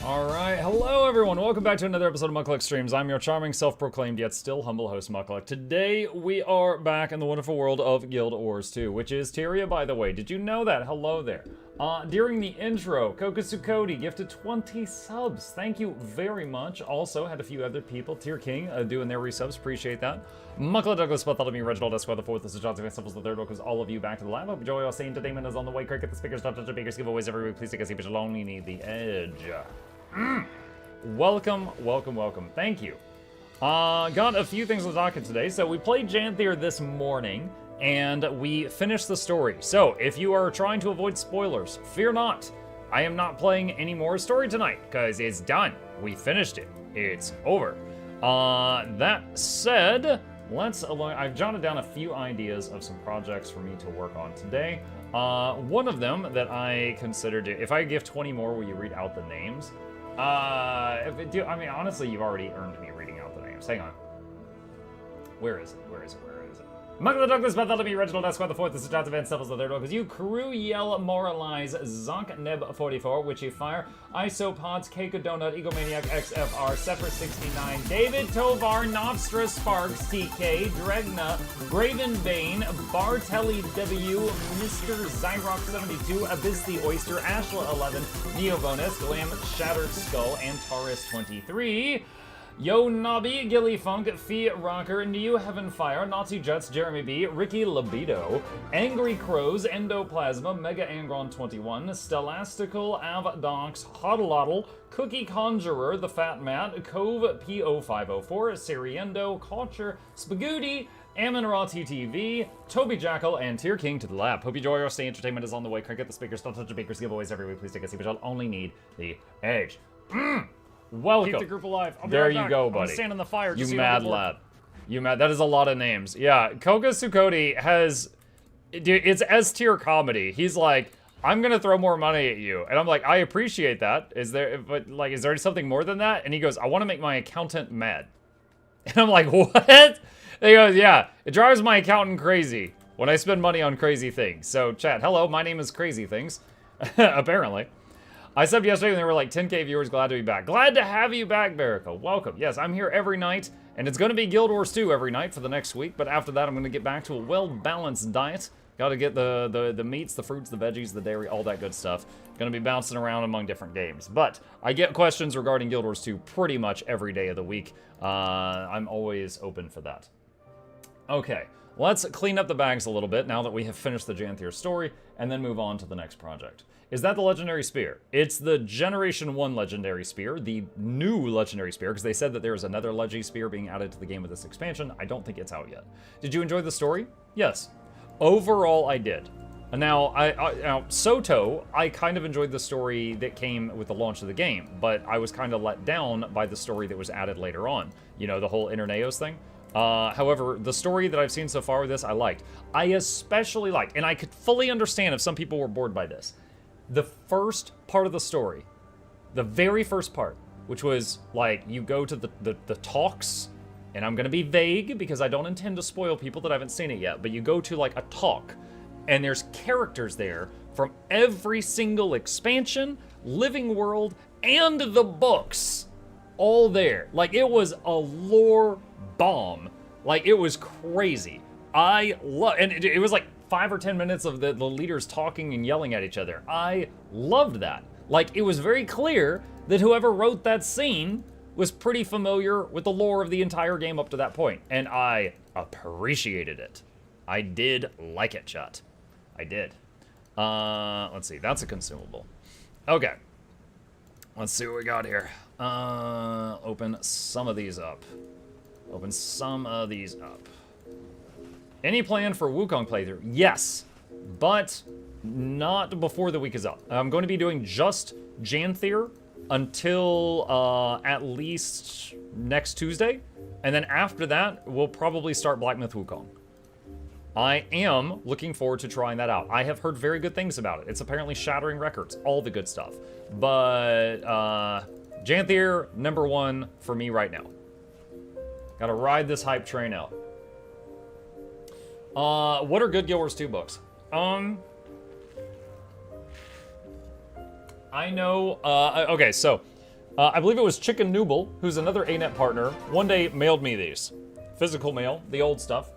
Alright, hello everyone, welcome back to another episode of Mukluk Streams. I'm your charming, self-proclaimed, yet still humble host, Mukluk. Today, we are back in the wonderful world of Guild Wars 2, which is Tyria, by the way. Did you know that? Hello there. During the intro, Kokasukodi gifted 20 subs. Thank you very much. Also, had a few other people, Tier King, doing their resubs. Appreciate that. Mukluk Douglas, Bartholomew, Reginald Esquire the Fourth, this is Johnson, Simples the Third, welcomes all of you back to the lab. Hope Joy, say entertainment is on the way. Cricket, the speakers, Dr. Bakers, giveaways every week. Please take a seat, but you'll only need the edge. Welcome, welcome, welcome. Thank you. Got a few things to talk about today. So we played Janthir this morning, and we finished the story. So if you are trying to avoid spoilers, fear not. I am not playing any more story tonight, because it's done. We finished it. It's over. That said, I've jotted down a few ideas of some projects for me to work on today. One of them that I considered, if I give 20 more, will you read out the names? I mean, honestly, you've already earned me reading out the names. Hang on. Where is it? Where is it? Where is it? Mukluk Douglas, Bartholomew, Reginald Esquire the Fourth, this is Johnson, Van Simples the Third, because you crew yell moralize, Zonk Neb 44, Witchy Fire, Isopods, Cake Donut, Egomaniac XFR, Sepher 69, David Tovar, Novstra Sparks, TK, Dregna, Graven Bane, Bartelli W, Mr. Zyrock 72, Abyss the Oyster, Ashla 11, Neobonus, Glam Shattered Skull, and Taurus 23. Yo Nobby, Gilly Funk, Fee Rocker, Neo Heaven Fire, Nazi Jets, Jeremy B, Ricky Libido, Angry Crows, Endoplasma, Mega Angron 21, Stelastical, Avdox, Hodlottle, Cookie Conjurer, The Fat Matt, Cove PO504, Siriendo, Culture, Spagooty, Aminorati TV, Toby Jackal, and Tier King to the lab. Hope you enjoy our stay. Entertainment is on the way. Cricket, the speakers, don't touch the bakers, giveaways every week. Please take a seat, but you'll only need the edge. Welcome. Keep the group alive. I'll be there right you back. go, I'm buddy. stand in the fire. You mad lad. You mad. That is a lot of names. Yeah, Kokasukodi has... Dude, it's S-tier comedy. He's like, I'm gonna throw more money at you. And I'm like, I appreciate that. Is there something more than that? And he goes, I want to make my accountant mad. And I'm like, what? And he goes, yeah, it drives my accountant crazy when I spend money on crazy things. So, chat, hello, my name is Crazy Things. Apparently. I subbed yesterday and there were like 10k viewers. Glad to be back. Glad to have you back, Barrico. Welcome. Yes, I'm here every night, and it's going to be Guild Wars 2 every night for the next week, but after that I'm going to get back to a well-balanced diet. Got to get the meats, the fruits, the veggies, the dairy, all that good stuff. Going to be bouncing around among different games. But I get questions regarding Guild Wars 2 pretty much every day of the week. I'm always open for that. Okay, let's clean up the bags a little bit now that we have finished the Janthir story, and then move on to the next project. Is that the Legendary Spear? It's the Generation 1 Legendary Spear, the new Legendary Spear, because they said that there is another Legendary Spear being added to the game with this expansion. I don't think it's out yet. Did you enjoy the story? Yes. Overall, I did. Now, Soto, I kind of enjoyed the story that came with the launch of the game, but I was kind of let down by the story that was added later on. You know, the whole Interneos thing. However, the story that I've seen so far with this, I liked. I especially liked, and I could fully understand if some people were bored by this. The first part of the story, the very first part, which was like you go to the talks, and I'm gonna be vague because I don't intend to spoil people that haven't seen it yet, but you go to like a talk, and there's characters there from every single expansion, living world, and the books, all there. Like, it was a lore bomb. Like, it was crazy. I love, and it was like 5 or 10 minutes of the leaders talking and yelling at each other. I loved that. Like, it was very clear that whoever wrote that scene was pretty familiar with the lore of the entire game up to that point, and I appreciated it. I did like it, chat. I did. Let's see, that's a consumable. Okay. Let's see what we got here. Open some of these up. Open some of these up. Any plan for Wukong playthrough? Yes, but not before the week is up. I'm going to be doing just Janthir until at least next Tuesday, and then after that, we'll probably start Black Myth Wukong. I am looking forward to trying that out. I have heard very good things about it. It's apparently shattering records, all the good stuff. But Janthir, #1 for me right now. Gotta ride this hype train out. What are good Guild Wars 2 books? I know, okay, so I believe it was Chicken Nooble, who's another ANET partner, one day mailed me these. Physical mail, the old stuff.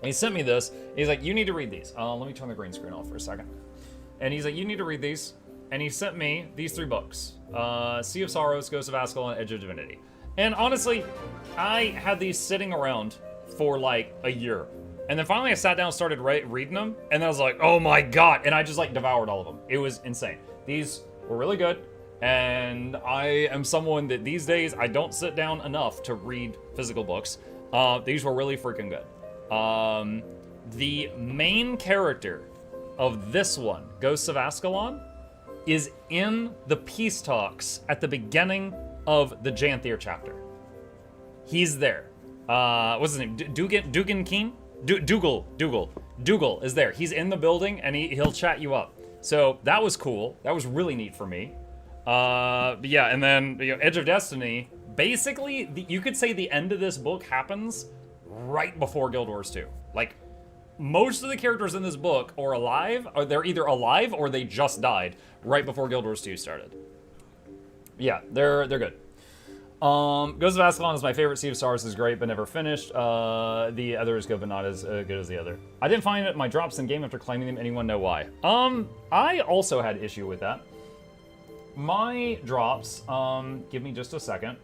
And he sent me this. He's like, you need to read these. Let me turn the green screen off for a second. And he's like, you need to read these. And he sent me these 3 books. Sea of Sorrows, Ghost of Ascalon, Edge of Divinity. And honestly, I had these sitting around for like a year. And then finally I sat down and started reading them. And then I was like, oh my god. And I just like devoured all of them. It was insane. These were really good. And I am someone that these days, I don't sit down enough to read physical books. These were really freaking good. The main character of this one, Ghosts of Ascalon, is in the peace talks at the beginning of the Janthir chapter. He's there. What's his name? Dugan Keen? Dougal is there. He's in the building and he'll chat you up. So that was cool. That was really neat for me. But yeah, and then Edge of Destiny. Basically, you could say the end of this book happens right before Guild Wars 2. Like, most of the characters in this book are alive, or they're either alive or they just died right before Guild Wars 2 started. Yeah, they're good. Ghost of Ascalon is my favorite. Sea of Stars is great, but never finished. The other is good, but not as good as the other. I didn't find my drops in game after claiming them. Anyone know why? I also had issue with that. My drops, give me just a second.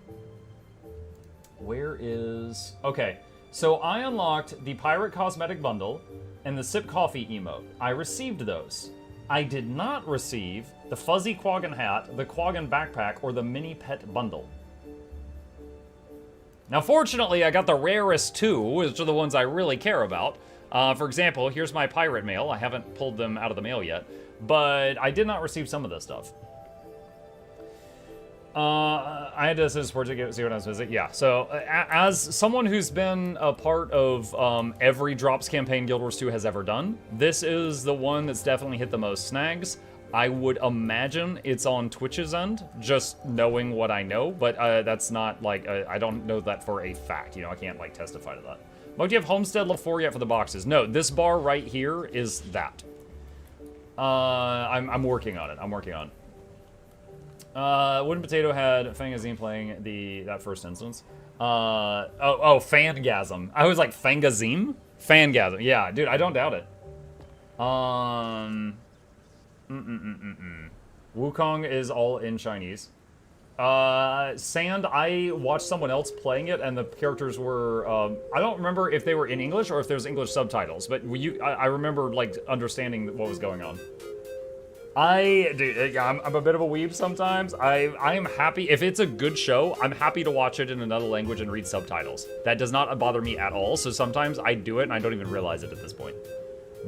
Where is... Okay, so I unlocked the Pirate Cosmetic Bundle and the Sip Coffee emote. I received those. I did not receive the Fuzzy Quaggan Hat, the Quaggan Backpack, or the Mini Pet Bundle. Now, fortunately, I got the rarest 2, which are the ones I really care about. For example, here's my pirate mail. I haven't pulled them out of the mail yet, but I did not receive some of this stuff. I had to send support to see what I was visiting. Yeah, so as someone who's been a part of every drops campaign Guild Wars 2 has ever done, this is the one that's definitely hit the most snags. I would imagine it's on Twitch's end, just knowing what I know, but that's not like, I don't know that for a fact. I can't like testify to that. But do you have Homestead level 4 yet for the boxes? No, this bar right here is that. I'm working on it. I'm working on it. Wooden Potato had Fangazine playing that first instance. Fangasm. I was like, Fangazine? Fangasm. Yeah, dude, I don't doubt it. Wukong is all in Chinese. Sand, I watched someone else playing it, and the characters were, I don't remember if they were in English or if there was English subtitles, but I remember, like, understanding what was going on. Dude, I'm a bit of a weeb sometimes. I am happy, if it's a good show, I'm happy to watch it in another language and read subtitles. That does not bother me at all, so sometimes I do it and I don't even realize it at this point.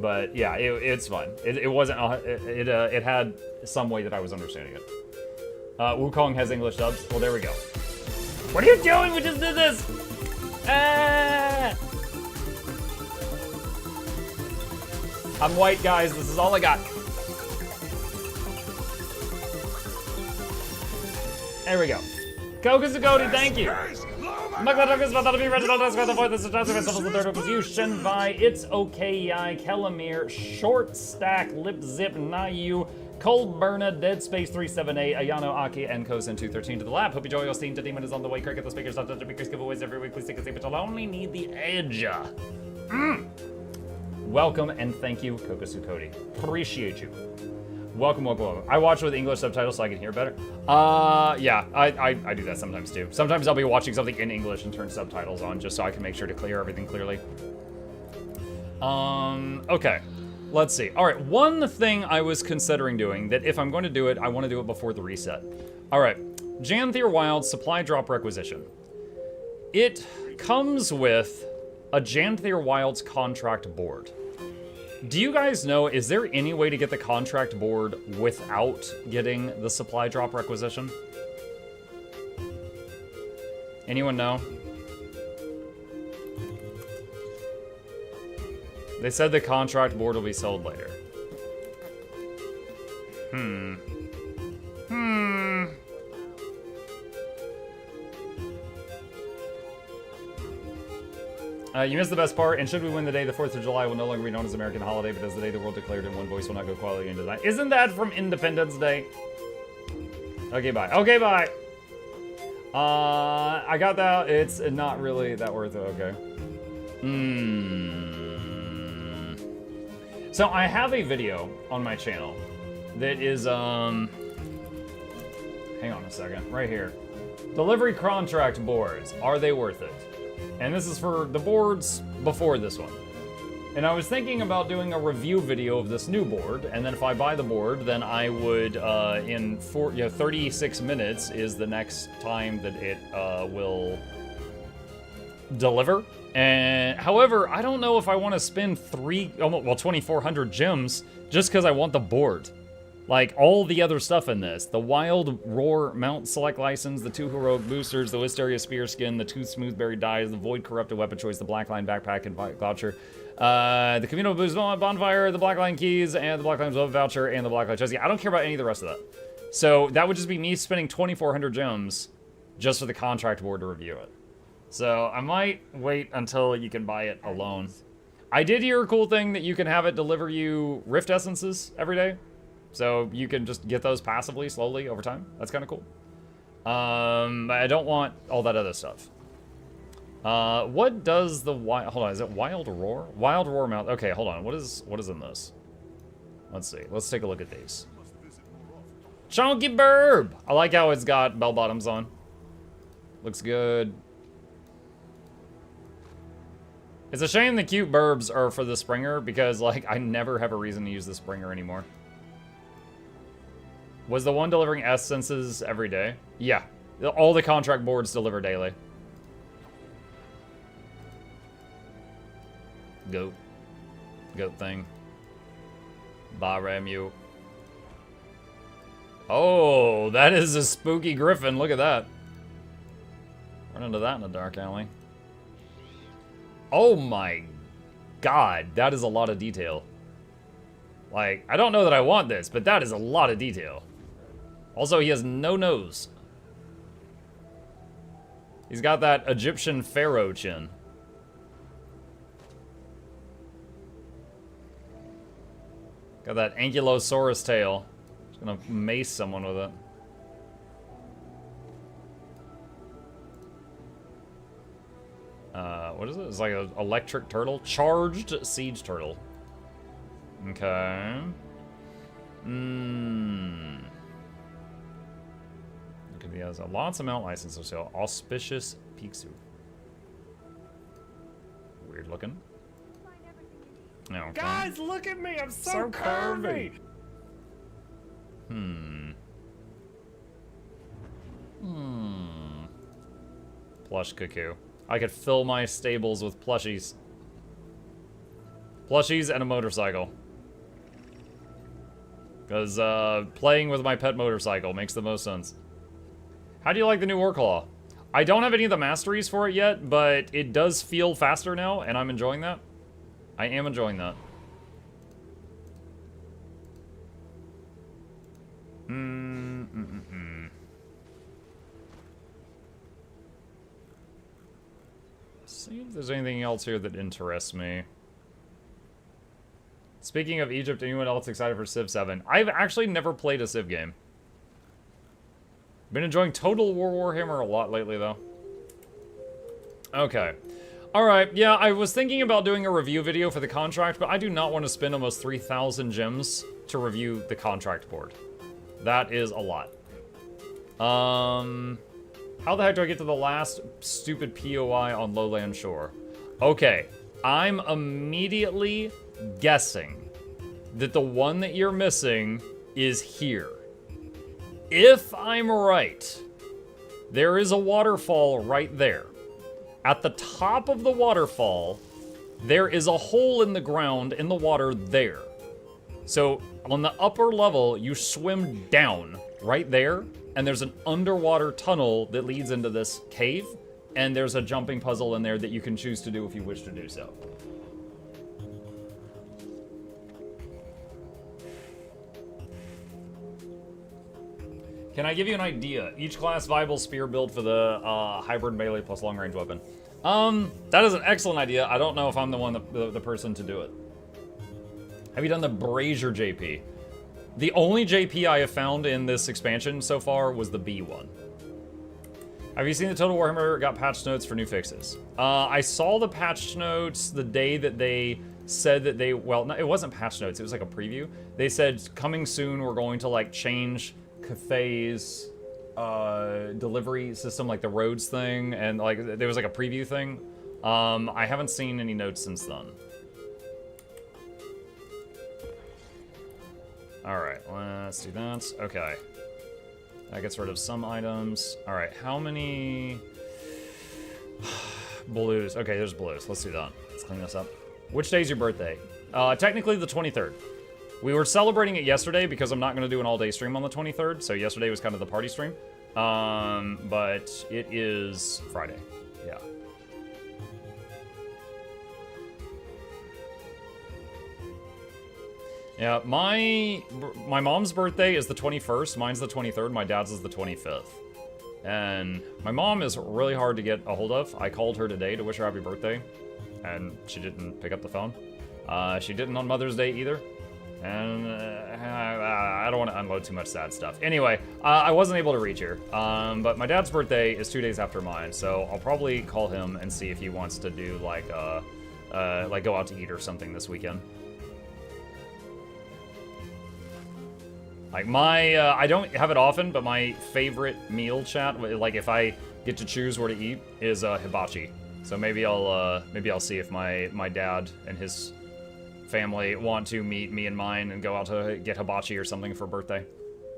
But yeah, it's fun. It wasn't, it had some way that I was understanding it. Wukong has English subs. Well, there we go. What are you doing? We just did this! Ah! I'm white, guys. This is all I got. There we go. Kokuzukodi, thank you. MuklukYoutube, about to be Reginald, that's the voice, this is Janthir, the third one, you, Shenvai, It's Okay, Yai, Kelamir, Short Stack, Lip Zip, Nayu, Cold Burna, Dead Space 378, Ayano Aki, and Kosen 213 to the lab. Hope you enjoy your Steam to Demon is on the way. Cricket the speakers, not touch because giveaways every week. Please take a seat, but you'll only need the edge. Welcome and thank you, Kokuzukodi. Appreciate you. Welcome, welcome, welcome. I watch with English subtitles so I can hear better. Yeah, I do that sometimes too. Sometimes I'll be watching something in English and turn subtitles on just so I can make sure to clear everything clearly. Okay. Let's see. All right, one thing I was considering doing, that if I'm going to do it, I want to do it before the reset. All right, Janthir Wild Supply Drop Requisition. It comes with a Janthir Wilds contract board. Do you guys know, is there any way to get the contract board without getting the supply drop requisition? Anyone know? They said the contract board will be sold later. You missed the best part, and should we win the day, the 4th of July will no longer be known as American holiday, but as the day the world declared in one voice will not go quality into design. Isn't that from Independence Day? Okay, bye. Okay, bye. I got that. It's not really that worth it. Okay. So I have a video on my channel that is, hang on a second, right here. Delivery contract boards, are they worth it? And this is for the boards before this one. And I was thinking about doing a review video of this new board, and then if I buy the board, then I would, in 36 minutes is the next time that it will deliver. And however, I don't know if I want to spend 2,400 gems just because I want the board. Like, all the other stuff in this. The Wild Roar Mount Select License, the 2 Heroic Boosters, the Wisteria Spear Skin, the 2 Smoothberry Dyes, the Void Corrupted Weapon Choice, the Blackline Backpack and Voucher, the Camino Boost Bonfire, the Blackline Keys, and the Blackline Voucher, and the Blackline Chest. Yeah, I don't care about any of the rest of that. So, that would just be me spending 2,400 gems just for the contract board to review it. So, I might wait until you can buy it alone. I did hear a cool thing that you can have it deliver you Rift Essences every day. So you can just get those passively, slowly, over time. That's kind of cool. I don't want all that other stuff. What does the wild... Hold on, is it Wild Roar? Wild Roar Mount... Okay, hold on. What is in this? Let's see. Let's take a look at these. Chunky Burb! I like how it's got bell bottoms on. Looks good. It's a shame the cute burbs are for the Springer, because, like, I never have a reason to use the Springer anymore. Was the one delivering essences every day? Yeah. All the contract boards deliver daily. Goat. Goat thing. Baremu. Oh, that is a spooky griffin. Look at that. Run into that in a dark alley. Oh my god. That is a lot of detail. Like, I don't know that I want this, but that is a lot of detail. Also, he has no nose. He's got that Egyptian pharaoh chin. Got that ankylosaurus tail. Just gonna mace someone with it. What is it? It's like an electric turtle. Charged siege turtle. Okay. He has lots of mount licenses, so auspicious Pixiu. Weird looking. Okay. Guys, look at me! I'm so curvy! Plush cuckoo. I could fill my stables with plushies. Plushies and a motorcycle. Because playing with my pet motorcycle makes the most sense. How do you like the new Warclaw? I don't have any of the masteries for it yet, but it does feel faster now, and I'm enjoying that. I am enjoying that. See if there's anything else here that interests me. Speaking of Egypt, anyone else excited for Civ 7? I've actually never played a Civ game. Been enjoying Total War Warhammer a lot lately, though. Okay. Alright, yeah, I was thinking about doing a review video for the contract, but I do not want to spend almost 3,000 gems to review the contract board. That is a lot. How the heck do I get to the last stupid POI on Lowland Shore? Okay, I'm immediately guessing that the one that you're missing is here. If I'm right, there is a waterfall right there. At the top of the waterfall, there is a hole in the ground in the water there. So on the upper level, you swim down right there, and there's an underwater tunnel that leads into this cave, and there's a jumping puzzle in there that you can choose to do if you wish to do so. Can I give you an idea? Each class viable spear build for the hybrid melee plus long range weapon. That is an excellent idea. I don't know if I'm the one, the person to do it. Have you done the Brazier JP? The only JP I have found in this expansion so far was the B one. Have you seen the Total Warhammer got patch notes for new fixes? I saw the patch notes the day that they said that they, well, no, it wasn't patch notes, it was like a preview. They said, coming soon, we're going to like change Cathay's delivery system, like the roads thing, and like there was like a preview thing. I haven't seen any notes since then. Alright, let's do that. Okay. That gets rid of some items. Alright, how many... blues. Okay, there's blues. Let's do that. Let's clean this up. Which day's your birthday? Technically the 23rd. We were celebrating it yesterday because I'm not going to do an all-day stream on the 23rd, so yesterday was kind of the party stream. But it is Friday. Yeah. Yeah, my mom's birthday is the 21st, mine's the 23rd, my dad's is the 25th. And my mom is really hard to get a hold of. I called her today to wish her happy birthday, and she didn't pick up the phone. She didn't on Mother's Day either. And I don't want to unload too much sad stuff. Anyway, I wasn't able to reach her. But my dad's birthday is 2 days after mine, so I'll probably call him and see if he wants to do like go out to eat or something this weekend. Like I don't have it often, but my favorite meal chat, like if I get to choose where to eat, is hibachi. So maybe I'll see if my dad and his family want to meet me and mine and go out to get hibachi or something for birthday.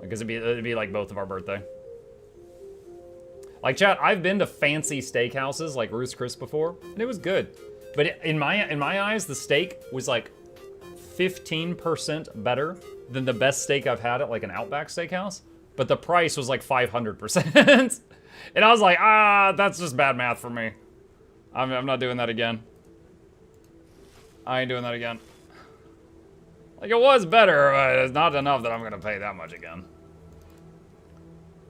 Because it'd be like both of our birthday. Like chat, I've been to fancy steakhouses like Ruth's Chris before, and it was good. But in my eyes, the steak was like 15% better than the best steak I've had at like an Outback Steakhouse, but the price was like 500%. And I was like, that's just bad math for me. I'm not doing that again. I ain't doing that again. Like, it was better, but it's not enough that I'm gonna pay that much again.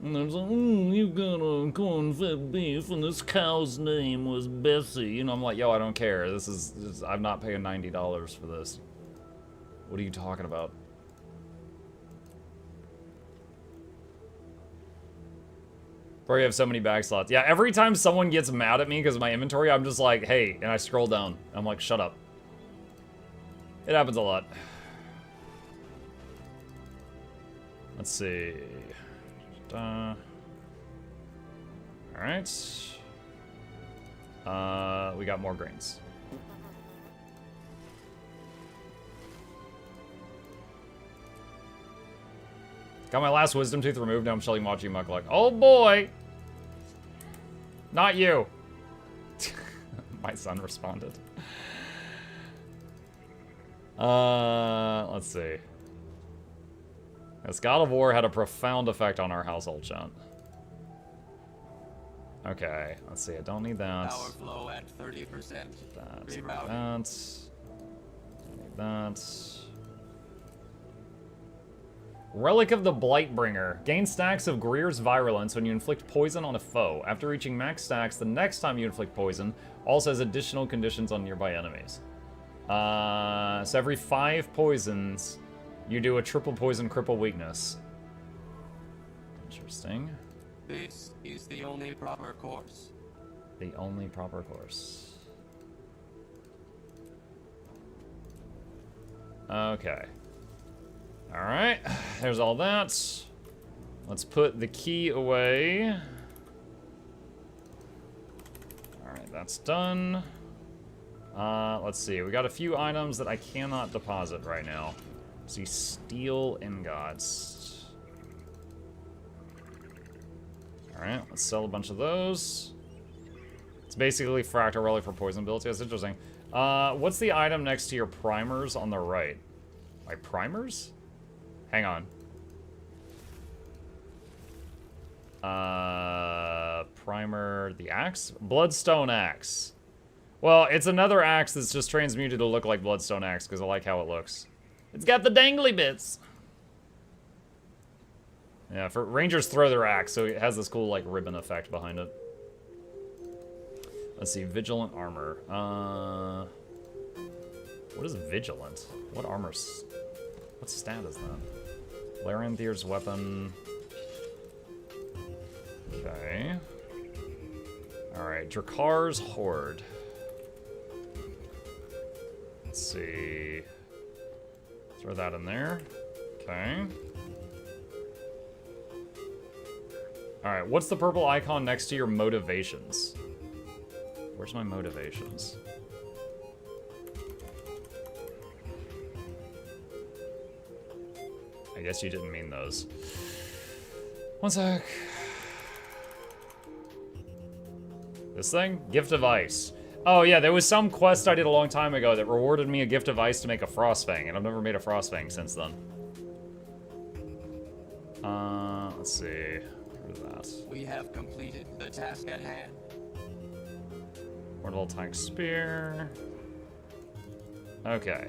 And there's like, you got a corn-fed beef, and this cow's name was Bessie. You know, I'm like, yo, I don't care. I'm not paying $90 for this. What are you talking about? Probably have so many bag slots. Yeah, every time someone gets mad at me because of my inventory, I'm just like, hey, and I scroll down. I'm like, shut up. It happens a lot. Let's see. All right. We got more grains. Got my last wisdom tooth removed. Now I'm shilling watching Mukluk. Oh boy! Not you. My son responded. Let's see. This God of War had a profound effect on our household, chat. Okay, let's see. I don't need that. Power flow at 30%. That. Don't need that. Relic of the Blightbringer. Gain stacks of Greer's Virulence when you inflict poison on a foe. After reaching max stacks, the next time you inflict poison also has additional conditions on nearby enemies. So every 5 poisons, you do a triple poison cripple weakness. Interesting. This is the only proper course. The only proper course. Okay. Alright, there's all that. Let's put the key away. Alright, that's done. Let's see, we got a few items that I cannot deposit right now. Let's see, steel ingots. Alright, let's sell a bunch of those. It's basically fractal relic for poison builds. Yeah, that's interesting. What's the item next to your primers on the right? My primers? Hang on. Primer, the axe? Bloodstone axe. Well, it's another axe that's just transmuted to look like Bloodstone axe because I like how it looks. It's got the dangly bits. Yeah, for Rangers throw their axe, so it has this cool like ribbon effect behind it. Let's see, Vigilant armor. What is Vigilant? What armor's... What stat is that? Larenthir's weapon. Okay. Alright, Drakar's Horde. Let's see. Throw that in there. Okay. Alright, what's the purple icon next to your motivations? Where's my motivations? I guess you didn't mean those. One sec. This thing? Gift of Ice. Oh yeah, there was some quest I did a long time ago that rewarded me a gift of ice to make a Frostfang, and I've never made a Frostfang since then. Let's see. Where's that? We have completed the task at hand. Mortal Tank Spear. Okay.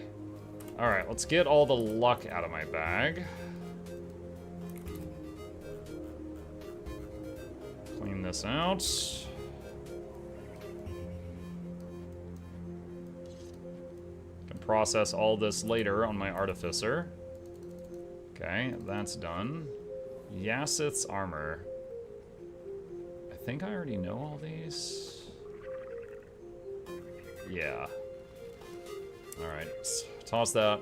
Alright, let's get all the luck out of my bag. Clean this out. Can process all this later on my Artificer. Okay, that's done. Yasith's armor. I think I already know all these. Yeah. Alright, toss that.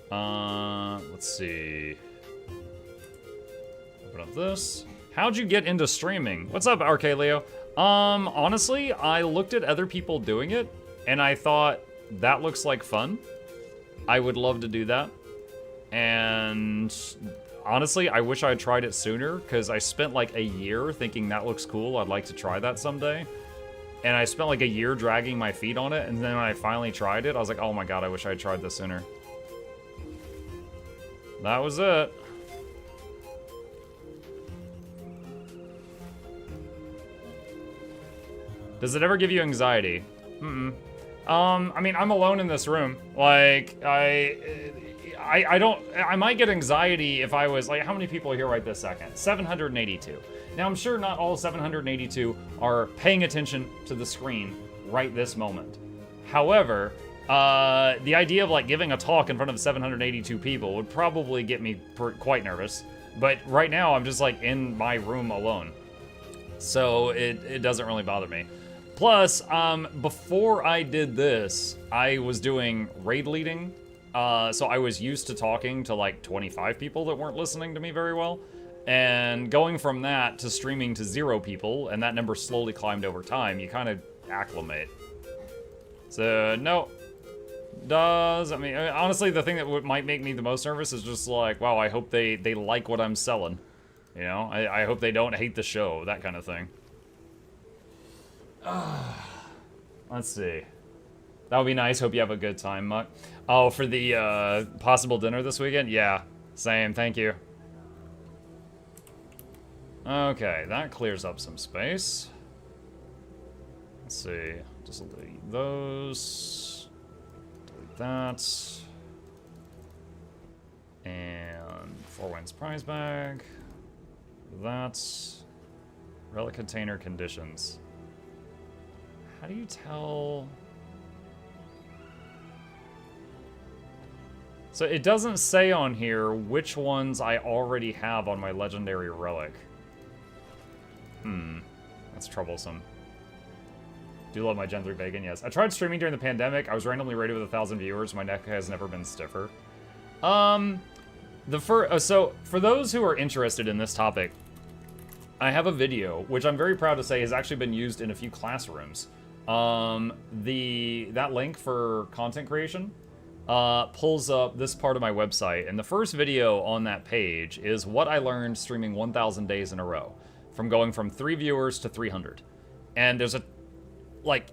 Let's see. Open up this. How'd you get into streaming? What's up, RK Leo? Honestly, I looked at other people doing it, and I thought, that looks like fun. I would love to do that. And honestly, I wish I had tried it sooner, because I spent like a year thinking that looks cool, I'd like to try that someday. And I spent like a year dragging my feet on it, and then when I finally tried it, I was like, oh my god, I wish I had tried this sooner. That was it. Does it ever give you anxiety? Mm-mm. I mean, I'm alone in this room. Like, I don't, I might get anxiety if I was, like, how many people are here right this second? 782. Now, I'm sure not all 782 are paying attention to the screen right this moment. However, the idea of, like, giving a talk in front of 782 people would probably get me quite nervous. But right now, I'm just, like, in my room alone. So, it doesn't really bother me. Plus, before I did this, I was doing raid leading. So I was used to talking to like 25 people that weren't listening to me very well. And going from that to streaming to 0 people, and that number slowly climbed over time, you kind of acclimate. So, no. I mean, honestly, the thing that might make me the most nervous is just like, wow, I hope they like what I'm selling. You know, I hope they don't hate the show, that kind of thing. Let's see. That would be nice. Hope you have a good time, Muck. Oh, for the possible dinner this weekend? Yeah, same. Thank you. Okay, that clears up some space. Let's see. Just delete those. Delete that. And 4 Winds prize bag. That. Relic container conditions. How do you tell? So it doesn't say on here which ones I already have on my legendary relic. That's troublesome. Do love my Gen 3 bacon, yes. I tried streaming during the pandemic. I was randomly rated with 1,000 viewers. My neck has never been stiffer. So for those who are interested in this topic, I have a video, which I'm very proud to say has actually been used in a few classrooms. That link for content creation pulls up this part of my website, and the first video on that page is what I learned streaming 1,000 days in a row, from going from 3 viewers to 300. And there's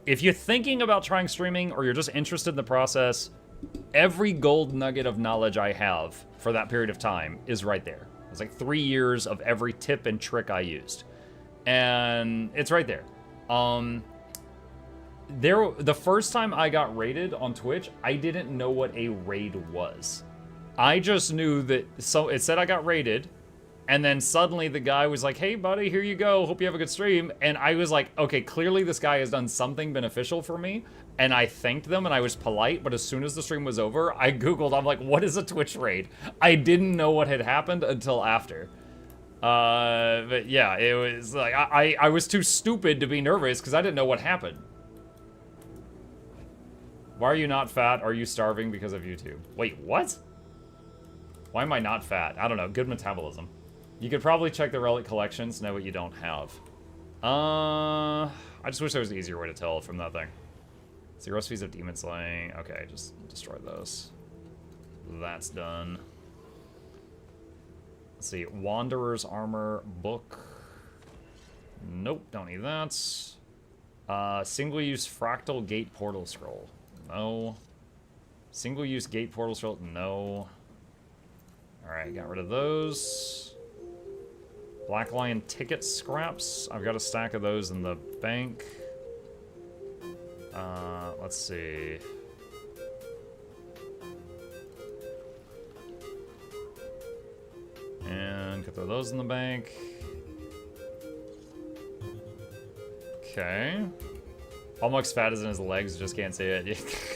if you're thinking about trying streaming or you're just interested in the process, every gold nugget of knowledge I have for that period of time is right there. It's like 3 years of every tip and trick I used, and it's right there. The first time I got raided on Twitch, I didn't know what a raid was. I just knew that, so it said I got raided, and then suddenly the guy was like, hey buddy, here you go, hope you have a good stream. And I was like, okay, clearly this guy has done something beneficial for me, and I thanked them and I was polite, but as soon as the stream was over, I Googled, I'm like, what is a Twitch raid? I didn't know what had happened until after. But yeah, it was like, I was too stupid to be nervous because I didn't know what happened. Why are you not fat? Are you starving because of YouTube? Wait, what? Why am I not fat? I don't know. Good metabolism. You could probably check the relic collections, know what you don't have. I just wish there was an easier way to tell from that thing. See, recipes of demon slaying. Okay, just destroy those. That's done. Let's see. Wanderer's armor book. Nope, don't need that. Single-use fractal gate portal scroll. No. Single-use gate portal scroll. No. Alright, got rid of those. Black Lion ticket scraps. I've got a stack of those in the bank. Let's see. And could throw those in the bank. Okay. Almost fat as in his legs, just can't see it.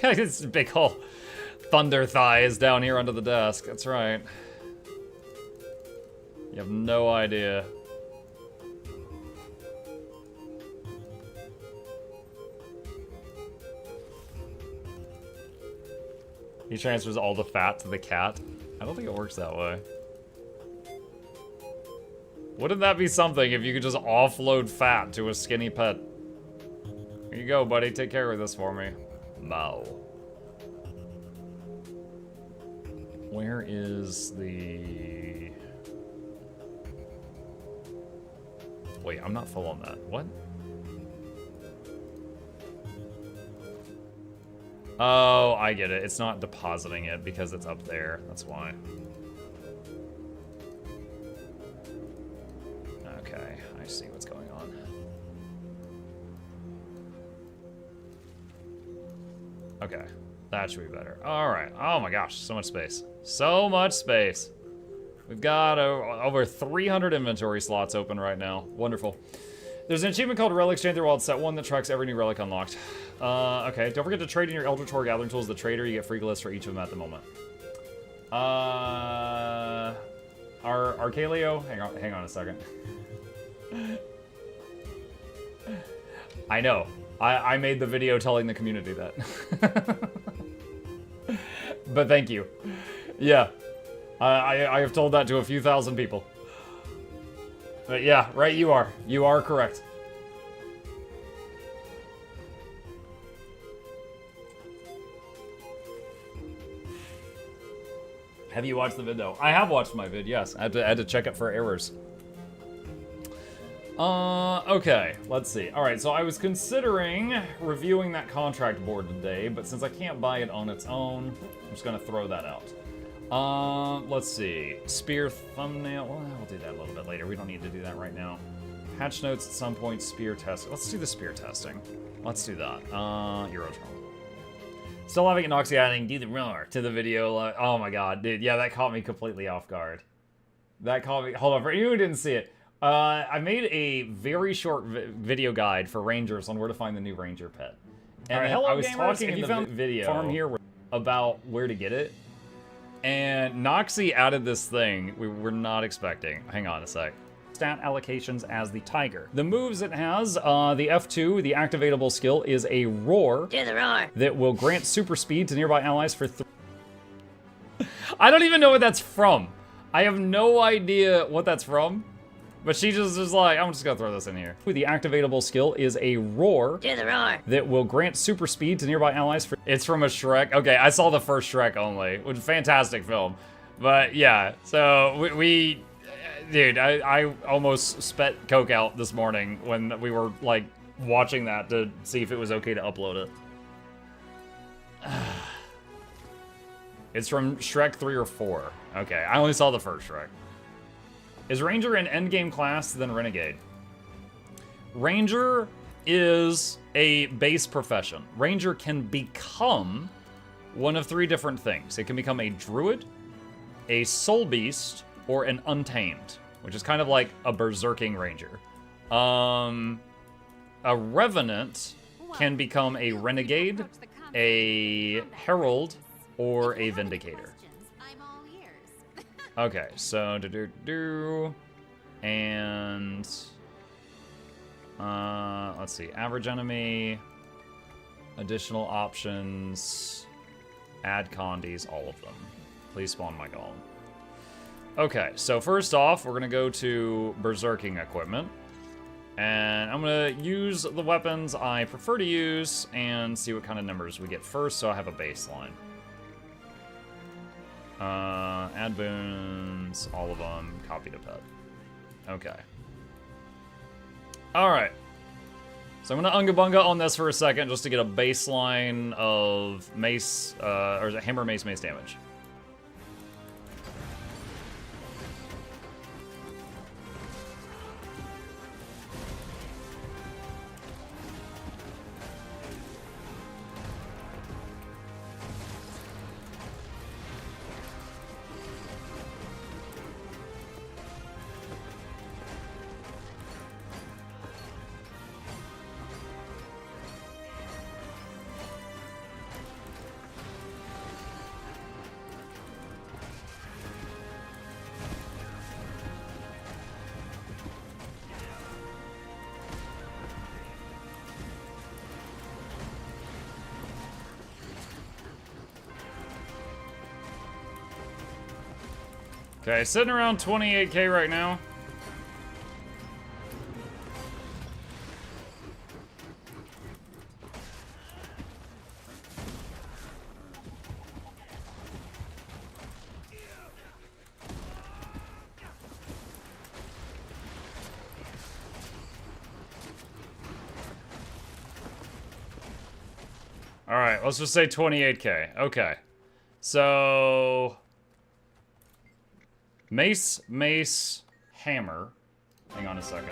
It's big ol' thunder thighs down here under the desk. That's right. You have no idea. He transfers all the fat to the cat. I don't think it works that way. Wouldn't that be something if you could just offload fat to a skinny pet? Here you go, buddy. Take care of this for me. Bow. Where is the... Wait, I'm not full on that. What? Oh, I get it. It's not depositing it because it's up there. That's why. Okay, I see what's going on. Okay, that should be better. All right. Oh my gosh, so much space. So much space. We've got over 300 inventory slots open right now. Wonderful. There's an achievement called Relics Janthir while it's set 1 that tracks every new relic unlocked. Okay, don't forget to trade in your Elder Tor gathering tools. The trader, you get free glyphs for each of them at the moment. Arcalio, hang on a second. I know. I made the video telling the community that. But thank you. Yeah. I have told that to a few thousand people. But yeah, right, you are. You are correct. Have you watched the vid though? I have watched my vid, yes. I had to check it for errors. Okay, let's see. Alright, so I was considering reviewing that contract board today, but since I can't buy it on its own, I'm just gonna throw that out. Let's see. Spear thumbnail. Well, we'll do that a little bit later. We don't need to do that right now. Hatch notes at some point. Spear test. Let's do the spear testing. Let's do that. Eurotron. Still having Noxxi adding do the roar to the video. Oh my god, dude. Yeah, that caught me completely off guard. That caught me. Hold on, for anyone who didn't see it. I made a very short video guide for rangers on where to find the new ranger pet. And right, hello, I was gamers. talking If in you the found video farm here about where to get it. And Noxxi added this thing we were not expecting. Hang on a sec. Stat allocations as the tiger. The moves it has, the F2, the activatable skill, is a roar. Do the roar. That will grant super speed to nearby allies for 3. I don't even know what that's from. I have no idea what that's from. But she just is like, I'm just gonna throw this in here. The activatable skill is a roar. Do the roar. That will grant super speed to nearby allies for... It's from a Shrek. Okay, I saw the first Shrek only, which is a fantastic film. But yeah, so dude, I almost spat Coke out this morning when we were like watching that to see if it was okay to upload it. It's from Shrek 3 or 4. Okay, I only saw the first Shrek. Is Ranger an endgame class than Renegade? Ranger is a base profession. Ranger can become one of 3 different things. It can become a druid, a soul beast, or an untamed, which is kind of like a berserking ranger. A revenant can become a renegade, a herald, or a vindicator. Okay, so And let's see, average enemy, additional options, add condies, all of them. Please spawn my golem. Okay, so first off, we're gonna go to berserking equipment. And I'm gonna use the weapons I prefer to use and see what kind of numbers we get first, so I have a baseline. Add boons, all of them, copy to pet. Okay. Alright. So I'm gonna unga bunga on this for a second just to get a baseline of mace, or is it hammer mace damage. Okay, sitting around 28k right now. All right, let's just say 28k. Okay. So mace, hammer. Hang on a second.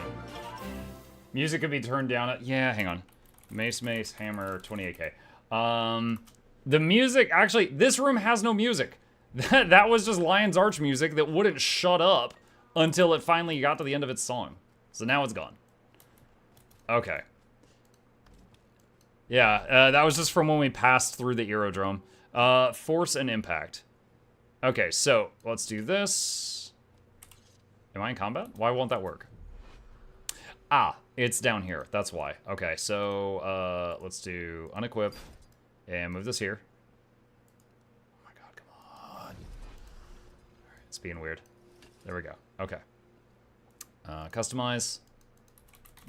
Music could be turned down. Yeah, hang on. Mace, hammer, 28k. The music, actually, this room has no music. That was just Lion's Arch music that wouldn't shut up until it finally got to the end of its song. So now it's gone. Okay. Yeah, that was just from when we passed through the aerodrome. Force and impact. Okay, so let's do this. Am I in combat? Why won't that work? Ah, it's down here. That's why. Okay, so let's do unequip and move this here. Oh my god, come on. All right, it's being weird. There we go. Okay. Customize.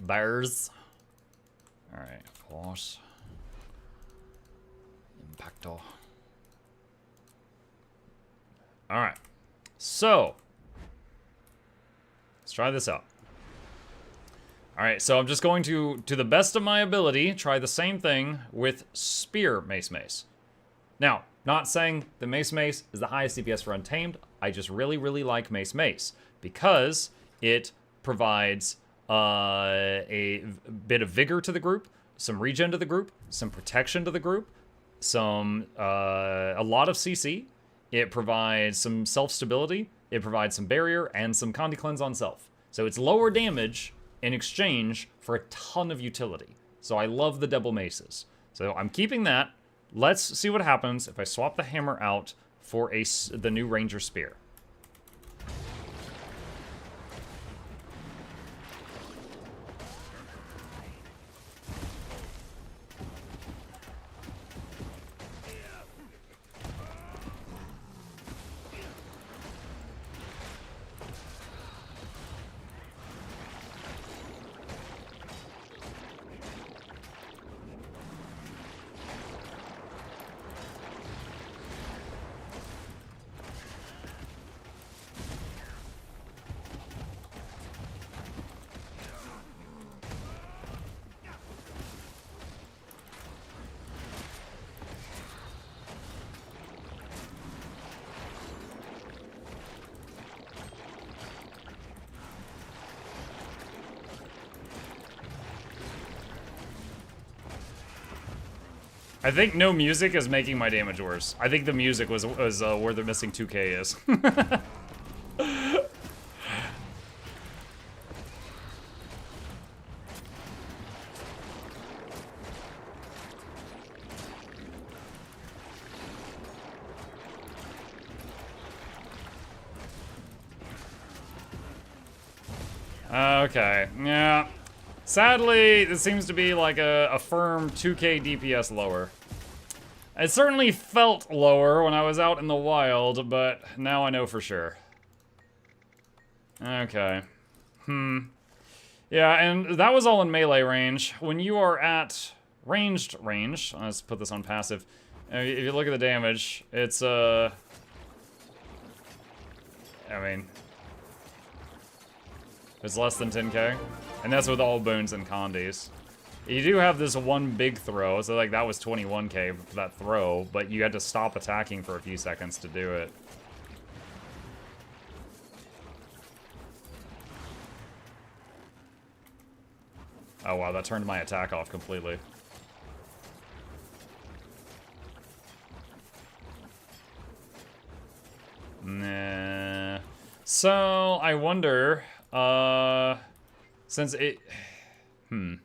Bears. All right, force. Impactor. All right, so let's try this out. All right, so I'm just going to the best of my ability, try the same thing with Spear Mace. Now, not saying the Mace is the highest DPS for Untamed. I just really, really like Mace because it provides a bit of vigor to the group, some regen to the group, some protection to the group, some a lot of CC. It provides some self-stability, it provides some barrier, and some Condi Cleanse on self. So it's lower damage in exchange for a ton of utility. So I love the double maces. So I'm keeping that. Let's see what happens if I swap the hammer out for the new Ranger Spear. I think no music is making my damage worse. I think the music was where the missing 2k is. Okay, yeah. Sadly, this seems to be like a firm 2k DPS lower. It certainly felt lower when I was out in the wild, but now I know for sure. Okay. Yeah, and that was all in melee range. When you are at ranged range, let's put this on passive. If you look at the damage, it's, I mean, it's less than 10k. And that's with all boons and condies. You do have this one big throw, so like that was 21k for that throw, but you had to stop attacking for a few seconds to do it. Oh wow, that turned my attack off completely. Nah. So, I wonder, since it... I'm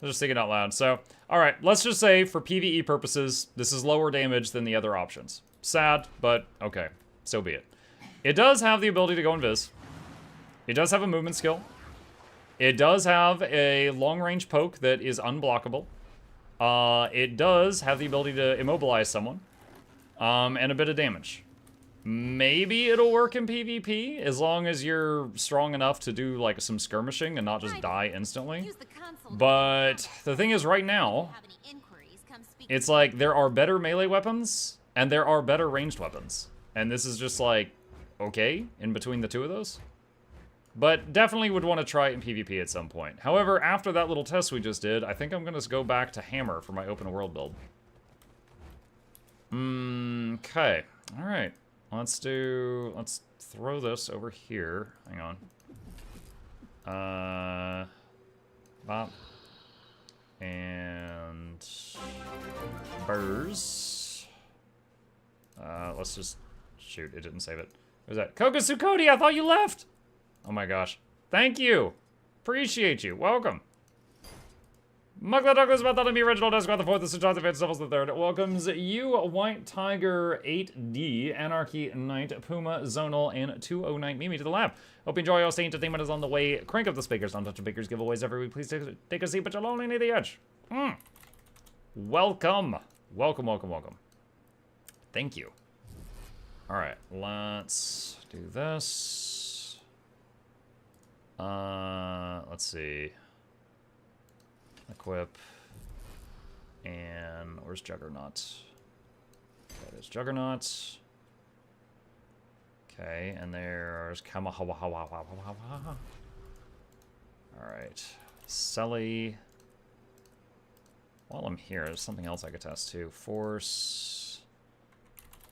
just thinking out loud. So, alright, let's just say, for PvE purposes, this is lower damage than the other options. Sad, but okay, so be it. It does have the ability to go invis. It does have a movement skill. It does have a long-range poke that is unblockable. It does have the ability to immobilize someone. And a bit of damage. Maybe it'll work in PvP, as long as you're strong enough to do, like, some skirmishing and not just die instantly. But the thing is, right now, it's like, there are better melee weapons, and there are better ranged weapons. And this is just, like, okay, in between the two of those. But definitely would want to try it in PvP at some point. However, after that little test we just did, I think I'm going to go back to Hammer for my open world build. Okay. Alright. Let's throw this over here. Hang on. Bop. And... Burrs. Let's just... Shoot, it didn't save it. Who's that? Kokosukodi, I thought you left! Oh my gosh. Thank you! Appreciate you. Welcome. MuklukYoutube about that on the original desk about the fourth, the Sujata Fate Devils the third. Welcomes you, White Tiger 8D, Anarchy Knight, Puma, Zonal, and 209 Mimi to the lab. Hope you enjoy all stay entertainment is on the way. Crank up the speakers, don't touch the bakers giveaways every week. Please take a seat, but you'll only need the edge. Welcome. Welcome, welcome, welcome. Thank you. Alright, let's do this. Let's see. Equip. And where's Juggernaut? That is Juggernaut. Okay, and there's Kamahawahawahawahaha. Alright. Selly. While I'm here, there's something else I could test too. Force.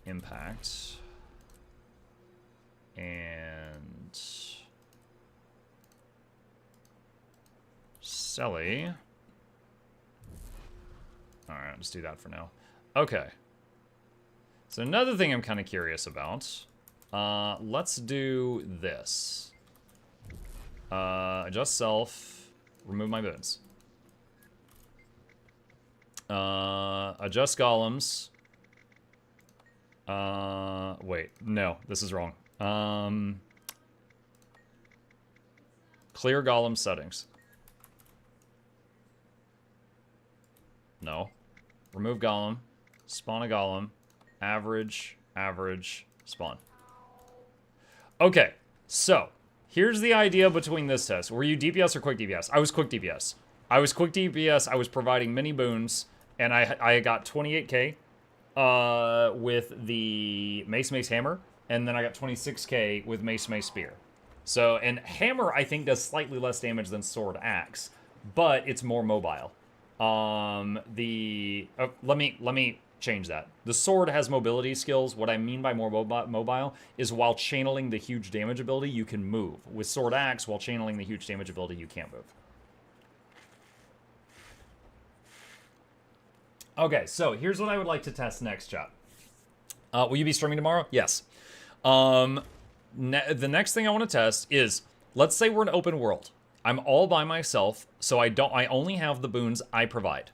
Impact. And Selly. Alright, let's do that for now. Okay. So another thing I'm kind of curious about. Let's do this. Adjust self. Remove my boons. Adjust golems. Wait. No, this is wrong. Clear golem settings. No. Remove golem. Spawn a golem. Average. Average. Spawn. Okay. So, here's the idea between this test. Were you DPS or quick DPS? I was quick DPS. I was quick DPS. I was providing mini boons. And I got 28k with the Mace Hammer. And then I got 26k with Mace Spear. So, and Hammer, I think, does slightly less damage than Sword Axe. But it's more mobile. Let me change that. The sword has mobility skills. What I mean by more mobile is while channeling the huge damage ability, you can move. With Sword Axe, while channeling the huge damage ability, you can't move. Okay, so here's what I would like to test next, chat. Will you be streaming tomorrow? Yes. The next thing I want to test is, let's say we're an open world. I'm all by myself, so I only have the boons I provide.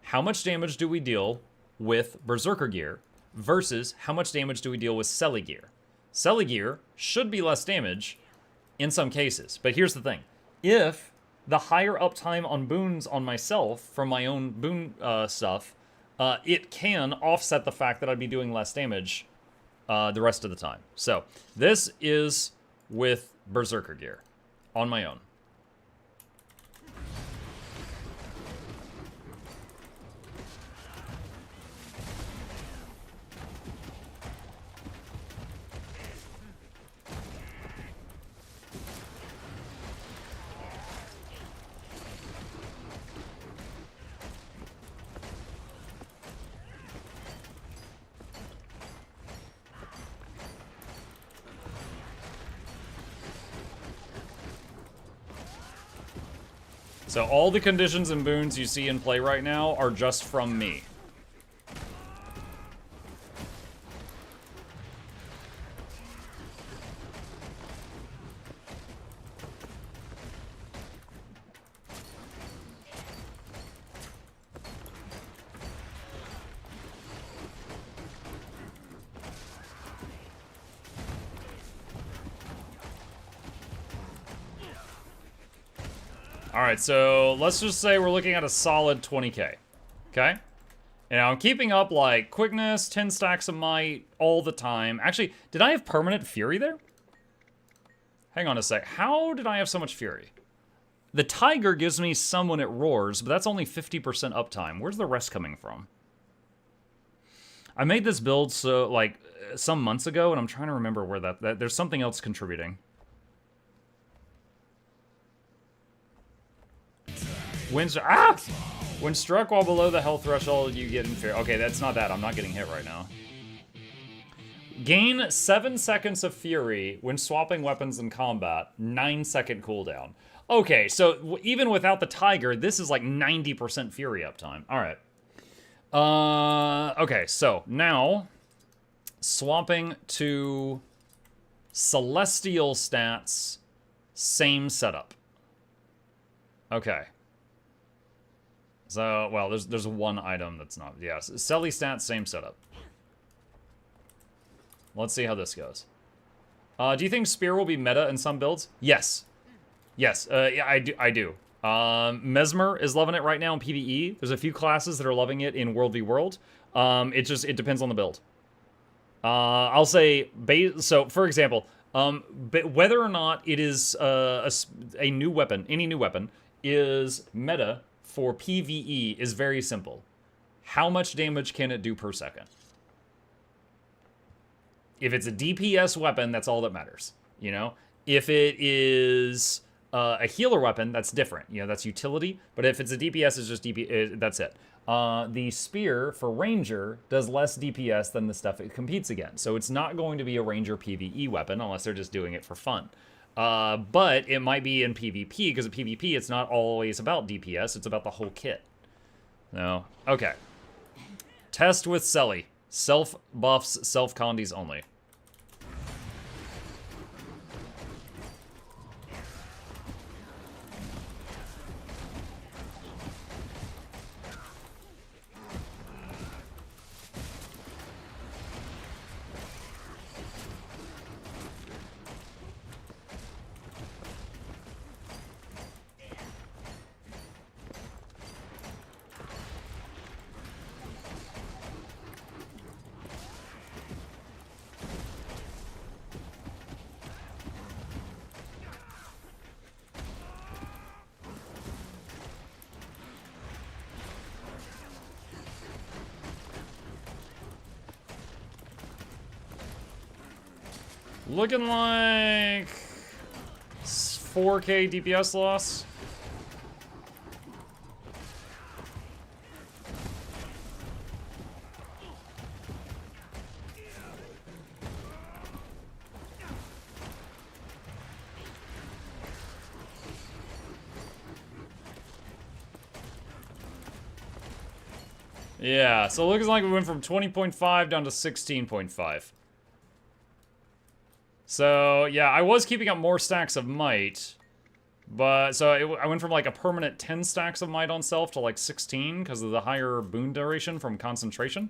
How much damage do we deal with Berserker gear versus how much damage do we deal with Selly gear? Selly gear should be less damage, in some cases. But here's the thing. If the higher uptime on boons on myself from my own boon stuff, it can offset the fact that I'd be doing less damage the rest of the time. So this is with Berserker gear on my own. So all the conditions and boons you see in play right now are just from me. Alright, so let's just say we're looking at a solid 20k. Okay? And I'm keeping up, like, quickness, 10 stacks of might, all the time. Actually, did I have permanent fury there? Hang on a sec. How did I have so much fury? The tiger gives me some when it roars, but that's only 50% uptime. Where's the rest coming from? I made this build, so, like, some months ago, and I'm trying to remember where that there's something else contributing. When struck while below the health threshold, you get inferior. Okay, that's not that. I'm not getting hit right now. Gain 7 seconds of fury when swapping weapons in combat. 9-second cooldown. Okay, so even without the tiger, this is like 90% fury uptime. All right. Okay, so now swapping to celestial stats. Same setup. Okay. So, well, there's one item that's not. Yes, Selly stats, same setup. Let's see how this goes. Do you think Spear will be meta in some builds? Yes. Yes, yeah, I do. Mesmer is loving it right now in PvE. There's a few classes that are loving it in World v World. It depends on the build. I'll say, so, for example, whether or not it is a new weapon, any new weapon, is meta for PvE is very simple. How much damage can it do per second? If it's a DPS weapon, that's all that matters, you know? If it is a healer weapon, that's different. You know, that's utility. But if it's a DPS, it's just DPS, that's it. The spear for Ranger does less DPS than the stuff it competes against. So it's not going to be a Ranger PvE weapon unless they're just doing it for fun. But it might be in PvP, because in PvP, it's not always about DPS, it's about the whole kit. No. Okay. Test with Selly. Self-buffs, self-condies only. Looking like 4k DPS loss. Yeah, so it looks like we went from 20.5 down to 16.5. So, yeah, I was keeping up more stacks of might, but, so I went from, like, a permanent 10 stacks of might on self to, like, 16 because of the higher boon duration from concentration.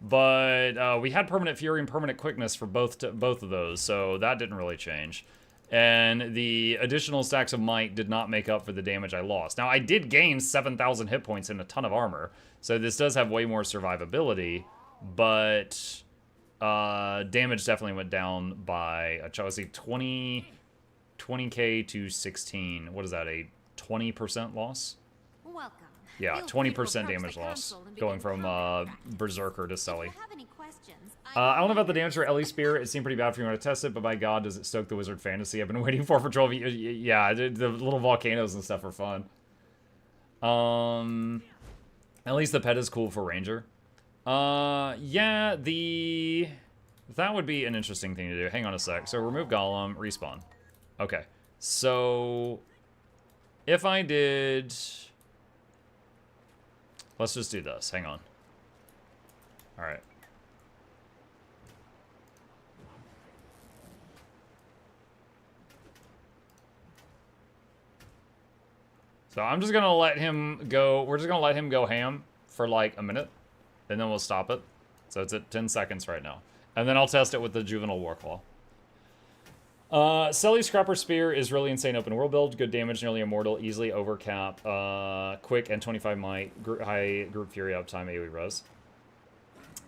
But we had permanent fury and permanent quickness for both of those, so that didn't really change. And the additional stacks of might did not make up for the damage I lost. Now, I did gain 7,000 hit points and a ton of armor, so this does have way more survivability, but damage definitely went down by, let's see, 20k to 16. What is that, a 20% loss? Welcome. Yeah, 20% damage loss, going from Berserker to Sully. I don't know about the damage for Ellie Spear. It seemed pretty bad for you when I test it, but by God, does it stoke the wizard fantasy I've been waiting for 12 years. Yeah, the little volcanoes and stuff are fun. At least the pet is cool for Ranger. Yeah, that would be an interesting thing to do. Hang on a sec. So remove Golem, respawn. Okay, so if I did... Let's just do this. Hang on. Alright. So I'm just gonna let him go. We're just gonna let him go ham for like a minute, and then we'll stop it. So it's at 10 seconds right now. And then I'll test it with the Juvenile Warclaw. Selly Scrapper Spear is really insane open world build. Good damage, nearly immortal, easily overcap, quick and 25 might, high group fury uptime, AoE res.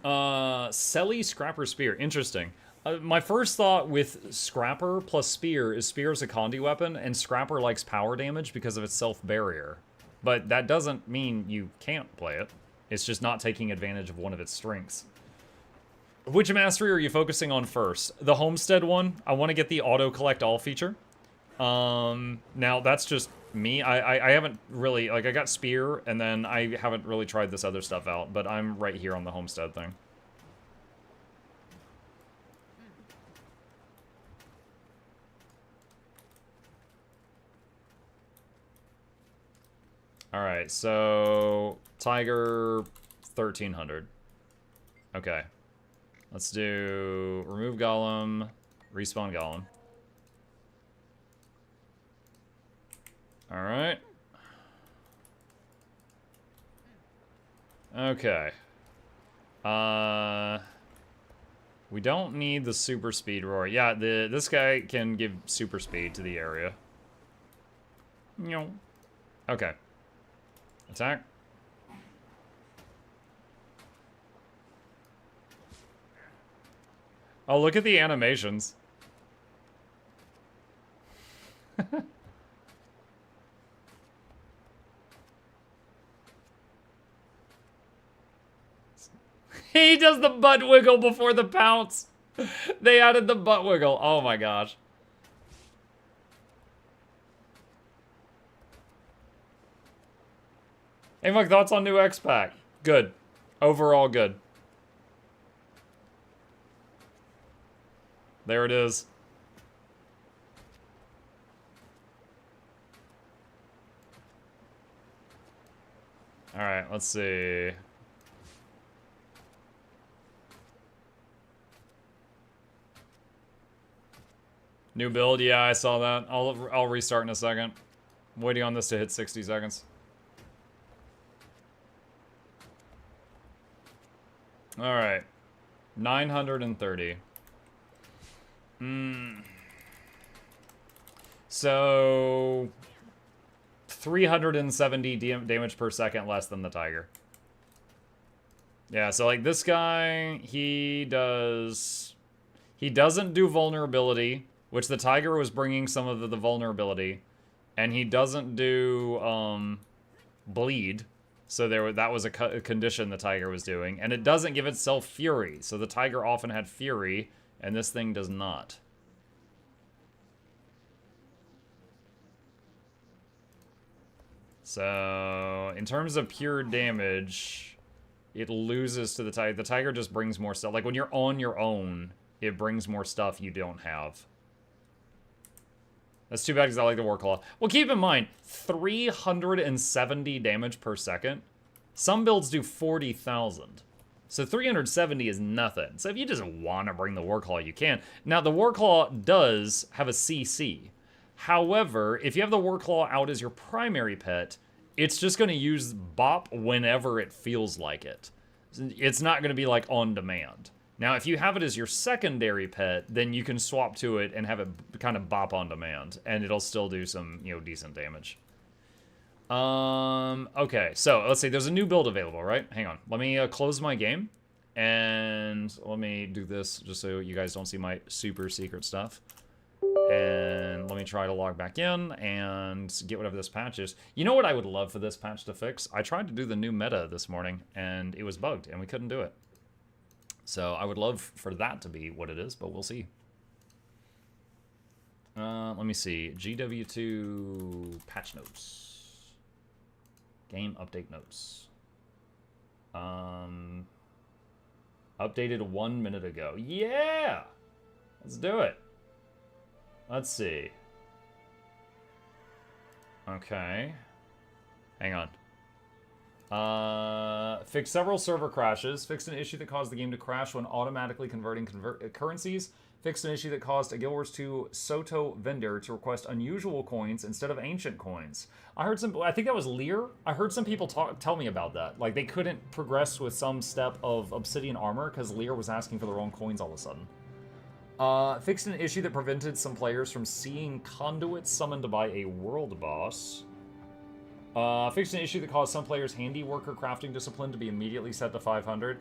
Selly Scrapper Spear, interesting. My first thought with Scrapper plus Spear is Spear is a Condi weapon, and Scrapper likes power damage because of its self-barrier. But that doesn't mean you can't play it. It's just not taking advantage of one of its strengths. Which mastery are you focusing on first? The Homestead one, I want to get the auto collect all feature. Now that's just me. I haven't really, like, I got Spear, and then I haven't really tried this other stuff out, but I'm right here on the Homestead thing. Alright, so Tiger 1300. Okay. Let's do remove Golem, respawn Golem. Alright. Okay. We don't need the super speed roar. Yeah, this guy can give super speed to the area. Okay. Attack. Oh, look at the animations. He does the butt wiggle before the pounce. They added the butt wiggle. Oh my gosh. Hey, Mike, thoughts on new X-Pack? Good. Overall, good. There it is. Alright, let's see. New build? Yeah, I saw that. I'll restart in a second. I'm waiting on this to hit 60 seconds. Alright. 930. So 370 damage per second less than the Tiger. Yeah, so like this guy, he doesn't do vulnerability, which the Tiger was bringing some of the vulnerability, and he doesn't do bleed. So that was a condition the Tiger was doing, and it doesn't give itself fury. So the Tiger often had fury, and this thing does not. So in terms of pure damage, it loses to the Tiger. The Tiger just brings more stuff. Like when you're on your own, it brings more stuff you don't have. That's too bad because I like the Warclaw. Well, keep in mind, 370 damage per second. Some builds do 40,000. So 370 is nothing. So if you just want to bring the Warclaw, you can. Now, the Warclaw does have a CC. However, if you have the Warclaw out as your primary pet, it's just going to use Bop whenever it feels like it. It's not going to be like on demand. Now, if you have it as your secondary pet, then you can swap to it and have it kind of bop on demand, and it'll still do some, you know, decent damage. Okay, so let's see. There's a new build available, right? Hang on. Let me close my game, and let me do this just so you guys don't see my super secret stuff. And let me try to log back in and get whatever this patch is. You know what I would love for this patch to fix? I tried to do the new meta this morning, and it was bugged, and we couldn't do it. So I would love for that to be what it is, but we'll see. Let me see. GW2 patch notes. Game update notes. Updated 1 minute ago. Yeah! Let's do it. Let's see. Okay. Hang on. Fixed several server crashes. Fixed an issue that caused the game to crash when automatically converting currencies. Fixed an issue that caused a Guild Wars 2 Soto vendor to request unusual coins instead of ancient coins. I think that was Lear. I heard some people tell me about that. Like, they couldn't progress with some step of Obsidian Armor because Lear was asking for the wrong coins all of a sudden. Fixed an issue that prevented some players from seeing conduits summoned by a world boss. Fixed an issue that caused some players' handiworker crafting discipline to be immediately set to 500.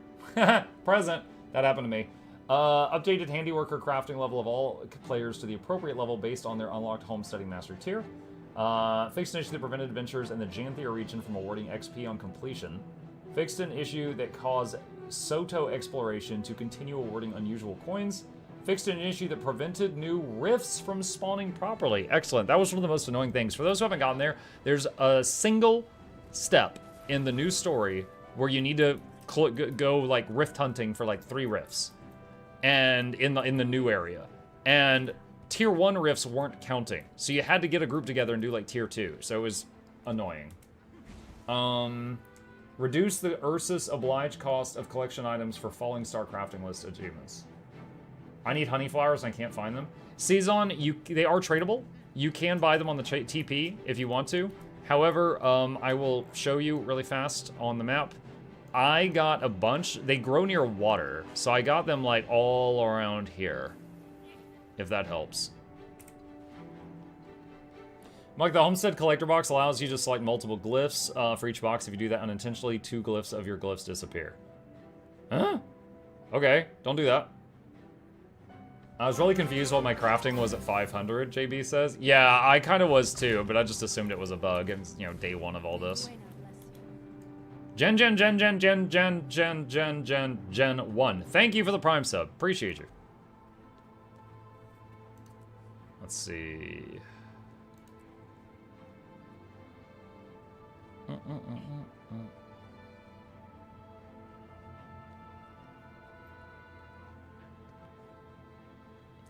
Present. That happened to me. Updated handiworker crafting level of all players to the appropriate level based on their unlocked homesteading mastery tier. Fixed an issue that prevented adventurers in the Janthir region from awarding XP on completion. Fixed an issue that caused Soto exploration to continue awarding unusual coins. Fixed an issue that prevented new rifts from spawning properly. Excellent. That was one of the most annoying things. For those who haven't gotten there, there's a single step in the new story where you need to go like rift hunting for like 3 rifts, and in the new area. And tier 1 rifts weren't counting, so you had to get a group together and do like tier 2. So it was annoying. Reduce the Ursus obliged cost of collection items for Falling Star crafting list achievements. I need honey flowers and I can't find them. Season, they are tradable. You can buy them on the TP if you want to. However, I will show you really fast on the map. I got a bunch. They grow near water, so I got them like all around here, if that helps. Like the Homestead collector box allows you to select multiple glyphs for each box. If you do that unintentionally, 2 glyphs of your glyphs disappear. Huh? Okay, don't do that. I was really confused what my crafting was at 500, JB says. Yeah, I kind of was too, but I just assumed it was a bug. It's, you know, day 1 of all this. Gen 1. Thank you for the Prime sub. Appreciate you. Let's see.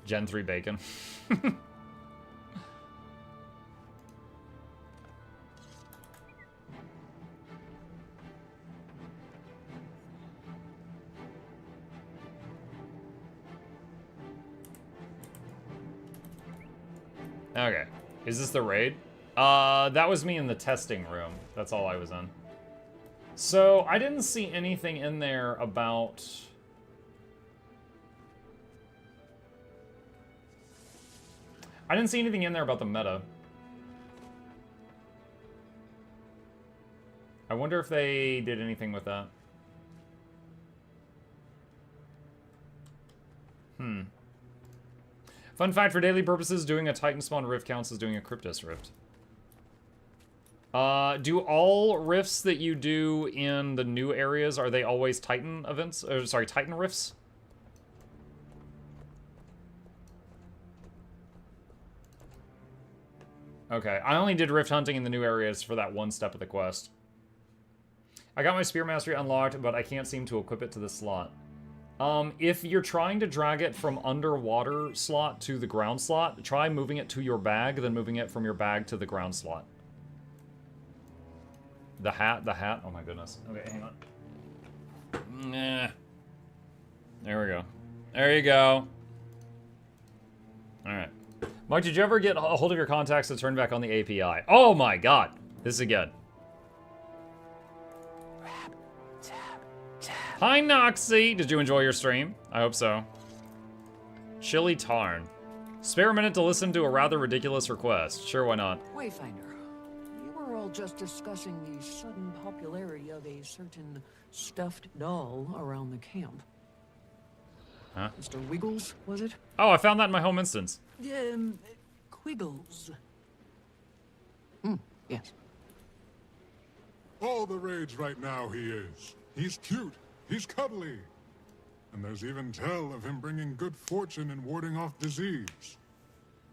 Gen 3 bacon. Okay. Is this the raid? That was me in the testing room. That's all I was in. So, I didn't see anything in there about... I didn't see anything in there about the meta. I wonder if they did anything with that. Fun fact, for daily purposes, doing a Titan spawn rift counts as doing a Cryptus rift. Do all rifts that you do in the new areas, are they always Titan events? Or, sorry, Titan rifts? Okay, I only did rift hunting in the new areas for that one step of the quest. I got my Spear Mastery unlocked, but I can't seem to equip it to the slot. If you're trying to drag it from underwater slot to the ground slot, try moving it to your bag, then moving it from your bag to the ground slot. The hat, oh my goodness. Okay, hang on. Nah. There we go. There you go. Alright. Mike, did you ever get a hold of your contacts to turn back on the API? Oh my god! This again. Grab, tab, tab. Hi, Noxxi. Did you enjoy your stream? I hope so. Chili Tarn. Spare a minute to listen to a rather ridiculous request. Sure, why not? Wayfinder, you were all just discussing the sudden popularity of a certain stuffed doll around the camp. Huh? Mr. Wiggles, was it? Oh, I found that in my home instance. Quiggles. Yes. All the rage right now he is. He's cute, he's cuddly. And there's even tell of him bringing good fortune and warding off disease.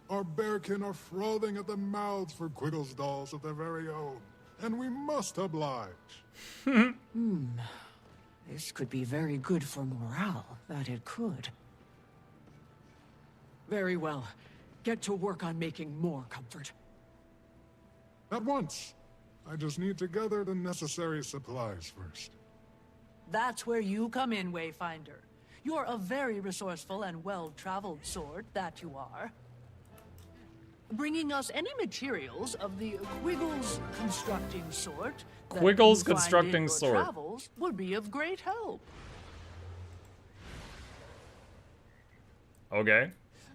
Our bearkin are frothing at the mouths for Quiggles dolls of their very own. And we must oblige. This could be very good for morale, that it could. Very well. Get to work on making more comfort. At once. I just need to gather the necessary supplies first. That's where you come in, Wayfinder. You're a very resourceful and well-traveled sort, that you are. Bringing us any materials of the Quiggles constructing sort that Quiggles you find constructing in your sort. travels would be of great help. Okay.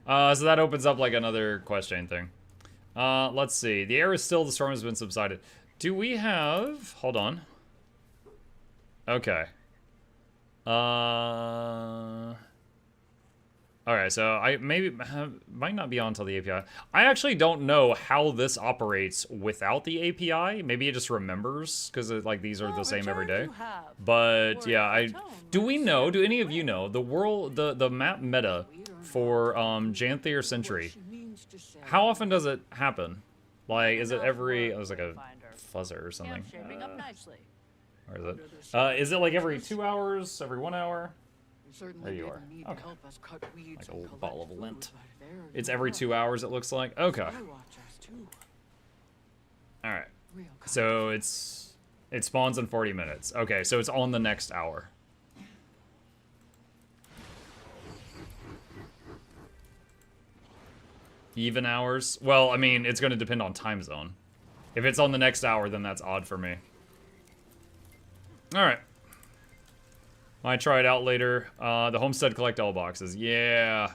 So that opens up like another question thing. Let's see. The air is still, the storm has been subsided. Do we have... Hold on. Okay. Alright, so I might not be on until the API. I actually don't know how this operates without the API. Maybe it just remembers, because like these are the same every day. But yeah, do any of you know the map meta for Janthir Century? How often does it happen? Like, is it every... It was like a fuzzer or something. Where is it? Is it like every 2 hours? Every 1 hour? There you are. Okay. Like a little ball of lint. It's every 2 hours, it looks like. Okay. Alright. So it spawns in 40 minutes. Okay, so it's on the next hour. Even hours? Well, I mean, it's going to depend on time zone. If it's on the next hour, then that's odd for me. Alright. Might try it out later. The Homestead collectible boxes. Yeah.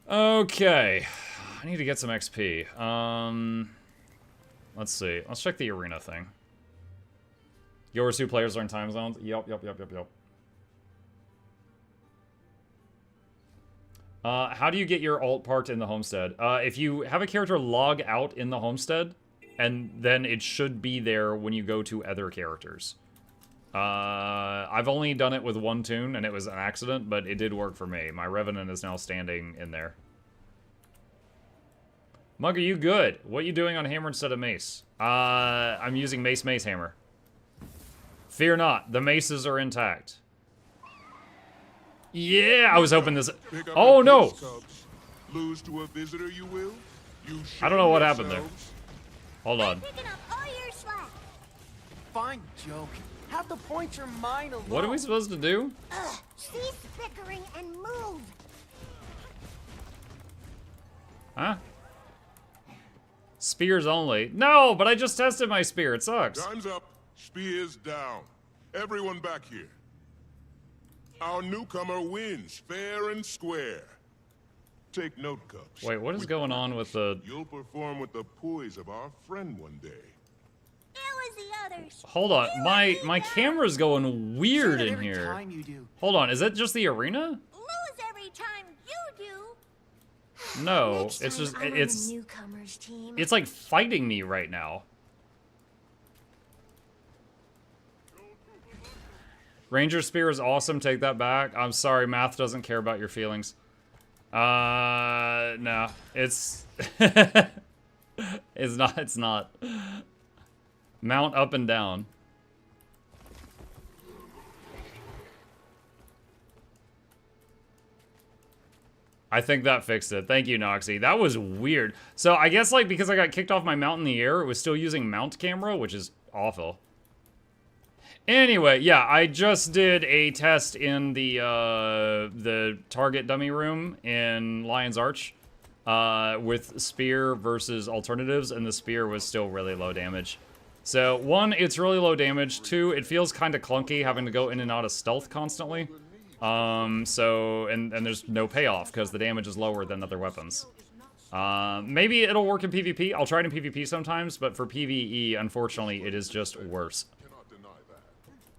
Okay. I need to get some XP. Let's see. Let's check the arena thing. Yours who players learn time zones? Yep. How do you get your alt parked in the Homestead? If you have a character log out in the Homestead, and then it should be there when you go to other characters. I've only done it with one toon, and it was an accident, but it did work for me. My Revenant is now standing in there. Mug, are you good? What are you doing on hammer instead of mace? I'm using mace hammer. Fear not, the maces are intact. Yeah, I was hoping this... Oh, no! Lose to a visitor, you will? I don't know what happened there. Hold on. Fine joke. Have the points are mine alone. What are we supposed to do? Cease bickering and move. Huh? Spears only. No, but I just tested my spear. It sucks. Time's up. Spears down. Everyone back here. Our newcomer wins, fair and square. Take note, Cubs. Wait, what is going on with the... You'll perform with the poise of our friend one day. It was the others. Hold on, my camera's going weird in here. Time you do. Hold on, is that just the arena? Lose every time you do. No, Next it's time just, I'm on it's... the newcomers team. It's like fighting me right now. Ranger Spear is awesome, take that back. I'm sorry, math doesn't care about your feelings. No. It's... it's not. Mount up and down. I think that fixed it. Thank you, Noxxi. That was weird. So I guess like because I got kicked off my mount in the air, it was still using mount camera, which is awful. Anyway, yeah, I just did a test in the target dummy room in Lion's Arch with spear versus alternatives, and the spear was still really low damage. So, one, it's really low damage. Two, it feels kind of clunky having to go in and out of stealth constantly. And there's no payoff because the damage is lower than other weapons. Maybe it'll work in PvP. I'll try it in PvP sometimes, but for PvE, unfortunately, it is just worse. Cannot deny that.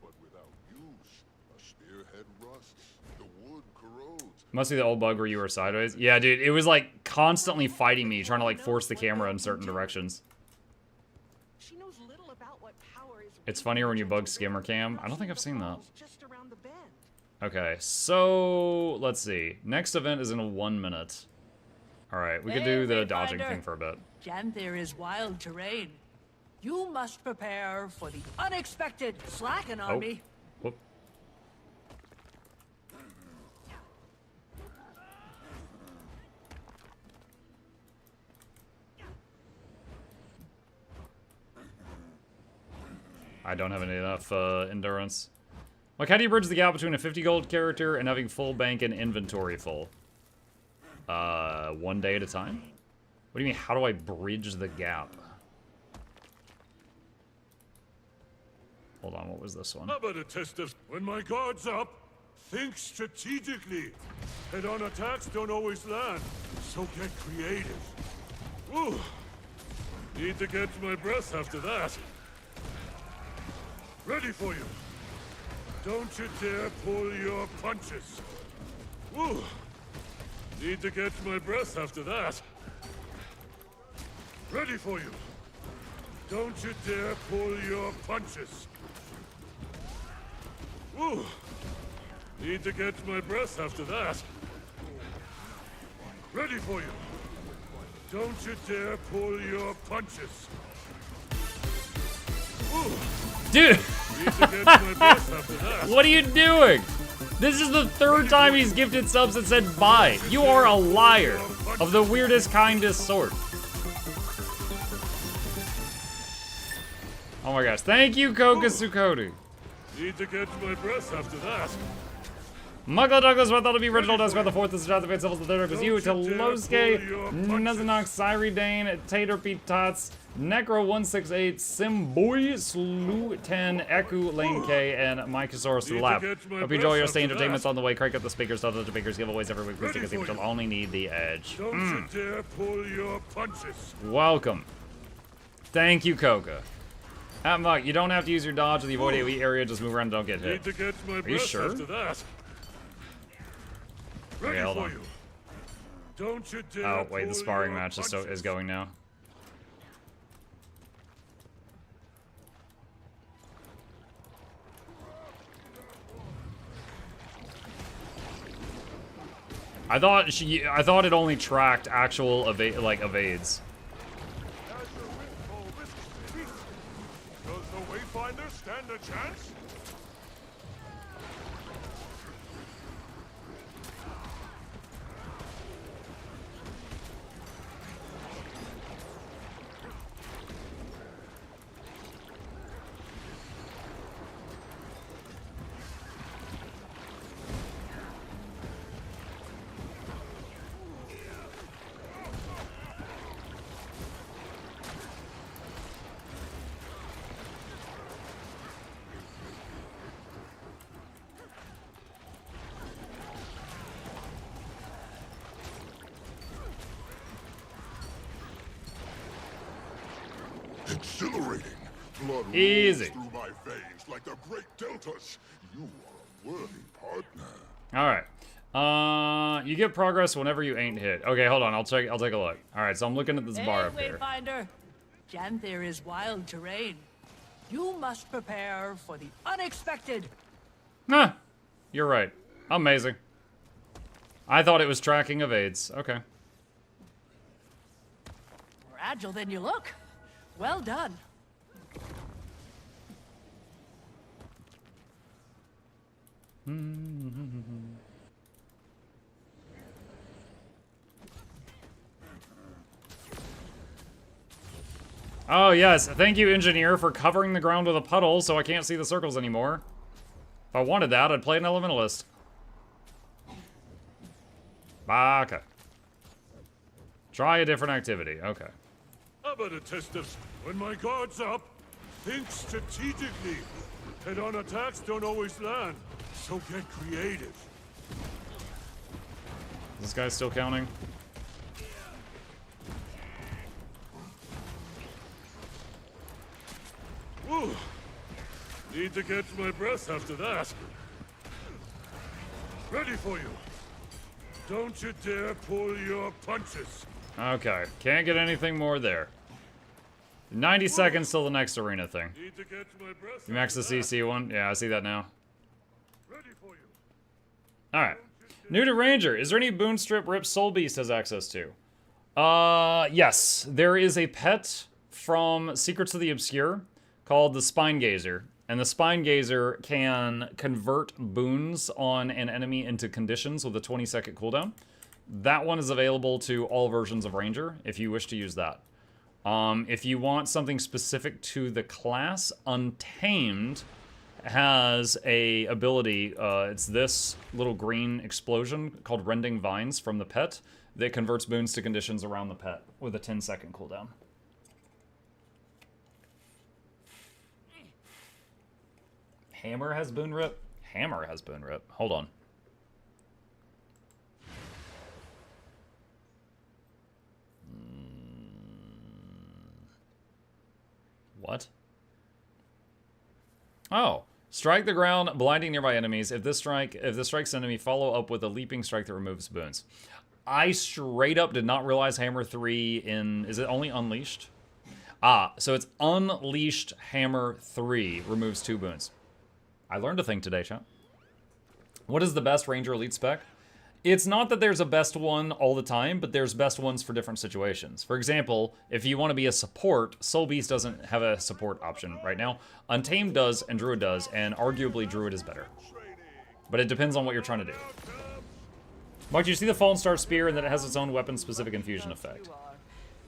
But without use, a spearhead rusts, the wood corrodes. Must be the old bug where you were sideways. Yeah, dude, it was like constantly fighting me, trying to like force the camera in certain directions. She knows little about what power is. It's funnier when you bug skimmer cam. I don't think I've seen that. Just around the bend. Okay, so let's see. Next event is in 1 minute. All right, we could do the dodging thing for a bit. Janthir is wild terrain. You must prepare for the unexpected. Slacken on me. Whoop. I don't have enough endurance. Like, how do you bridge the gap between a 50 gold character and having full bank and inventory full? 1 day at a time? What do you mean, how do I bridge the gap? Hold on, what was this one? How about a test of when my guard's up? Think strategically. Head-on attacks don't always land, so get creative. Ooh, need to get my breath after that. Ready for you. Don't you dare pull your punches. Ooh, need to get my breath after that. Ready for you. Don't you dare pull your punches. Ooh, need to get my breath after that. Ready for you. Don't you dare pull your punches. Ooh, Dude, need to get my breath after that. what are you doing? This is the third time he's gifted subs and said bye. You are a liar of the weirdest, kindest sort. Oh my gosh. Thank you, Kokasukodi. Need to get my breath after that. Muggle Douglas, what thought to be original Dusk by the fourth, this is Jonathan Fate Civils the third, was you, Teloske, Nuzanox, Cyridane, Tater Pete Tots, Necro168, Simboy, Slu 10, Eku, Lane K, and Mycosaurus to the left. Hope you enjoy your stay entertainments on the way. Crank up the speakers, don't touch the speakers, giveaways every week, because you'll only need the edge. Don't you dare pull your punches. Welcome. Thank you, Koga. Muck, you don't have to use your dodge in the avoid AoE area, just move around and don't get hit. Need to get my Are you sure? after that. Ready hold for on. you. Don't you dare Oh, wait, the pull sparring your match is punches. going now. I thought it only tracked actual evades. As the windfall risks defeat, does the Wayfinder stand a chance? Exhilarating. Blood Easy. rolls through my veins like the great deltas. You are a worthy partner. Alright. You get progress whenever you ain't hit. Okay, hold on, I'll take a look. Alright, so I'm looking at this bar up here. Wayfinder. Janthir is wild terrain. You must prepare for the unexpected. Huh. You're right. Amazing. I thought it was tracking evades. Okay. More agile than you look. Well done. Oh, yes. Thank you, engineer, for covering the ground with a puddle so I can't see the circles anymore. If I wanted that, I'd play an elementalist. Okay. Try a different activity. Okay. How about a test of when my guard's up? Think strategically. Head-on attacks don't always land, so get creative. Is this guy still counting? Whew. Need to catch my breath after that. Ready for you. Don't you dare pull your punches. Okay, can't get anything more there. 90 seconds till the next arena thing. Need to catch my breath. You max the CC one? Yeah, I see that now. Ready for you. Alright. New to Ranger. Is there any boon strip Rip Soul Beast has access to? Yes. There is a pet from Secrets of the Obscure called the Spine Gazer. And the Spine Gazer can convert boons on an enemy into conditions with a 20-second cooldown. That one is available to all versions of Ranger if you wish to use that. If you want something specific to the class, Untamed has a ability, it's this little green explosion called Rending Vines from the pet that converts boons to conditions around the pet with a 10-second cooldown. Hammer has boon rip? Hammer has boon rip. Hold on. What? Oh. Strike the ground, blinding nearby enemies. If this strikes enemy, follow up with a leaping strike that removes boons. I straight up did not realize Hammer 3 in... Is it only Unleashed? Ah, so it's Unleashed Hammer 3 removes 2 boons. I learned a thing today, chat. What is the best Ranger Elite spec? It's not that there's a best one all the time, but there's best ones for different situations. For example, if you want to be a support, Soul Beast doesn't have a support option right now. Untamed does, and Druid does, and arguably Druid is better. But it depends on what you're trying to do. Mike, do you see the Fallen Star Spear and that it has its own weapon-specific infusion effect?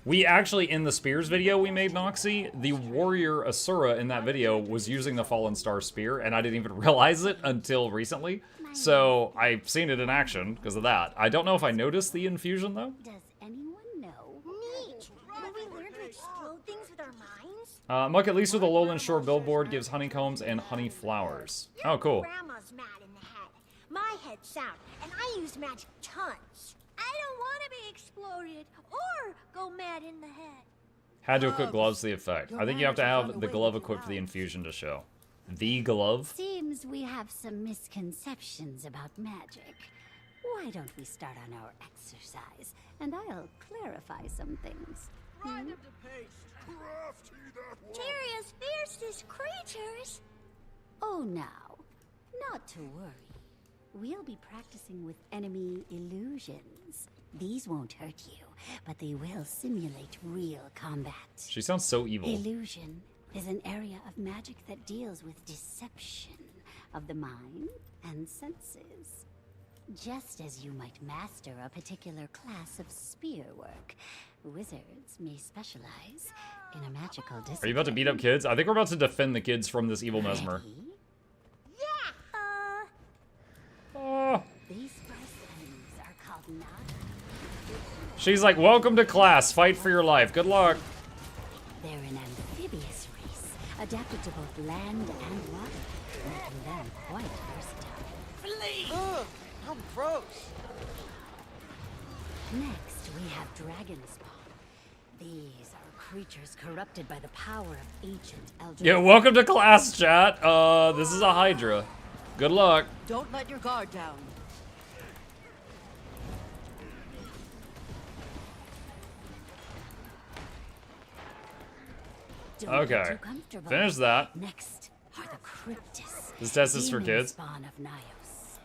We actually, in the Spears video we made, Noxxi, the warrior Asura in that video was using the Fallen Star Spear, and I didn't even realize it until recently. So, I've seen it in action because of that. I don't know if I noticed the infusion, though. Does anyone know? Neat! Will we learn to explode things with our minds? Muck, at least with the Lowland Shore billboard, gives honeycombs and honey flowers. Oh, cool. Grandma's mad in the head. My head's sound, and I use magic tons. I don't want to be exploded or go mad in the head. Had to equip gloves to the effect. I think you have to have the glove equipped for the infusion to show. The glove? Seems we have some misconceptions about magic. Why don't we start on our exercise, and I'll clarify some things. Terry as fierce as creatures. Oh, now, not to worry. We'll be practicing with enemy illusions. These won't hurt you, but they will simulate real combat. She sounds so evil. Illusion is an area of magic that deals with deception of the mind and senses. Just as you might master a particular class of spear work, wizards may specialize in a magical discipline. Are you about to beat up kids? I think we're about to defend the kids from this evil mesmer. Ready? These first enemies are called Noxxi. She's like, welcome to class. Fight for your life. Good luck. They're an amphibious race, adapted to both land and water, making them quite versatile. Ugh, how gross. Next, we have dragon spawn. These are creatures corrupted by the power of ancient eldritch. Yeah, welcome to class, chat. This is a Hydra. Good luck. Don't let your guard down. Don't get Okay. too comfortable. Finish that. Next are the cryptis. This test is for demon kids. Spawn of Nyos.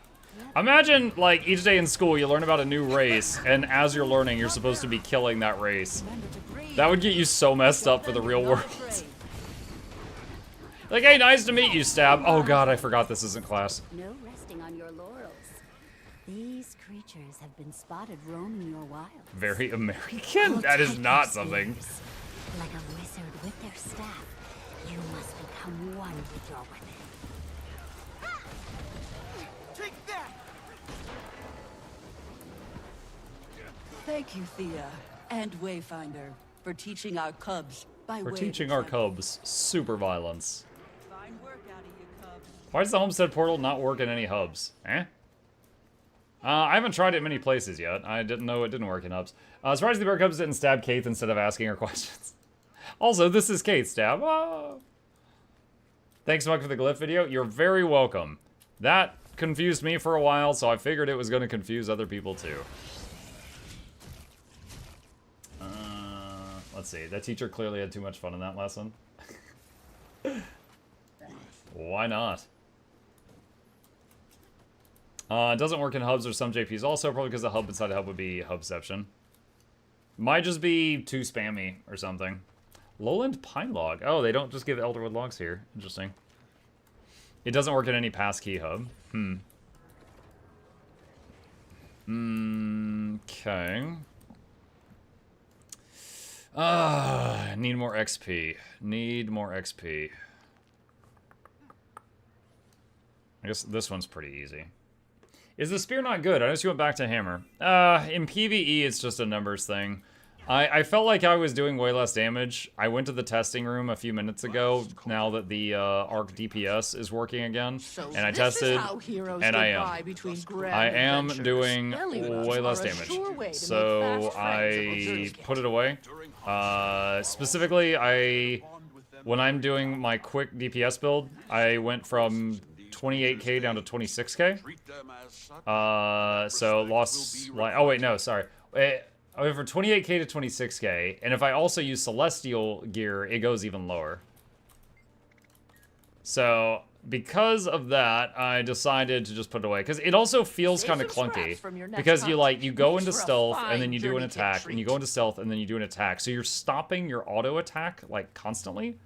Imagine, like, each day in school you learn about a new race, and as you're learning, you're supposed to be killing that race. Remember to breathe. That would get you so messed up for the real world. Like, hey, nice to meet you, Stab. Oh god, I forgot this isn't class. No resting on your laurels. These creatures have been spotted roaming your wilds. Very American? That is not something. Like a wizard with their staff, you must become one with your weapon. Take that! Thank you, Thea, and Wayfinder, for teaching our cubs by We're way of teaching our example. cubs super violence. Fine work out of you, cubs. Why does the Homestead portal not work in any hubs? Eh? I haven't tried it many places yet. I didn't know it didn't work in hubs. Surprised the bear cubs didn't stab Kate instead of asking her questions. Also, this is Kate stab. Oh. Thanks, Muck, for the glyph video. You're very welcome. That confused me for a while, so I figured it was going to confuse other people too. Let's see. That teacher clearly had too much fun in that lesson. Why not? It doesn't work in hubs or some JPs also, probably because the hub inside the hub would be hubception. Might just be too spammy or something. Lowland Pine Log. Oh, they don't just give Elderwood logs here. Interesting. It doesn't work in any passkey hub. Okay. Need more XP. Need more XP. I guess this one's pretty easy. Is the spear not good? I noticed you went back to hammer. In PvE, it's just a numbers thing. I felt like I was doing way less damage. I went to the testing room a few minutes ago, now that the arc DPS is working again, and I tested, and I am doing way less damage. So I put it away. Specifically, when I'm doing my quick DPS build, I went from 28k down to 26k. So lost, oh wait, no, sorry. I went from 28k to 26k, and if I also use Celestial gear, it goes even lower. So, because of that, I decided to just put it away. Because it also feels kind of clunky. Because you go into stealth, and then you do an attack, and you go into stealth, and then you do an attack. So you're stopping your auto attack, like, constantly.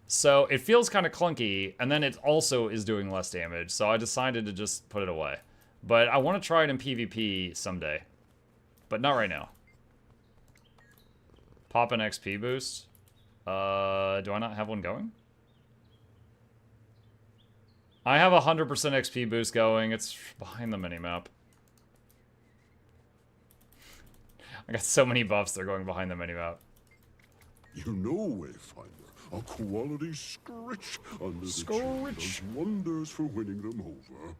So it feels kind of clunky, and then it also is doing less damage. So I decided to just put it away. But I want to try it in PvP someday. But not right now. Pop an XP boost. Do I not have one going? I have 100% XP boost going. It's behind the minimap. I got so many buffs, they're going behind the minimap. You know, Wayfinder, a quality scritch under the chin does wonders for winning them over.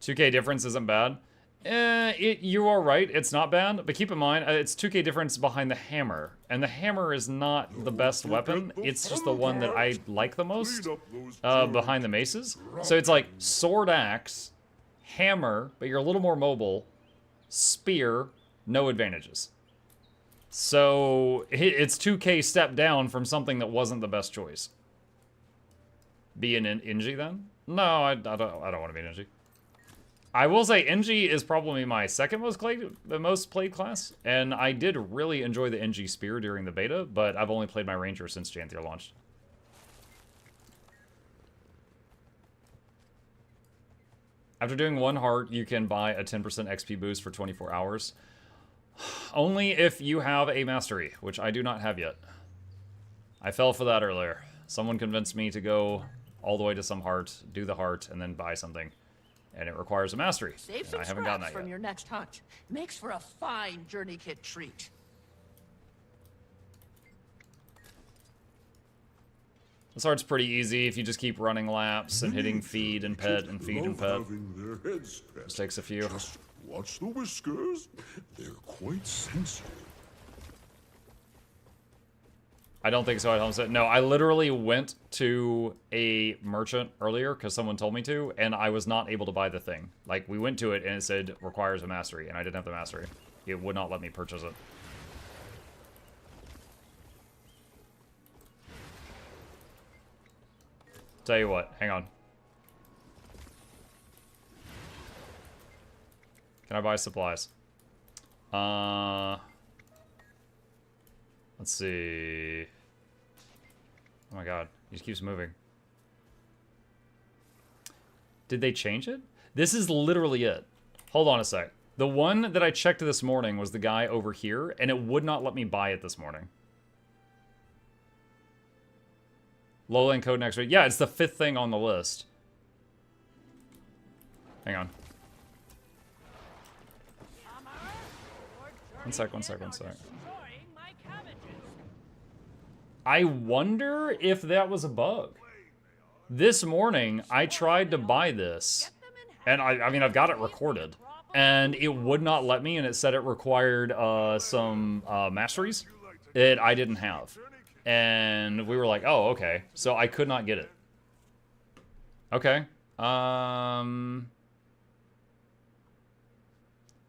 2k difference isn't bad. You are right, it's not bad, but keep in mind, it's 2k difference behind the hammer, and the hammer is not the best weapon, it's just the one that I like the most, behind the maces. So it's like, sword axe, hammer, but you're a little more mobile, spear, no advantages. So, it's 2k step down from something that wasn't the best choice. Be an Inji then? No, I don't want to be an Inji. I will say NG is probably my second most played class, and I did really enjoy the NG Spear during the beta, but I've only played my Ranger since Janthir launched. After doing one heart, you can buy a 10% XP boost for 24 hours. Only if you have a mastery, which I do not have yet. I fell for that earlier. Someone convinced me to go all the way to some heart, do the heart, and then buy something. And it requires a mastery. Save some I haven't gotten that from yet. your next hunt. Makes for a fine journey kit treat. This heart's pretty easy if you just keep running laps and hitting feed and pet and feed and pet. Just takes a few. Just watch the whiskers. They're quite sensitive. I don't think so at Homestead. No, I literally went to a merchant earlier because someone told me to, and I was not able to buy the thing. Like, we went to it and it said requires a mastery, and I didn't have the mastery. It would not let me purchase it. Tell you what, hang on. Can I buy supplies? Let's see. Oh my god, he just keeps moving. Did they change it? This is literally it. Hold on a sec. The one that I checked this morning was the guy over here, and it would not let me buy it this morning. Lowland code next week. Yeah, it's the 5th thing on the list. Hang on. One sec. I wonder if that was a bug. This morning, I tried to buy this, and I mean, I've got it recorded, and it would not let me, and it said it required some masteries that I didn't have. And we were like, oh, okay. So I could not get it. Okay.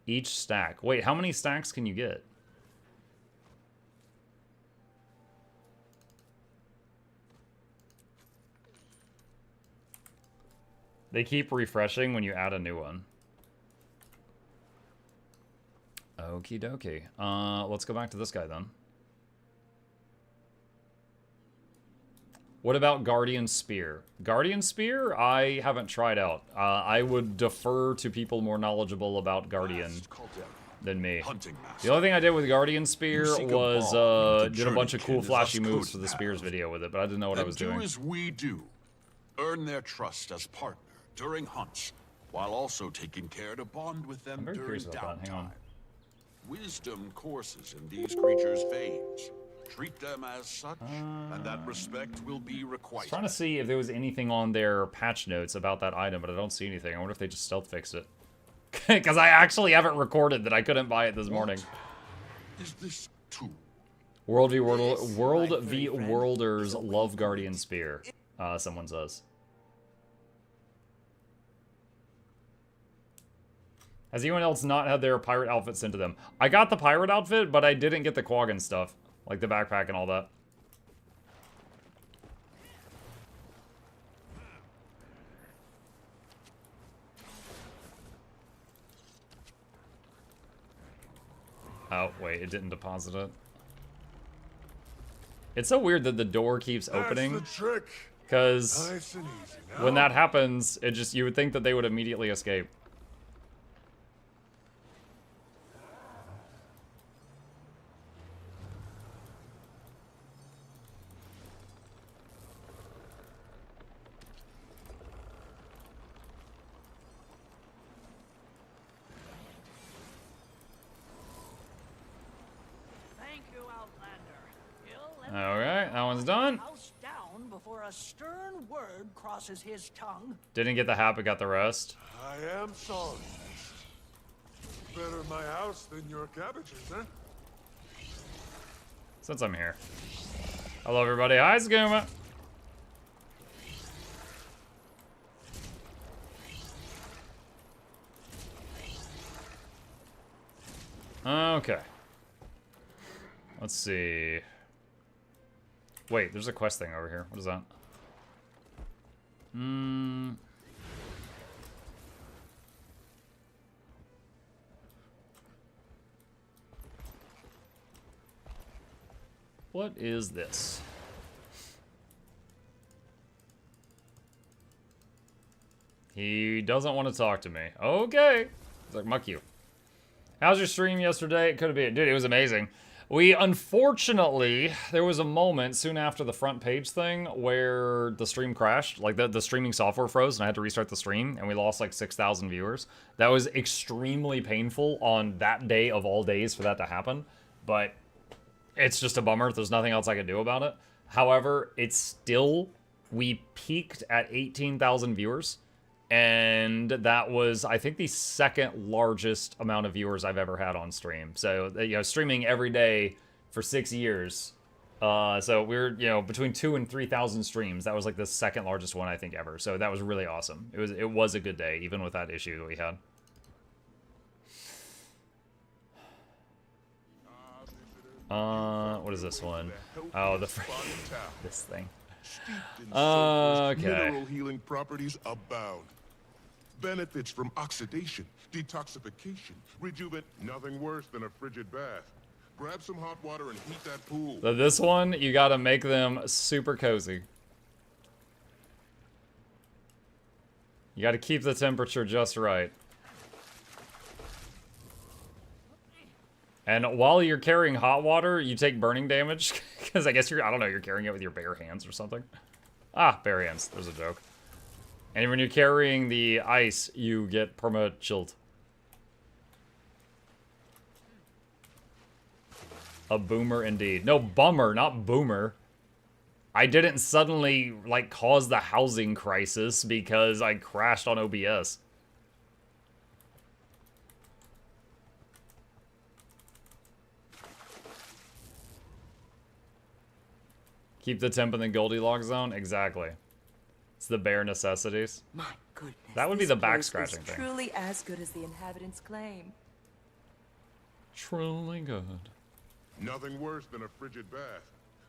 Each stack. Wait, how many stacks can you get? They keep refreshing when you add a new one. Okie dokie. Let's go back to this guy then. What about Guardian Spear? Guardian Spear, I haven't tried out. I would defer to people more knowledgeable about Guardian than me. The only thing I did with Guardian Spear was did a bunch of cool flashy moves for the Spears video with it, but I didn't know what I was doing. Do as we do. Earn their trust as partner during hunts, while also taking care to bond with them during downtime. Wisdom courses in these creatures' veins. Treat them as such, and that respect will be required. I was trying to see if there was anything on their patch notes about that item, but I don't see anything. I wonder if they just stealth fixed it. Because I actually haven't recorded that I couldn't buy it this morning. Is this too? World v Worlders love Guardian Spear, someone says. Has anyone else not had their pirate outfit sent to them? I got the pirate outfit, but I didn't get the Quaggan stuff. Like the backpack and all that. Oh, wait, it didn't deposit it. It's so weird that the door keeps opening. Because nice when that happens, it just, you would think that they would immediately escape. Alright, that one's done. House down before a stern word crosses his tongue. Didn't get the hat, but got the rest. I am sorry. Better my house than your cabbages, huh? Since I'm here. Hello, everybody. Hi, Skooma. Okay. Let's see. Wait, there's a quest thing over here. What is that? What is this? He doesn't want to talk to me. Okay. It's like, muck you. How's your stream yesterday? It could have been. Dude, it was amazing. We, unfortunately, there was a moment soon after the front page thing where the stream crashed. Like, the streaming software froze, and I had to restart the stream, and we lost, like, 6,000 viewers. That was extremely painful on that day of all days for that to happen. But it's just a bummer. There's nothing else I can do about it. However, it's still... We peaked at 18,000 viewers. And that was, I think, the second largest amount of viewers I've ever had on stream. So, you know, streaming every day for 6 years. So we're, you know, between 2,000 and 3,000 streams. That was like the second largest one I think ever. So that was really awesome. It was a good day, even with that issue that we had. What is this one? Oh, this thing. Okay. Mineral healing properties abound. Benefits from oxidation, detoxification, nothing worse than a frigid bath. Grab some hot water and heat that pool. So this one, you gotta make them super cozy. You gotta keep the temperature just right. And while you're carrying hot water, you take burning damage. Because I guess I don't know, you're carrying it with your bare hands or something. Ah, bare hands. There's a joke. And when you're carrying the ice, you get perma-chilled. A boomer indeed. No, bummer, not boomer. I didn't suddenly, like, cause the housing crisis because I crashed on OBS. Keep the temp in the Goldilocks zone? Exactly. It's the bare necessities. My goodness. That would be this the back place scratching is thing. Truly as good as the inhabitants claim. Truly good. Nothing worse than a frigid bath.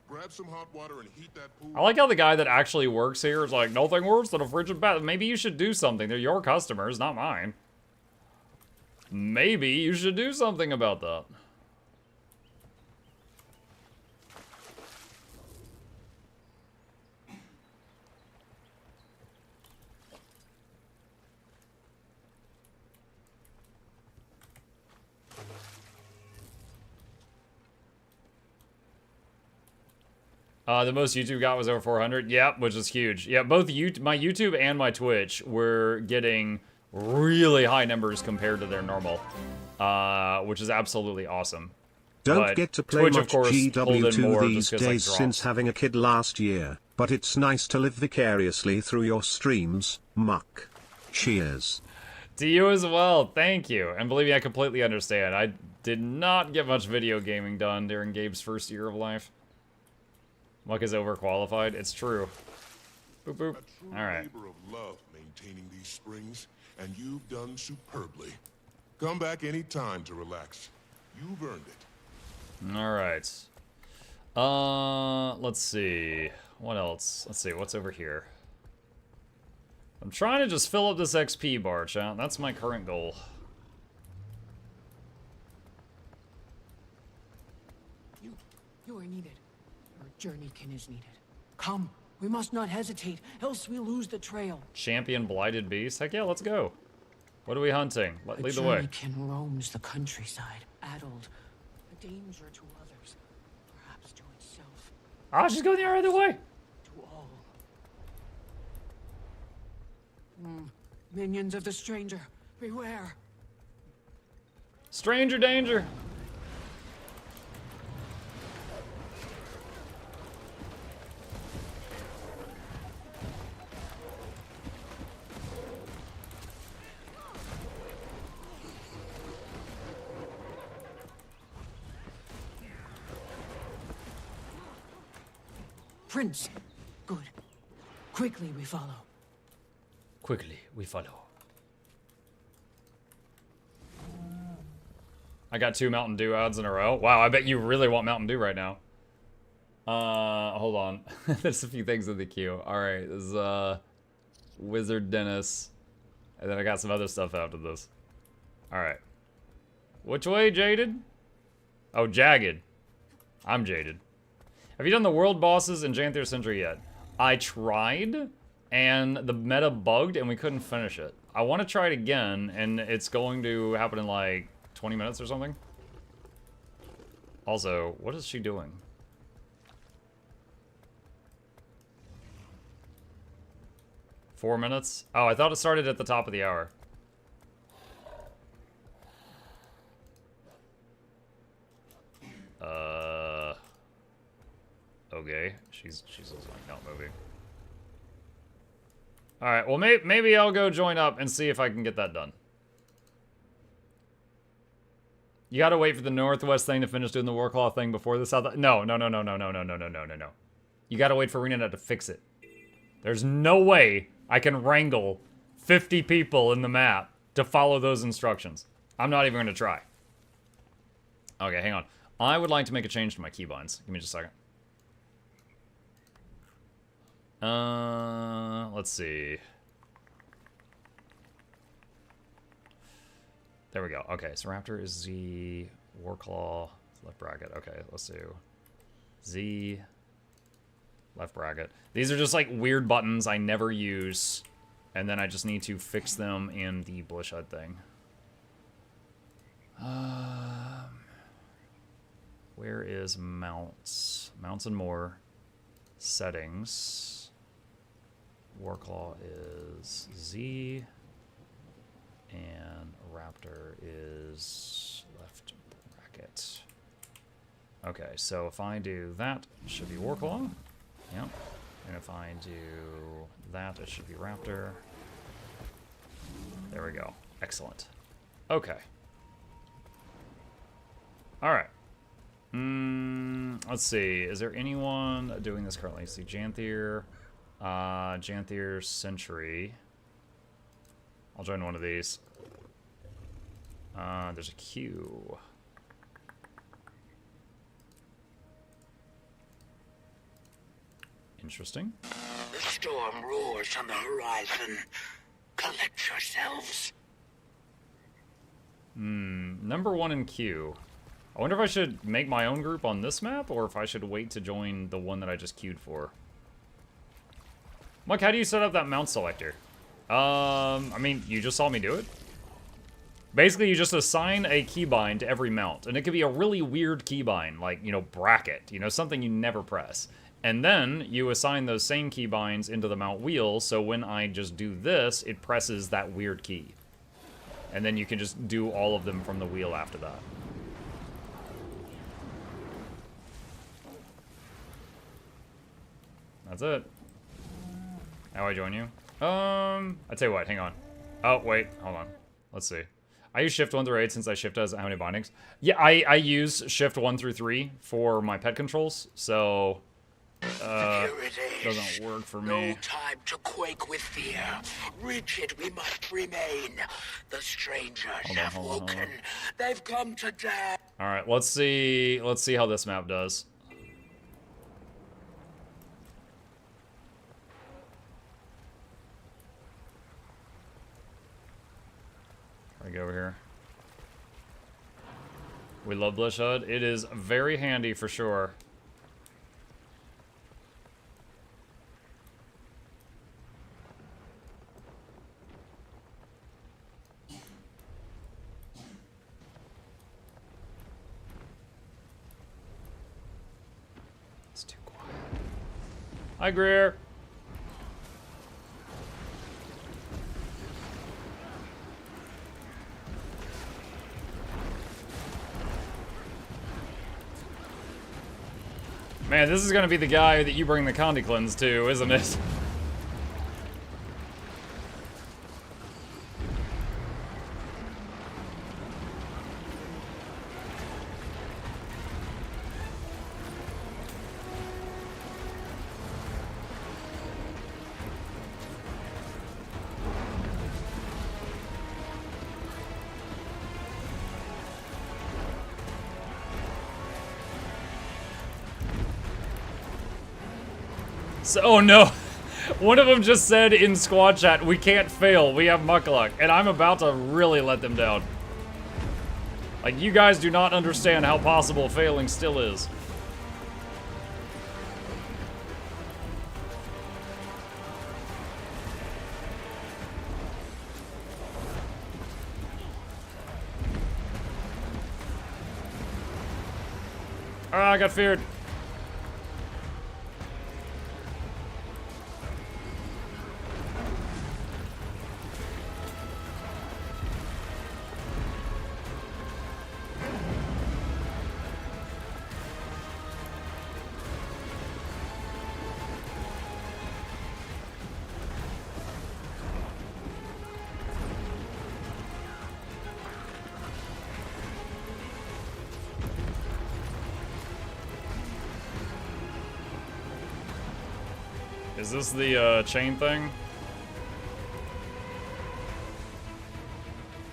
Grab some hot water and heat that pool. I like how the guy that actually works here is like, nothing worse than a frigid bath. Maybe you should do something. They're your customers, not mine. Maybe you should do something about that. The most YouTube got was over 400. Yep, which is huge. Yeah, both my YouTube and my Twitch were getting really high numbers compared to their normal, which is absolutely awesome. Don't But get to play Twitch, of much course, pulled in GW2 more these just 'cause, like, days drops. since having a kid last year, but it's nice to live vicariously through your streams, Muck. Cheers. To you as well, thank you. And believe me, I completely understand. I did not get much video gaming done during Gabe's first year of life. Muck is overqualified. It's true. Boop, boop. A true All right. labor of love maintaining these springs, and you've done superbly. Come back any time to relax. You've earned it. All right. Let's see. What else? Let's see. What's over here? I'm trying to just fill up this XP bar, chat. That's my current goal. You are needed. Your journeykin is needed. Come, we must not hesitate, else we lose the trail. Champion Blighted Beast? Heck yeah, let's go. What are we hunting? Lead the way. A journeykin roams the countryside, addled, a danger to others, perhaps to itself, Ah, she's going the other way. to all. Minions of the stranger, beware. Stranger danger. Prince, good. Quickly we follow. Quickly, we follow. I got 2 Mountain Dew ads in a row. Wow, I bet you really want Mountain Dew right now. Hold on. There's a few things in the queue. Alright, this is, Wizard Dennis. And then I got some other stuff after this. Alright. Which way, Jaded? Oh, Jagged. I'm Jaded. Have you done the world bosses in Janthir Century yet? I tried, and the meta bugged, and we couldn't finish it. I want to try it again, and it's going to happen in like 20 minutes or something. Also, what is she doing? Four minutes? Oh, I thought it started at the top of the hour. Okay, she's just like not moving. All right, well maybe I'll go join up and see if I can get that done. You gotta wait for the Northwest thing to finish doing the Warclaw thing before the South. No. You gotta wait for ArenaNet to fix it. There's no way I can wrangle 50 people in the map to follow those instructions. I'm not even gonna try. Okay, hang on. I would like to make a change to my keybinds. Give me just a second. Let's see. There we go. Okay, so Raptor is Z, Warclaw, left bracket. Okay, let's do Z, left bracket. These are just like weird buttons I never use, and then I just need to fix them in the Blishhead thing. Where is mounts? Mounts and more. Settings. Warclaw is Z. And Raptor is left bracket. Okay, so if I do that, it should be Warclaw. Yep. And if I do that, it should be Raptor. There we go. Excellent. Okay. Alright. Let's see. Is there anyone doing this currently? Let's see. Janthir. Janthir Century. I'll join one of these. There's a queue. Interesting. The storm roars on the horizon. Collect yourselves. Number 1 in queue. I wonder if I should make my own group on this map, or if I should wait to join the one that I just queued for. Mike, how do you set up that mount selector? I mean, you just saw me do it. Basically, you just assign a keybind to every mount, and it could be a really weird keybind, like, you know, bracket, you know, something you never press. And then you assign those same keybinds into the mount wheel, so when I just do this, it presses that weird key. And then you can just do all of them from the wheel after that. That's it. How do I join you? I tell you what, hang on. Oh, wait, hold on. Let's see. I use shift 1 through 8 since I shift as how many bindings? Yeah, I use shift 1 through 3 for my pet controls, so doesn't work for me. No time to quake with fear. Rigid we must remain. The strangers have woken. They've come to die. All right, let's see how this map does. I go over here. We love Blish HUD. It is very handy for sure. It's too quiet. Hi, Greer. Man, this is gonna be the guy that you bring the Condi Cleanse to, isn't it? So, oh no, one of them just said in squad chat, we can't fail, we have Mukluk, and I'm about to really let them down. Like, you guys do not understand how possible failing still is. Ah, I got feared. Is this the chain thing?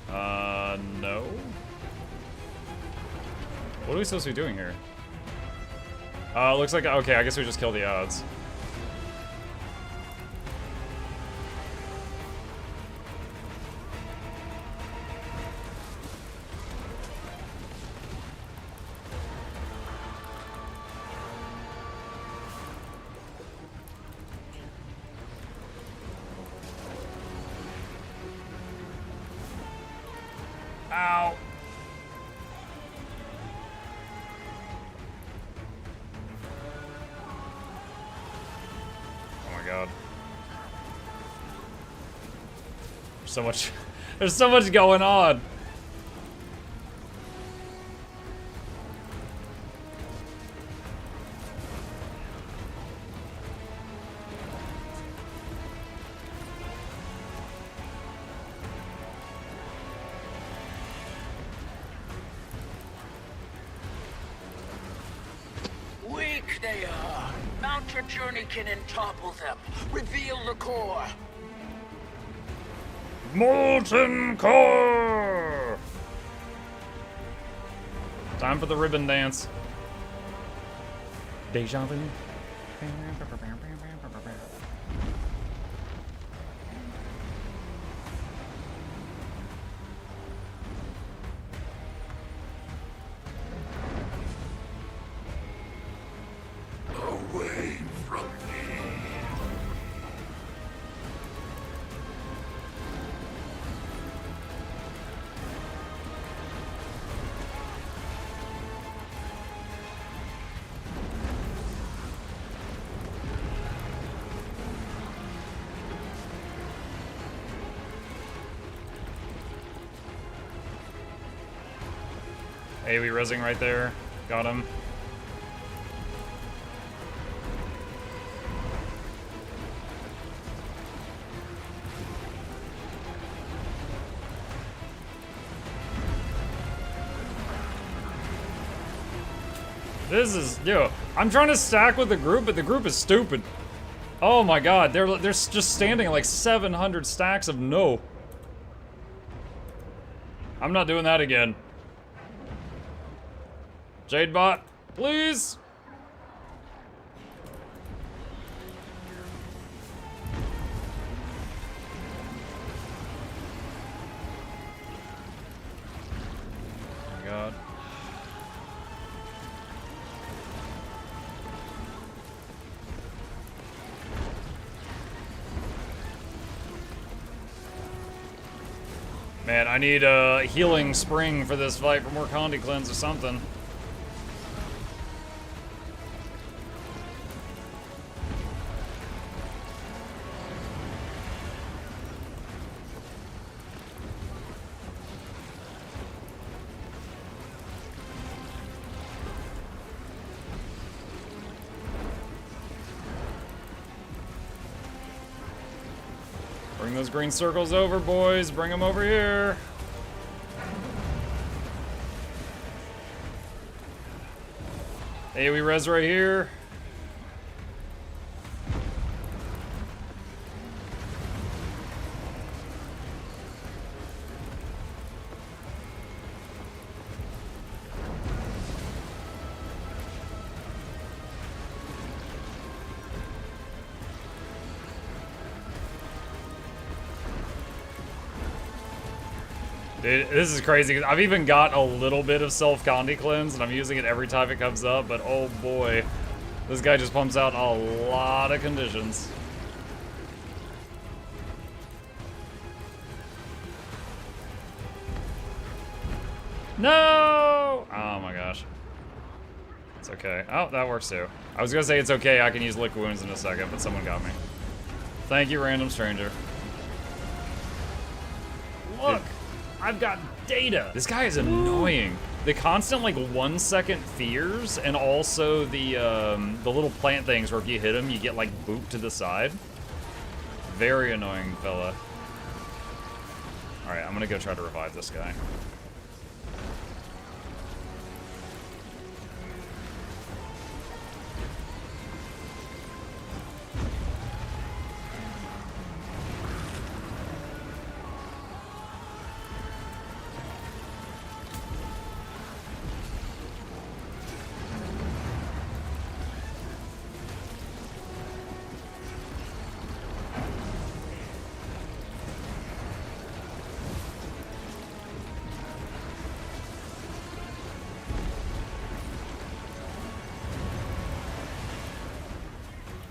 No. What are we supposed to be doing here? Looks like, okay, I guess we just kill the odds. Ow. Oh my god. There's so much going on. Journeykin and topple them. Reveal the core. Molten core! Time for the ribbon dance. Deja vu. Away from me. AoE rezzing right there. Got him. This is, yo, I'm trying to stack with the group, but the group is stupid. Oh my god, they're just standing like 700 stacks of no. I'm not doing that again. Jadebot, please. Oh my god. Man, I need a healing spring for this fight for more Condi cleanse or something. Bring those green circles over, boys. Bring them over here. AoE res right here. Dude, this is crazy. I've even got a little bit of self-Condi cleanse, and I'm using it every time it comes up, but oh boy. This guy just pumps out a lot of conditions. No! Oh my gosh. It's okay. Oh, that works too. I was gonna say it's okay, I can use lick wounds in a second, but someone got me. Thank you, random stranger. Look! I've got data. This guy is annoying. The constant like 1 second fears, and also the little plant things where if you hit him, you get like booped to the side. Very annoying fella. All right, I'm gonna go try to revive this guy.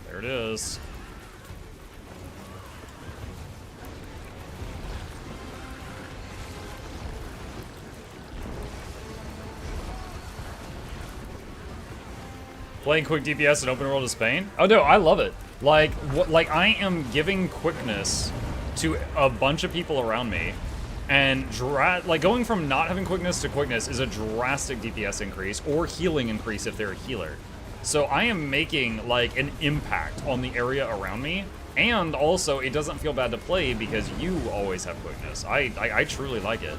There it is. Playing quick DPS in open world is Spain? Oh no, I love it. Like, like I am giving quickness to a bunch of people around me, and like going from not having quickness to quickness is a drastic DPS increase or healing increase if they're a healer. So I am making like an impact on the area around me, and also it doesn't feel bad to play because you always have quickness. I truly like it.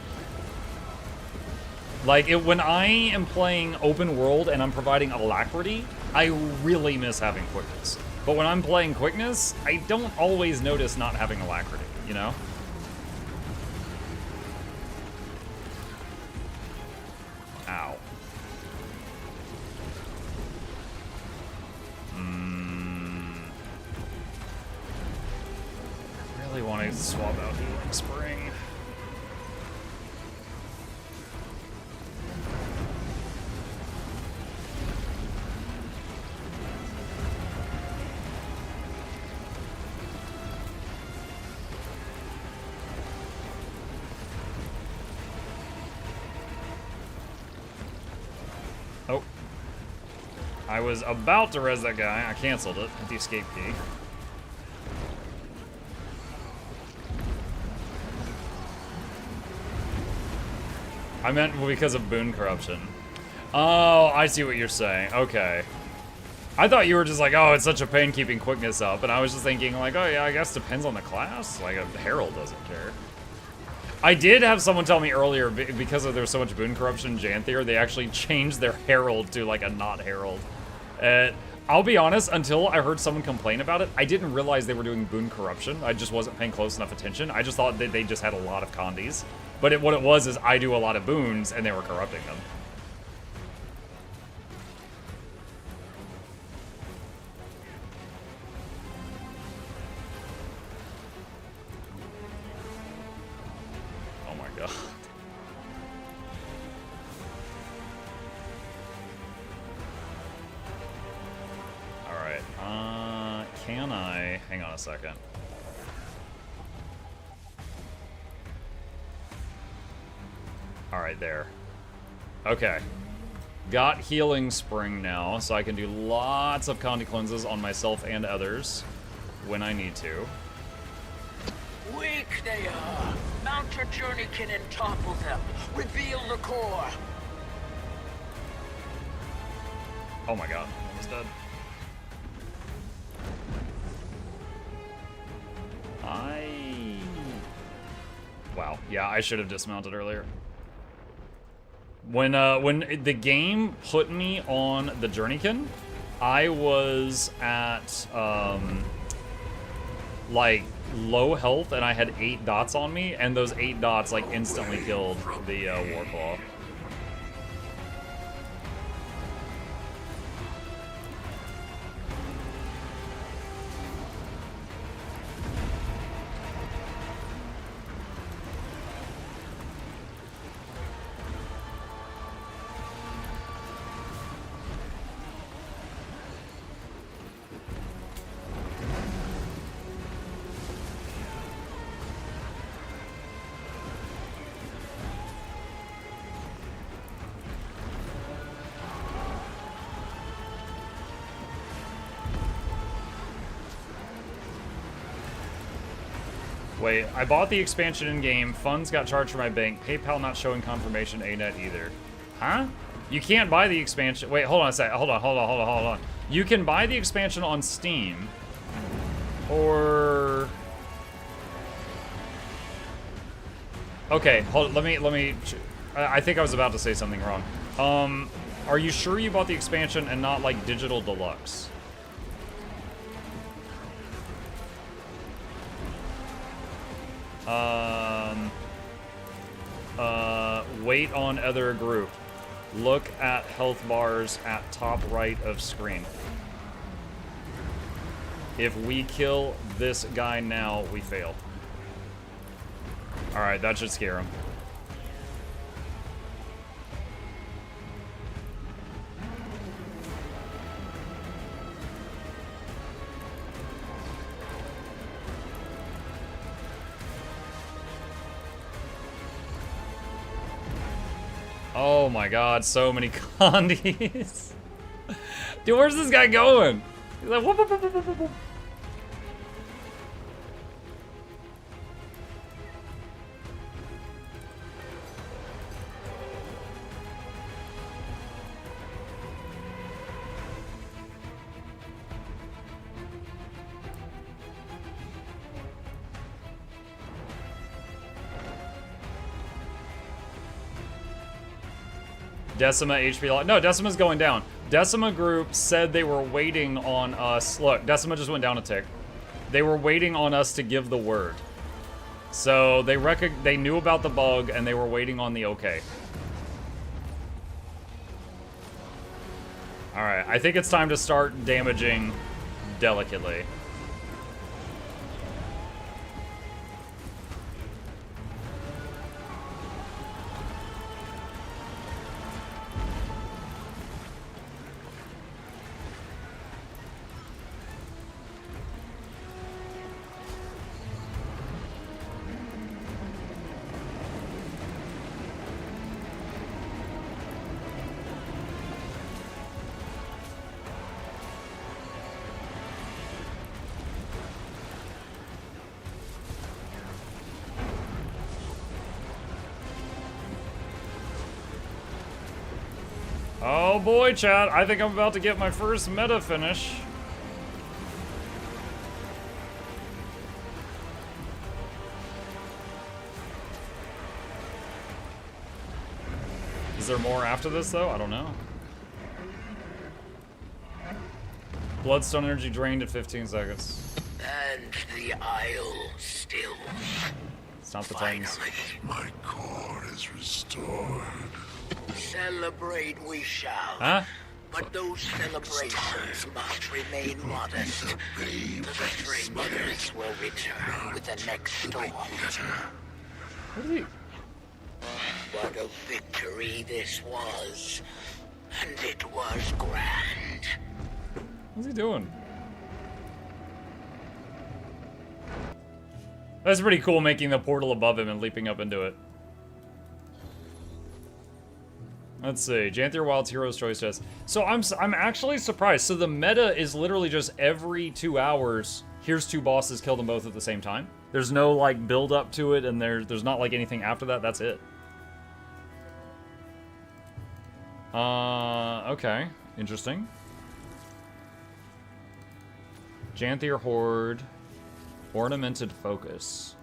Like when I am playing open world and I'm providing alacrity, I really miss having quickness. But when I'm playing quickness, I don't always notice not having alacrity, you know? Ow. Really want to swap out Healing Spring. Oh. I was about to res that guy. I canceled it with the escape key. I meant because of boon corruption. Oh, I see what you're saying. Okay. I thought you were just like, oh, it's such a pain keeping quickness up, and I was just thinking like, oh yeah, I guess depends on the class. Like a Herald doesn't care. I did have someone tell me earlier, because there's so much boon corruption in Janthir, they actually changed their Herald to like a not Herald. I'll be honest, until I heard someone complain about it, I didn't realize they were doing boon corruption. I just wasn't paying close enough attention. I just thought that they just had a lot of condies. But what it was is I do a lot of boons, and they were corrupting them. Oh my god. Alright, can I... Hang on a second. Alright, there. Okay. Got Healing Spring now, so I can do lots of Condi cleanses on myself and others when I need to. Weak they are. Mount your journeykin and topple them. Reveal the core. Oh my god, almost dead. Wow, yeah, I should have dismounted earlier. When the game put me on the Journeykin, I was at like low health and I had 8 dots on me, and those 8 dots like instantly killed the Warclaw. Wait, I bought the expansion in-game, funds got charged from my bank, PayPal not showing confirmation, ANET either. Huh? You can't buy the expansion. Wait, hold on a sec. Hold on. You can buy the expansion on Steam, or... Okay, hold. Let me. I think I was about to say something wrong. Are you sure you bought the expansion and not like Digital Deluxe? Wait on other group. Look at health bars at top right of screen. If we kill this guy now, we fail. Alright, that should scare him. Oh my god, so many Condis. Dude, where's this guy going? He's like, whoop, whoop, whoop, whoop, whoop, whoop. Decima HP lock. No, Decima's going down. Decima Group said they were waiting on us. Look, Decima just went down a tick. They were waiting on us to give the word. So they knew about the bug and they were waiting on the okay. Alright, I think it's time to start damaging delicately. Oh boy, chat, I think I'm about to get my first meta finish. Is there more after this, though? I don't know. Bloodstone energy drained at 15 seconds. And the Isle still. It's not the Titans. My core is restored. Celebrate we shall. Huh? But those celebrations must remain modest. The strangers will return with the next storm. What is he? What a victory this was. And it was grand. What's he doing? That's pretty cool, making the portal above him and leaping up into it. Let's see, Janthir Wild's Hero's Choice test. So I'm actually surprised. So the meta is literally just every 2 hours, here's 2 bosses, kill them both at the same time. There's no like build up to it, and there's not like anything after that. That's it. Okay, interesting. Janthir Horde, Ornamented Focus.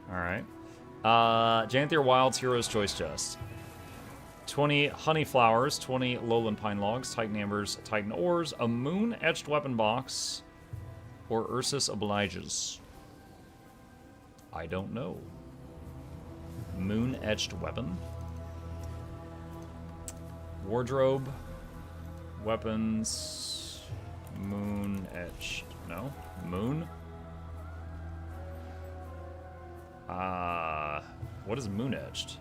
All right. Janthir Wild's Hero's Choice Chest. 20 honey flowers, 20 lowland pine logs, titan ambers, titan ores, a moon-etched weapon box, or Ursus obliges. I don't know. Moon-etched weapon. Wardrobe. Weapons. Moon-etched. No? Moon? What is moon-etched?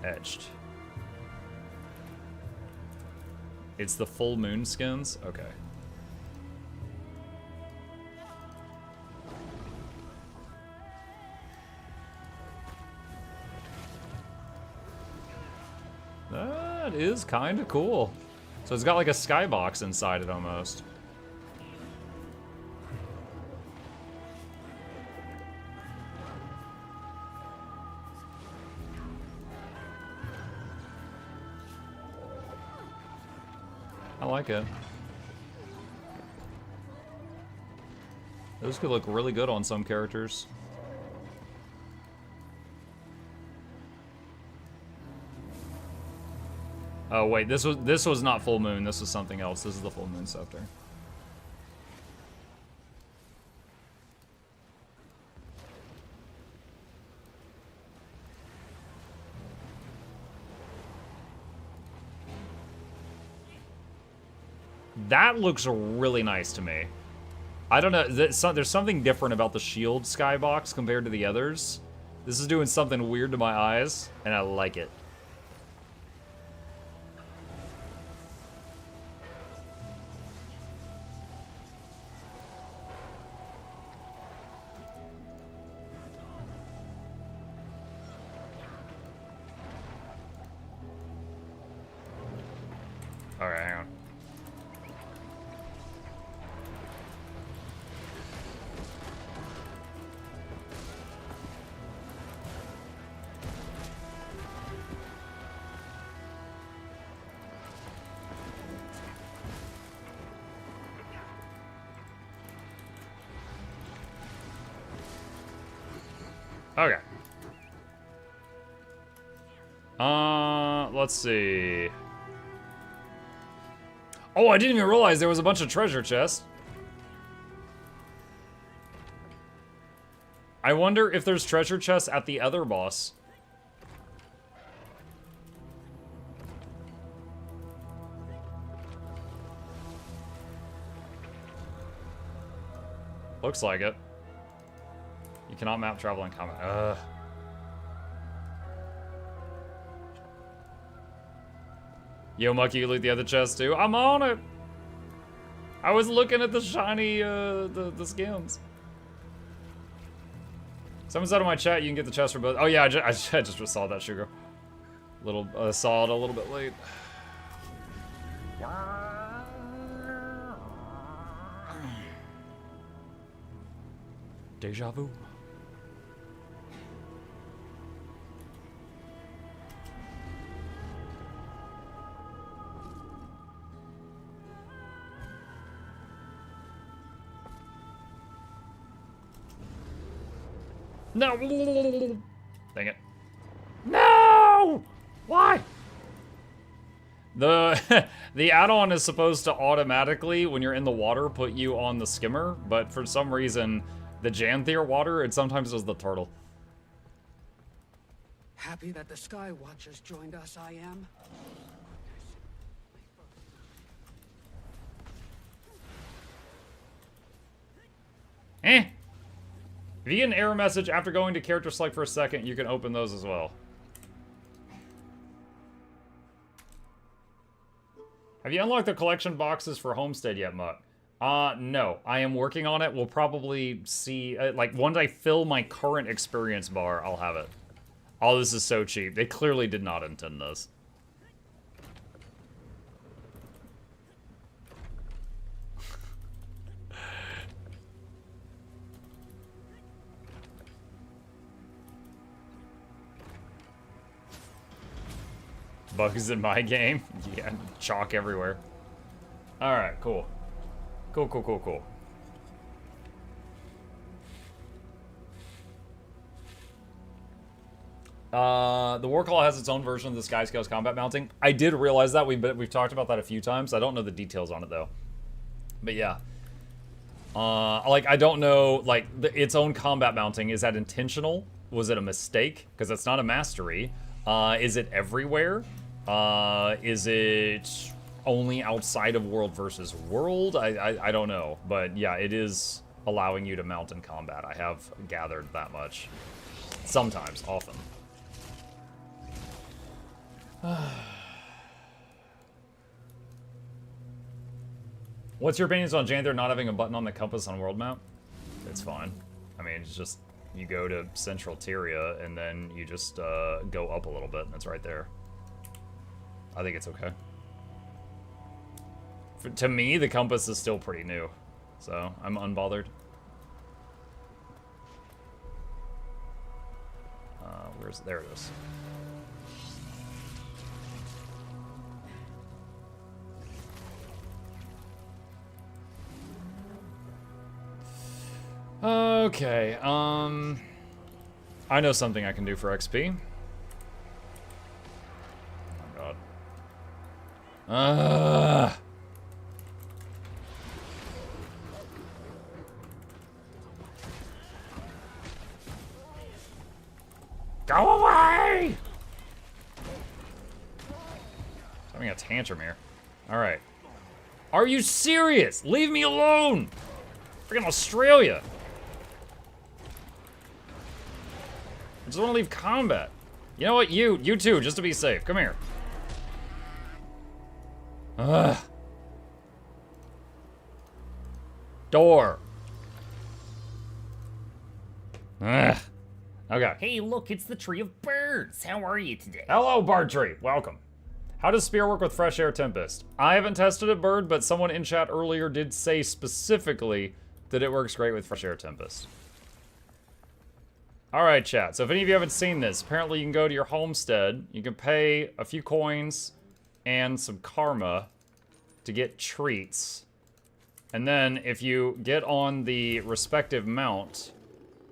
Etched. It's the full moon skins? Okay. That is kind of cool. So it's got like a skybox inside it almost. I like it. Those could look really good on some characters. Oh wait, this was not full moon. This was something else. This is the full moon scepter. That looks really nice to me. I don't know. There's something different about the shield skybox compared to the others. This is doing something weird to my eyes, and I like it. Alright, hang on. Okay. Let's see. Oh, I didn't even realize there was a bunch of treasure chests. I wonder if there's treasure chests at the other boss. Looks like it. You cannot map travel in combat. Ugh. Yo, Mucky, you loot the other chest too? I'm on it! I was looking at the shiny, the skins. Someone said in my chat you can get the chest for both. Oh yeah, I just saw that, Sugar. Saw it a little bit late. Deja vu. No! Dang it. No! Why? The add-on is supposed to automatically, when you're in the water, put you on the skimmer, but for some reason, the Janthir water, it sometimes does the turtle. Happy that the Sky Watchers joined us, I am. If you get an error message after going to character select for a second, you can open those as well. Have you unlocked the collection boxes for Homestead yet, Muck? No. I am working on it. We'll probably see, like, once I fill my current experience bar, I'll have it. Oh, this is so cheap. They clearly did not intend this. Bugs in my game? Yeah, chalk everywhere. Alright, cool. Cool. The Warclaw has its own version of the Sky Scales combat mounting. I did realize that. We've talked about that a few times. I don't know the details on it, though. But yeah. Like, I don't know, like, its own combat mounting. Is that intentional? Was it a mistake? Because it's not a mastery. Is it everywhere? Is it only outside of World versus World? I don't know. But yeah, it is allowing you to mount in combat. I have gathered that much. Sometimes, often. What's your opinions on Janthir not having a button on the compass on world map? It's fine. I mean, it's just, you go to Central Tyria, and then you just go up a little bit, and it's right there. I think it's okay. To me, the compass is still pretty new, so I'm unbothered. There it is. Okay, I know something I can do for XP. Oh god. Go away! I'm having a tantrum here. Alright. Are you serious? Leave me alone! Freaking Australia! I just want to leave combat. You know what? You too, just to be safe. Come here. Ugh. Door. Ugh. Okay. Hey, look, it's the Tree of Birds. How are you today? Hello, Bird Tree. Welcome. How does Spear work with Fresh Air Tempest? I haven't tested it, Bird, but someone in chat earlier did say specifically that it works great with Fresh Air Tempest. Alright, chat. So if any of you haven't seen this, apparently you can go to your homestead, you can pay a few coins and some karma to get treats. And then if you get on the respective mount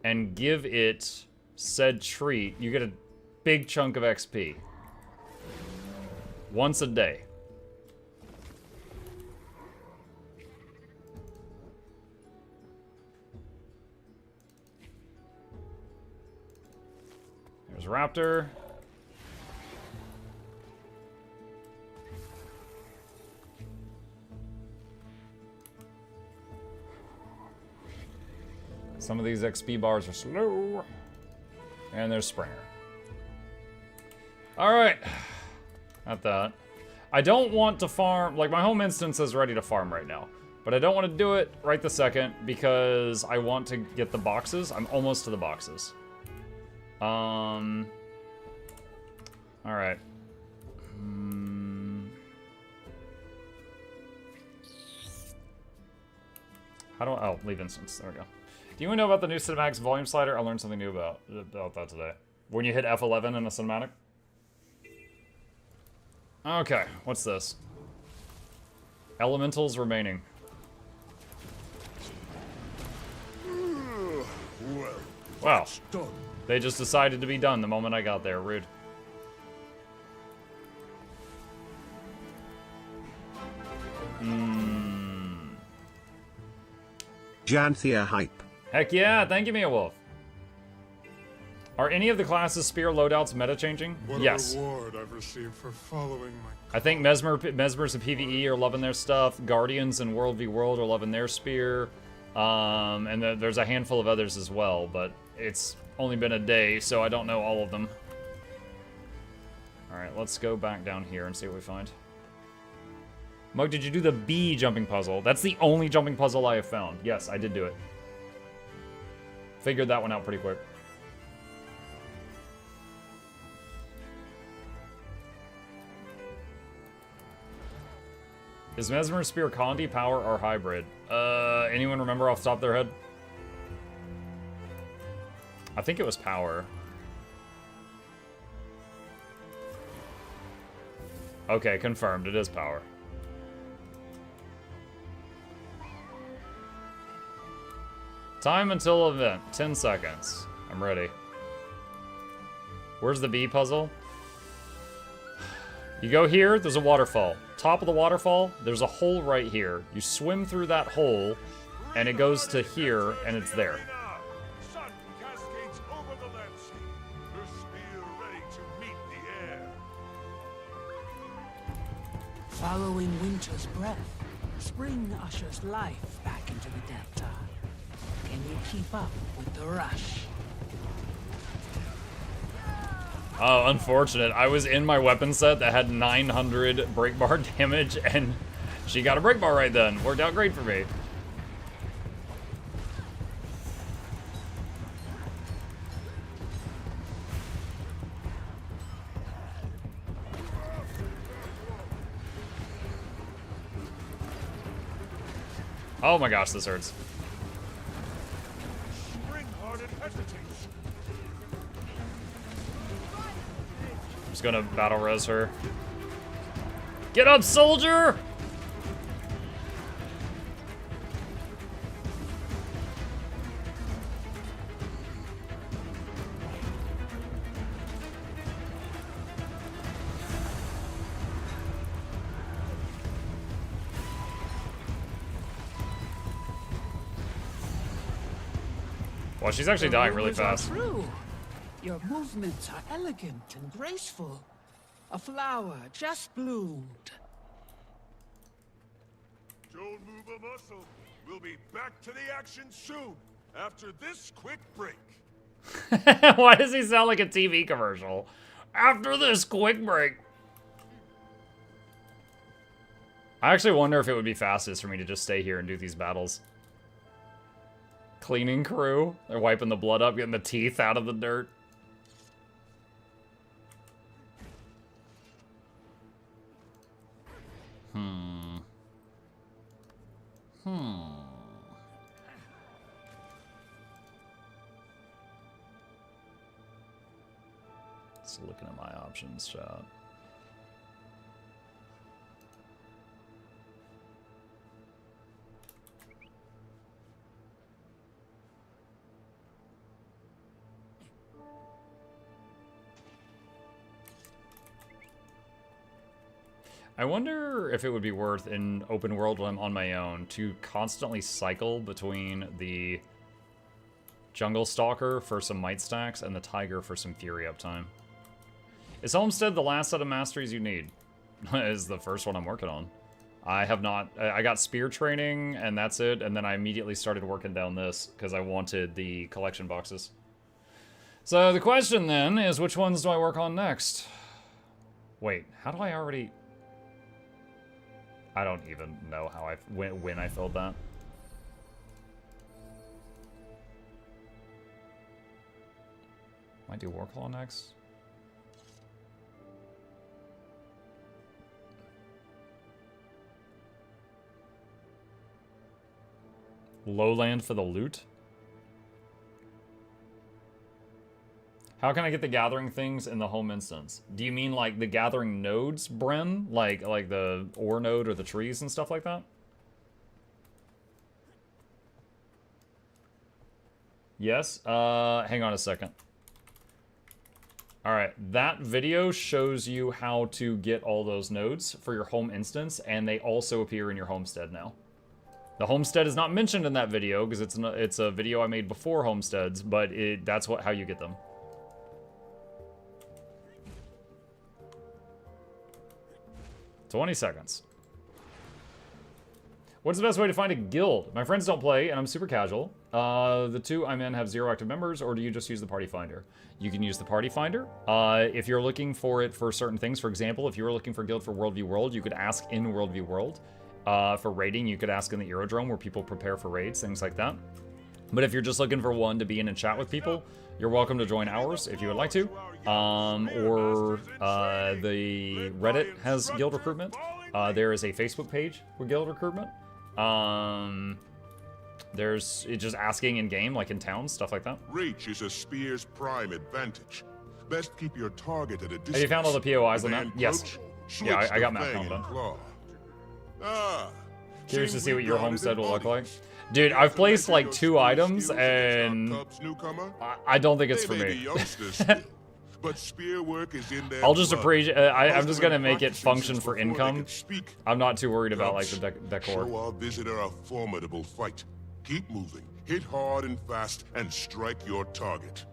and give it said treat, you get a big chunk of XP. Once a day. There's Raptor. Some of these XP bars are slow. And there's Springer. Alright. Not that. I don't want to farm, like my home instance is ready to farm right now. But I don't want to do it right this second because I want to get the boxes. I'm almost to the boxes. Alright. How do I, oh, leave instance, there we go. Do you want to know about the new cinematics volume slider? I learned something new about that today. When you hit F11 in a cinematic. Okay, what's this? Elementals remaining. Wow. They just decided to be done the moment I got there. Rude. Janthir hype. Heck yeah, thank you, Mia Wolf. Are any of the classes spear loadouts meta changing? What yes. a reward I've received for following my... I think Mesmers and PvE are loving their stuff. Guardians and World v World are loving their spear. And there's a handful of others as well, but it's only been a day, so I don't know all of them. Alright, let's go back down here and see what we find. Mug, did you do the bee jumping puzzle? That's the only jumping puzzle I have found. Yes, I did do it. Figured that one out pretty quick. Is Mesmer Spear Condi, Power, or Hybrid? Anyone remember off the top of their head? I think it was Power. Okay, confirmed. It is Power. Time until event. 10 seconds. I'm ready. Where's the bee puzzle? You go here, there's a waterfall. Top of the waterfall, there's a hole right here. You swim through that hole, and it goes to here, and it's there. Sun cascades over the landscape. Her spear ready to meet the air. Following winter's breath, spring ushers life back into the delta. Can you keep up with the rush? Oh, unfortunate. I was in my weapon set that had 900 break bar damage, and she got a break bar right then. Worked out great for me. Oh my gosh, this hurts. Spring-hearted hesitates. I'm just gonna battle res her. Get up, soldier! Well, she's actually dying really fast. True. Your movements are elegant and graceful. A flower just bloomed. Don't move a muscle. We'll be back to the action soon, after this quick break. Why does he sound like a TV commercial? After this quick break. I actually wonder if it would be fastest for me to just stay here and do these battles. Cleaning crew. They're wiping the blood up, getting the teeth out of the dirt. Just looking at my options, chat. I wonder if it would be worth in open world when I'm on my own to constantly cycle between the Jungle Stalker for some might stacks and the Tiger for some Fury uptime. Is Homestead the last set of masteries you need? Is the first one I'm working on. I have not, I got spear training and that's it, and then I immediately started working down this because I wanted the collection boxes. So the question then is, which ones do I work on next? Wait, how do I already... I don't even know how when I filled that. Might do Warclaw next. Lowland for the loot? How can I get the gathering things in the home instance? Do you mean like the gathering nodes, Bren? Like the ore node or the trees and stuff like that? Yes? Hang on a second. Alright, that video shows you how to get all those nodes for your home instance, and they also appear in your homestead now. The homestead is not mentioned in that video because it's a video I made before homesteads, but that's how you get them. $20 seconds. What's the best way to find a guild? My friends don't play, and I'm super casual. The two I'm in have 0 active members, or do you just use the party finder? You can use the party finder. If you're looking for it for certain things, for example, if you were looking for guild for Worldview World, you could ask in Worldview World. For raiding, you could ask in the Aerodrome where people prepare for raids, things like that. But if you're just looking for one to be in and chat with people, you're welcome to join ours if you would like to. The Reddit has guild recruitment. There is a Facebook page for guild recruitment. There's just asking in game, like in towns, stuff like that. Reach is a spear's prime advantage. Best keep your target at a distance. Have you found all the POIs on that? Yes. Yeah, I got map confident. Curious to see what your homestead will look like. Dude, I've placed like 2 items and I don't think it's for me. But spear work is in there. I'll just appreciate. I'm just gonna make it function for income. I'm not too worried about like the decor. Show our visitor a formidable fight. Keep moving, hit hard and fast, and strike your target.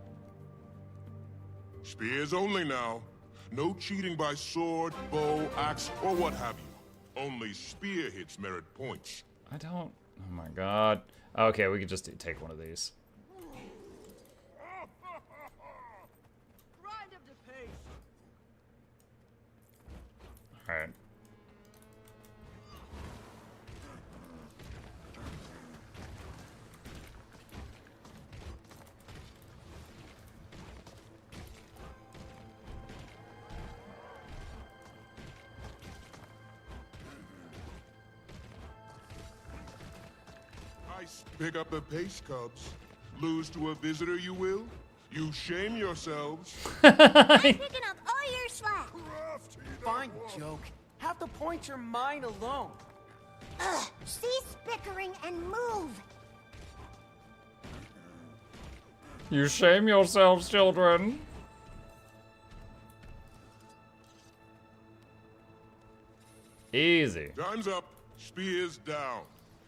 Spears only now. No cheating by sword, bow, axe, or what have you. Only spear hits merit points. I don't. Oh my god. Okay, we could just take one of these. Alright. Pick up the pace, Cubs. Lose to a visitor, you will? You shame yourselves. I'm picking up all your slack. Fine, joke. Half the points are mine alone. Ugh, cease bickering and move. You shame yourselves, children. Easy. Time's up. Spears down.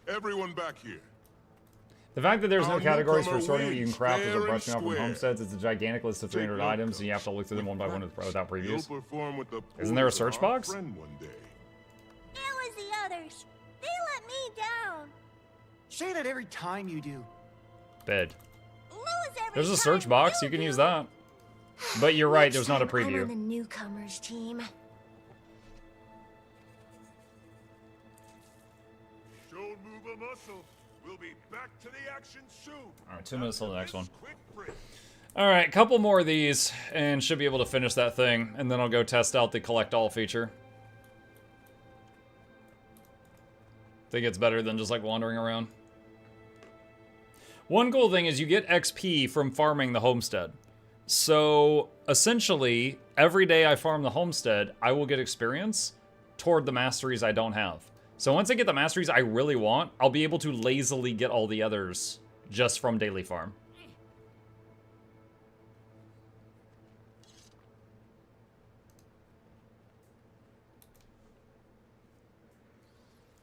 Everyone back here. The fact that there's no categories for sorting what you can craft as we're brushing off from homesteads, it's a gigantic list of 300 items, and you have to look through them one by one without previews. Isn't there a search box? It was the others. They let me down. Say that every time you do. Bed. There's a search box, you can use that. But you're right, there's not a preview. I'm on the newcomers team. Don't move a muscle. We'll be back to the action soon. Alright, 2 minutes till the next one. Alright, couple more of these, and should be able to finish that thing, and then I'll go test out the collect all feature. Think it's better than just like wandering around. One cool thing is you get XP from farming the homestead. So, essentially, every day I farm the homestead, I will get experience toward the masteries I don't have. So once I get the masteries I really want, I'll be able to lazily get all the others just from daily farm.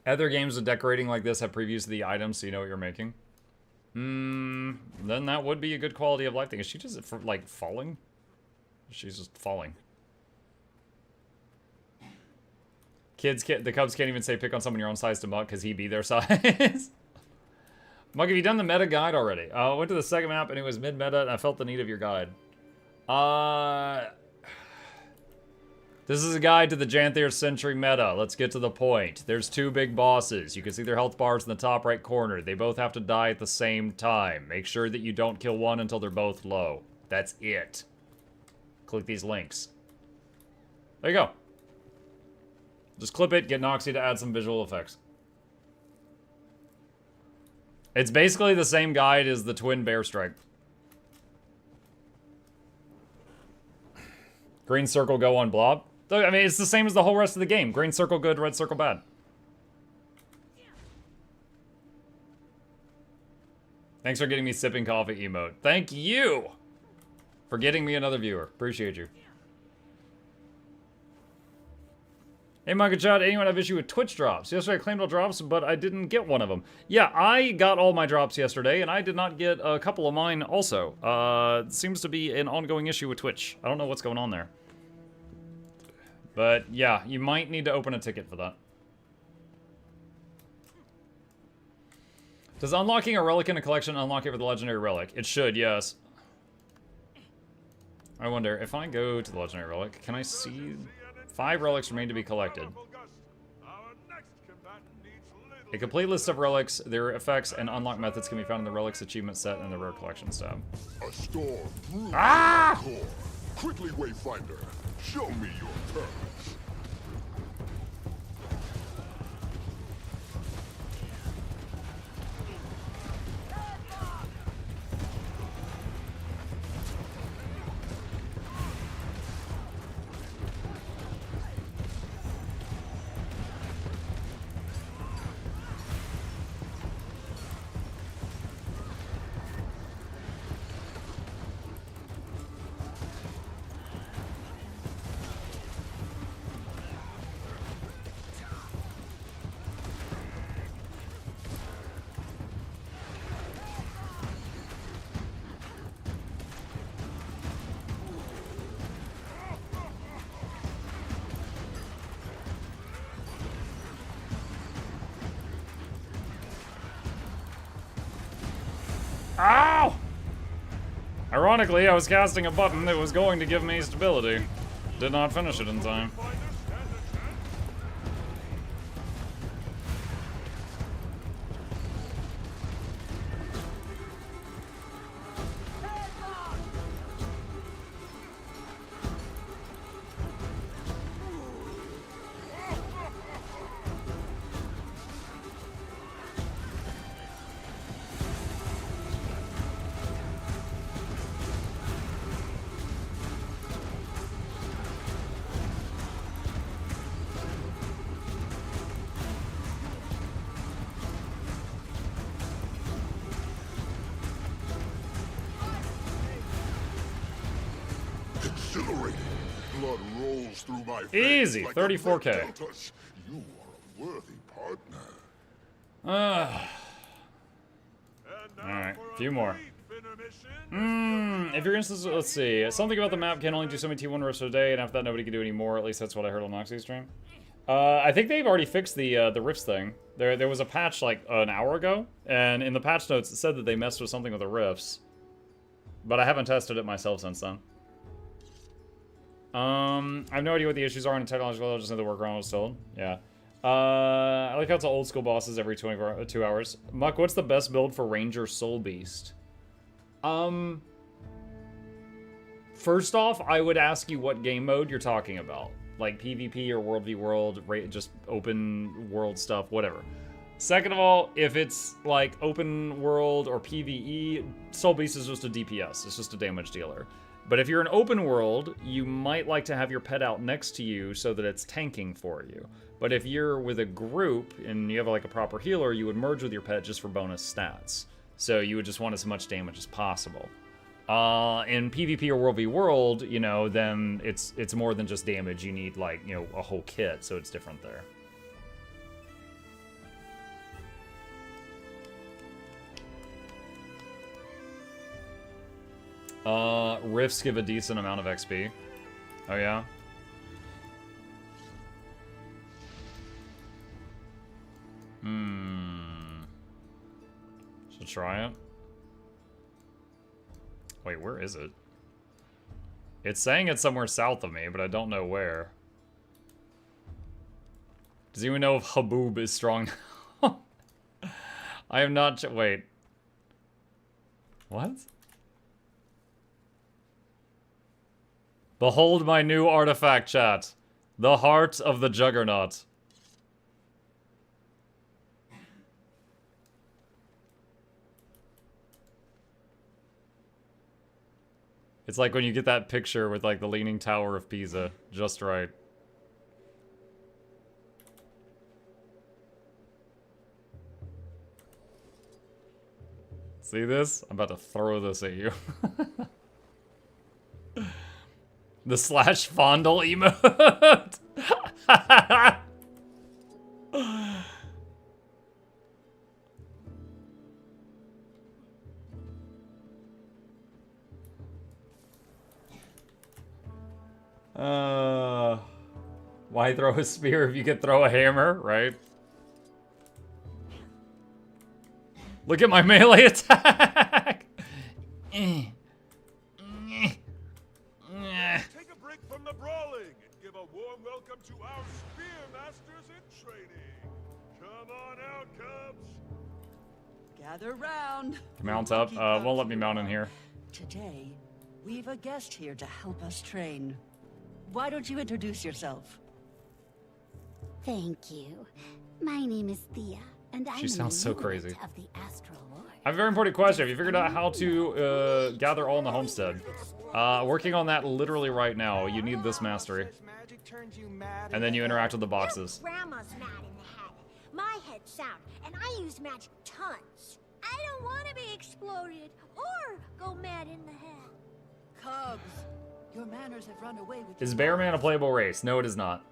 Other games with decorating like this have previews of the items so you know what you're making. Then that would be a good quality of life thing. Is she just, for, like, falling? She's just falling. The Cubs can't even say pick on someone your own size to Muck because he be their size. Muck, have you done the meta guide already? I went to the second map and it was mid-meta and I felt the need of your guide. This is a guide to the Janthir Century meta. Let's get to the point. There's 2 big bosses. You can see their health bars in the top right corner. They both have to die at the same time. Make sure that you don't kill one until they're both low. That's it. Click these links. There you go. Just clip it, get Noxxi to add some visual effects. It's basically the same guide as the Twin Bear Strike. Green circle go on blob. I mean, it's the same as the whole rest of the game. Green circle good, red circle bad. Thanks for getting me sipping coffee emote. Thank you for getting me another viewer. Appreciate you. Hey, MuklukYoutube, anyone have issue with Twitch drops? Yesterday I claimed all drops, but I didn't get one of them. Yeah, I got all my drops yesterday, and I did not get a couple of mine also. It seems to be an ongoing issue with Twitch. I don't know what's going on there. But, yeah, you might need to open a ticket for that. Does unlocking a relic in a collection unlock it for the legendary relic? It should, yes. I wonder, if I go to the legendary relic, can I see... 5 relics remain to be collected. A complete list of relics, their effects, and unlock methods can be found in the relics achievement set in the rare collections tab. A storm brews Ah! in the core. Quickly, Wayfinder, show me your courage. Ow! Ironically, I was casting a button that was going to give me stability. Did not finish it in time. Exhilarating. Blood rolls through my veins. Easy, like 34K. You are a worthy partner. Alright, a few more. If you're instance, let's see. Something about the map can only do so many T1 rifts a day, and after that nobody can do any more. At least that's what I heard on Noxxi's stream. I think they've already fixed the rifts thing. There was a patch like an hour ago, and in the patch notes it said that they messed with something with the rifts. But I haven't tested it myself since then. I have no idea what the issues are in technological level, just know the workaround was told. Yeah. I like how it's old school bosses every 2 hours. Muck, what's the best build for Ranger Soul Beast? First off, I would ask you what game mode you're talking about. Like PvP or World v World, just open world stuff, whatever. Second of all, if it's like open world or PvE, Soul Beast is just a DPS. It's just a damage dealer. But if you're an open world, you might like to have your pet out next to you so that it's tanking for you. But if you're with a group and you have like a proper healer, you would merge with your pet just for bonus stats. So you would just want as much damage as possible. In PvP or World v World, you know, then it's more than just damage. You need like, you know, a whole kit, so it's different there. Rifts give a decent amount of XP. Oh yeah? Should try it. Wait, where is it? It's saying it's somewhere south of me, but I don't know where. Does anyone know if Haboob is strong? I am not. Wait. What? Behold my new artifact, chat. The heart of the Juggernaut. It's like when you get that picture with like the Leaning Tower of Pisa, just right. See this? I'm about to throw this at you. The slash fondle emote. Why throw a spear if you could throw a hammer, right? Look at my melee attack! Take a break from the brawling and give a warm welcome to our spear masters in training. Come on out, cubs. Gather round. Mount up. Won't let me mount in here. Today, we've a guest here to help us train. Why don't you introduce yourself? Thank you. My name is Thea, and I'm She sounds so crazy. of the Astral Lord. I have a very important question. Have you figured out how to gather all in the homestead? Working on that literally right now. You need this mastery. And then you interact with the boxes. Grandma's mad in the head. My head's sound, and I use magic tons. I don't want to be exploded or go mad in the head. Cubs, your manners have run away with Is Bearman a playable race? No, it is not.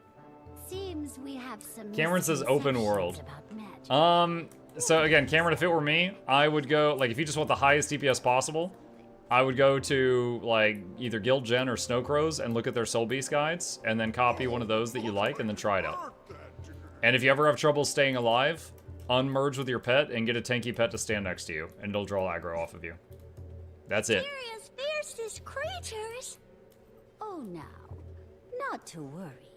Seems we have some Cameron says open world. about magic. So again, Cameron, if it were me, I would go, like, if you just want the highest DPS possible, I would go to, like, either Guild Gen or Snow Crows and look at their Soul Beast guides, and then copy one of those that you like, and then try it out. And if you ever have trouble staying alive, unmerge with your pet and get a tanky pet to stand next to you, and it'll draw aggro off of you. That's it. Serious fiercest creatures. Oh, now, not to worry.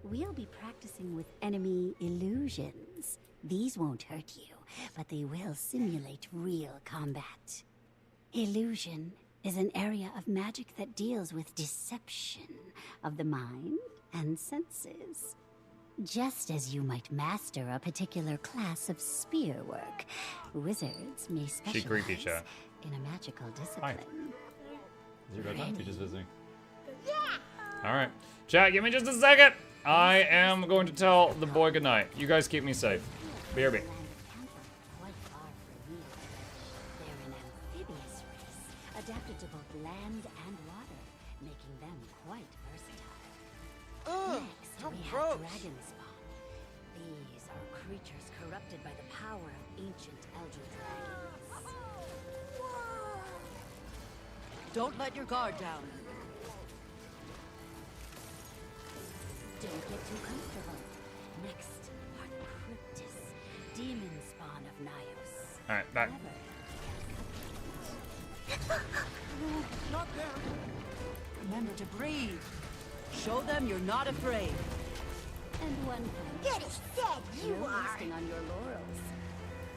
We'll be practicing with enemy illusions. These won't hurt you, but they will simulate real combat. Illusion is an area of magic that deals with deception of the mind and senses. Just as you might master a particular class of spear work, wizards may She creepy, specialize chat. in a magical discipline. Is your bedtime? You just visiting? Alright. Chat, give me just a second. I am going to tell the boy goodnight. You guys keep me safe. BRB. Quite far from here. They're an amphibious race, adapted to both land and water, making them quite versatile. Next, we have dragon spawn. These are creatures corrupted by the power of ancient elder dragons. Don't let your guard down. Don't get too comfortable. Next are the Cryptis, demon spawn of Nyos. Alright, back. Not there. Remember to breathe. Show them you're not afraid. And one thing. Get it said, you no are. resting on your laurels.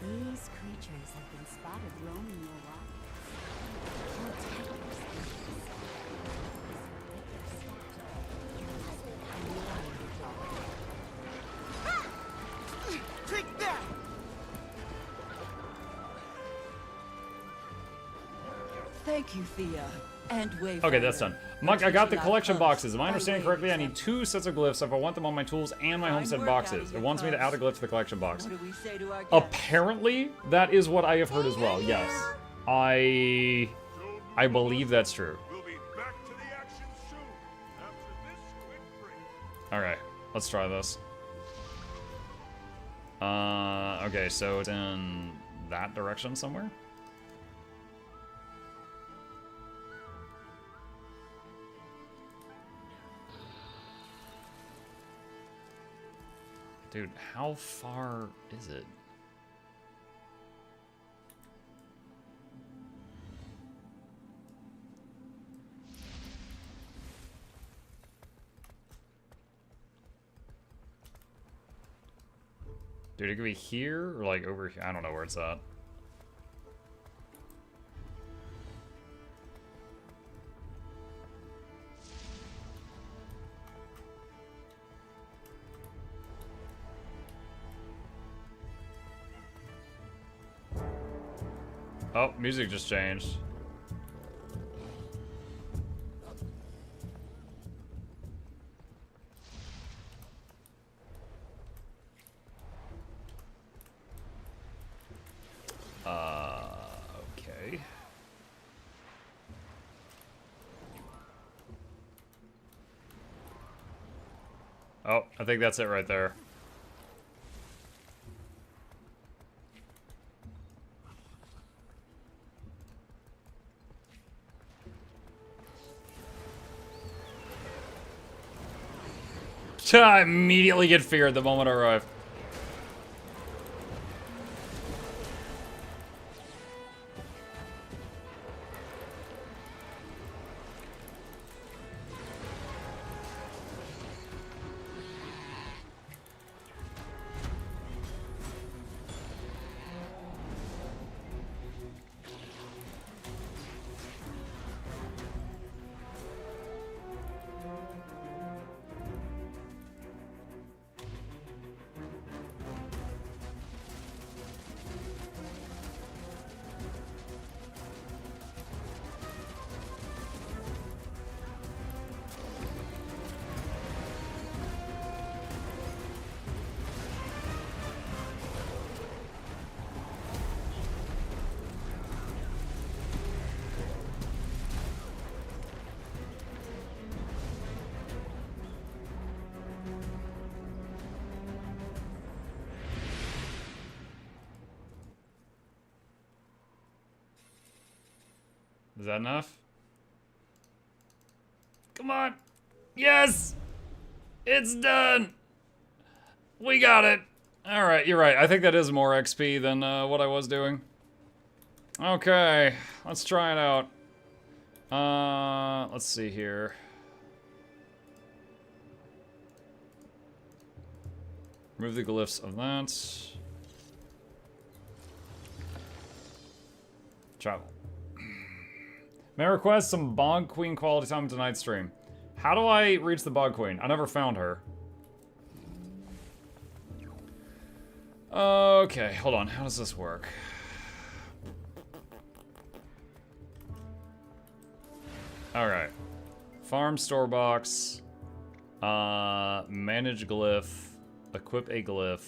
These creatures have been spotted roaming your waters. Your tigers and beasts. Take that! Thank you, Thea. And Wayfinder. Okay, that's done. Muck, I got the collection boxes. Am I understanding correctly? I need 2 sets of glyphs if I want them on my tools and my homestead boxes. It wants me to add a glyph to the collection box. What do we say to our guests? Apparently, that is what I have heard as well. Yes. I believe that's true. We'll be back to the action soon after this quick break. Alright, let's try this. Okay, so it's in that direction somewhere? Dude, how far is it? Dude, it could be here or like over here. I don't know where it's at. Oh, music just changed. Okay. Oh, I think that's it right there. I immediately get feared the moment I arrive. Is that enough? Come on. Yes! It's done! We got it. Alright, you're right. I think that is more XP than what I was doing. Okay, let's try it out. Let's see here. Remove the glyphs of that. Travel. May I request some Bog Queen quality time tonight's stream? How do I reach the Bog Queen? I never found her. Okay, hold on. How does this work? Alright. Farm store box. Manage glyph. Equip a glyph.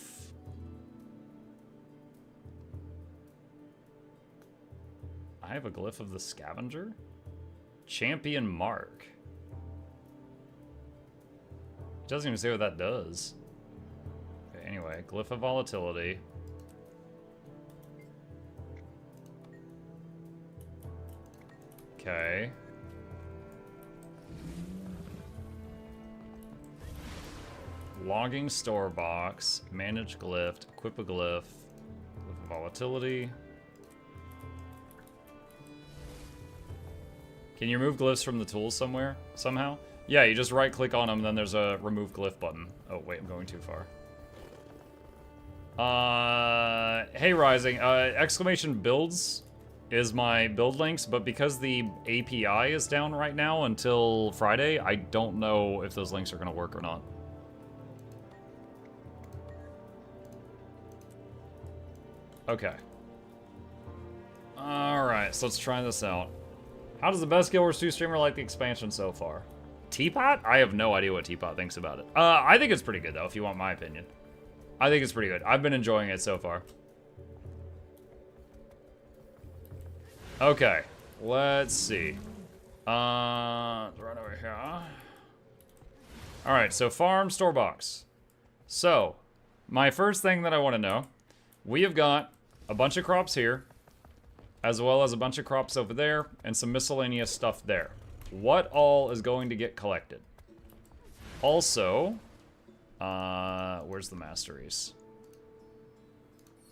I have a glyph of the scavenger? Champion mark. It doesn't even say what that does. Okay, anyway, glyph of volatility. Okay. Logging store box. Manage glyph. Equip a glyph. Glyph of volatility. Can you remove glyphs from the tools somewhere? Somehow? Yeah, you just right click on them, then there's a remove glyph button. Oh, wait, I'm going too far. Hey Rising, exclamation builds is my build links, but because the API is down right now until Friday, I don't know if those links are gonna work or not. Okay. Alright, so let's try this out. How does the best Guild Wars 2 streamer like the expansion so far? Teapot? I have no idea what Teapot thinks about it. I think it's pretty good, though, if you want my opinion. I think it's pretty good. I've been enjoying it so far. Okay, let's see. Right over here. Alright, so farm store box. So, my first thing that I want to know, we have got a bunch of crops here, as well as a bunch of crops over there, and some miscellaneous stuff there. What all is going to get collected? Also, Where's the masteries?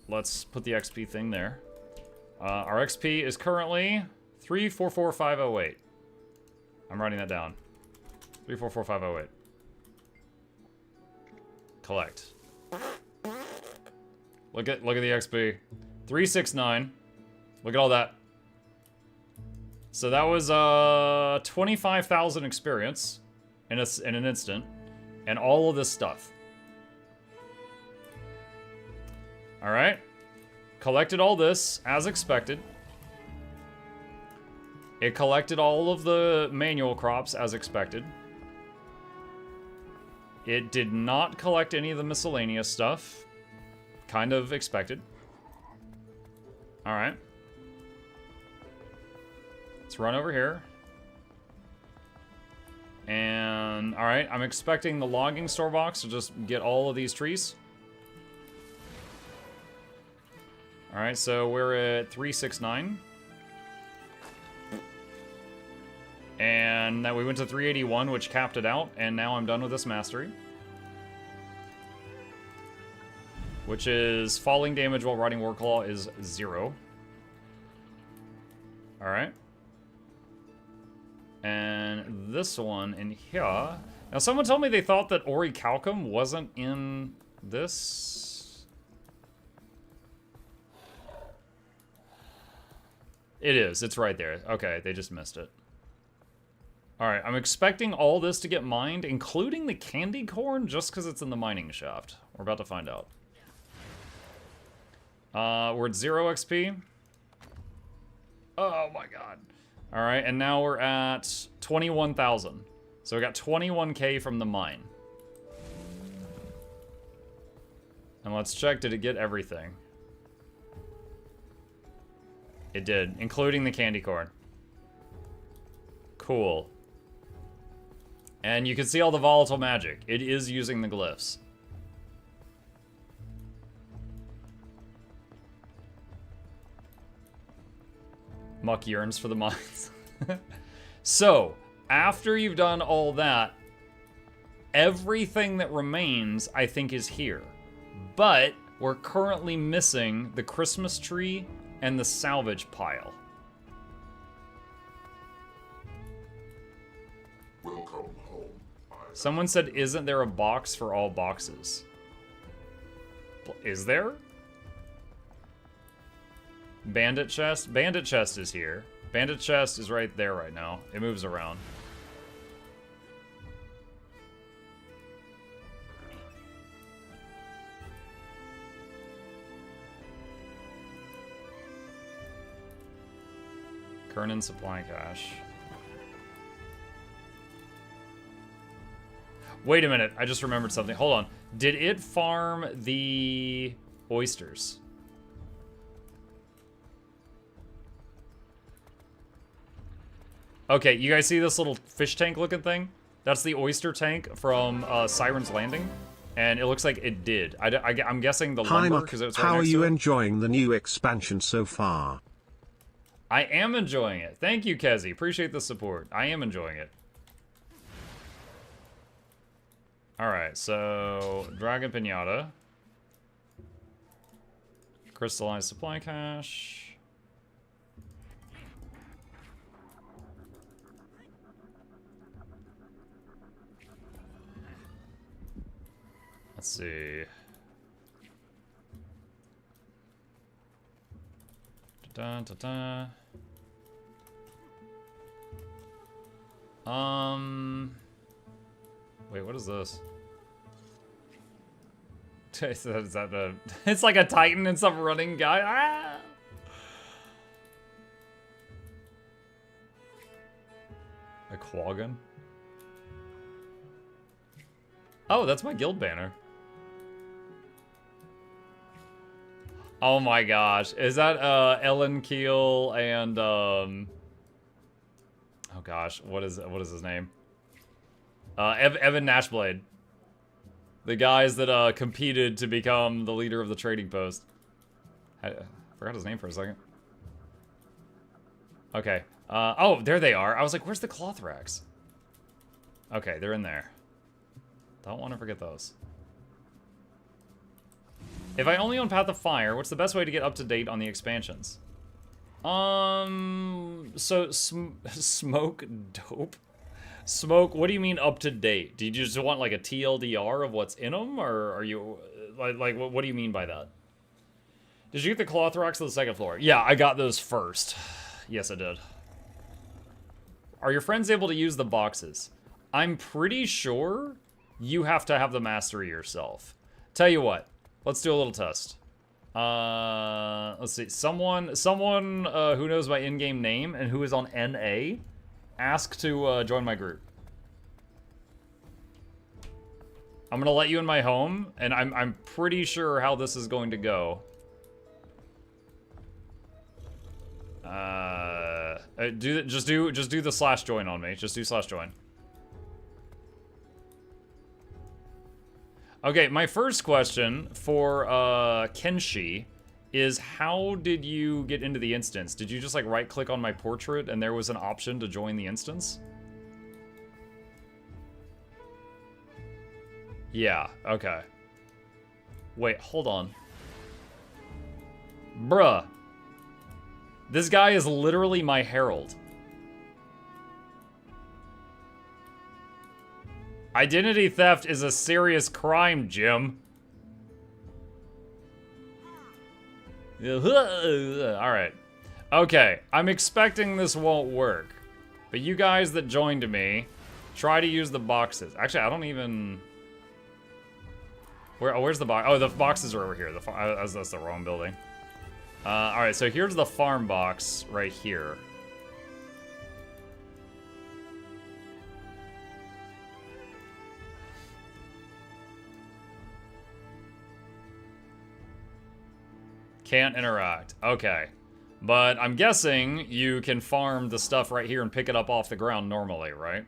Let's put the XP thing there. Our XP is currently 344508. I'm writing that down. 344508. Collect. Look at the XP. 369. Look at all that. So that was 25,000 experience in an instant, and all of this stuff. All right. Collected all this as expected. It collected all of the manual crops as expected. It did not collect any of the miscellaneous stuff. Kind of expected. All right. Let's run over here. And, all right, I'm expecting the logging store box to just get all of these trees. All right, so we're at 369. And then we went to 381, which capped it out, and now I'm done with this mastery. Which is falling damage while riding Warclaw is 0. All right. And this one in here. Now, someone told me they thought that Orichalcum wasn't in this. It is. It's right there. Okay, they just missed it. All right, I'm expecting all this to get mined, including the candy corn, just because it's in the mining shaft. We're about to find out. We're at 0 XP. Oh my god. All right, and now we're at 21,000. So we got 21K from the mine. And let's check, did it get everything? It did, including the candy corn. Cool. And you can see all the volatile magic. It is using the glyphs. Muck yearns for the mines. So, after you've done all that, everything that remains, I think, is here. But we're currently missing the Christmas tree and the salvage pile. Welcome home. Someone said, isn't there a box for all boxes? Is there? Bandit chest? Bandit chest is here. Bandit chest is right there right now. It moves around. Kernan supply cache. Wait a minute, I just remembered something. Hold on. Did it farm the oysters? Okay, you guys see this little fish tank looking thing? That's the oyster tank from Siren's Landing. And it looks like it did. I'm guessing the lumber, because it's right how are next you to it. enjoying the new expansion so far? I am enjoying it. Thank you, Kezi. Appreciate the support. I am enjoying it. Alright, so Dragon Pinata. Crystallized supply cache. Let's see. Da-da-da-da. Wait, what is this? Is that a... It's like a Titan and some running guy. Ah! A Quaggan? Oh, that's my guild banner. Oh my gosh. Is that Ellen Keel and oh gosh, what is his name? Evan Nashblade. The guys that competed to become the leader of the trading post. I forgot his name for a second. Okay. Oh, there they are. I was like, where's the cloth racks? Okay, they're in there. Don't want to forget those. If I only own Path of Fire, what's the best way to get up to date on the expansions? So smoke dope. Smoke, what do you mean up to date? Do you just want like a TLDR of what's in them, or are you like what do you mean by that? Did you get the cloth rocks on the second floor? Yeah, I got those first. Yes, I did. Are your friends able to use the boxes? I'm pretty sure you have to have the mastery yourself. Tell you what, let's do a little test. Let's see. Someone who knows my in-game name and who is on NA, ask to join my group. I'm gonna let you in my home, and I'm pretty sure how this is going to go. Just do the slash join on me. Just do slash join. Okay, my first question for Kenshi is how did you get into the instance? Did you just like right click on my portrait and there was an option to join the instance? Yeah, okay. Wait, hold on. Bruh. This guy is literally my herald. Identity theft is a serious crime, Jim. Alright. Okay, I'm expecting this won't work. But you guys that joined me, try to use the boxes. Actually, I don't even... where's the box? Oh, the boxes are over here. That's the wrong building. Alright, so here's the farm box right here. Can't interact. Okay. But I'm guessing you can farm the stuff right here and pick it up off the ground normally, right?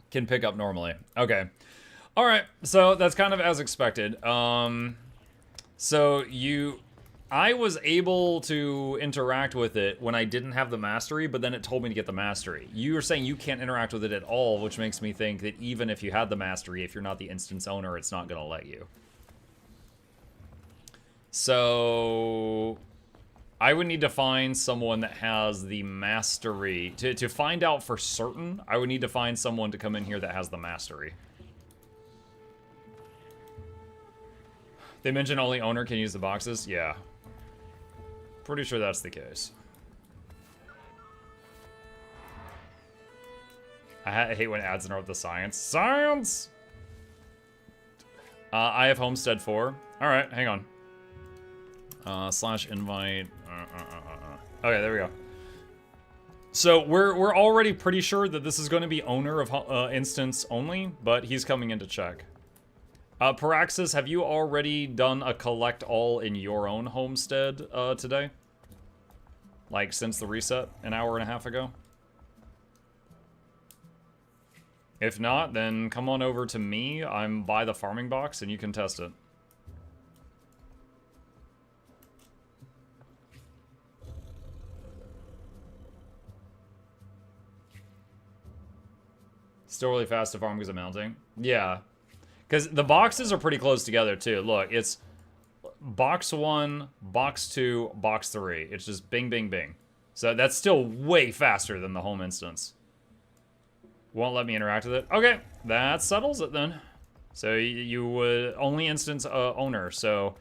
Can pick up normally. Okay. Alright, so that's kind of as expected. I was able to interact with it when I didn't have the mastery, but then it told me to get the mastery. You were saying you can't interact with it at all, which makes me think that even if you had the mastery, if you're not the instance owner, it's not going to let you. So I would need to find someone that has the mastery. To find out for certain, I would need to find someone to come in here that has the mastery. They mentioned only owner can use the boxes? Yeah. Pretty sure that's the case. I hate when ads interrupt the science. Science! I have Homestead 4. Alright, hang on. Slash invite. Okay, there we go. So we're already pretty sure that this is going to be owner of instance only, but he's coming in to check. Paraxis, have you already done a collect all in your own homestead today? Like since the reset an hour and a half ago? If not, then come on over to me. I'm by the farming box and you can test it. Still really fast to farm because of mounting. Yeah. Because the boxes are pretty close together, too. Look, it's box 1, box 2, box 3. It's just bing, bing, bing. So that's still way faster than the home instance. Won't let me interact with it. Okay, that settles it then. So you would only instance owner. So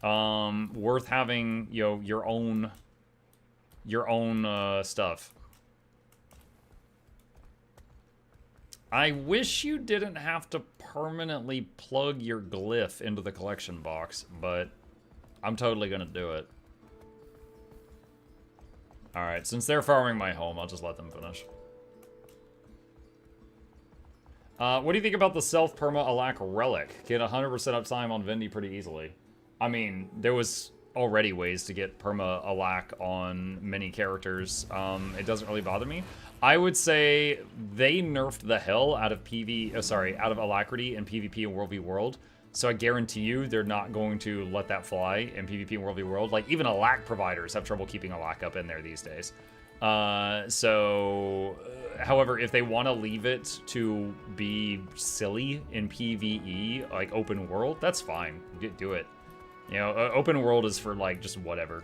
worth having, you know, your own stuff. I wish you didn't have to permanently plug your glyph into the collection box, but I'm totally gonna do it. Alright, since they're farming my home, I'll just let them finish. What do you think about the self-perma-alack relic? Get 100% uptime on Vendi pretty easily. I mean, there was already ways to get perma-alack on many characters. It doesn't really bother me. I would say they nerfed the hell out of out of alacrity in PvP and World v World. So I guarantee you they're not going to let that fly in PvP World v World. Like, even Alack providers have trouble keeping Alack up in there these days. However, if they want to leave it to be silly in PvE, like open world, that's fine. Do it. You know, open world is for, like, just whatever.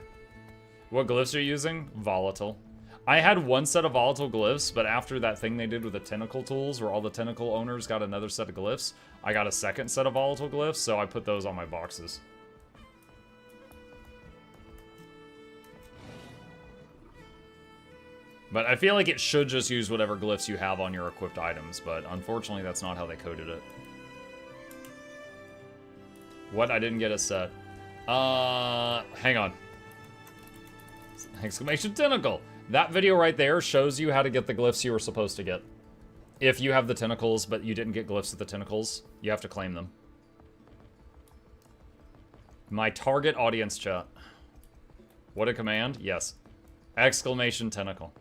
What glyphs are you using? Volatile. I had one set of volatile glyphs, but after that thing they did with the tentacle tools, where all the tentacle owners got another set of glyphs, I got a second set of volatile glyphs, so I put those on my boxes. But I feel like it should just use whatever glyphs you have on your equipped items, but unfortunately that's not how they coded it. What? I didn't get a set. Hang on. Exclamation tentacle! That video right there shows you how to get the glyphs you were supposed to get. If you have the tentacles, but you didn't get glyphs with the tentacles, you have to claim them. My target audience chat. What a command? Yes. Exclamation tentacle.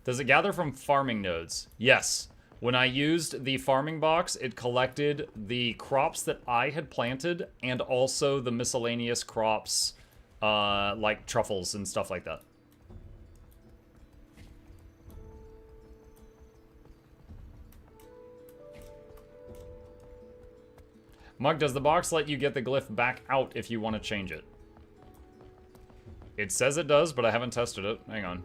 Does it gather from farming nodes? Yes. When I used the farming box, it collected the crops that I had planted and also the miscellaneous crops, like truffles and stuff like that. Mug, does the box let you get the glyph back out if you want to change it? It says it does, but I haven't tested it. Hang on.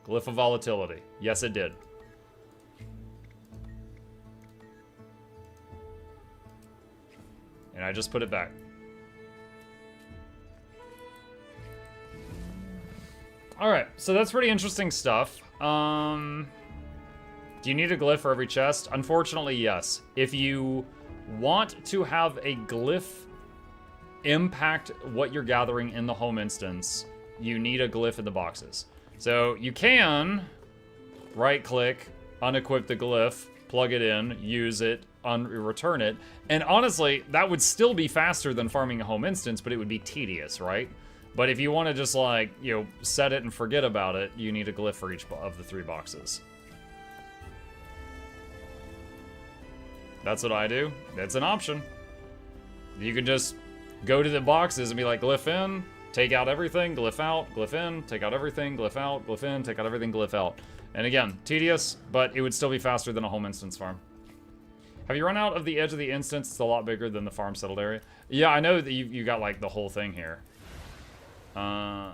Glyph of volatility. Yes, it did. And I just put it back. Alright, so that's pretty interesting stuff. Do you need a glyph for every chest? Unfortunately, yes. If you want to have a glyph impact what you're gathering in the home instance, you need a glyph in the boxes. So you can right-click, unequip the glyph, plug it in, use it, return it, and honestly, that would still be faster than farming a home instance, but it would be tedious, right? But if you want to just, like, you know, set it and forget about it, you need a glyph for each of the 3 boxes. That's what I do. That's an option. You can just go to the boxes and be like, glyph in, take out everything, glyph out, glyph in, take out everything, glyph out, glyph in, take out everything, glyph out. And again, tedious, but it would still be faster than a home instance farm. Have you run out of the edge of the instance? It's a lot bigger than the farm settled area. Yeah, I know that you got, like, the whole thing here. But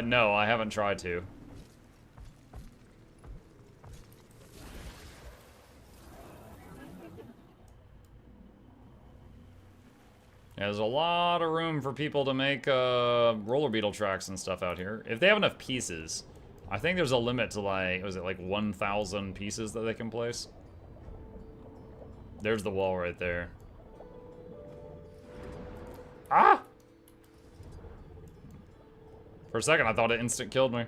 no, I haven't tried to. Yeah, there's a lot of room for people to make roller beetle tracks and stuff out here. If they have enough pieces. I think there's a limit to, like, was it like 1,000 pieces that they can place? There's the wall right there. Ah! For a second, I thought it instant killed me.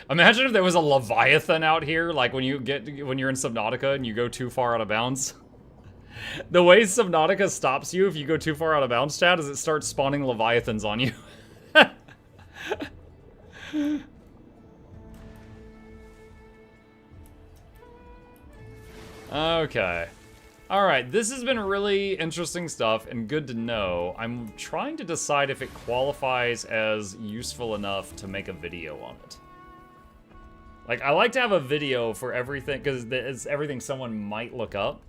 Imagine if there was a Leviathan out here, like when you're in Subnautica and you go too far out of bounds. The way Subnautica stops you if you go too far out of bounds, chat, is it starts spawning Leviathans on you. Okay. Alright, this has been really interesting stuff and good to know. I'm trying to decide if it qualifies as useful enough to make a video on it. Like, I like to have a video for everything, because it's everything someone might look up.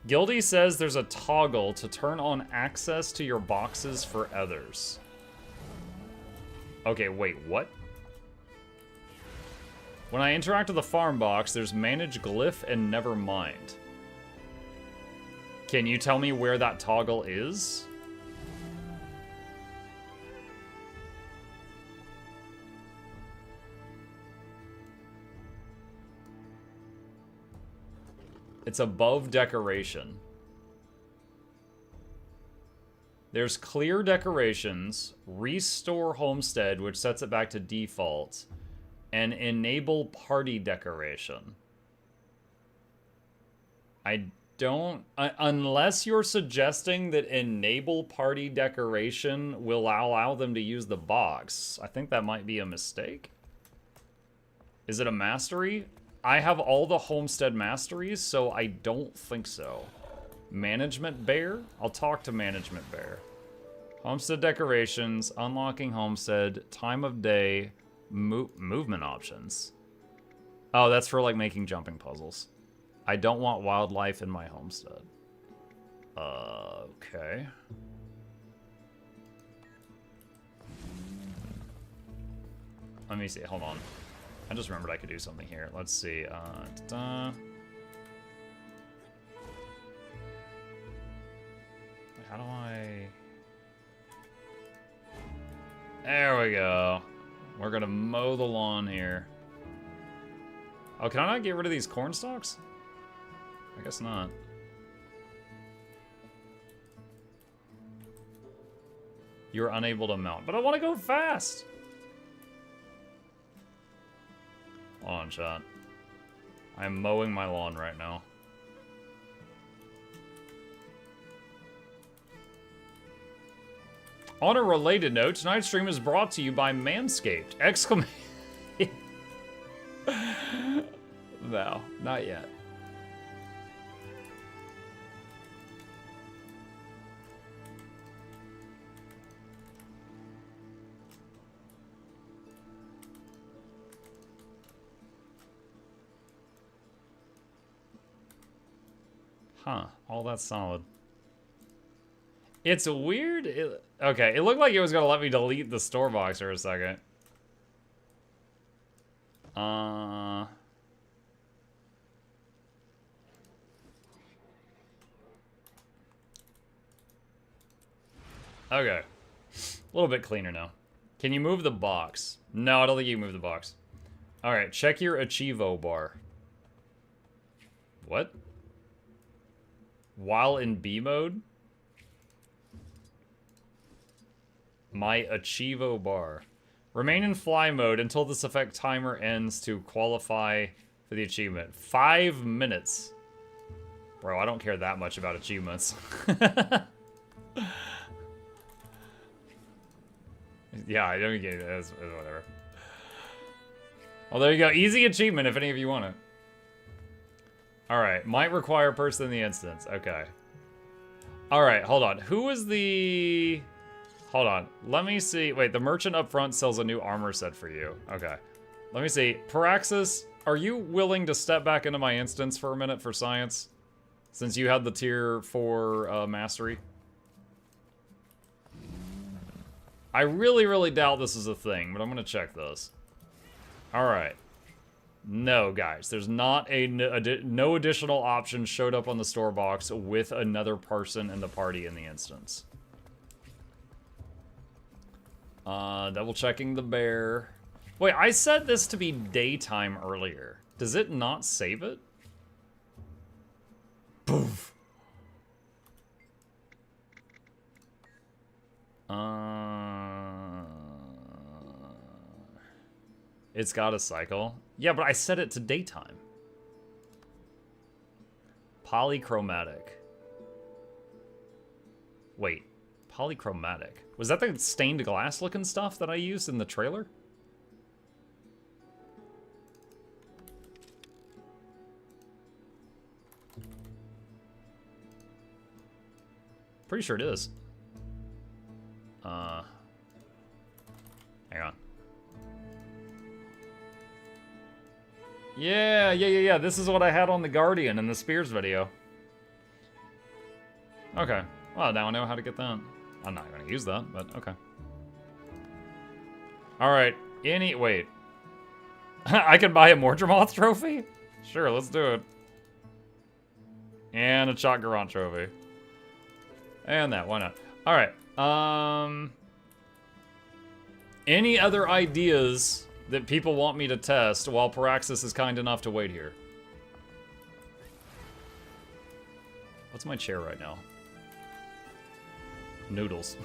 Gildy says there's a toggle to turn on access to your boxes for others. Okay, wait, what? When I interact with the farm box, there's manage glyph and never mind. Can you tell me where that toggle is? It's above decoration. There's clear decorations, restore Homestead, which sets it back to default, and enable party decoration. I don't... unless you're suggesting that enable party decoration will allow them to use the box. I think that might be a mistake. Is it a mastery? I have all the Homestead masteries, so I don't think so. Management Bear? I'll talk to Management Bear. Homestead decorations, unlocking Homestead, time of day, movement options. Oh, that's for like making jumping puzzles. I don't want wildlife in my homestead. Okay. Let me see, hold on. I just remembered I could do something here. Let's see. How do I... There we go. We're gonna mow the lawn here. Oh, can I not get rid of these corn stalks? I guess not. You're unable to mount, but I want to go fast. Hold on, chat. I'm mowing my lawn right now. On a related note, tonight's stream is brought to you by Manscaped! Exclamation! No, not yet. Huh, all that's solid. It's weird. Okay, it looked like it was gonna let me delete the store box for a second. Okay. A little bit cleaner now. Can you move the box? No, I don't think you can move the box. Alright, check your Achievo bar. What? While in B mode? My Achievo bar. Remain in fly mode until this effect timer ends to qualify for the achievement. 5 minutes. Bro, I don't care that much about achievements. Yeah, I don't get it. It's whatever. Well, there you go. Easy achievement if any of you want it. Alright, might require person in the instance. Okay. Alright, hold on. Who is the... Hold on. Let me see. Wait, the merchant up front sells a new armor set for you. Okay. Let me see. Paraxis, are you willing to step back into my instance for a minute for science? Since you had the tier 4 mastery? I really, really doubt this is a thing, but I'm going to check this. Alright. No, guys. There's not no additional options showed up on the store box with another person in the party in the instance. Double checking the bear. Wait, I set this to be daytime earlier. Does it not save it? Poof. It's got a cycle. Yeah, but I set it to daytime. Polychromatic. Wait, polychromatic. Was that the stained glass looking stuff that I used in the trailer? Pretty sure it is. Hang on. Yeah. This is what I had on the Guardian in the Spears video. Okay. Well, now I know how to get that. I'm not going to use that, but okay. Alright. Wait. I can buy a Mordremoth trophy? Sure, let's do it. And a Chalk Garant trophy. And that, why not? Alright. Any other ideas that people want me to test while Paraxis is kind enough to wait here? What's my chair right now? Noodles.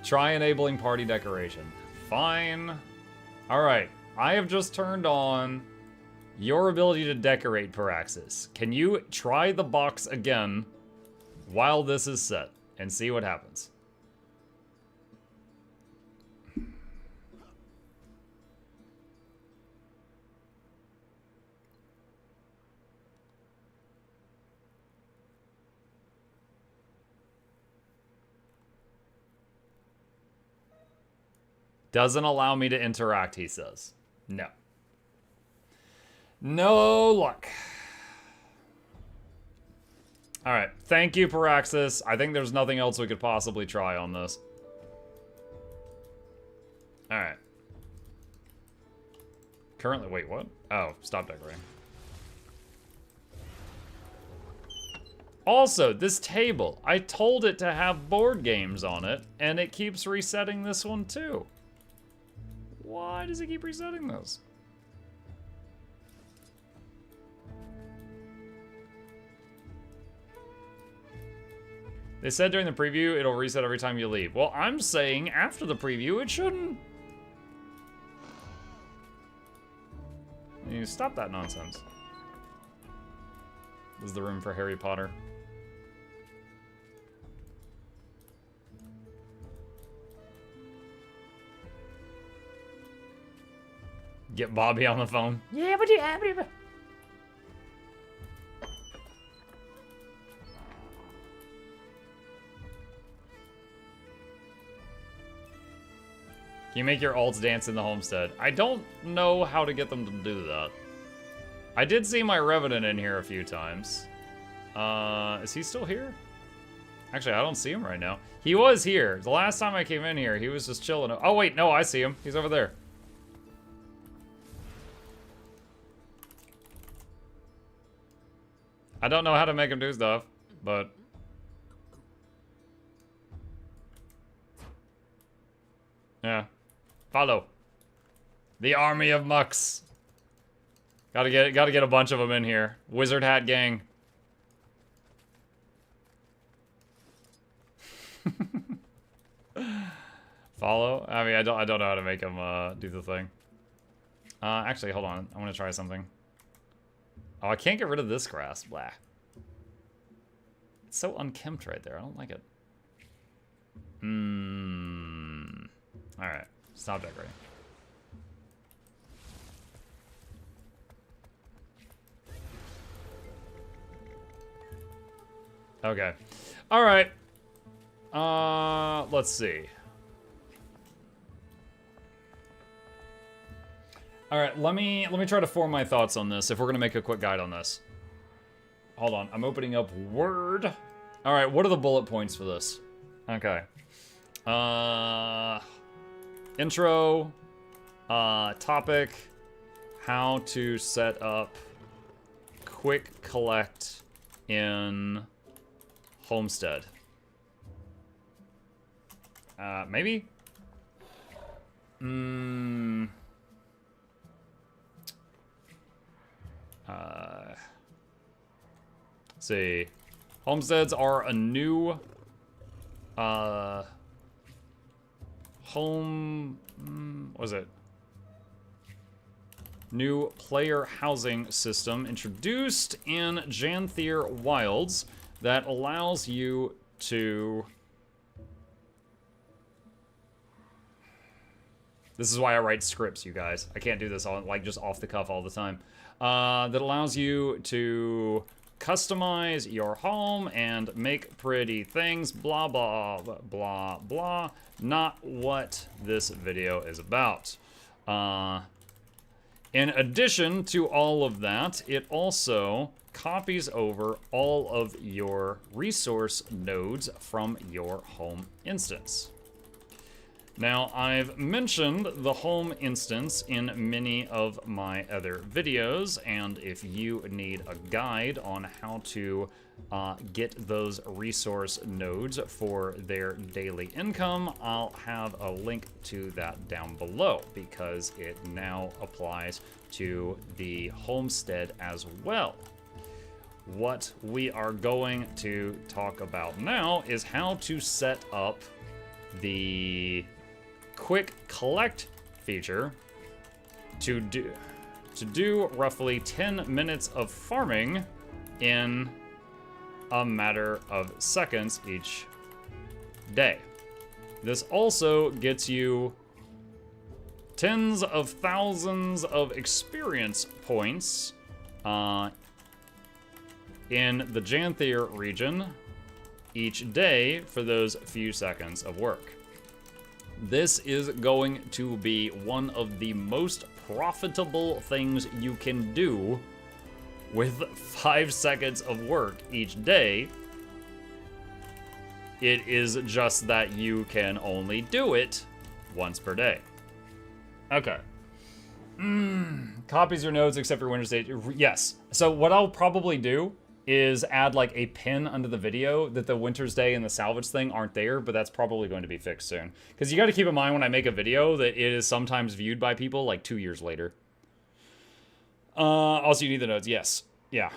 Try enabling party decoration. Fine. Alright. I have just turned on your ability to decorate, Paraxis. Can you try the box again while this is set and see what happens? Doesn't allow me to interact, he says. No. No luck. Alright, thank you, Paraxis. I think there's nothing else we could possibly try on this. Alright. Currently, wait, what? Oh, stop decorating. Also, this table, I told it to have board games on it, and it keeps resetting this one too. Why does it keep resetting those? They said during the preview it'll reset every time you leave. Well, I'm saying after the preview it shouldn't. You stop that nonsense. This is the room for Harry Potter. Get Bobby on the phone. Yeah, but yeah, but Can you make your alts dance in the Homestead? I don't know how to get them to do that. I did see my Revenant in here a few times. Is he still here? Actually, I don't see him right now. He was here. The last time I came in here, he was just chilling. Oh, wait, no, I see him. He's over there. I don't know how to make him do stuff, but... yeah. Follow. The army of mucks. Gotta get a bunch of them in here. Wizard hat gang. Follow? I mean, I don't know how to make him do the thing. Actually, hold on. I want to try something. Oh, I can't get rid of this grass. Blah. It's so unkempt right there. I don't like it. Alright. Stop decorating. Okay. Alright. Let's see. Alright, let me try to form my thoughts on this if we're gonna make a quick guide on this. Hold on, I'm opening up Word. Alright, what are the bullet points for this? Okay. Intro, topic, how to set up quick collect in Homestead. Maybe? Let's see. Homesteads are a new what was it? New player housing system introduced in Janthir Wilds that allows you to... This is why I write scripts, you guys. I can't do this all, like, just off the cuff all the time. That allows you to customize your home and make pretty things, blah, blah, blah, blah. Not what this video is about. In addition to all of that, it also copies over all of your resource nodes from your home instance. Now, I've mentioned the home instance in many of my other videos, and if you need a guide on how to get those resource nodes for their daily income, I'll have a link to that down below, because it now applies to the Homestead as well. What we are going to talk about now is how to set up the quick collect feature to do roughly 10 minutes of farming in a matter of seconds each day. This also gets you tens of thousands of experience points in the Janthir region each day for those few seconds of work. This is going to be one of the most profitable things you can do with 5 seconds of work each day. It is just that you can only do it once per day. Okay. Copies your nodes except for Winter's Day. Yes. So what I'll probably do is add like a pin under the video that the Winter's Day and the salvage thing aren't there, but that's probably going to be fixed soon. Because you got to keep in mind when I make a video that it is sometimes viewed by people like 2 years later. Also, you need the nodes. Yes. Yeah.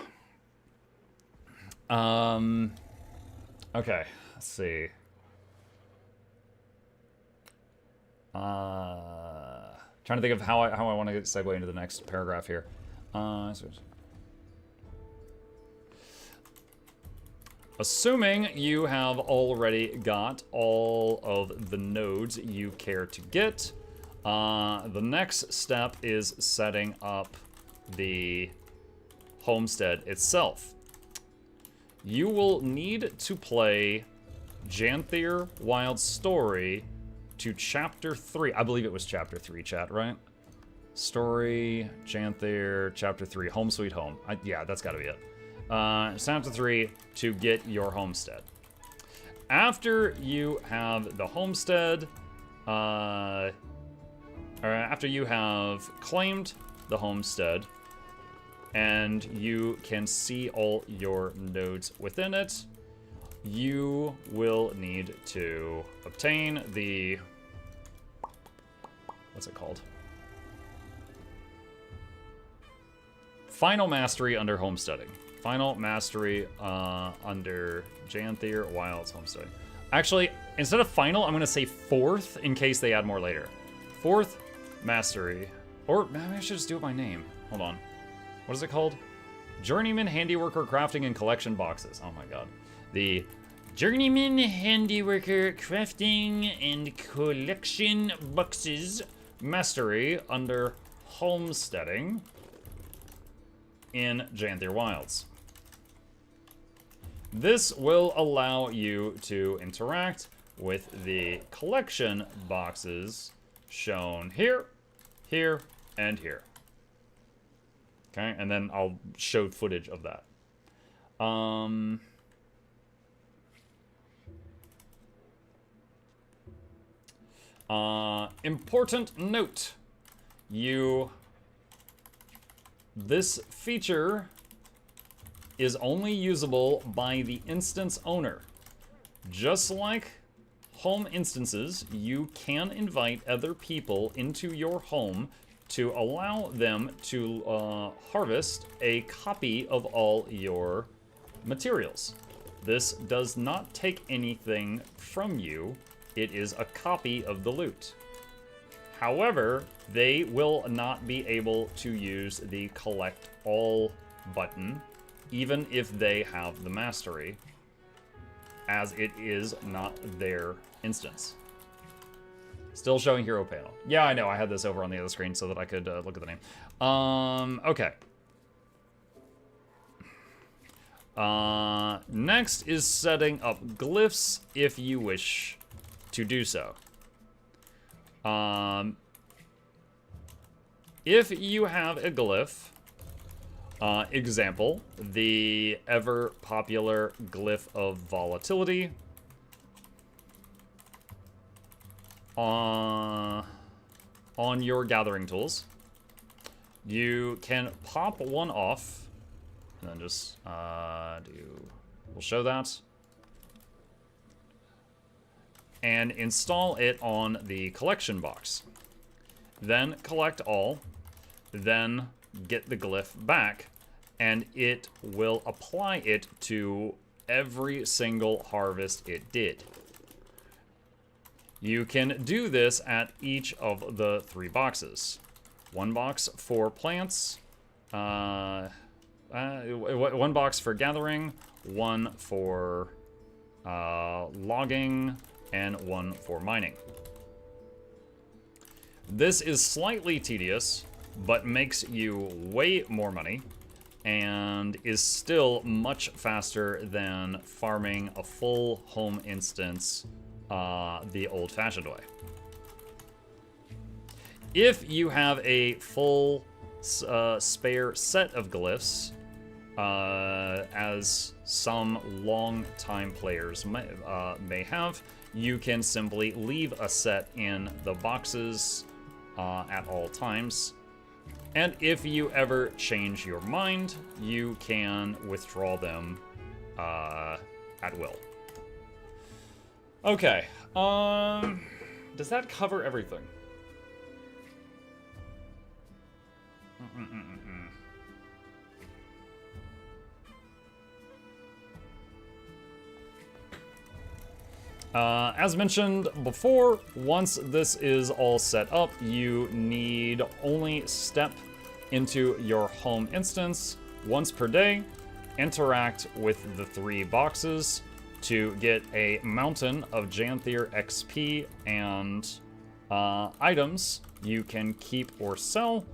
Okay. Let's see. Trying to think of how I want to segue into the next paragraph here. Assuming you have already got all of the nodes you care to get, the next step is setting up the homestead itself. You will need to play Janthir Wild Story to Chapter 3. I believe it was Chapter 3, chat, right? Story, Janthir, Chapter 3, Home Sweet Home. Yeah, that's gotta be it. Chapter 3 to get your homestead. After you have the homestead, or after you have claimed the homestead, and you can see all your nodes within it, you will need to obtain the, what's it called? Final Mastery under Homesteading. Final Mastery under Janthir Wild's Homesteading. Actually, instead of final, I'm going to say 4th in case they add more later. 4th Mastery. Or maybe I should just do it by name. Hold on. What is it called? Journeyman Handiworker Crafting and Collection Boxes. Oh my god. The Journeyman Handiworker Crafting and Collection Boxes Mastery under Homesteading in Janthir Wilds. This will allow you to interact with the collection boxes shown here, here, and here. Okay, and then I'll show footage of that. Important note. This feature is only usable by the instance owner. Just like home instances, you can invite other people into your home to allow them to harvest a copy of all your materials. This does not take anything from you. It is a copy of the loot. However, they will not be able to use the collect all button, even if they have the mastery, as it is not their instance. Still showing hero panel. Yeah, I know, I had this over on the other screen so that I could look at the name. Okay. Next is setting up glyphs if you wish to do so. If you have a glyph, example, the ever popular glyph of volatility, on your gathering tools, you can pop one off, and then just we'll show that, and install it on the collection box. Then collect all, then get the glyph back, and it will apply it to every single harvest it did. You can do this at each of the 3 boxes. 1 box for plants, 1 box for gathering, 1 for logging, and 1 for mining. This is slightly tedious, but makes you way more money, and is still much faster than farming a full home instance the old-fashioned way. If you have a full spare set of glyphs, as some long-time players may have, you can simply leave a set in the boxes at all times. And if you ever change your mind, you can withdraw them at will. Okay, does that cover everything? As mentioned before, once this is all set up, you need only step into your home instance once per day, interact with the 3 boxes to get a mountain of Janthir XP and items you can keep or sell,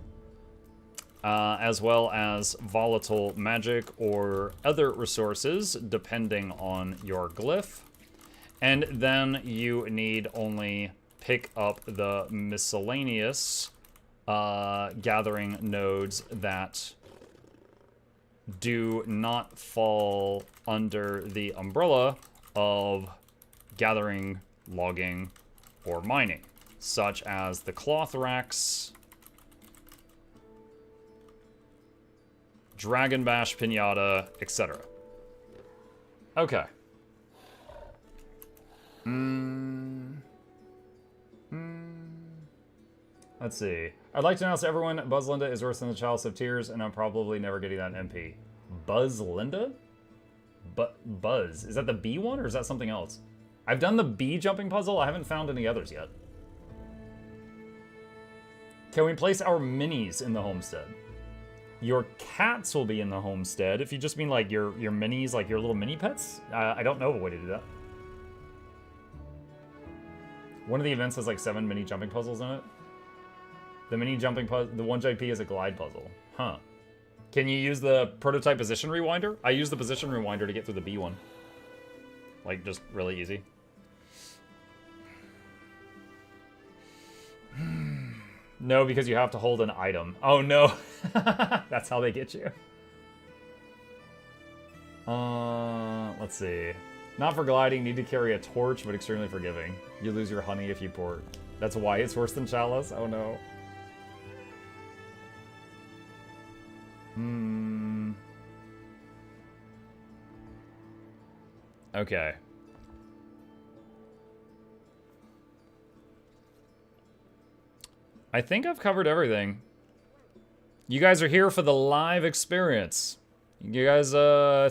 as well as volatile magic or other resources depending on your glyph. And then you need only pick up the miscellaneous gathering nodes that do not fall under the umbrella of gathering, logging, or mining, such as the cloth racks, Dragon Bash Pinata, etc. Okay. Let's see. I'd like to announce to everyone, Buzz Linda is worse than the Chalice of Tears, and I'm probably never getting that MP. Buzz Linda? Buzz. Is that the B one, or is that something else? I've done the B jumping puzzle. I haven't found any others yet. Can we place our minis in the homestead? Your cats will be in the homestead. If you just mean like your minis, like your little mini pets, I don't know of a way to do that. One of the events has like 7 mini jumping puzzles in it. The mini jumping puzzle, the 1 JP is a glide puzzle. Huh. Can you use the prototype position rewinder? I use the position rewinder to get through the B one. Like, just really easy. No, because you have to hold an item. Oh no. That's how they get you. Let's see. Not for gliding, need to carry a torch, but extremely forgiving. You lose your honey if you port. That's why it's worse than Chalice? Oh no. Okay. I think I've covered everything. You guys are here for the live experience. You guys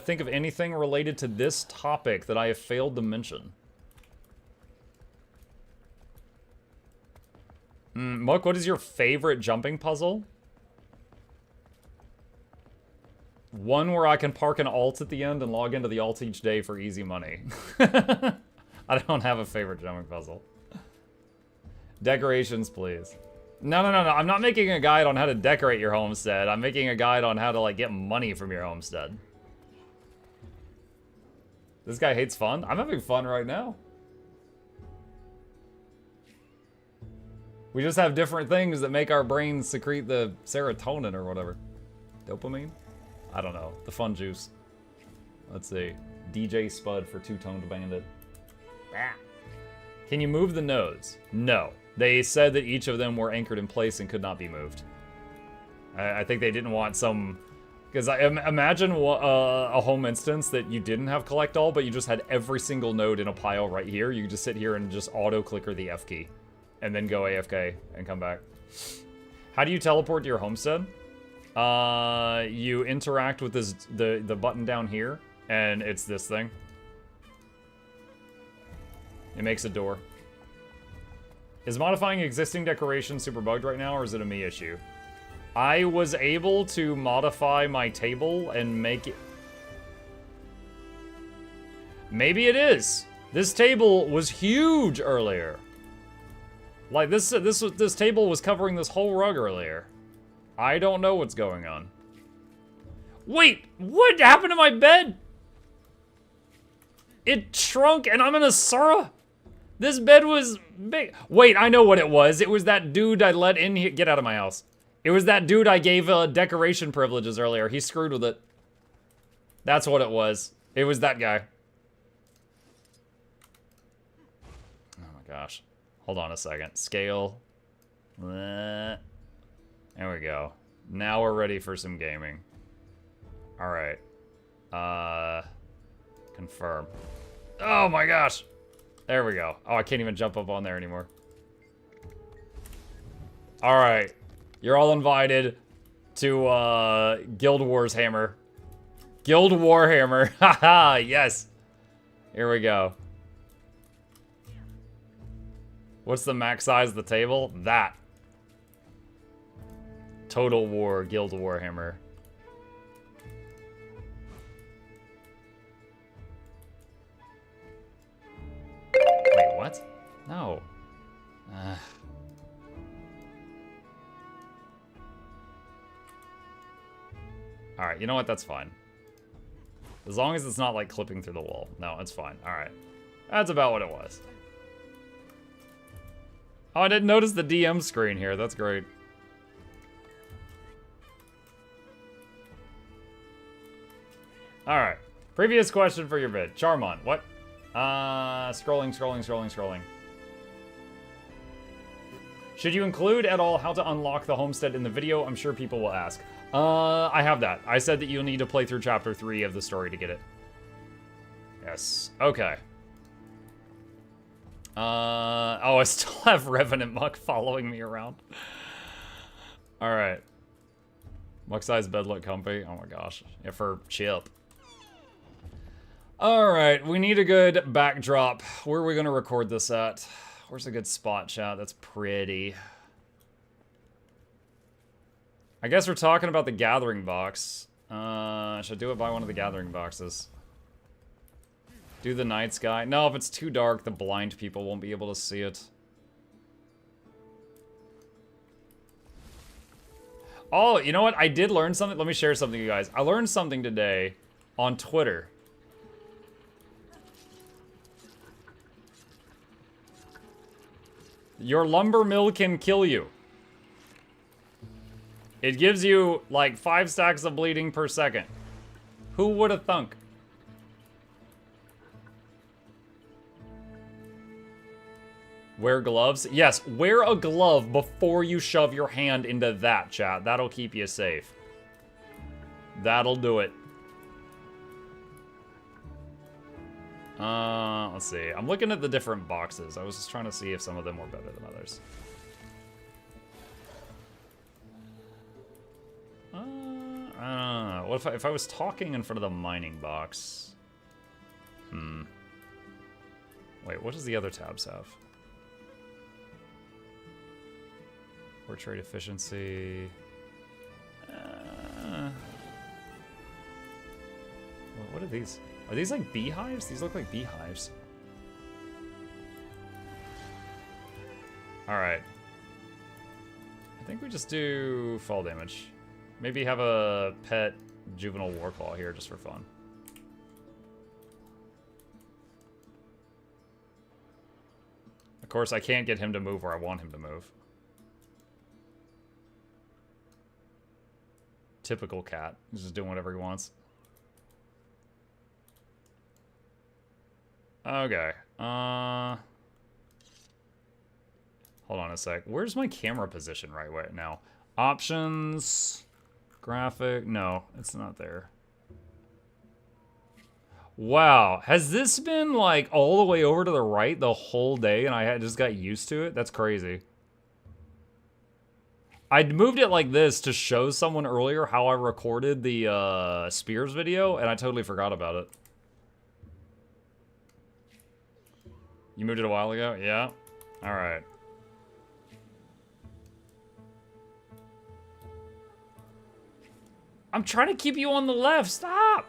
think of anything related to this topic that I have failed to mention? Muk, what is your favorite jumping puzzle? One where I can park an alt at the end and log into the alt each day for easy money. I don't have a favorite jumping puzzle. Decorations, please. No. I'm not making a guide on how to decorate your homestead. I'm making a guide on how to, like, get money from your homestead. This guy hates fun? I'm having fun right now. We just have different things that make our brains secrete the serotonin or whatever. Dopamine? I don't know. The fun juice. Let's see. DJ Spud for Two-Toned Bandit. Can you move the nodes? No. They said that each of them were anchored in place and could not be moved. I think they didn't want some... Because imagine a home instance that you didn't have collect all, but you just had every single node in a pile right here. You could just sit here and just auto-clicker the F key. And then go AFK and come back. How do you teleport to your homestead? You interact with this the button down here, and it's this thing. It makes a door. Is modifying existing decorations super bugged right now, or is it a me issue? I was able to modify my table and make it... Maybe it is. This table was huge earlier. Like, this table was covering this whole rug earlier. I don't know what's going on. Wait, what happened to my bed? It shrunk and I'm in a Sura. This bed was big. Wait, I know what it was. It was that dude I let in here. Get out of my house. It was that dude I gave decoration privileges earlier. He screwed with it. That's what it was. It was that guy. Oh my gosh. Hold on a second. Scale. There we go. Now we're ready for some gaming. Alright. Confirm. Oh my gosh. There we go. Oh, I can't even jump up on there anymore. Alright. You're all invited to Guild Wars Hammer. Guild Warhammer. Haha, yes. Here we go. What's the max size of the table? That. Total War, Guild Warhammer. Wait, what? No. Alright, you know what? That's fine. As long as it's not, like, clipping through the wall. No, it's fine. Alright. That's about what it was. Oh, I didn't notice the DM screen here. That's great. Alright. Previous question for your vid. Charmon, what? Scrolling. Should you include at all how to unlock the homestead in the video? I'm sure people will ask. I have that. I said that you'll need to play through chapter 3 of the story to get it. Yes. Okay. Oh, I still have Revenant Muck following me around. Alright. Muck-sized bed look comfy. Oh my gosh. Yeah, for Chip. Alright, we need a good backdrop. Where are we gonna record this at? Where's a good spot, chat? That's pretty. I guess we're talking about the gathering box. Should I do it by one of the gathering boxes? Do the night sky. No, if it's too dark, the blind people won't be able to see it. Oh, you know what? I did learn something. Let me share something, you guys. I learned something today on Twitter. Your lumber mill can kill you. It gives you, like, 5 stacks of bleeding per second. Who would have thunk? Wear gloves? Yes, wear a glove before you shove your hand into that, chat. That'll keep you safe. That'll do it. Let's see. I'm looking at the different boxes. I was just trying to see if some of them were better than others. I don't know. What if I was talking in front of the mining box? Wait, what does the other tabs have? Portrait efficiency. What are these? Are these like beehives? These look like beehives. Alright. I think we just do fall damage. Maybe have a pet juvenile warclaw here just for fun. Of course, I can't get him to move where I want him to move. Typical cat. He's just doing whatever he wants. Okay. Hold on a sec. Where's my camera position right now? Options. Graphic. No, it's not there. Wow. Has this been like all the way over to the right the whole day and I just got used to it? That's crazy. I moved it like this to show someone earlier how I recorded the Spears video, and I totally forgot about it. You moved it a while ago? Yeah? Alright. I'm trying to keep you on the left. Stop.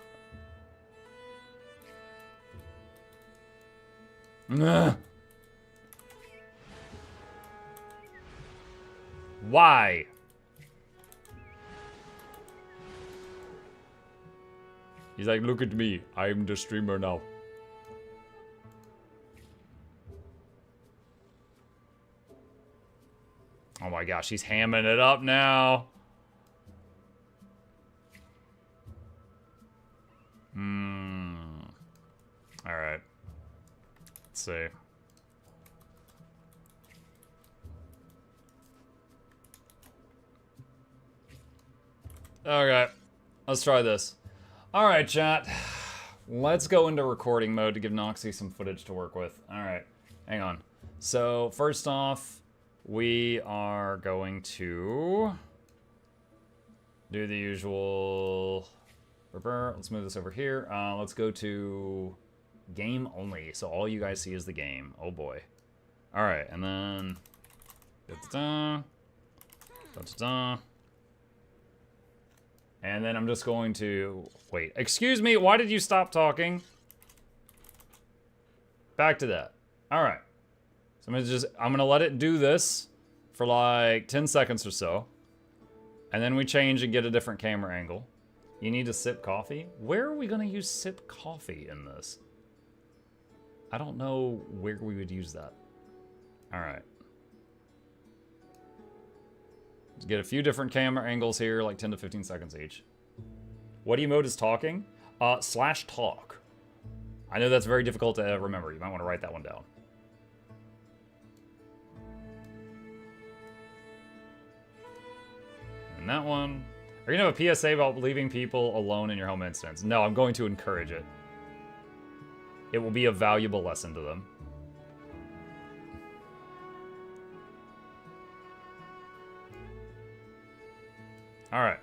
Ugh. Why? He's like, look at me. I'm the streamer now. Oh my gosh, he's hamming it up now. Alright. Let's see. Okay. Let's try this. Alright, chat. Let's go into recording mode to give Noxxi some footage to work with. Alright. Hang on. So, first off, we are going to do the usual. Let's move this over here. Let's go to game only. So all you guys see is the game. Oh boy. All right, and then. And then I'm just going to wait. Excuse me. Why did you stop talking? Back to that. All right. So I'm gonna let it do this for like 10 seconds or so. And then we change and get a different camera angle. You need to sip coffee? Where are we gonna use sip coffee in this? I don't know where we would use that. All right. Let's get a few different camera angles here, like 10 to 15 seconds each. What emote is talking? /talk. I know that's very difficult to remember. You might want to write that one down. And that one. Are you gonna have a PSA about leaving people alone in your home instance? No, I'm going to encourage it. It will be a valuable lesson to them. All right.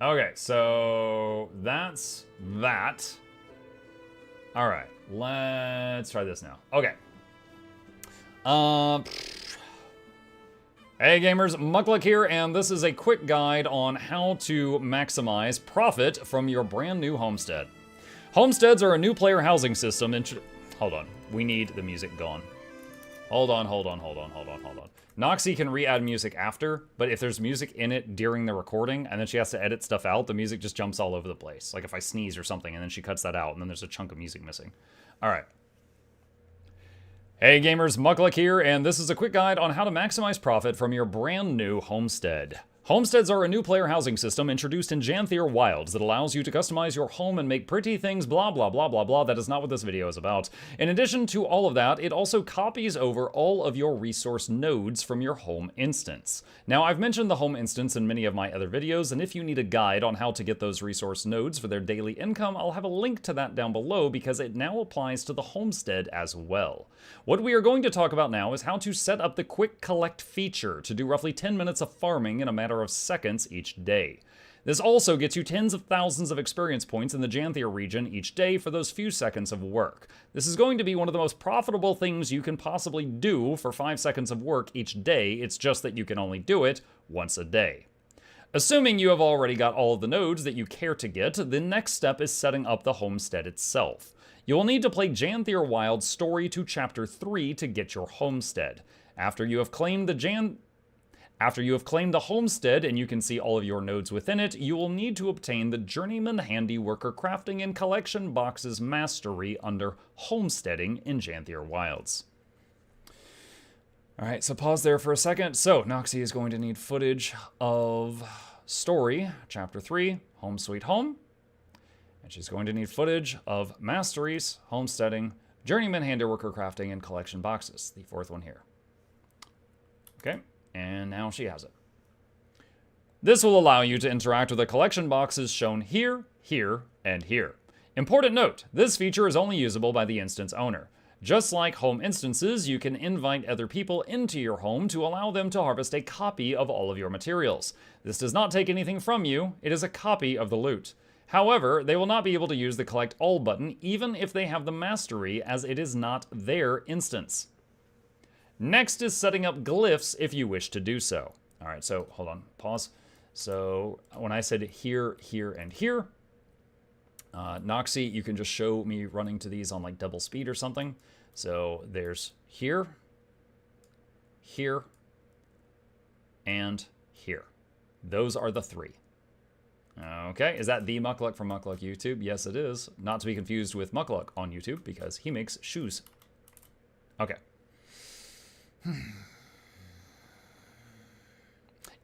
Okay, so that's that. All right, let's try this now. Okay. Hey gamers, Mukluk here, and this is a quick guide on how to maximize profit from your brand new homestead. Homesteads are a new player housing system. Hold on, we need the music gone. Hold on. Noxxi can re-add music after, but if there's music in it during the recording and then she has to edit stuff out, the music just jumps all over the place. Like if I sneeze or something and then she cuts that out and then there's a chunk of music missing. All right. Hey gamers, Mukluk here, and this is a quick guide on how to maximize profit from your brand new homestead. Homesteads are a new player housing system introduced in Janthir Wilds that allows you to customize your home and make pretty things blah blah blah blah blah. That is not what this video is about. In addition to all of that, it also copies over all of your resource nodes from your home instance. Now, I've mentioned the home instance in many of my other videos, and if you need a guide on how to get those resource nodes for their daily income, I'll have a link to that down below because it now applies to the homestead as well. What we are going to talk about now is how to set up the quick collect feature to do roughly 10 minutes of farming in a matter of seconds each day. This also gets you tens of thousands of experience points in the Janthir region each day for those few seconds of work. This is going to be one of the most profitable things you can possibly do for 5 seconds of work each day. It's just that you can only do it once a day. Assuming you have already got all of the nodes that you care to get, the next step is setting up the homestead itself. You will need to play Janthir Wilds Story to Chapter 3 to get your homestead. After you have claimed the homestead and you can see all of your nodes within it, you will need to obtain the Journeyman Handiworker Crafting and Collection Boxes Mastery under Homesteading in Janthir Wilds. Alright, so pause there for a second. So, Noxxi is going to need footage of Story, Chapter 3, Home Sweet Home. And she's going to need footage of Masteries, Homesteading, Journeyman Handiworker Crafting, and Collection Boxes, the fourth one here. Okay. And now she has it. This will allow you to interact with the collection boxes shown here, here, and here. Important note, this feature is only usable by the instance owner. Just like home instances, you can invite other people into your home to allow them to harvest a copy of all of your materials. This does not take anything from you, it is a copy of the loot. However, they will not be able to use the Collect All button even if they have the mastery, as it is not their instance. Next is setting up glyphs if you wish to do so. All right, so hold on, pause. So when I said here, here, and here, Noxxi, you can just show me running to these on like double speed or something. So there's here, here, and here. Those are the 3. Okay, is that the Mukluk from MuklukYoutube? Yes, it is. Not to be confused with Mukluk on YouTube, because he makes shoes. Okay.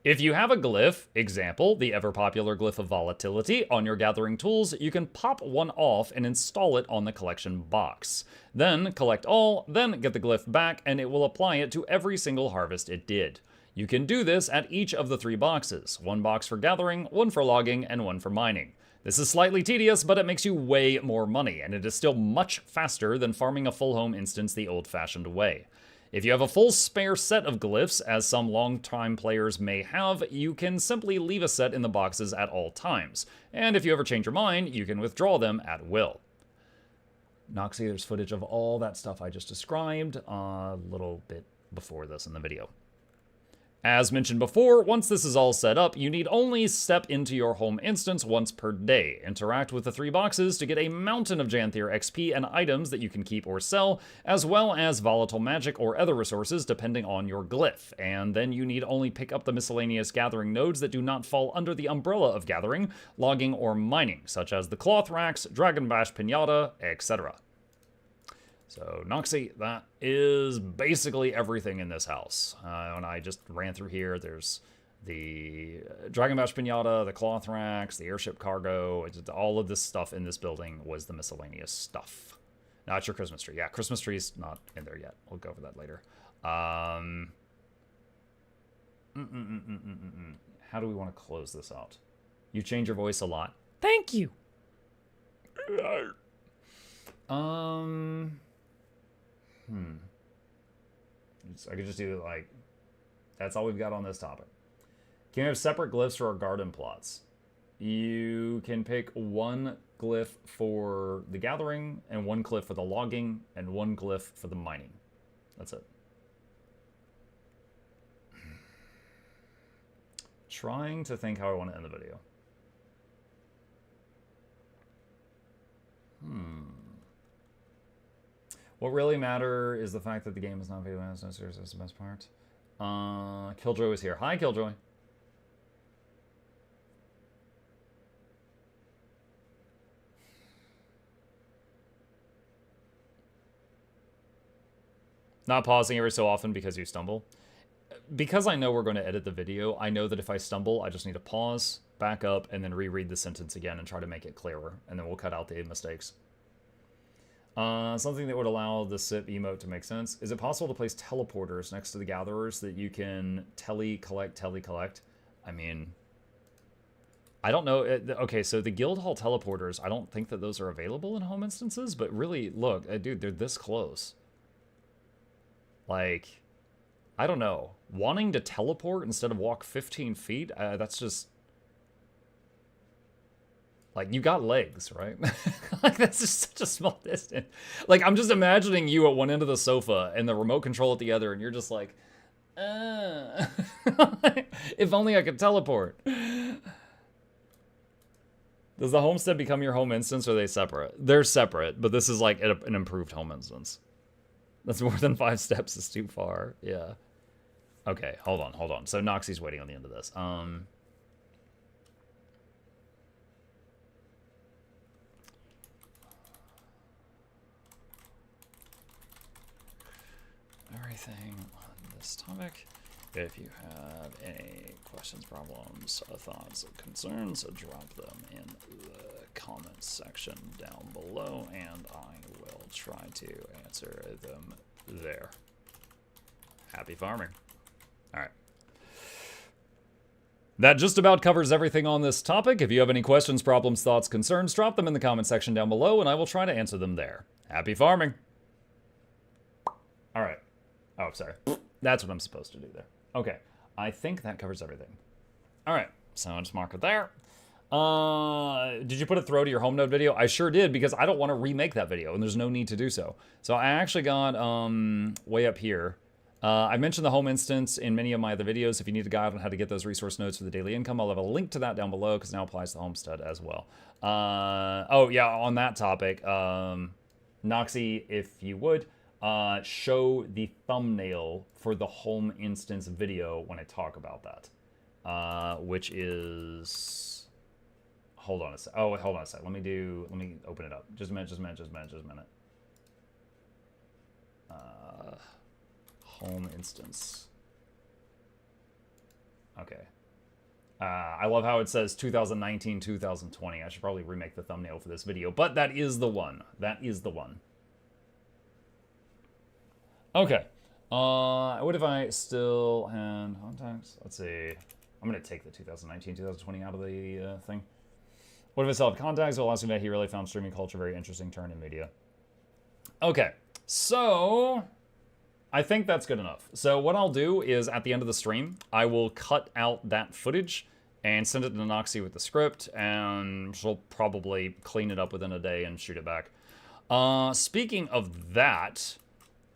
If you have a glyph, example, the ever-popular glyph of volatility, on your gathering tools, you can pop one off and install it on the collection box. Then collect all, then get the glyph back, and it will apply it to every single harvest it did. You can do this at each of the 3 boxes. 1 box for gathering, 1 for logging, and 1 for mining. This is slightly tedious, but it makes you way more money, and it is still much faster than farming a full home instance the old-fashioned way. If you have a full spare set of glyphs, as some long-time players may have, you can simply leave a set in the boxes at all times. And if you ever change your mind, you can withdraw them at will. Noxxi, there's footage of all that stuff I just described a little bit before this in the video. As mentioned before, once this is all set up, you need only step into your home instance once per day, interact with the 3 boxes to get a mountain of Janthir XP and items that you can keep or sell, as well as volatile magic or other resources depending on your glyph, and then you need only pick up the miscellaneous gathering nodes that do not fall under the umbrella of gathering, logging, or mining, such as the cloth racks, Dragon Bash Pinata, etc. So, Noxxi, that is basically everything in this house. When I just ran through here, there's the Dragon Bash Pinata, the cloth racks, the airship cargo, all of this stuff in this building was the miscellaneous stuff. Not your Christmas tree. Yeah, Christmas tree's not in there yet. We'll go over that later. How do we want to close this out? You change your voice a lot. Thank you! I could just do like, that's all we've got on this topic. Can you have separate glyphs for our garden plots? You can pick 1 glyph for the gathering, and 1 glyph for the logging, and 1 glyph for the mining. That's it. Trying to think how I want to end the video. What really matters is the fact that the game is not video as no serious. That's the best part. Killjoy is here. Hi, Killjoy. Not pausing every so often because you stumble. Because I know we're going to edit the video, I know that if I stumble, I just need to pause, back up, and then reread the sentence again and try to make it clearer. And then we'll cut out the mistakes. Something that would allow the sip emote to make sense. Is it possible to place teleporters next to the gatherers that you can tele-collect? I mean, I don't know. Okay, so the guild hall teleporters, I don't think that those are available in home instances, but really, look, dude, they're this close. Like, I don't know. Wanting to teleport instead of walk 15 feet, that's just... Like, you got legs, right? Like, that's just such a small distance. Like, I'm just imagining you at one end of the sofa and the remote control at the other, and you're just like, if only I could teleport. Does the Homestead become your home instance, or are they separate? They're separate, but this is like an improved home instance. That's more than 5 steps is too far. Yeah. Okay, hold on. So Noxxi's waiting on the end of this. Everything on this topic. If you have any questions, problems, thoughts, concerns, drop them in the comments section down below, and I will try to answer them there. Happy farming. All right. That just about covers everything on this topic. If you have any questions, problems, thoughts, concerns, drop them in the comment section down below, and I will try to answer them there. Happy farming. All right. Oh, sorry. That's what I'm supposed to do there. Okay. I think that covers everything. All right. So I'll just mark it there. Did you put a throw to your home node video? I sure did, because I don't want to remake that video, and there's no need to do so. So I actually got way up here. I mentioned the home instance in many of my other videos. If you need a guide on how to get those resource nodes for the daily income, I'll have a link to that down below because now applies to Homestead as well. Oh, yeah, on that topic, Noxxi, if you would, show the thumbnail for the home instance video when I talk about that, which is... Hold on a sec. Oh, hold on a sec. Let me open it up. Just a minute. Home instance. Okay. I love how it says 2019, 2020. I should probably remake the thumbnail for this video, but that is the one. That is the one. Okay. What if I still had contacts? Let's see. I'm going to take the 2019, 2020 out of the thing. What if I still have contacts? Well, last that he really found streaming culture a very interesting turn in media. Okay. So... I think that's good enough. So what I'll do is at the end of the stream, I will cut out that footage and send it to Noxxi with the script, and she'll probably clean it up within a day and shoot it back. Speaking of that,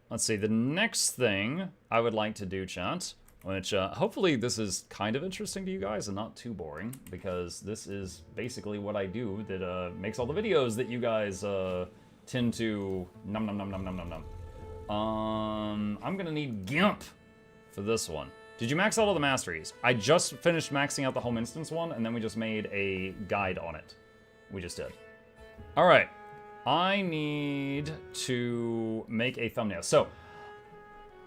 let's see, the next thing I would like to do, chat, which hopefully this is kind of interesting to you guys and not too boring, because this is basically what I do that makes all the videos that you guys tend to nom nom nom nom nom nom nom. I'm gonna need GIMP for this one. Did you max out all the masteries? I just finished maxing out the home instance one, and then we just made a guide on it. We just did. All right. I need to make a thumbnail. So,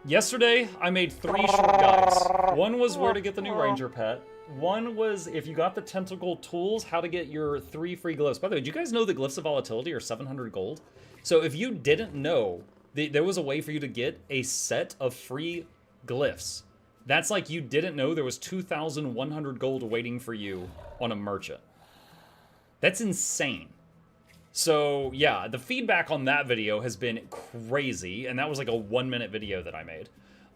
yesterday I made 3 short guides. One was where to get the new ranger pet. One was if you got the tentacle tools, how to get your 3 free glyphs. By the way, do you guys know the glyphs of volatility are 700 gold? So if you didn't know, there was a way for you to get a set of free glyphs. That's like you didn't know there was 2,100 gold waiting for you on a merchant. That's insane. So yeah, the feedback on that video has been crazy, and that was like a 1-minute video that I made.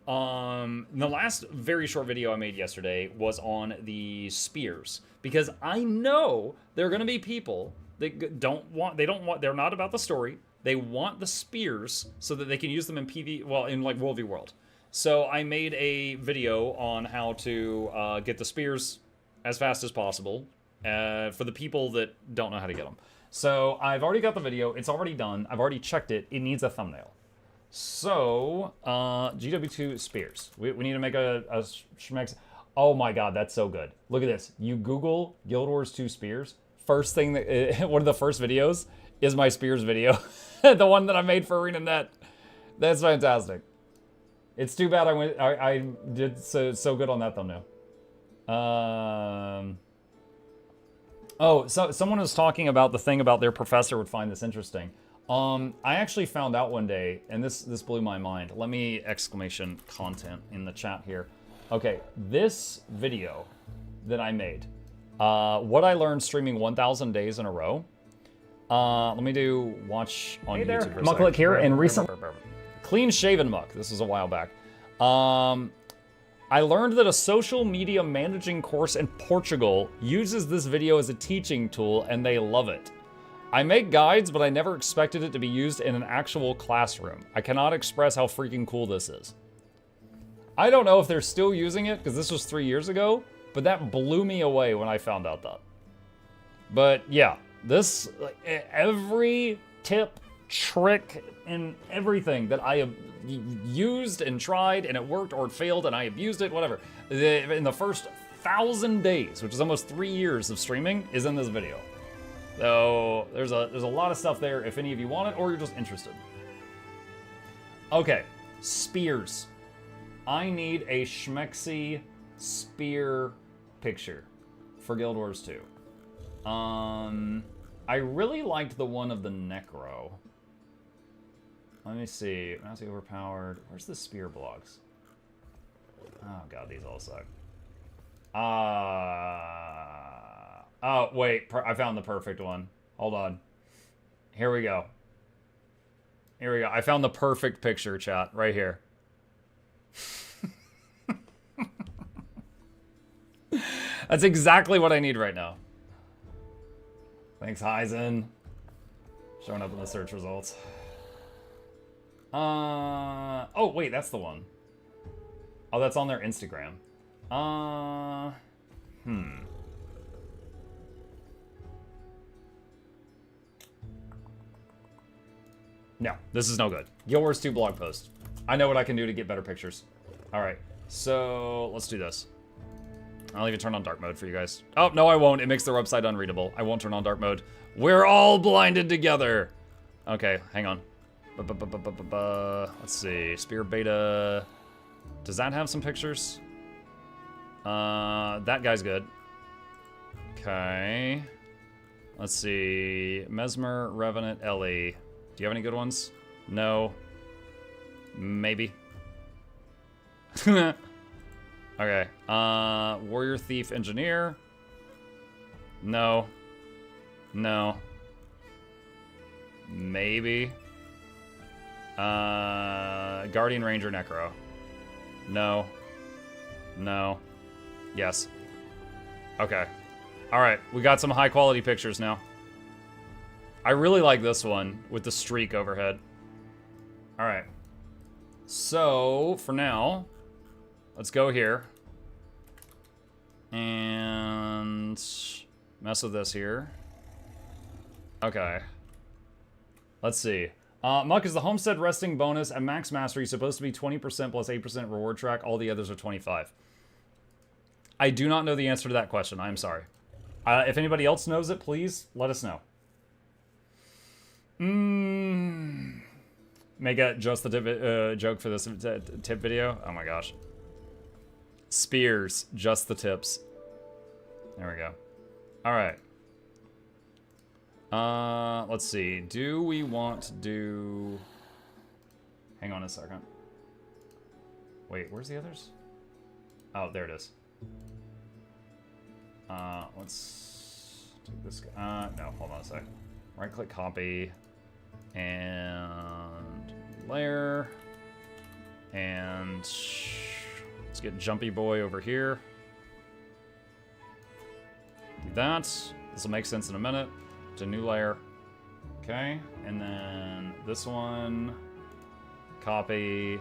The last very short video I made yesterday was on the spears, because I know there are gonna be people that they're not about the story. They want the spears so that they can use them in PV, well, in like World v World. So I made a video on how to get the spears as fast as possible for the people that don't know how to get them. So I've already got the video. It's already done. I've already checked it. It needs a thumbnail. So GW2 spears. We need to make a schmex. Oh my god, that's so good. Look at this. You Google Guild Wars 2 spears. First thing that one of the first videos is my spears video. The one that I made for ArenaNet. That's fantastic. It's too bad I did so good on that thumbnail. Oh, so someone was talking about the thing about their professor would find this interesting. I actually found out one day, and this blew my mind. Let me exclamation content in the chat here. Okay, this video that I made, what I learned streaming 1,000 days in a row. Let me do watch on YouTube. Hey there, Mukluk here, and recently clean shaven Muck. This was a while back. I learned that a social media managing course in Portugal uses this video as a teaching tool, and they love it. I make guides, but I never expected it to be used in an actual classroom. I cannot express how freaking cool this is. I don't know if they're still using it, because this was 3 years ago, but that blew me away when I found out that. But yeah, this, every tip, trick, and everything that I have used and tried and it worked, or it failed and I abused it, whatever, in the first 1,000 days, which is almost 3 years of streaming, is in this video. So there's a lot of stuff there if any of you want it or you're just interested. Okay, spears. I need a schmexy spear picture for Guild Wars 2. I really liked the one of the Necro. Let me see. Mousy overpowered. Where's the spear blocks? Oh god, these all suck. Oh, wait. I found the perfect one. Hold on. Here we go. Here we go. I found the perfect picture, chat. Right here. That's exactly what I need right now. Thanks, Heisen. Showing up in the search results. Oh, wait, that's the one. Oh, that's on their Instagram. No, this is no good. Guild Wars 2 blog post. I know what I can do to get better pictures. All right, so let's do this. I'll even turn on dark mode for you guys. Oh, no, I won't. It makes the website unreadable. I won't turn on dark mode. We're all blinded together. Okay, hang on. Let's see. Spear Beta. Does that have some pictures? That guy's good. Okay. Let's see. Mesmer, Revenant, Ellie. Do you have any good ones? No. Maybe. Okay. Warrior, Thief, Engineer. No. No. Maybe. Guardian, Ranger, Necro. No. No. Yes. Okay. Alright, we got some high quality pictures now. I really like this one with the streak overhead. Alright. So, for now, let's go here. And mess with this here. Okay. Let's see. Muck, is the Homestead resting bonus at max mastery supposed to be 20% plus 8% reward track? All the others are 25. I do not know the answer to that question. I'm sorry. If anybody else knows it, please let us know. Make a just the tip joke for this tip video. Oh my gosh. Spears, just the tips. There we go. All right. Let's see. Do we want to do... Hang on a second. Wait, where's the others? Oh, there it is. Let's do this guy. No, hold on a sec. Right-click copy. And layer. And let's get Jumpy Boy over here. Do that. This will make sense in a minute. To new layer. Okay, and then this one, copy,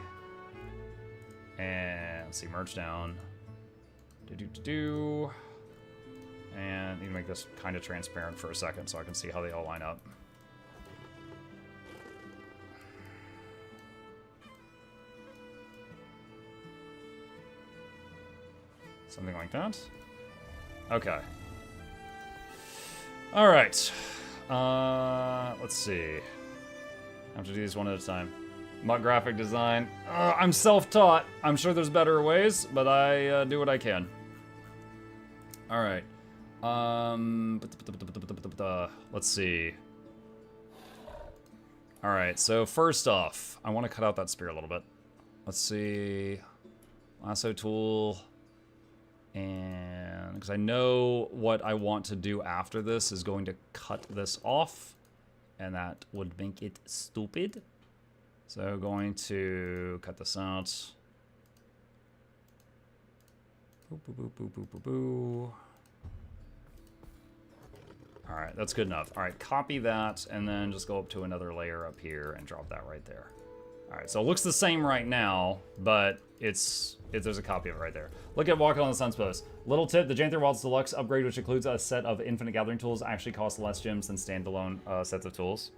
and let's see, merge down. And you can make this kind of transparent for a second so I can see how they all line up. Something like that. Okay. All right. Let's see. I have to do these one at a time. Muck graphic design. I'm self-taught. I'm sure there's better ways, but I do what I can. All right. Let's see. All right. So first off, I want to cut out that spear a little bit. Let's see. Lasso tool. And because I know what I want to do after this is going to cut this off, and that would make it stupid. So going to cut this out. Boop, boop, boop, boop, boop, boop, boop. All right, that's good enough. All right, copy that, and then just go up to another layer up here and drop that right there. All right, so it looks the same right now, but there's a copy of it right there. Look at Walking on the Sun's Post. Little tip, the Janthir Wilds Deluxe upgrade, which includes a set of infinite gathering tools, actually costs less gems than standalone sets of tools.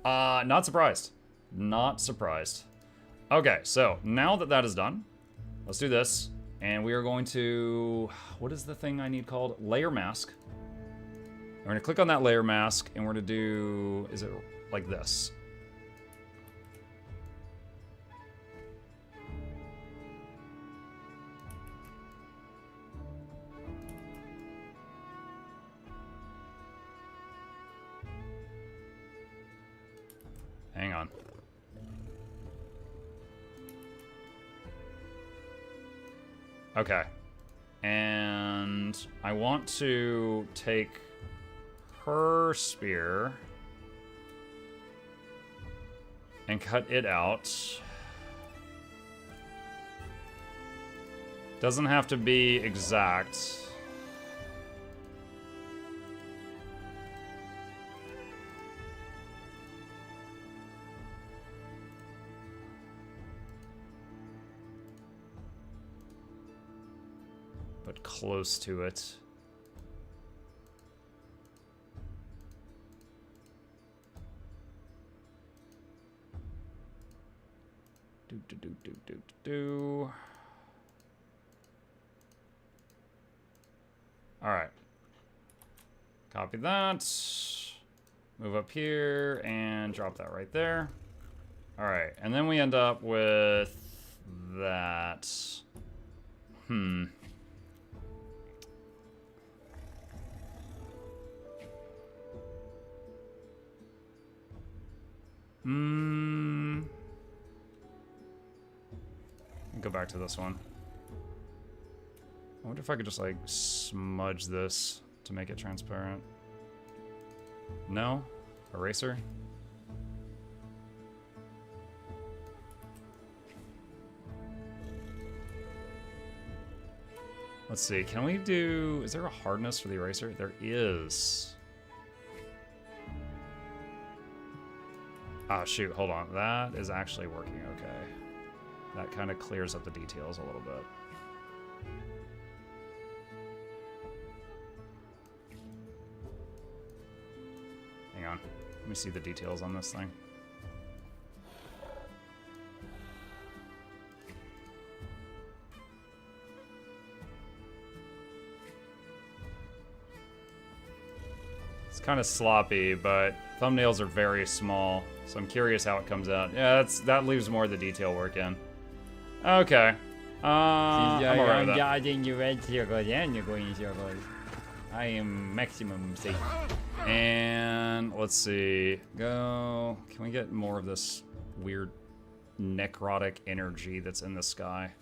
Not surprised. Not surprised. Okay, so now that that is done, let's do this. And we are going to, what is the thing I need called? Layer mask. We're gonna click on that layer mask, and we're gonna do, is it like this? Hang on. Okay. And I want to take her spear and cut it out. Doesn't have to be exact. but close to it. All right. Copy that. Move up here and drop that right there. All right, and then we end up with that. Go back to this one. I wonder if I could just like smudge this to make it transparent. No? Eraser? Let's see, can we do... Is there a hardness for the eraser? There is. Ah, shoot, hold on. That is actually working okay. That kind of clears up the details a little bit. Hang on. Let me see the details on this thing. It's kind of sloppy, but thumbnails are very small, so I'm curious how it comes out. Yeah, that leaves more of the detail work in. Okay. I'm alright with that. I am maximum safe. And let's see. Go. Can we get more of this weird necrotic energy that's in the sky?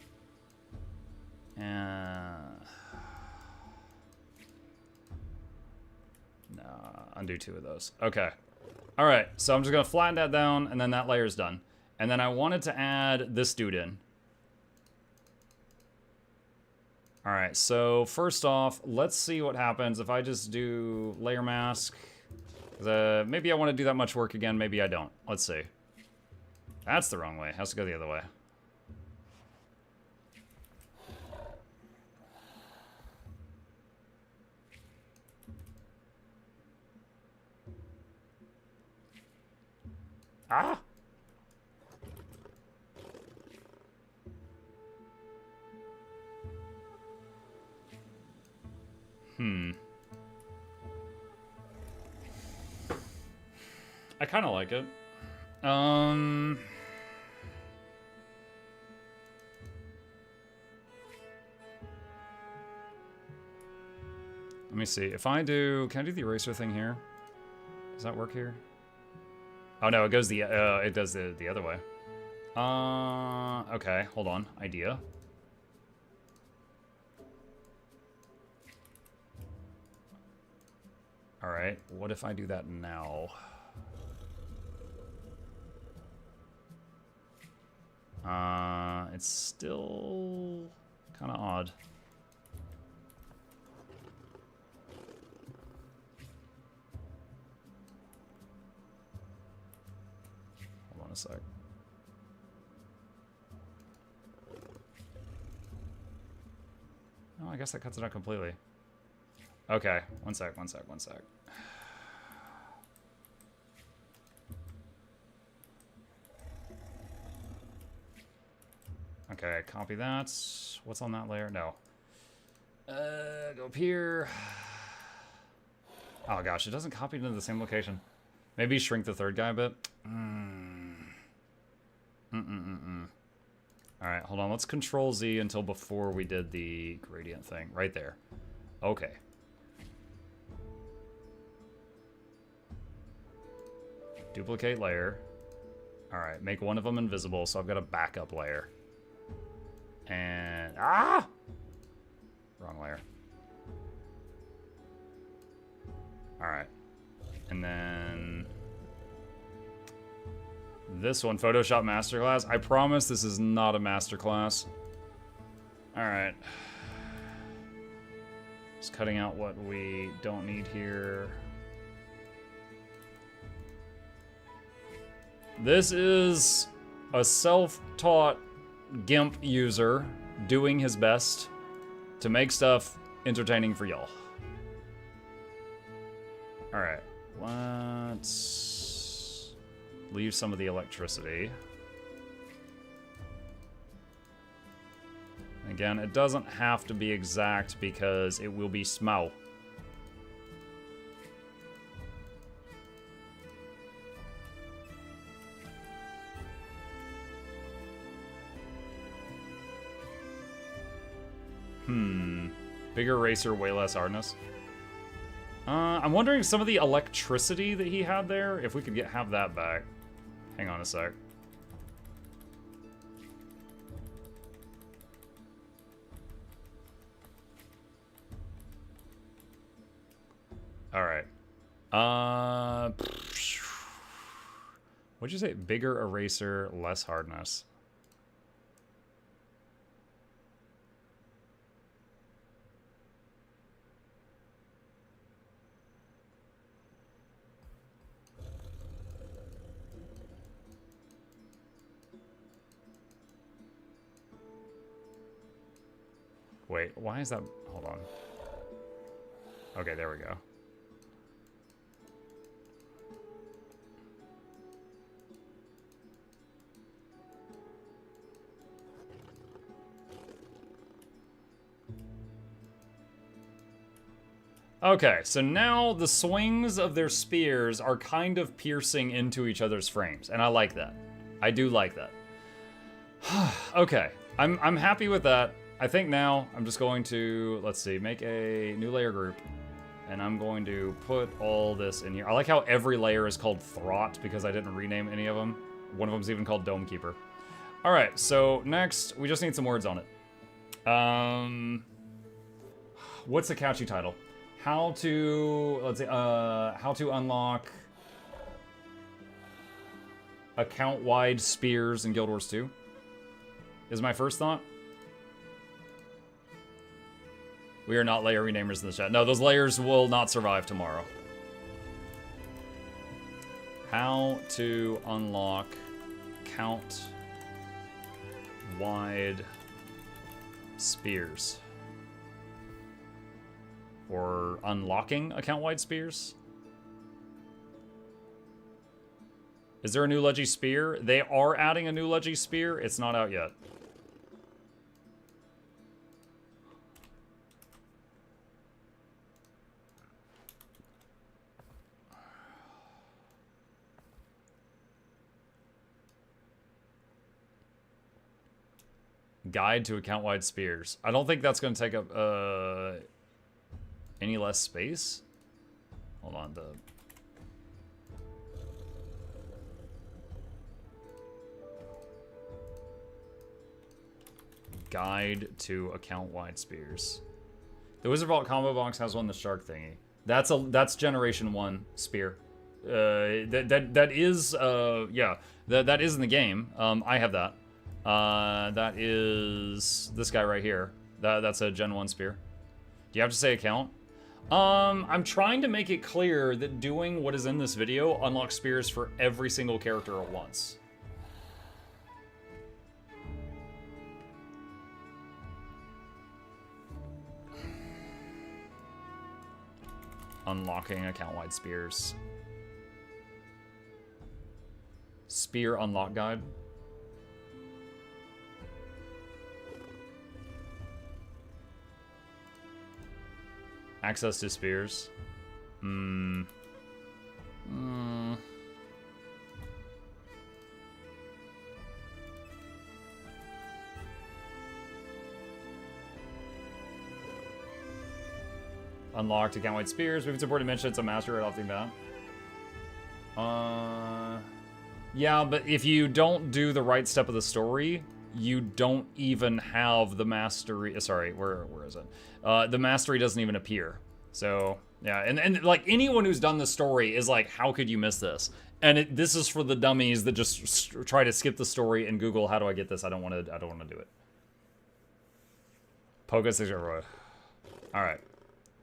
Undo 2 of those. Okay. All right. So I'm just going to flatten that down, and then that layer's done. And then I wanted to add this dude in. All right. So first off, let's see what happens if I just do layer mask. Maybe I want to do that much work again. Maybe I don't. Let's see. That's the wrong way. Has to go the other way. Ah! I kind of like it. Let me see. If I do... Can I do the eraser thing here? Does that work here? Oh no, it goes it does the other way. Okay, hold on. Idea. All right, what if I do that now? It's still kind of odd. Hold on a sec. Oh, I guess that cuts it out completely. Okay, one sec. Okay, copy that. What's on that layer? No. Go up here. Oh gosh, it doesn't copy into the same location. Maybe shrink the third guy a bit. Alright, hold on. Let's Control Z until before we did the gradient thing. Right there. Okay. Duplicate layer. Alright, make one of them invisible, so I've got a backup layer. And... Ah! Wrong layer. Alright. And then... This one, Photoshop Masterclass. I promise this is not a masterclass. Alright. Just cutting out what we don't need here. This is a self-taught GIMP user doing his best. to make stuff entertaining for y'all. Alright, let's leave some of the electricity. Again, it doesn't have to be exact because it will be small. Bigger racer, way less hardness. I'm wondering some of the electricity that he had there, if we could have that back. Hang on a sec. Alright. What'd you say? Bigger eraser, less hardness. Wait, why is that? Hold on. Okay, there we go. Okay, so now the swings of their spears are kind of piercing into each other's frames, and I like that. I do like that. Okay, I'm happy with that. I think now I'm just going to, let's see, make a new layer group. And I'm going to put all this in here. I like how every layer is called Throt because I didn't rename any of them. One of them's even called Dome Keeper. All right, so next, we just need some words on it. What's a catchy title? How to, let's see, how to unlock account-wide spears in Guild Wars 2 is my first thought. We are not layer renamers in the chat. No, those layers will not survive tomorrow. How to unlock count-wide spears. Or unlocking account-wide spears? Is there a new Leggy Spear? They are adding a new Leggy Spear. It's not out yet. Guide to account-wide spears. I don't think that's going to take up any less space. Hold on, guide to account-wide spears. The Wizard Vault combo box has one, the shark thingy. That's Generation 1 spear. That is that is in the game. I have that. That is this guy right here. That's a Gen 1 spear. Do you have to say account? I'm trying to make it clear that doing what is in this video unlocks spears for every single character at once. Unlocking account-wide spears. Spear unlock guide. Access to spears. Unlocked account-wide spears. We've supported mention it's a master right off the bat. Yeah, but if you don't do the right step of the story, you don't even have the mastery. Sorry, where is it? The mastery doesn't even appear. So yeah, and like anyone who's done the story is like, how could you miss this? And this is for the dummies that just try to skip the story and Google, how do I get this? I don't want to do it. Pogo 6 everywhere. All right.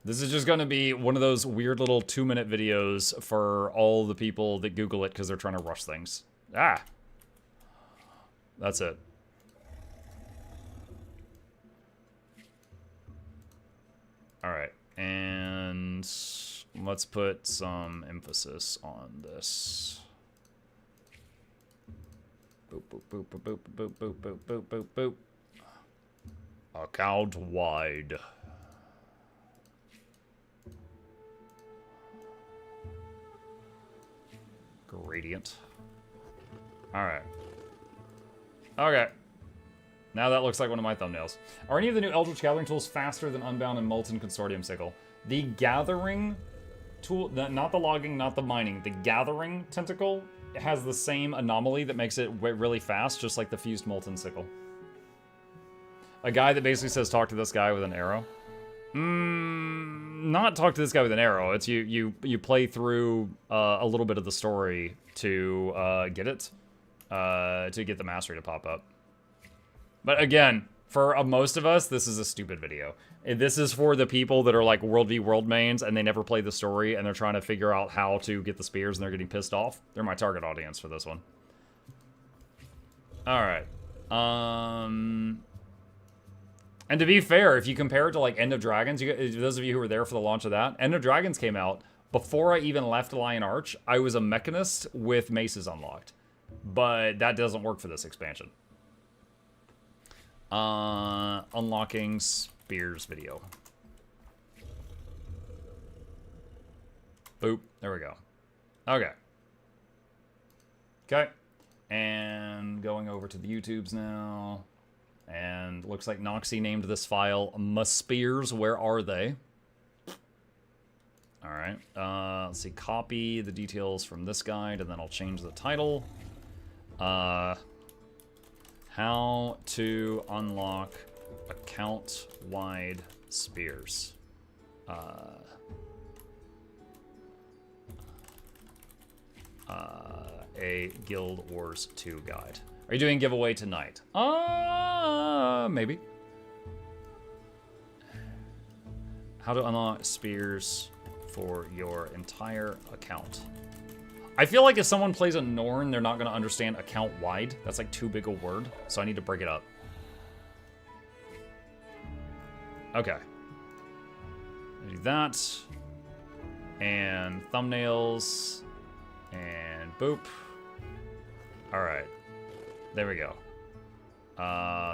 This is just going to be one of those weird little 2-minute videos for all the people that Google it because they're trying to rush things. Ah! That's it. Alright, and let's put some emphasis on this. Boop, boop, boop, boop, boop, boop, boop, boop, boop, boop. Account wide. Gradient. Alright. Okay. Now that looks like one of my thumbnails. Are any of the new Eldritch Gathering tools faster than Unbound and Molten Consortium Sickle? The Gathering tool, not the logging, not the mining, the Gathering tentacle has the same anomaly that makes it really fast, just like the Fused Molten Sickle. A guy that basically says, talk to this guy with an arrow. Not talk to this guy with an arrow. It's you play through a little bit of the story to get it, to get the mastery to pop up. But again, for most of us, this is a stupid video. This is for the people that are like World v World mains and they never play the story and they're trying to figure out how to get the spears and they're getting pissed off. They're my target audience for this one. Alright. And to be fair, if you compare it to like End of Dragons, those of you who were there for the launch of that, End of Dragons came out before I even left Lion Arch. I was a mechanist with maces unlocked. But that doesn't work for this expansion. Unlocking spears video. Boop. There we go. Okay. Okay. And going over to the YouTubes now. And looks like Noxxi named this file Spears. Where are they? Alright. Let's see. Copy the details from this guide, and then I'll change the title. How to unlock account-wide spears. A Guild Wars 2 guide. Are you doing giveaway tonight? Maybe. How to unlock spears for your entire account. I feel like if someone plays a Norn, they're not going to understand account-wide. That's like too big a word, so I need to break it up. Okay. Do that. And thumbnails. And boop. Alright. There we go.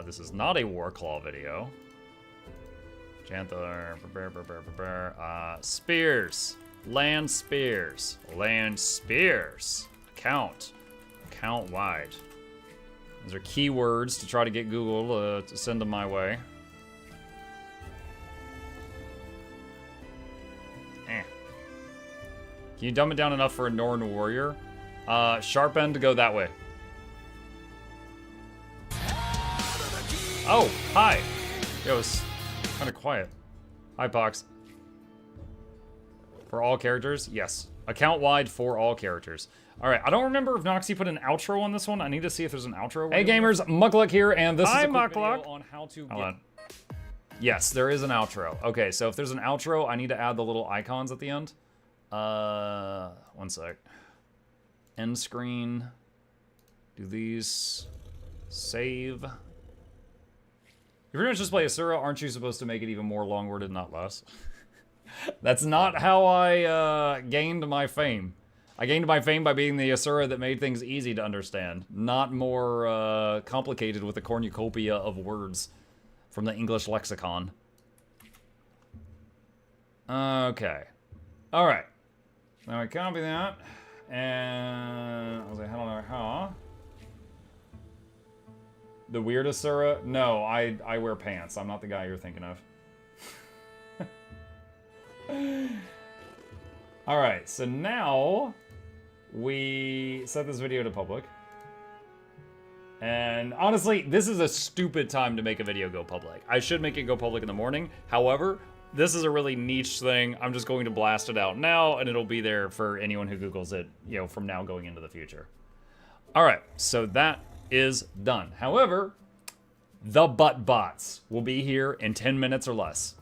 This is not a Warclaw video. Janthir. Spears. Land spears. Land spears. Account. Account wide. Those are keywords to try to get Google to send them my way. Can you dumb it down enough for a Norn warrior? Sharp end to go that way. Oh, hi. It was kind of quiet. Hi, Pox. For all characters? Yes. Account-wide for all characters. Alright, I don't remember if Noxxi put an outro on this one. I need to see if there's an outro. Hey gamers, MuklukYoutube here, and this is a quick video on how to get... Yes, there is an outro. Okay, so if there's an outro, I need to add the little icons at the end. One sec. End screen. Do these. Save. You pretty much just play Asura, aren't you supposed to make it even more long-worded, not less? That's not how I gained my fame. I gained my fame by being the Asura that made things easy to understand, not more complicated with a cornucopia of words from the English lexicon. Okay. Alright. Now I copy that, and I was like, I don't know how. The weird Asura? No, I wear pants. I'm not the guy you're thinking of. Alright, so now we set this video to public. And honestly, this is a stupid time to make a video go public. I should make it go public in the morning. However, this is a really niche thing. I'm just going to blast it out now, and it'll be there for anyone who Googles it, you know, from now going into the future. Alright, so that is done. However, the butt bots will be here in 10 minutes or less.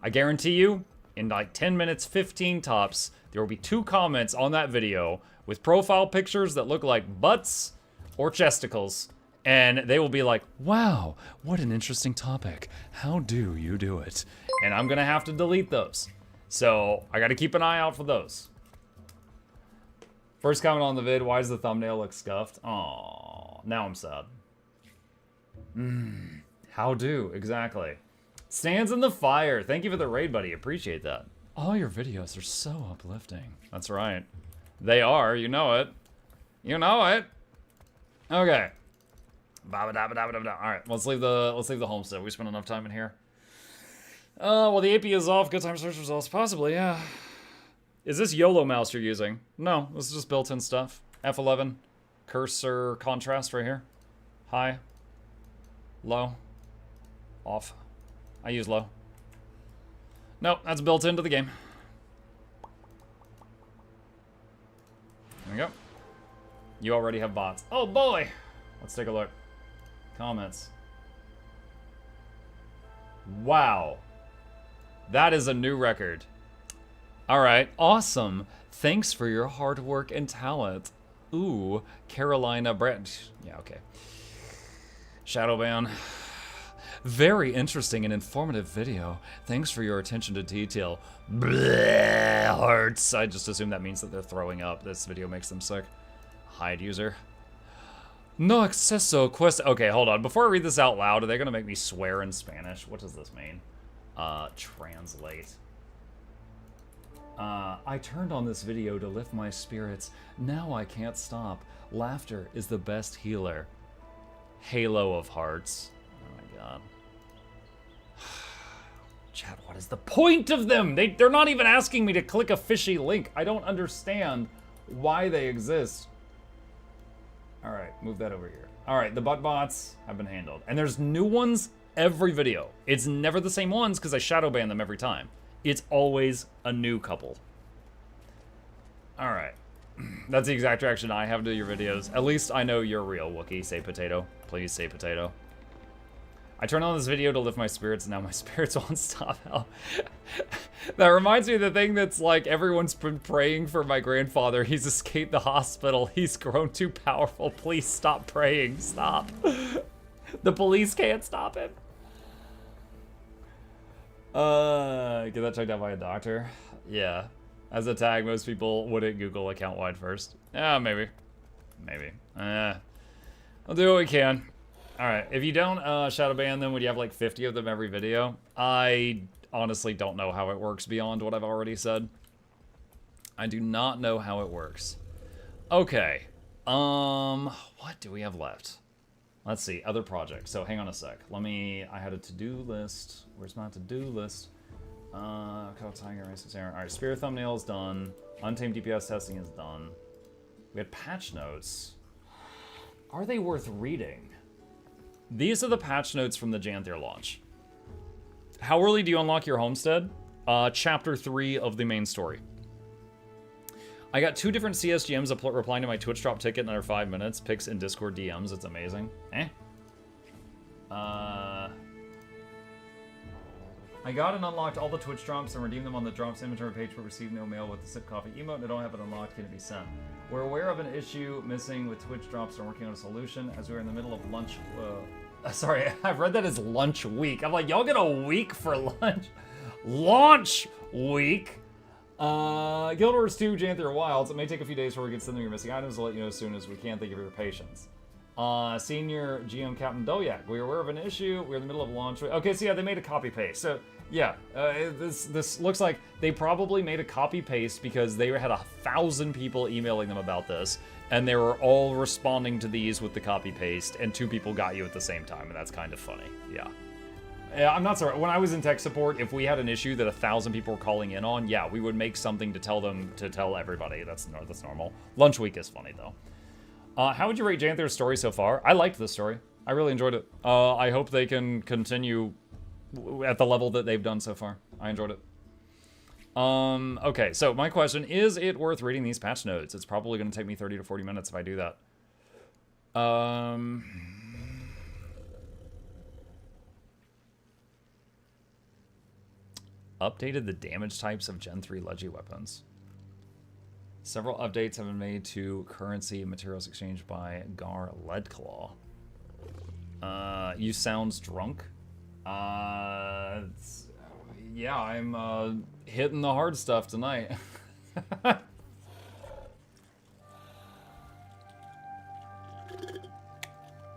I guarantee you, in like 10 minutes, 15 tops, there will be 2 comments on that video with profile pictures that look like butts or chesticles, And they will be like, wow, what an interesting topic. How do you do it? And I'm gonna have to delete those. So I gotta keep an eye out for those. First comment on the vid, why does the thumbnail look scuffed? Aww, now I'm sad. How do, exactly. Stands in the fire. Thank you for the raid, buddy. Appreciate that. All your videos are so uplifting. That's right. They are, you know it. You know it. Okay. Alright, let's leave the homestead. We spent enough time in here. Well, the AP is off. Good time search results. Possibly, yeah. Is this YOLO mouse you're using? No, this is just built-in stuff. F11. Cursor contrast right here. High. Low. Off. I use low. Nope, that's built into the game. There we go. You already have bots. Oh boy! Let's take a look. Comments. Wow. That is a new record. Alright, awesome. Thanks for your hard work and talent. Ooh, Carolina Brett. Yeah, okay. Shadowban. Very interesting and informative video. Thanks for your attention to detail. Bleh, hearts. I just assume that means that they're throwing up. This video makes them sick. Hide user. No acceso quest. Okay, hold on. Before I read this out loud, are they gonna make me swear in Spanish? What does this mean? Translate. I turned on this video to lift my spirits. Now I can't stop. Laughter is the best healer. Halo of hearts. Oh my god. Chad, what is the point of them? They're not even asking me to click a fishy link. I don't understand why they exist. Alright, move that over here. Alright, the butt bots have been handled. And there's new ones every video. It's never the same ones because I shadow ban them every time. It's always a new couple. Alright. That's the exact reaction I have to your videos. At least I know you're real, Wookie. Say potato. Please say potato. I turned on this video to lift my spirits, and now my spirits won't stop. Hell. That reminds me of the thing that's like, everyone's been praying for my grandfather. He's escaped the hospital. He's grown too powerful. Please stop praying. Stop. The police can't stop him. Get that checked out by a doctor. Yeah. As a tag, most people wouldn't Google account-wide first. Yeah, maybe. Maybe. We'll do what we can. Alright, if you don't shadow ban them, would you have like 50 of them every video? I honestly don't know how it works beyond what I've already said. I do not know how it works. Okay. What do we have left? Let's see, other projects. So hang on a sec. I had a to-do list. Where's my to-do list? Tiger Races Aaron. Alright, Spear thumbnail is done. Untamed DPS testing is done. We had patch notes. Are they worth reading? These are the patch notes from the Janthir launch. How early do you unlock your homestead? Chapter 3 of the main story. I got 2 different CSGMs replying to my Twitch drop ticket in under 5 minutes. Pics in Discord DMs. It's amazing. I got and unlocked all the Twitch drops and redeemed them on the drops inventory page, but received no mail with the sip coffee emote, and I don't have it unlocked. Can it be sent? We're aware of an issue missing with Twitch drops and working on a solution as we're in the middle of lunch. Sorry, I've read that as lunch week. I'm like, y'all get a week for lunch? Launch week? Guild Wars 2 Janthir Wilds. It may take a few days before we get sending your missing items. We'll let you know as soon as we can. Thank you for your patience. Senior GM Captain Dolyak. We are aware of an issue. We're in the middle of launch. Okay, so yeah, they made a copy paste. So yeah, this looks like they probably made a copy paste because they had 1,000 people emailing them about this, and they were all responding to these with the copy paste, and 2 people got you at the same time, and that's kind of funny. Yeah. Yeah, I'm not sorry. When I was in tech support, if we had an issue that 1,000 people were calling in on, yeah, we would make something to tell them to tell everybody. That's normal. Lunch week is funny though. How would you rate Janthir's story so far? I liked this story. I really enjoyed it. I hope they can continue at the level that they've done so far. I enjoyed it. Okay, so my question, is it worth reading these patch notes? It's probably going to take me 30 to 40 minutes if I do that. Updated the damage types of Gen 3 Leggy weapons. Several updates have been made to currency and materials exchanged by Gar Leadclaw. You sounds drunk. Yeah, I'm hitting the hard stuff tonight.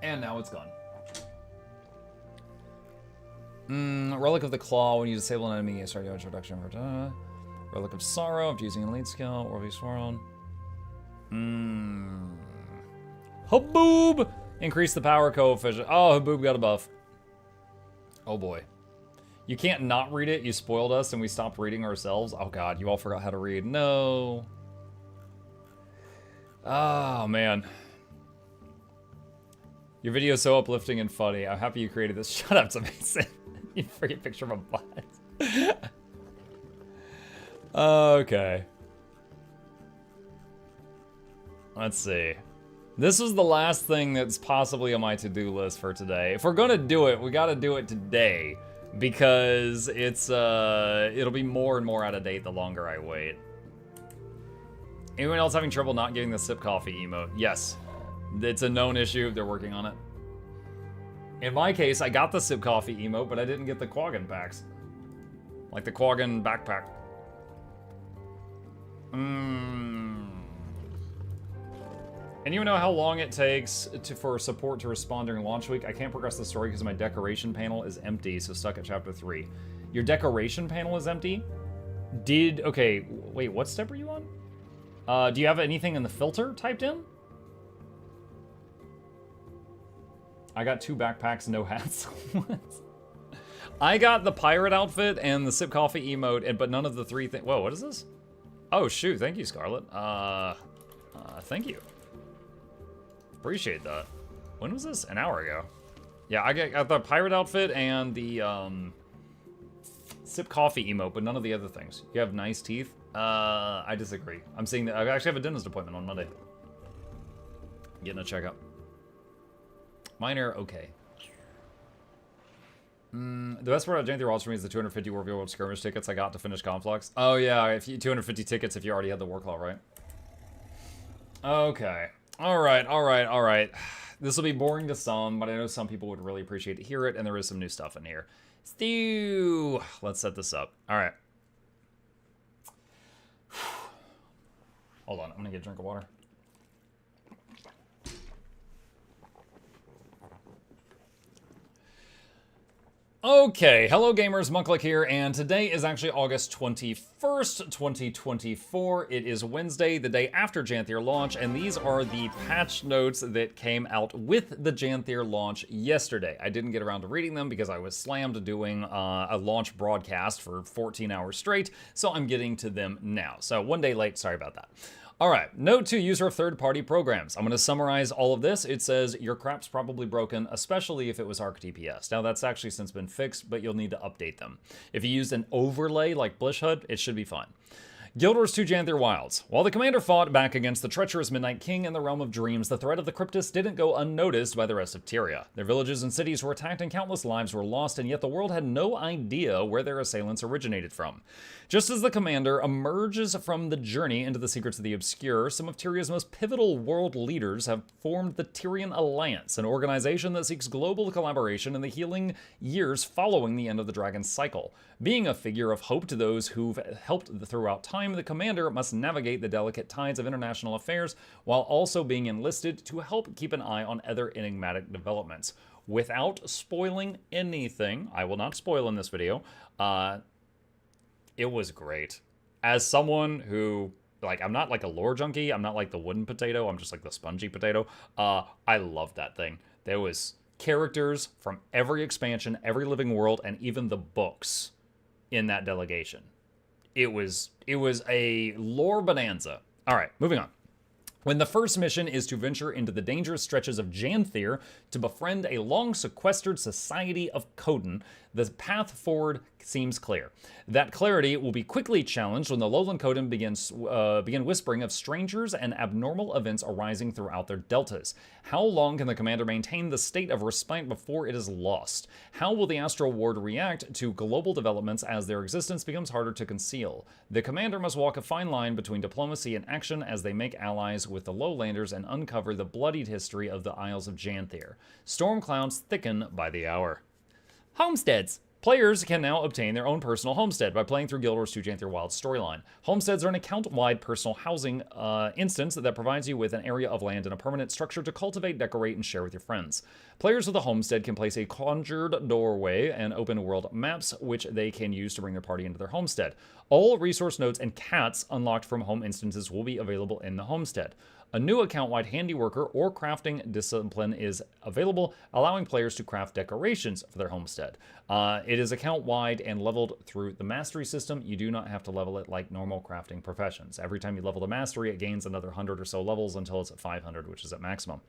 And now it's gone. Relic of the Claw. When you disable an enemy, you start your introduction. Relic of Sorrow. After using a lead skill. Or be sworn. Haboob! Increase the power coefficient. Oh, Haboob got a buff. Oh boy. You can't not read it. You spoiled us and we stopped reading ourselves. Oh god, you all forgot how to read. No. Oh man. Your video is so uplifting and funny. I'm happy you created this. Shut up, it's amazing. You freaking picture of a butt. Okay. Let's see. This was the last thing that's possibly on my to-do list for today. If we're gonna do it, we gotta do it today. Because it's, it'll be more and more out of date the longer I wait. Anyone else having trouble not getting the sip coffee emote? Yes. It's a known issue. They're working on it. In my case, I got the sip coffee emote, but I didn't get the Quaggan packs. Like the Quaggan backpack. Anyone know how long it takes for support to respond during launch week? I can't progress the story because my decoration panel is empty, so stuck at chapter 3. Your decoration panel is empty? Okay, wait, what step are you on? Do you have anything in the filter typed in? I got 2 backpacks, no hats. I got the pirate outfit and the sip coffee emote, but none of the 3 things. Whoa, what is this? Oh shoot, thank you, Scarlet. Thank you. Appreciate that. When was this? An hour ago. Yeah, I got the pirate outfit and the sip coffee emote, but none of the other things. You have nice teeth. I disagree. I'm seeing that I actually have a dentist appointment on Monday. Getting a checkup. Mine are okay. The best part about Janthir Waltz for me is the 250 Warfield World Skirmish tickets I got to finish Conflux. Oh yeah, if you 250 tickets if you already had the Warclaw, right? Okay. Alright. This will be boring to some, but I know some people would really appreciate to hear it, and there is some new stuff in here. Stew! Let's set this up. Alright. Hold on, I'm gonna get a drink of water. Okay, hello gamers, Mukluk here, and today is actually August 21st, 2024. It is Wednesday, the day after Janthir launch, and these are the patch notes that came out with the Janthir launch yesterday. I didn't get around to reading them because I was slammed doing a launch broadcast for 14 hours straight, so I'm getting to them now. So one day late, sorry about that. All right, note to user of third-party programs. I'm going to summarize all of this. It says, your crap's probably broken, especially if it was ARC DPS. Now, that's actually since been fixed, but you'll need to update them. If you used an overlay like Blishhood, it should be fine. Guild Wars 2 Janthir Wilds. While the commander fought back against the treacherous Midnight King in the Realm of Dreams, the threat of the Cryptus didn't go unnoticed by the rest of Tyria. Their villages and cities were attacked and countless lives were lost, and yet the world had no idea where their assailants originated from. Just as the commander emerges from the journey into the secrets of the obscure, some of Tyria's most pivotal world leaders have formed the Tyrian Alliance, an organization that seeks global collaboration in the healing years following the end of the Dragon's cycle. Being a figure of hope to those who've helped throughout time, the commander must navigate the delicate tides of international affairs while also being enlisted to help keep an eye on other enigmatic developments. Without spoiling anything, I will not spoil in this video, it was great. As someone who, like, I'm not like a lore junkie, I'm not like the wooden potato, I'm just like the spongy potato, I loved that thing. There was characters from every expansion, every living world, and even the books in that delegation. It was a lore bonanza. All right, moving on. When the first mission is to venture into the dangerous stretches of Janthir to befriend a long-sequestered society of Coden, the path forward seems clear. That clarity will be quickly challenged when the Lowland Coden begin whispering of strangers and abnormal events arising throughout their deltas. How long can the commander maintain the state of respite before it is lost? How will the Astral Ward react to global developments as their existence becomes harder to conceal? The commander must walk a fine line between diplomacy and action as they make allies with the Lowlanders and uncover the bloodied history of the Isles of Janthir. Storm clouds thicken by the hour. Homesteads. Players can now obtain their own personal homestead by playing through Guild Wars 2 Janthir Wild storyline. Homesteads are an account-wide personal housing instance that provides you with an area of land and a permanent structure to cultivate, decorate, and share with your friends. Players with a homestead can place a conjured doorway and open world maps, which they can use to bring their party into their homestead. All resource nodes and cats unlocked from home instances will be available in the homestead. A new account-wide handiworker or crafting discipline is available, allowing players to craft decorations for their homestead. It is account-wide and leveled through the mastery system. You do not have to level it like normal crafting professions. Every time you level the mastery, it gains another 100 or so levels until it's at 500, which is at maximum.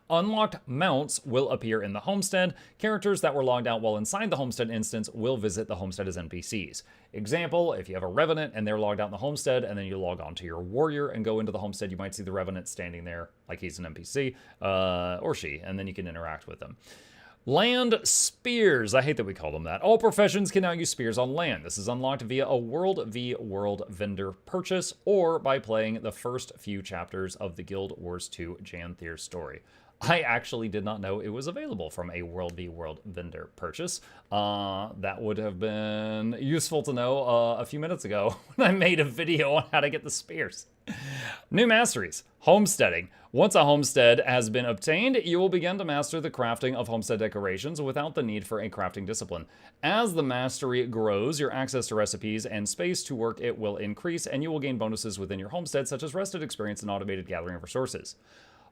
Unlocked mounts will appear in the homestead. Characters that were logged out while inside the homestead instance will visit the homestead as NPCs. Example, if you have a Revenant and they're logged out in the homestead, and then you log on to your warrior and go into the homestead, you might see the Revenant standing there like he's an NPC, or she, and then you can interact with them. Land spears. I hate that we call them that. All professions can now use spears on land. This is unlocked via a World v World vendor purchase or by playing the first few chapters of the Guild Wars 2 Janthir story. I actually did not know it was available from a World v World vendor purchase. That would have been useful to know a few minutes ago when I made a video on how to get the spears. New masteries. Homesteading. Once a homestead has been obtained, you will begin to master the crafting of homestead decorations without the need for a crafting discipline. As the mastery grows, your access to recipes and space to work it will increase, and you will gain bonuses within your homestead, such as rested experience and automated gathering of resources.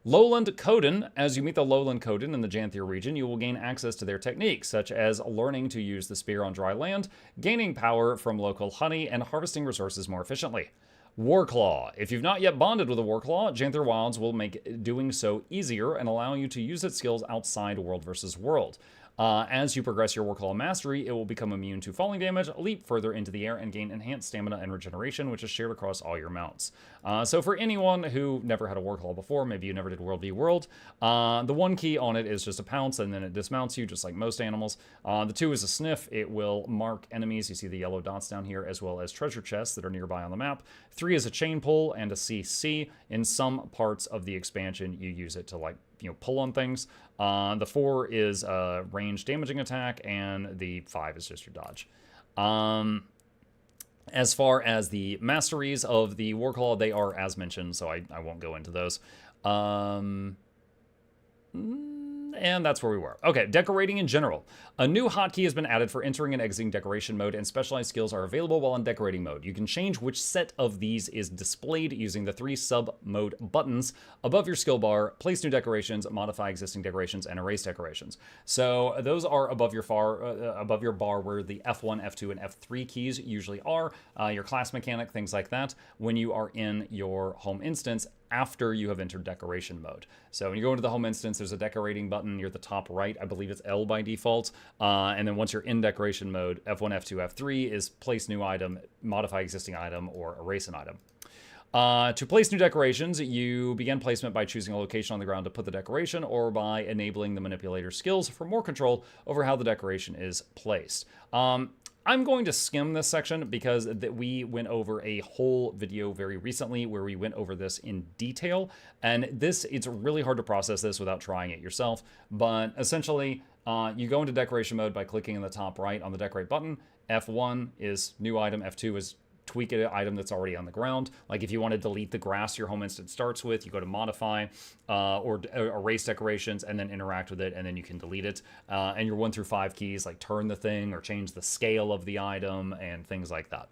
Lowland Coden. As you meet the Lowland Coden in the Janthir region, you will gain access to their techniques, such as learning to use the spear on dry land, gaining power from local honey, and harvesting resources more efficiently. Warclaw. If you've not yet bonded with a Warclaw, Janthir Wilds will make doing so easier and allow you to use its skills outside World versus World. As you progress your Warclaw mastery, it will become immune to falling damage, leap further into the air, and gain enhanced stamina and regeneration, which is shared across all your mounts. So for anyone who never had a Warclaw before, maybe you never did World v World, the one key on it is just a pounce, and then it dismounts you, just like most animals. The 2 is a sniff. It will mark enemies. You see the yellow dots down here, as well as treasure chests that are nearby on the map. 3 is a chain pull and a CC. In some parts of the expansion, you use it to, like, pull on things. The 4 is a range damaging attack, and the 5 is just your dodge. As far as the masteries of the Warclaw, they are as mentioned, so I won't go into those. And that's where we were. Okay, decorating in general. A new hotkey has been added for entering and exiting decoration mode, and specialized skills are available while in decorating mode. You can change which set of these is displayed using the 3 sub-mode buttons above your skill bar: place new decorations, modify existing decorations, and erase decorations. So those are above your bar where the F1, F2, and F3 keys usually are. Your class mechanic, things like that, when you are in your home instance after you have entered decoration mode. So when you go into the home instance, there's a decorating button near the top right. I believe it's L by default. And then once you're in decoration mode, F1, F2, F3 is place new item, modify existing item, or erase an item. To place new decorations, you begin placement by choosing a location on the ground to put the decoration, or by enabling the manipulator's skills for more control over how the decoration is placed. I'm going to skim this section because we went over a whole video very recently where we went over this in detail, and it's really hard to process this without trying it yourself. But essentially, you go into decoration mode by clicking in the top right on the decorate button. F1 is new item, F2 is tweak an item that's already on the ground. Like if you want to delete the grass your home instance starts with, you go to modify or erase decorations and then interact with it, and then you can delete it. And your 1 through 5 keys, like turn the thing or change the scale of the item and things like that.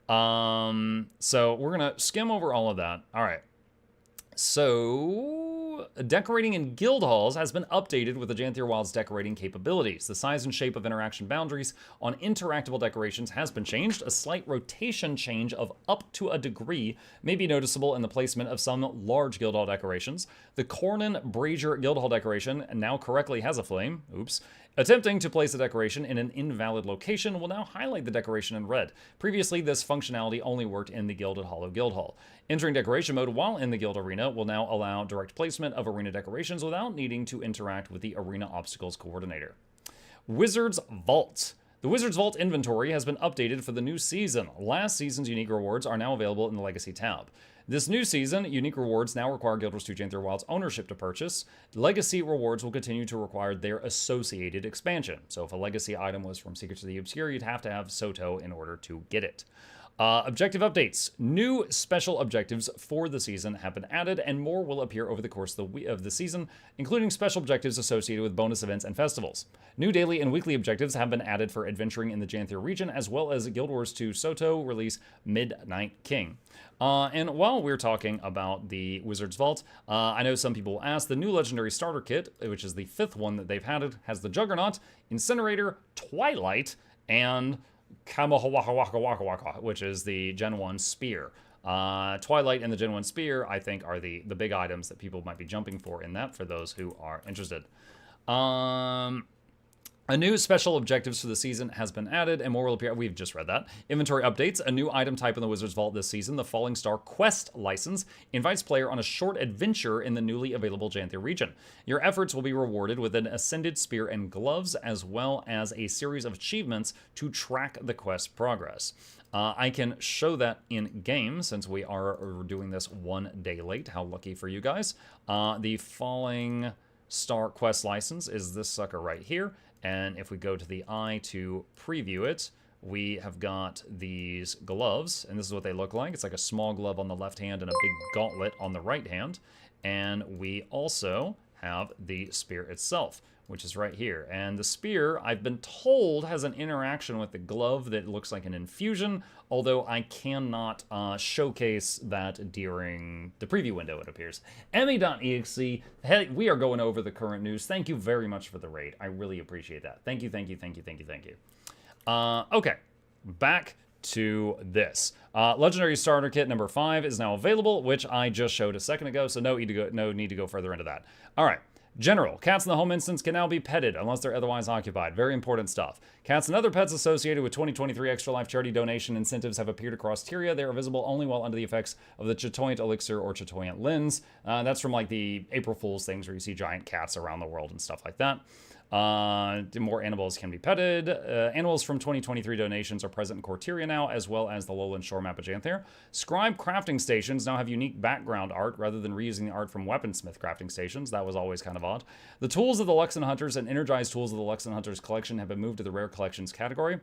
So we're going to skim over all of that. All right. So, decorating in guild halls has been updated with the Janthir Wild's decorating capabilities. The size and shape of interaction boundaries on interactable decorations has been changed. A slight rotation change of up to a degree may be noticeable in the placement of some large guild hall decorations. The Cornan Brazier guild hall decoration now correctly has a flame. Oops. Attempting to place a decoration in an invalid location will now highlight the decoration in red. Previously, this functionality only worked in the Gilded Hollow Guild Hall. Entering decoration mode while in the Guild Arena will now allow direct placement of arena decorations without needing to interact with the Arena Obstacles Coordinator. Wizard's Vault. The Wizard's Vault inventory has been updated for the new season. Last season's unique rewards are now available in the Legacy tab. This new season, unique rewards now require Guild Wars 2 Janthir Wild's ownership to purchase. Legacy rewards will continue to require their associated expansion. So if a legacy item was from Secrets of the Obscure, you'd have to have Soto in order to get it. Objective updates. New special objectives for the season have been added, and more will appear over the course of the season, including special objectives associated with bonus events and festivals. New daily and weekly objectives have been added for adventuring in the Janthir region, as well as Guild Wars 2 Soto release Midnight King. And while we're talking about the Wizard's Vault, I know some people will ask, the new Legendary Starter Kit, which is the 5th one that they've added, has the Juggernaut, Incinerator, Twilight, and Kamahawaka, which is the Gen 1 Spear. Twilight and the Gen 1 Spear, I think, are the big items that people might be jumping for in that, for those who are interested. A new special objectives for the season has been added, and more will appear. We've just read that. Inventory updates. A new item type in the Wizard's Vault this season, the Falling Star Quest license, invites player on a short adventure in the newly available Janthir region. Your efforts will be rewarded with an Ascended Spear and Gloves, as well as a series of achievements to track the quest progress. I can show that in game since we are doing this one day late. How lucky for you guys. The Falling Star Quest license is this sucker right here. And if we go to the eye to preview it, we have got these gloves, and this is what they look like. It's like a small glove on the left hand and a big gauntlet on the right hand. And we also have the spear itself, which is right here. And the spear, I've been told, has an interaction with the glove that looks like an infusion, although I cannot showcase that during the preview window, it appears. Emmy.exe, hey, we are going over the current news. Thank you very much for the raid. I really appreciate that. Thank you, thank you, thank you, thank you, thank you. Okay, back to this. Legendary Starter Kit number 5 is now available, which I just showed a second ago, so no need to go further into that. All right. General, cats in the home instance can now be petted unless they're otherwise occupied. Very important stuff. Cats and other pets associated with 2023 Extra Life charity donation incentives have appeared across Tyria. They are visible only while under the effects of the Chatoyant Elixir or Chatoyant Lens. That's from like the April Fool's things where you see giant cats around the world and stuff like that. More animals can be petted. Animals from 2023 donations are present in Corteria now, as well as the Lowland Shore map of Janthir. Scribe crafting stations now have unique background art rather than reusing the art from weaponsmith crafting stations. That was always kind of odd. The tools of the Luxon Hunters and energized tools of the Luxon Hunters collection have been moved to the rare collections category.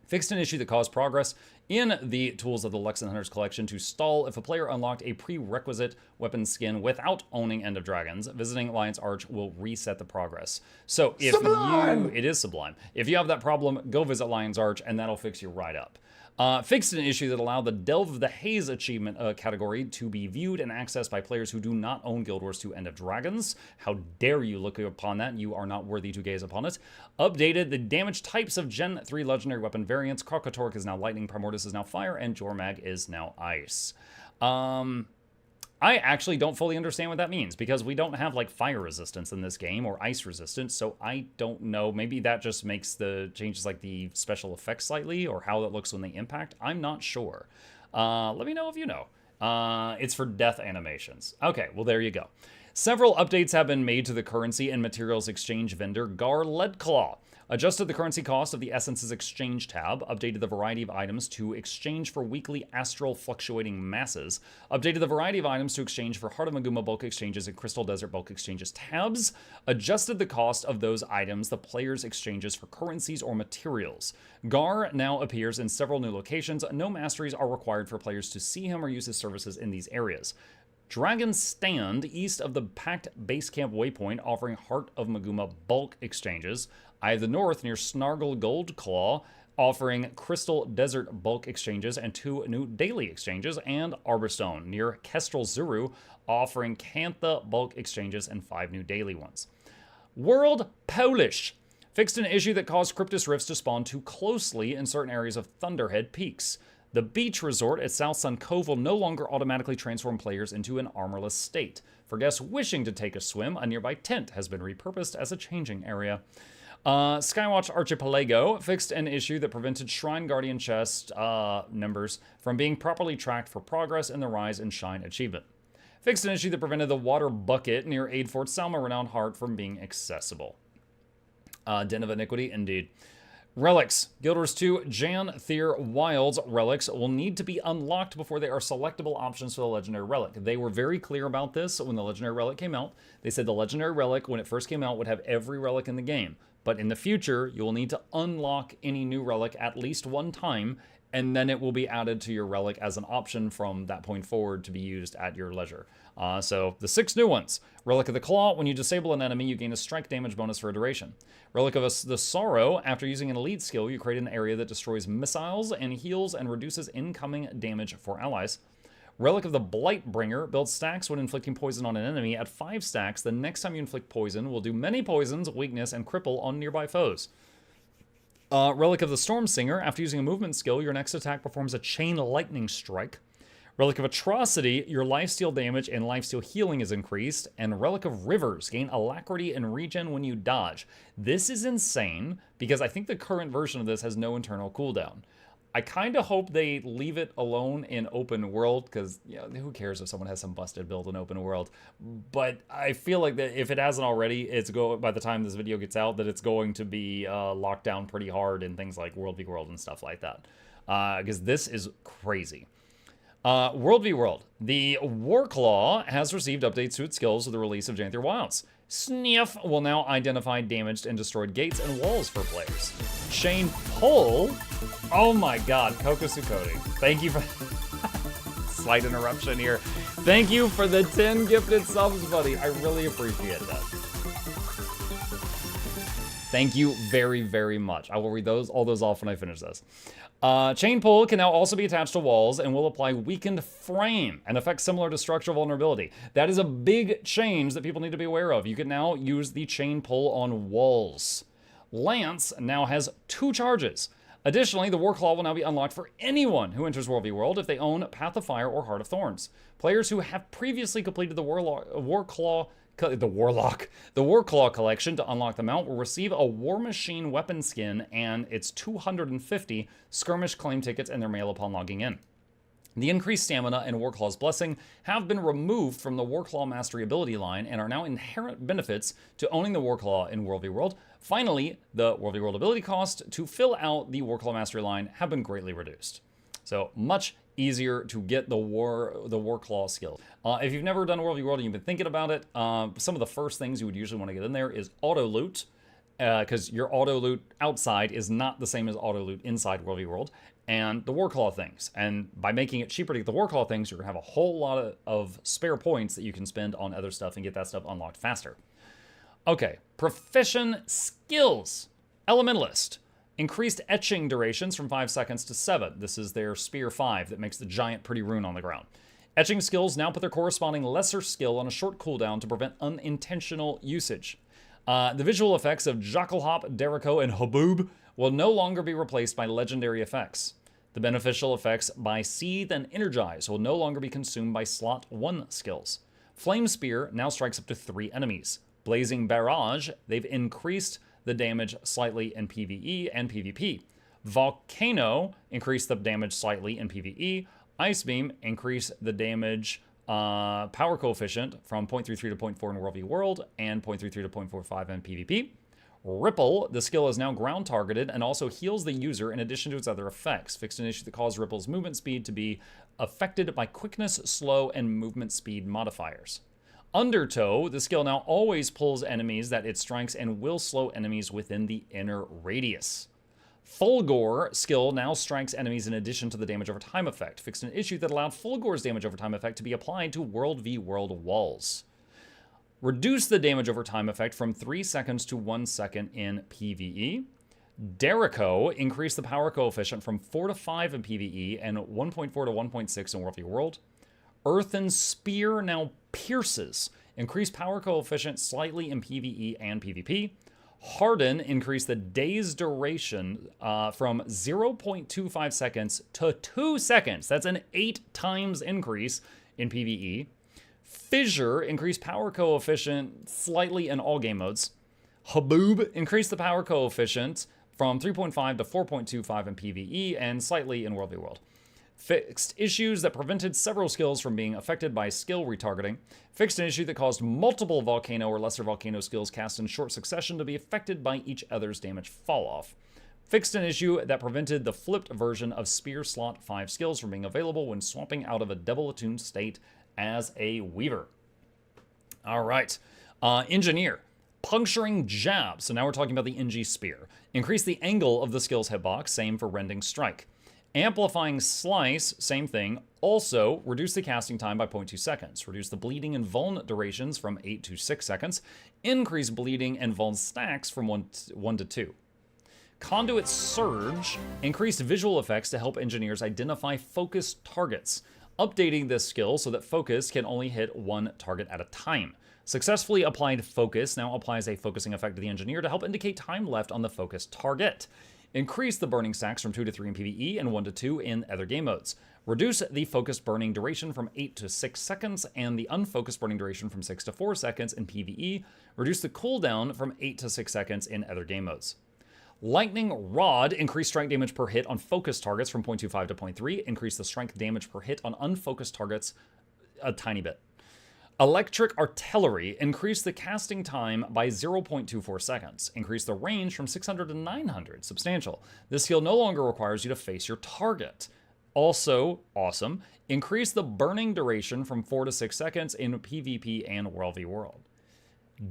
Fixed an issue that caused progress in the Tools of the Luxon Hunters collection to stall if a player unlocked a prerequisite weapon skin without owning End of Dragons. Visiting Lion's Arch will reset the progress. So if it is sublime. If you have that problem, go visit Lion's Arch and that'll fix you right up. Fixed an issue that allowed the Delve of the Haze achievement category to be viewed and accessed by players who do not own Guild Wars 2 End of Dragons. How dare you look upon that? You are not worthy to gaze upon it. Updated the damage types of Gen 3 legendary weapon variants. Krakatork is now lightning, Primordus is now fire, and Jormag is now ice. I actually don't fully understand what that means because we don't have like fire resistance in this game or ice resistance, so I don't know. Maybe that just makes the changes like the special effects slightly or how it looks when they impact. I'm not sure. Let me know if you know. It's for death animations. Okay, well there you go. Several updates have been made to the currency and materials exchange vendor Gar Leadclaw. Adjusted the currency cost of the Essences Exchange tab, updated the variety of items to exchange for weekly astral fluctuating masses, updated the variety of items to exchange for Heart of Maguma bulk exchanges and Crystal Desert bulk exchanges tabs, adjusted the cost of those items the player's exchanges for currencies or materials. Gar now appears in several new locations. No masteries are required for players to see him or use his services in these areas. Dragon's Stand, east of the Pact Base Camp waypoint, offering Heart of Maguma bulk exchanges. Eye of the North, near Snargle Goldclaw, offering Crystal Desert bulk exchanges and 2 new daily exchanges. And Arborstone, near Kestrel Zuru, offering Cantha bulk exchanges and 5 new daily ones. World Polish. Fixed an issue that caused Cryptus Rifts to spawn too closely in certain areas of Thunderhead Peaks. The beach resort at South Sun Cove will no longer automatically transform players into an armorless state. For guests wishing to take a swim, a nearby tent has been repurposed as a changing area. Skywatch Archipelago fixed an issue that prevented Shrine Guardian chest numbers from being properly tracked for progress in the Rise and Shine achievement. Fixed an issue that prevented the water bucket near Aid Fort Salma Renowned Heart from being accessible. Den of Iniquity, indeed. Relics. Guild Wars 2 Janthir Wilds relics will need to be unlocked before they are selectable options for the Legendary Relic. They were very clear about this when the Legendary Relic came out. They said the Legendary Relic, when it first came out, would have every relic in the game. But in the future, you will need to unlock any new relic at least one time, and then it will be added to your relic as an option from that point forward to be used at your leisure. So the 6 new ones. Relic of the Claw. When you disable an enemy, you gain a strike damage bonus for a duration. Relic of the Sorrow. After using an elite skill, you create an area that destroys missiles and heals and reduces incoming damage for allies. Relic of the Blightbringer. Build stacks when inflicting poison on an enemy. At 5 stacks, the next time you inflict poison will do many poisons, weakness, and cripple on nearby foes. Relic of the Stormsinger. After using a movement skill, your next attack performs a chain lightning strike. Relic of Atrocity. Your lifesteal damage and lifesteal healing is increased. And Relic of Rivers. Gain alacrity and regen when you dodge. This is insane because I think the current version of this has no internal cooldown. I kind of hope they leave it alone in open world because, you know, who cares if someone has some busted build in open world. But I feel like that if it hasn't already, by the time this video gets out, that it's going to be locked down pretty hard in things like World v World and stuff like that. Because this is crazy. World v World. The Warclaw has received updates to its skills with the release of Janthir Wilds. Sniff will now identify damaged and destroyed gates and walls for players. Chain Pull. Oh my god, Kokosukoti. Thank you for... Slight interruption here. Thank you for the 10 gifted subs, buddy. I really appreciate that. Thank you very, very much. I will read all those off when I finish this. Chain Pull can now also be attached to walls and will apply Weakened Frame, an effect similar to Structural Vulnerability. That is a big change that people need to be aware of. You can now use the Chain Pull on walls. Lance now has 2 charges. Additionally, the Warclaw will now be unlocked for anyone who enters World v World if they own Path of Fire or Heart of Thorns. Players who have previously completed the Warclaw collection to unlock the mount will receive a War Machine weapon skin and its 250 skirmish claim tickets in their mail upon logging in. The increased stamina and Warclaw's Blessing have been removed from the Warclaw Mastery ability line and are now inherent benefits to owning the Warclaw in World v World. Finally, the World v World ability cost to fill out the Warclaw Mastery line have been greatly reduced. So much easier to get the Warclaw skill. If you've never done World v World and you've been thinking about it, some of the first things you would usually want to get in there is auto loot, because your auto loot outside is not the same as auto loot inside World v World, and the Warclaw things. And by making it cheaper to get the Warclaw things, you're going to have a whole lot of spare points that you can spend on other stuff and get that stuff unlocked faster. Okay, Profession Skills. Elementalist. Increased etching durations from 5 seconds to 7. This is their Spear 5 that makes the giant pretty rune on the ground. Etching skills now put their corresponding lesser skill on a short cooldown to prevent unintentional usage. The visual effects of Jackalhop, Derico, and Haboob will no longer be replaced by legendary effects. The beneficial effects by Seethe and Energize will no longer be consumed by Slot 1 skills. Flame Spear now strikes up to 3 enemies. Blazing Barrage, they've increased the damage slightly in PvE and PvP. Volcano, increased the damage slightly in PvE. Ice Beam, increase the damage power coefficient from 0.33 to 0.4 in World v World and 0.33 to 0.45 in PvP. Ripple, the skill is now ground targeted and also heals the user in addition to its other effects. Fixed an issue that caused Ripple's movement speed to be affected by quickness, slow, and movement speed modifiers. Undertow, the skill now always pulls enemies that it strikes and will slow enemies within the inner radius. Fulgor skill now strikes enemies in addition to the damage over time effect. Fixed an issue that allowed Fulgor's damage over time effect to be applied to World v World walls. Reduce the damage over time effect from 3 seconds to 1 second in PvE. Derico, increase the power coefficient from 4 to 5 in PvE and 1.4 to 1.6 in World v World. Earthen Spear now pierces. Increase power coefficient slightly in PvE and PvP. Harden, increase the day's duration from 0.25 seconds to 2 seconds. That's an 8 times increase in PvE. Fissure, increase power coefficient slightly in all game modes. Haboob, increase the power coefficient from 3.5 to 4.25 in PvE and slightly in World v World. Fixed issues that prevented several skills from being affected by skill retargeting. Fixed an issue that caused multiple volcano or lesser volcano skills cast in short succession to be affected by each other's damage falloff. Fixed an issue that prevented the flipped version of Spear Slot 5 skills from being available when swapping out of a double attuned state as a Weaver. All right. Engineer. Puncturing Jab. So now we're talking about the NG Spear. Increase the angle of the skill's hitbox. Same for Rending Strike. Amplifying Slice. Same thing. Also, reduce the casting time by 0.2 seconds. Reduce the bleeding and vuln durations from 8 to 6 seconds. Increase bleeding and vuln stacks from 1 to 2. Conduit Surge. Increased visual effects to help engineers identify focused targets. Updating this skill so that focus can only hit one target at a time. Successfully applied focus now applies a focusing effect to the engineer to help indicate time left on the focused target. Increase the burning stacks from 2 to 3 in PvE and 1 to 2 in other game modes. Reduce the focused burning duration from 8 to 6 seconds and the unfocused burning duration from 6 to 4 seconds in PvE. Reduce the cooldown from 8 to 6 seconds in other game modes. Lightning Rod, increase strike damage per hit on focused targets from 0.25 to 0.3. Increase the strength damage per hit on unfocused targets a tiny bit. Electric Artillery, increase the casting time by 0.24 seconds. Increase the range from 600 to 900, substantial. This skill no longer requires you to face your target. Also, awesome, increase the burning duration from 4 to 6 seconds in PvP and World v World.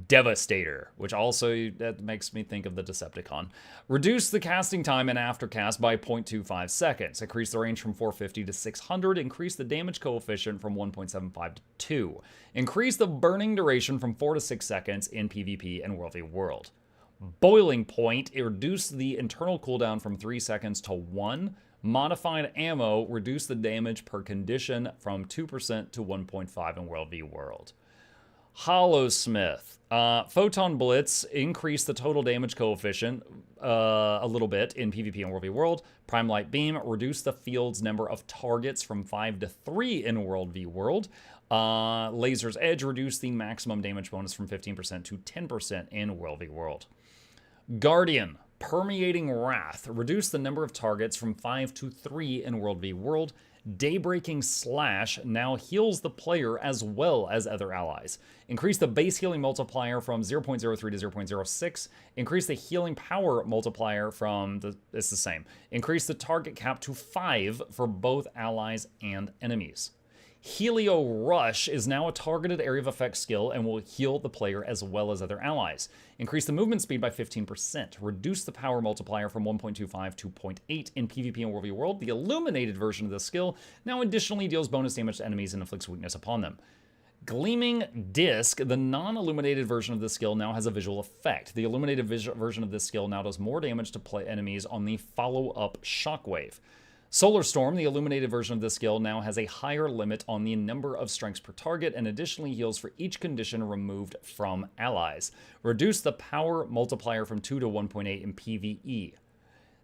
Devastator, which also that makes me think of the Decepticon. Reduce the casting time and aftercast by 0.25 seconds. Increase the range from 450 to 600. Increase the damage coefficient from 1.75 to 2. Increase the burning duration from 4 to 6 seconds in PvP and World v World. Boiling Point, reduce the internal cooldown from 3 seconds to 1. Modified ammo, reduce the damage per condition from 2% to 1.5 in World v World. Hollowsmith. Photon Blitz, increase the total damage coefficient a little bit in PvP and World v World. Prime Light Beam, reduce the field's number of targets from 5 to 3 in World v World. Laser's Edge, reduce the maximum damage bonus from 15% to 10% in World v World. Guardian. Permeating Wrath, reduce the number of targets from 5 to 3 in World v World. Daybreaking Slash now heals the player as well as other allies. Increase the base healing multiplier from 0.03 to 0.06. Increase the healing power multiplier from it's the same. Increase the target cap to 5 for both allies and enemies. Helio Rush is now a targeted area of effect skill and will heal the player as well as other allies. Increase the movement speed by 15%. Reduce the power multiplier from 1.25 to 0.8 in PvP and World v World. The illuminated version of this skill now additionally deals bonus damage to enemies and inflicts weakness upon them. Gleaming Disc, the non-illuminated version of this skill now has a visual effect. The illuminated version of this skill now does more damage to enemies on the follow-up shockwave. Solar Storm, the illuminated version of this skill, now has a higher limit on the number of strengths per target and additionally heals for each condition removed from allies. Reduce the power multiplier from 2 to 1.8 in PvE.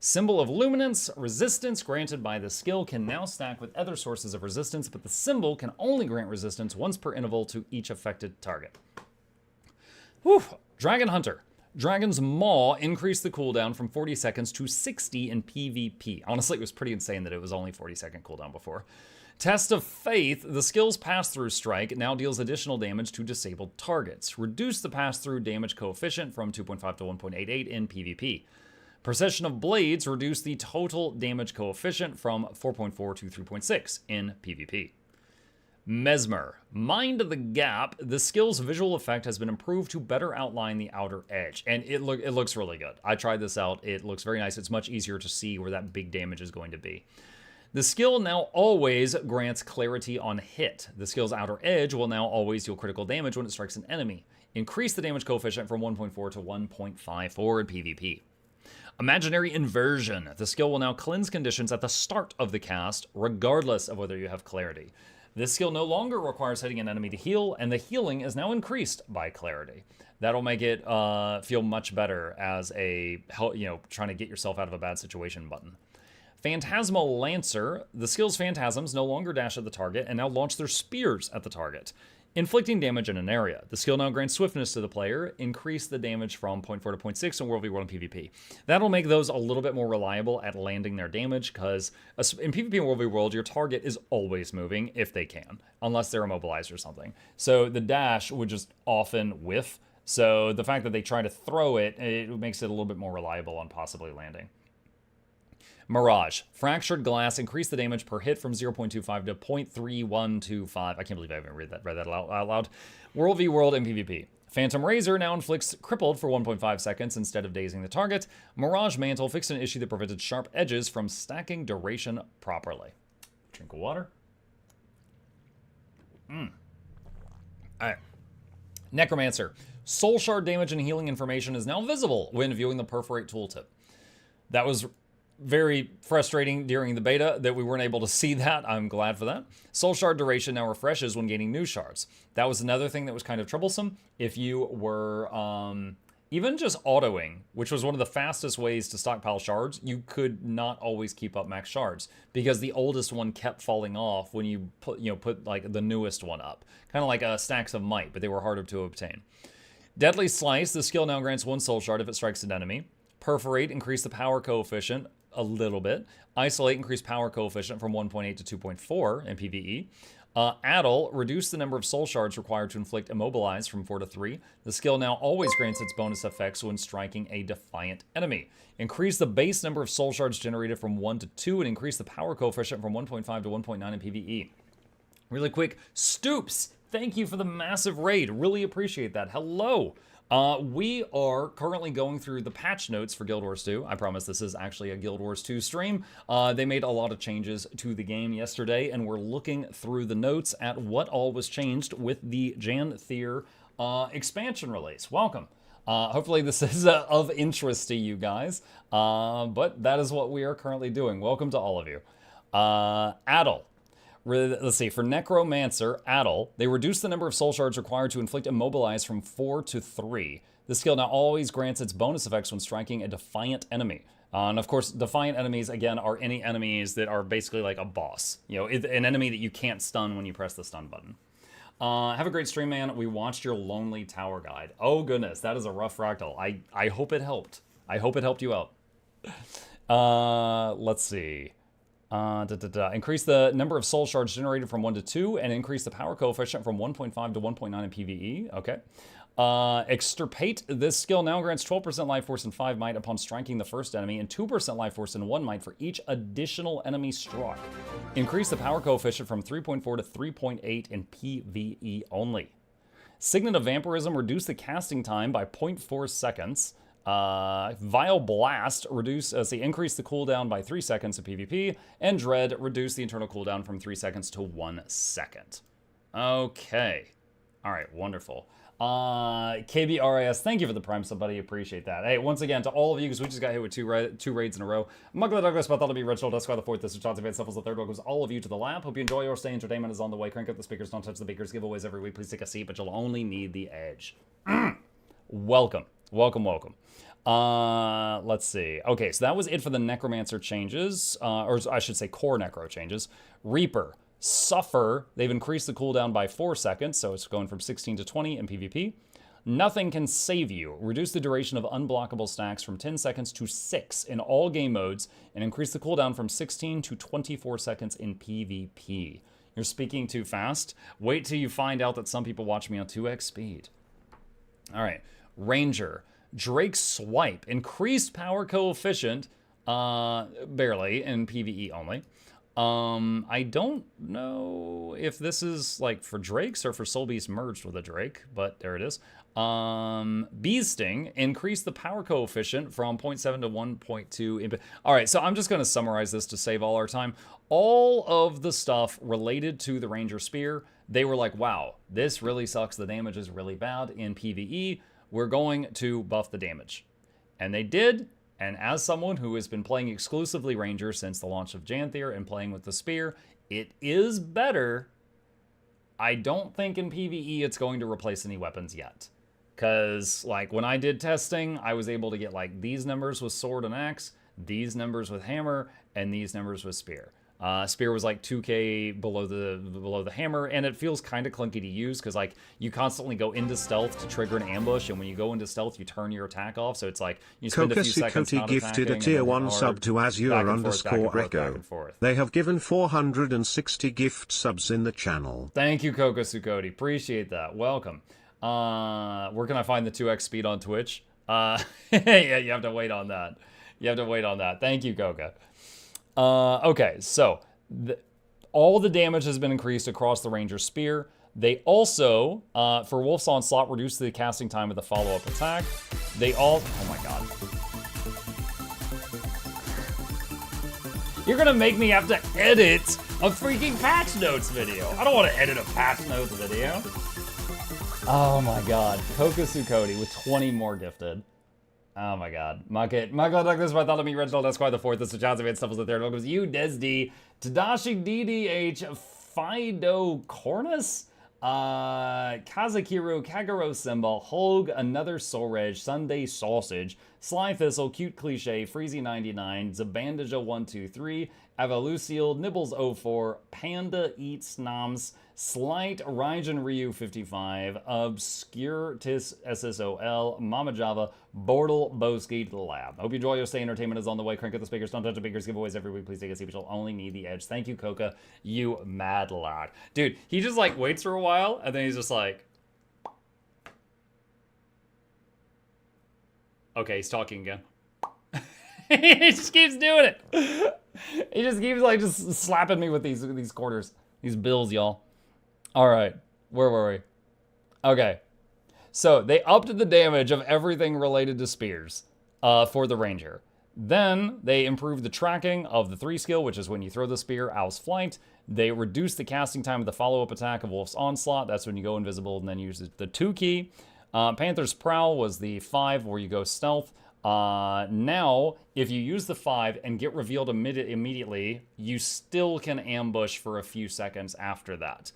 Symbol of Luminance, resistance granted by the skill can now stack with other sources of resistance, but the symbol can only grant resistance once per interval to each affected target. Whew. Dragon Hunter. Dragon's Maw increased the cooldown from 40 seconds to 60 in PvP. Honestly, it was pretty insane that it was only 40-second cooldown before. Test of Faith, the skill's pass-through strike now deals additional damage to disabled targets. Reduce the pass-through damage coefficient from 2.5 to 1.88 in PvP. Procession of Blades, reduce the total damage coefficient from 4.4 to 3.6 in PvP. Mesmer. Mind the Gap. The skill's visual effect has been improved to better outline the outer edge, and it looks really good. I tried this out. It looks very nice. It's much easier to see where that big damage is going to be. The skill now always grants clarity on hit. The skill's outer edge will now always deal critical damage when it strikes an enemy. Increase the damage coefficient from 1.4 to 1.54 in PvP. Imaginary Inversion. The skill will now cleanse conditions at the start of the cast, regardless of whether you have clarity. This skill no longer requires hitting an enemy to heal, and the healing is now increased by clarity. That'll make it feel much better as a, trying to get yourself out of a bad situation button. Phantasmal Lancer. The skill's phantasms no longer dash at the target and now launch their spears at the target. Inflicting damage in an area. The skill now grants swiftness to the player. Increase the damage from 0.4 to 0.6 in World v World and PvP. That'll make those a little bit more reliable at landing their damage, because in PvP and World v World, your target is always moving if they can, unless they're immobilized or something. So the dash would just often whiff. So the fact that they try to throw it, it makes it a little bit more reliable on possibly landing. Mirage. Fractured glass. Increase the damage per hit from 0.25 to 0.3125. I can't believe I even read that out loud. World v World and PvP. Phantom Razor now inflicts crippled for 1.5 seconds instead of dazing the target. Mirage Mantle fixed an issue that prevented sharp edges from stacking duration properly. Drink of water. Alright. Necromancer. Soul Shard damage and healing information is now visible when viewing the Perforate tooltip. That was very frustrating during the beta that we weren't able to see that. I'm glad for that. Soul Shard duration now refreshes when gaining new shards. That was another thing that was kind of troublesome. If you were even just autoing, which was one of the fastest ways to stockpile shards, you could not always keep up max shards because the oldest one kept falling off when you put like the newest one up. Kind of like stacks of might, but they were harder to obtain. Deadly Slice. The skill now grants 1 soul shard if it strikes an enemy. Perforate. Increase the power coefficient a little bit. Isolate, increase power coefficient from 1.8 to 2.4 in PvE. Addle, reduce the number of soul shards required to inflict immobilize from 4 to 3. The skill now always grants its bonus effects when striking a defiant enemy. Increase the base number of soul shards generated from 1 to 2 and increase the power coefficient from 1.5 to 1.9 in PvE. Really quick, Stoops, thank you for the massive raid. Really appreciate that. Hello. We are currently going through the patch notes for Guild Wars 2. I promise this is actually a Guild Wars 2 stream. They made a lot of changes to the game yesterday, and we're looking through the notes at what all was changed with the Janthir expansion release. Welcome. Hopefully this is of interest to you guys, but that is what we are currently doing. Welcome to all of you. Addle. Let's see, for Necromancer, Addle, they reduce the number of soul shards required to inflict immobilize from 4 to 3. The skill now always grants its bonus effects when striking a defiant enemy. And of course, defiant enemies, again, are any enemies that are basically like a boss. You know, an enemy that you can't stun when you press the stun button. Have a great stream, man. We watched your Lonely Tower guide. Oh, goodness, that is a rough fractal. I hope it helped. I hope it helped you out. Let's see. Increase the number of soul shards generated from 1 to 2 and increase the power coefficient from 1.5 to 1.9 in PvE. Okay. Extirpate. This skill now grants 12% life force and 5 might upon striking the first enemy and 2% life force and 1 might for each additional enemy struck. Increase the power coefficient from 3.4 to 3.8 in PvE only. Signet of Vampirism. Reduce the casting time by 0.4 seconds. Vile Blast, increase the cooldown by 3 seconds in PvP, and Dread, reduce the internal cooldown from 3 seconds to 1 second. Okay. Alright, wonderful. KBRAS, thank you for the Prime sub, buddy. Appreciate that. Hey, once again, to all of you, because we just got hit with two raids in a row. Mugla Douglas, Bartholomew, Reginald, Esquire the 4th, this is Chauncey Van Suffles the 3rd. Welcomes all of you to the lab. Hope you enjoy your stay. Entertainment is on the way. Crank up the speakers, don't touch the beakers. Giveaways every week. Please take a seat, but you'll only need the edge. Welcome. Welcome, welcome. Let's see. Okay, so that was it for the Necromancer changes, or I should say core Necro changes. Reaper. Suffer. They've increased the cooldown by 4 seconds, so it's going from 16 to 20 in PvP. Nothing can save you. Reduce the duration of unblockable stacks from 10 seconds to 6 in all game modes, and increase the cooldown from 16 to 24 seconds in PvP. You're speaking too fast? Wait till you find out that some people watch me on 2x speed. Alright. Ranger. Drake Swipe. Increased power coefficient, barely, in PvE only. I don't know if this is like for Drakes or for Soul Beast merged with a Drake, but there it is. Bee Sting, increase the power coefficient from 0.7 to 1.2. All right, so I'm just going to summarize this to save all our time. All of the stuff related to the Ranger Spear, they were like, wow, this really sucks. The damage is really bad in PvE. We're going to buff the damage. And they did. And as someone who has been playing exclusively Ranger since the launch of Janthir and playing with the Spear, it is better. I don't think in PvE it's going to replace any weapons yet. Because, like, when I did testing, I was able to get, like, these numbers with Sword and Axe, these numbers with Hammer, and these numbers with Spear. Spear was like 2k below the hammer, and it feels kind of clunky to use because like you constantly go into stealth to trigger an ambush, and when you go into stealth, you turn your attack off. So it's like you spend a few seconds not gifted a attacking, tier and then 1 hard, sub to Azure_Echo. back and forth. They have given 460 gift subs in the channel. Thank you, Kokosukoti. Appreciate that. Welcome. Where can I find the 2x speed on Twitch? Yeah, you have to wait on that. You have to wait on that. Thank you, Koka. Okay, so all the damage has been increased across the Ranger's Spear. They also, for Wolf's Onslaught, reduced the casting time of the follow-up attack. They all... Oh my god. You're gonna make me have to edit a freaking patch notes video. I don't want to edit a patch notes video. Oh my god. Kokosukoti with 20 more gifted. Oh my god. Mucket. Michael Douglas, Bartholomew, Reginald Esquire the Fourth, Mr. Johnson, Van Stuffles the Third. Welcome to you, Desd, Tadashi DDH, Fido Cornus, Kazakiru, Kagero Symbol, Hogue, Another Soul Reg, Sunday Sausage, Sly Thistle, Cute Cliche, Freezy99, Zabandaja123, Avalucial, Nibbles04, Panda Eats Noms, Slight, Raijin Ryu 55, Obscure Tis SSOL, Mama Java, Bortle Boski Lab. Hope you enjoy your stay. Entertainment is on the way. Crank up the speakers. Don't touch the speakers. Giveaways every week. Please take a seat. We shall only need the edge. Thank you, Coca. You mad lad. Dude, he just like waits for a while and then he's just like, okay, he's talking again. He just keeps doing it. He just keeps like just slapping me with these quarters, these bills, y'all. All right, where were we? Okay, so they upped the damage of everything related to spears for the Ranger. Then they improved the tracking of the 3 skill, which is when you throw the spear, Owl's Flight. They reduced the casting time of the follow-up attack of Wolf's Onslaught. That's when you go invisible and then use the 2 key. Panther's Prowl was the 5 where you go stealth. Now, if you use the 5 and get revealed immediately, you still can ambush for a few seconds after that.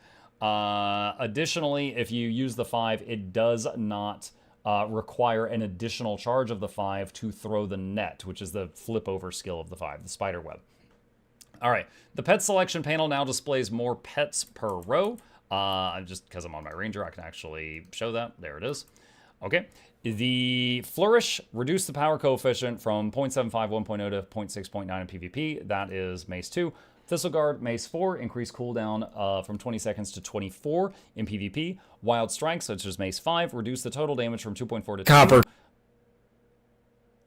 Additionally, if you use the 5, it does not require an additional charge of the 5 to throw the net, which is the flip over skill of the 5, the spider web. All right, the pet selection panel now displays more pets per row. Just because I'm on my Ranger, I can actually show that. There it is. Okay. The Flourish reduced the power coefficient from 0.75 1.0 to 0.6.9 in PvP. That is Mace 2. Thistleguard, Mace 4, increased cooldown from 20 seconds to 24 in PvP. Wild Strike, such as Mace 5, reduced the total damage from 2.4 to 2.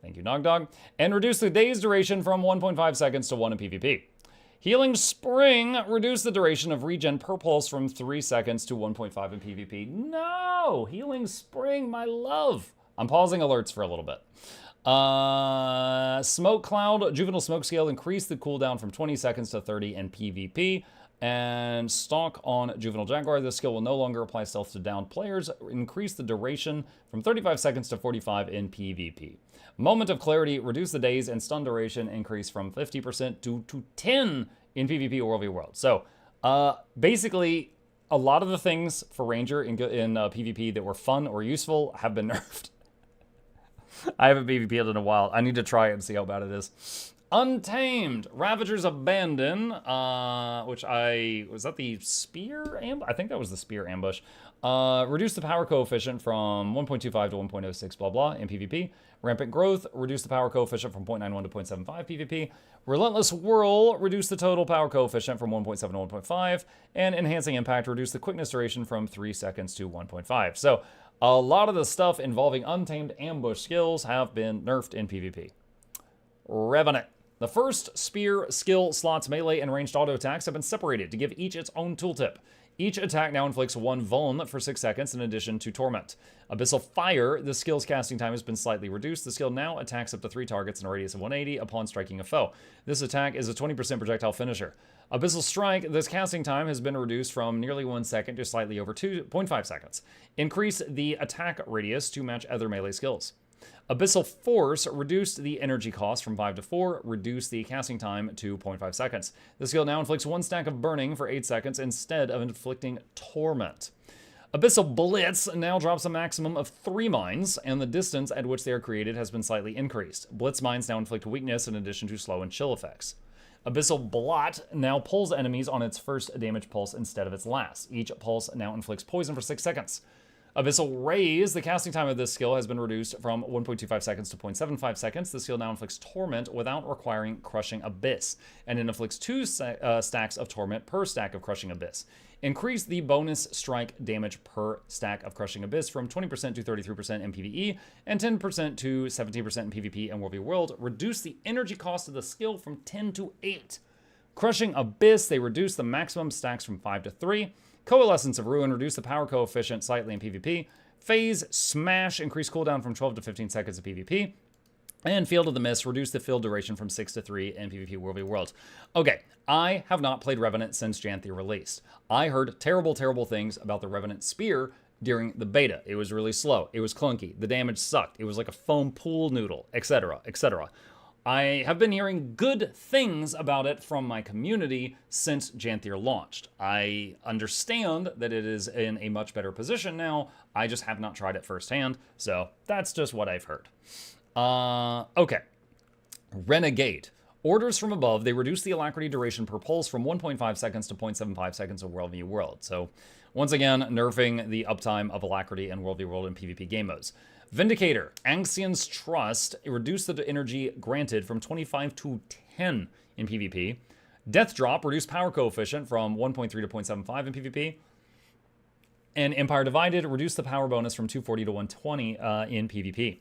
Thank you, Nogdog. And reduced the day's duration from 1.5 seconds to 1 in PvP. Healing Spring reduced the duration of regen per pulse from 3 seconds to 1.5 in PvP. No! Healing Spring, my love! I'm pausing alerts for a little bit. Smoke Cloud, Juvenile Smoke Scale increased the cooldown from 20 seconds to 30 in PvP. And Stalk on Juvenile Jaguar, this skill will no longer apply stealth to downed players. Increase the duration from 35 seconds to 45 in PvP. Moment of Clarity, reduce the days and stun duration, increase from 50% to 10 in PvP or World. So, basically, a lot of the things for Ranger in PvP that were fun or useful have been nerfed. I haven't PvP'd in a while. I need to try it and see how bad it is. Untamed, Ravager's Abandon, which was that the Spear Ambush? I think that was the Spear Ambush. Reduce the power coefficient from 1.25 to 1.06, blah, blah, in PvP. Rampant Growth, reduce the power coefficient from 0.91 to 0.75 PvP. Relentless Whirl, reduce the total power coefficient from 1.7 to 1.5. And Enhancing Impact, reduce the quickness duration from 3 seconds to 1.5. So, a lot of the stuff involving Untamed ambush skills have been nerfed in PvP. Revenant. The first spear skill slots melee and ranged auto attacks have been separated to give each its own tooltip. Each attack now inflicts 1 vuln for 6 seconds in addition to Torment. Abyssal Fire, the skill's casting time has been slightly reduced. The skill now attacks up to 3 targets in a radius of 180 upon striking a foe. This attack is a 20% projectile finisher. Abyssal Strike, this casting time has been reduced from nearly 1 second to slightly over 2.5 seconds. Increase the attack radius to match other melee skills. Abyssal Force reduced the energy cost from 5 to 4, reduced the casting time to 0.5 seconds. The skill now inflicts 1 stack of burning for 8 seconds instead of inflicting torment. Abyssal Blitz now drops a maximum of 3 mines, and the distance at which they are created has been slightly increased. Blitz mines now inflict weakness in addition to slow and chill effects. Abyssal Blot now pulls enemies on its first damage pulse instead of its last. Each pulse now inflicts poison for 6 seconds. Abyssal Raise, the casting time of this skill has been reduced from 1.25 seconds to 0.75 seconds. The skill now inflicts Torment without requiring Crushing Abyss, and it inflicts 2 stacks of Torment per stack of Crushing Abyss. Increase the bonus strike damage per stack of Crushing Abyss from 20% to 33% in PvE, and 10% to 17% in PvP and World v. World. Reduce the energy cost of the skill from 10 to 8. Crushing Abyss, they reduce the maximum stacks from 5 to 3. Coalescence of Ruin, reduce the power coefficient slightly in PvP. Phase Smash, increase cooldown from 12 to 15 seconds in PvP. And Field of the Mist, reduce the field duration from 6 to 3 in PvP World v. World. Okay, I have not played Revenant since Janthir released. I heard terrible, terrible things about the Revenant Spear during the beta. It was really slow. It was clunky. The damage sucked. It was like a foam pool noodle, etc., etc. I have been hearing good things about it from my community since Janthir launched. I understand that it is in a much better position now. I just have not tried it firsthand, so that's just what I've heard. Okay. Renegade. Orders from above, they reduce the alacrity duration per pulse from 1.5 seconds to 0.75 seconds of World v. World. So, once again, nerfing the uptime of alacrity in World v. World and PvP game modes. Vindicator, Ancient's Trust, reduced the energy granted from 25 to 10 in PvP. Death Drop, reduced power coefficient from 1.3 to 0.75 in PvP. And Empire Divided, reduced the power bonus from 240 to 120 in PvP.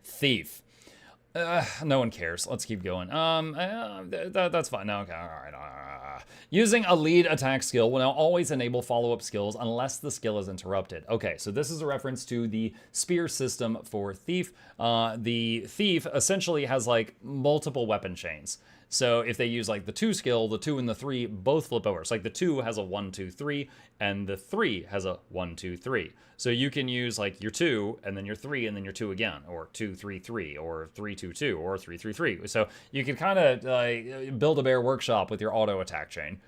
Thief. No one cares. Let's keep going. That's fine. No, okay, all right. Using a lead attack skill will now always enable follow-up skills unless the skill is interrupted. Okay, so this is a reference to the spear system for Thief. The Thief essentially has like multiple weapon chains. So if they use like the 2 skill, the 2 and the 3 both flip over. It's like the 2 has a 1, 2, 3, and the 3 has a 1, 2, 3. So you can use like your 2, and then your 3, and then your 2 again, or 2, 3, 3, or 3, 2, 2, or 3, 3, 3. So you can kind of build a bear workshop with your auto attack chain.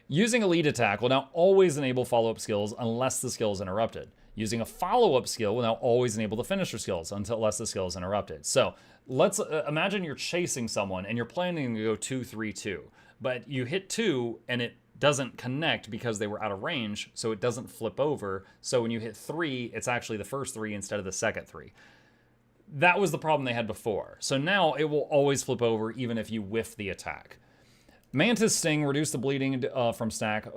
Using a lead attack will now always enable follow-up skills unless the skill is interrupted. Using a follow-up skill will now always enable the finisher skills unless the skill is interrupted. So let's imagine you're chasing someone and you're planning to go 2, 3, 2, but you hit 2 and it doesn't connect because they were out of range, so it doesn't flip over. So when you hit 3, it's actually the first 3 instead of the second 3. That was the problem they had before. So now it will always flip over even if you whiff the attack. Mantis Sting reduced the bleeding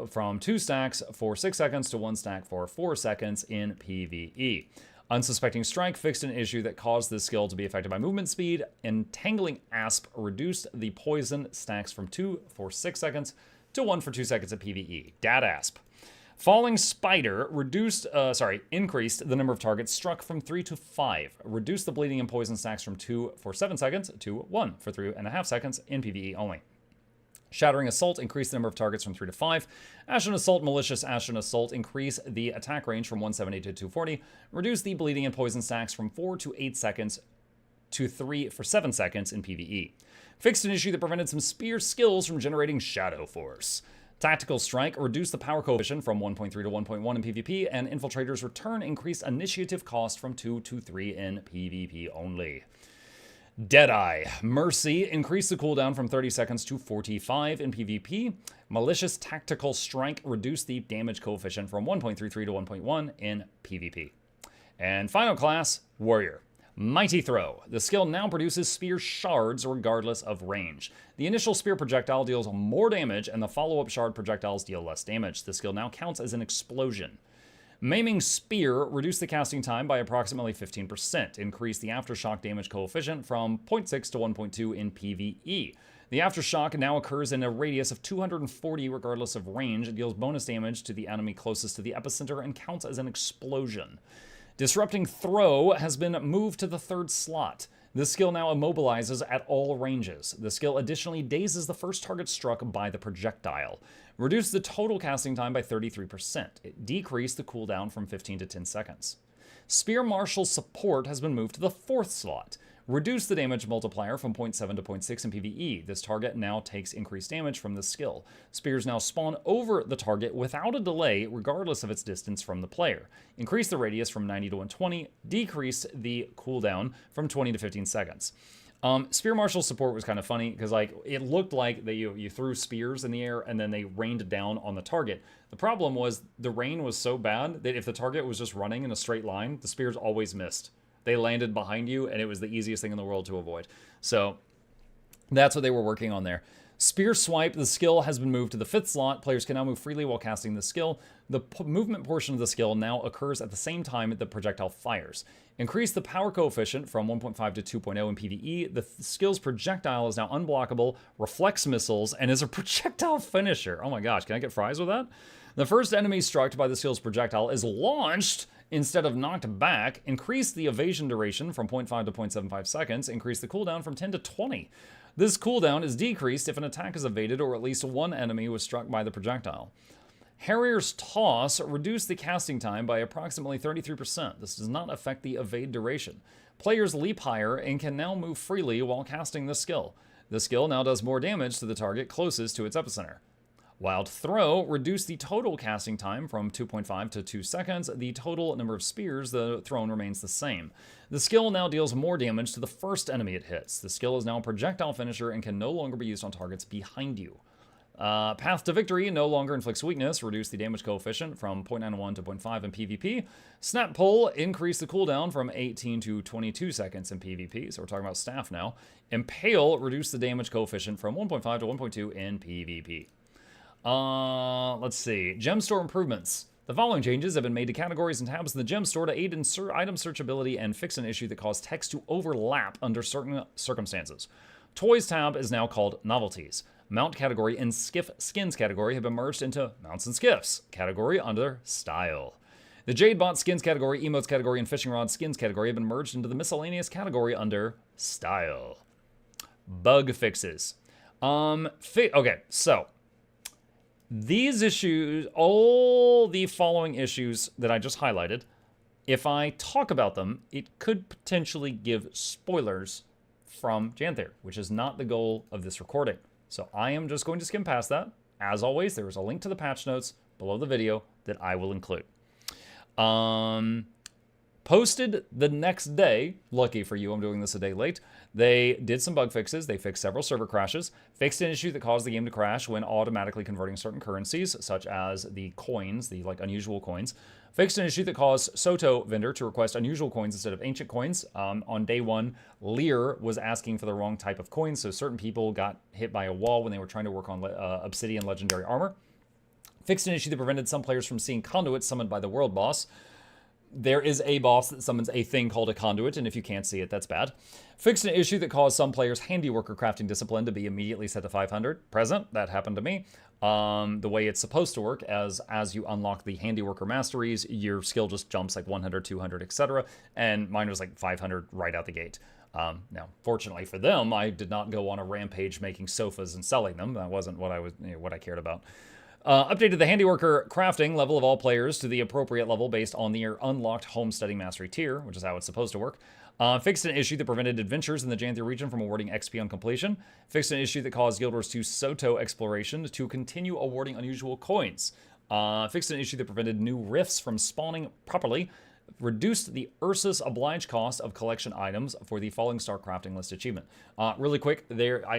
from 2 stacks for 6 seconds to 1 stack for 4 seconds in PvE. Unsuspecting Strike fixed an issue that caused this skill to be affected by movement speed. Entangling Asp reduced the poison stacks from 2 for 6 seconds to 1 for 2 seconds at PvE. Dat Asp. Falling Spider increased the number of targets struck from 3 to 5. Reduced the bleeding and poison stacks from 2 for 7 seconds to 1 for 3.5 seconds in PvE only. Shattering Assault increased the number of targets from 3 to 5. Ashen Assault, Malicious Ashen Assault increased the attack range from 170 to 240. Reduced the bleeding and poison stacks from 4 to 8 seconds to 3 for 7 seconds in PvE. Fixed an issue that prevented some spear skills from generating Shadow Force. Tactical Strike reduced the power coefficient from 1.3 to 1.1 in PvP, and Infiltrator's Return increased initiative cost from 2 to 3 in PvP only. Deadeye. Mercy increased the cooldown from 30 seconds to 45 in PvP. Malicious Tactical Strike reduced the damage coefficient from 1.33 to 1.1 in PvP. And final class, Warrior. Mighty Throw. The skill now produces spear shards regardless of range. The initial spear projectile deals more damage, and the follow-up shard projectiles deal less damage. The skill now counts as an explosion. Maiming Spear reduced the casting time by approximately 15%, increased the aftershock damage coefficient from 0.6 to 1.2 in PvE. The aftershock now occurs in a radius of 240 regardless of range. It deals bonus damage to the enemy closest to the epicenter and counts as an explosion. Disrupting Throw has been moved to the 3rd slot. This skill now immobilizes at all ranges. The skill additionally dazes the first target struck by the projectile. Reduced the total casting time by 33%. It decreased the cooldown from 15 to 10 seconds. Spear Marshal Support has been moved to the 4th slot. Reduce the damage multiplier from 0.7 to 0.6 in PvE. This target now takes increased damage from this skill. Spears now spawn over the target without a delay, regardless of its distance from the player. Increase the radius from 90 to 120. Decrease the cooldown from 20 to 15 seconds. Spear Marshal support was kind of funny because like it looked like that you threw spears in the air and then they rained down on the target. The problem was the rain was so bad that if the target was just running in a straight line, the spears always missed. They landed behind you and it was the easiest thing in the world to avoid. So that's what they were working on there. Spear Swipe, the skill has been moved to the 5th slot. Players can now move freely while casting the skill. The movement portion of the skill now occurs at the same time the projectile fires. Increase the power coefficient from 1.5 to 2.0 in PvE. The skill's projectile is now unblockable, reflects missiles, and is a projectile finisher. Oh my gosh, can I get fries with that? The first enemy struck by the skill's projectile is launched instead of knocked back. Increase the evasion duration from 0.5 to 0.75 seconds. Increase the cooldown from 10 to 20. This cooldown is decreased if an attack is evaded or at least one enemy was struck by the projectile. Harrier's Toss reduced the casting time by approximately 33%. This does not affect the evade duration. Players leap higher and can now move freely while casting this skill. The skill now does more damage to the target closest to its epicenter. Wild Throw reduced the total casting time from 2.5 to 2 seconds. The total number of spears thrown remains the same. The skill now deals more damage to the first enemy it hits. The skill is now a projectile finisher and can no longer be used on targets behind you. Path to Victory no longer inflicts weakness. Reduce the damage coefficient from 0.91 to 0.5 in PvP. Snap Pull increased the cooldown from 18 to 22 seconds in PvP. So we're talking about staff now. Impale reduced the damage coefficient from 1.5 to 1.2 in PvP. Let's see. Gem Store improvements. The following changes have been made to categories and tabs in the Gem Store to aid in item searchability and fix an issue that caused text to overlap under certain circumstances. Toys tab is now called Novelties. Mount category and Skins category have been merged into Mounts and Skiffs category under Style. The Jadebot Skins category, Emotes category, and Fishing Rod Skins category have been merged into the Miscellaneous category under Style. Bug fixes. Okay, so these issues, all the following issues that I just highlighted, if I talk about them, it could potentially give spoilers from Janthir, which is not the goal of this recording. So I am just going to skim past that. As always, there is a link to the patch notes below the video that I will include. Posted the next day, lucky for you, I'm doing this a day late, they did some bug fixes. They fixed several server crashes, fixed an issue that caused the game to crash when automatically converting certain currencies, such as the coins, the like unusual coins, fixed an issue that caused Soto vendor to request unusual coins instead of ancient coins. On day one, Lear was asking for the wrong type of coins, so certain people got hit by a wall when they were trying to work on Obsidian Legendary Armor. Fixed an issue that prevented some players from seeing conduits summoned by the world boss. There is a boss that summons a thing called a conduit, and if you can't see it, that's bad. Fixed an issue that caused some players' handiworker crafting discipline to be immediately set to 500. Present, that happened to me. The way it's supposed to work, as you unlock the handiworker masteries, your skill just jumps like 100, 200, etc. And mine was like 500 right out the gate. Now, fortunately for them, I did not go on a rampage making sofas and selling them. That wasn't what I cared about. Updated the handiworker crafting level of all players to the appropriate level based on the unlocked homesteading mastery tier, which is how it's supposed to work. Fixed an issue that prevented adventures in the Janthir region from awarding XP on completion. Fixed an issue that caused Guild Wars 2 Soto exploration to continue awarding unusual coins. Fixed an issue that prevented new rifts from spawning properly. Reduced the Ursus oblige cost of collection items for the Falling Star crafting list achievement. Really quick, I'm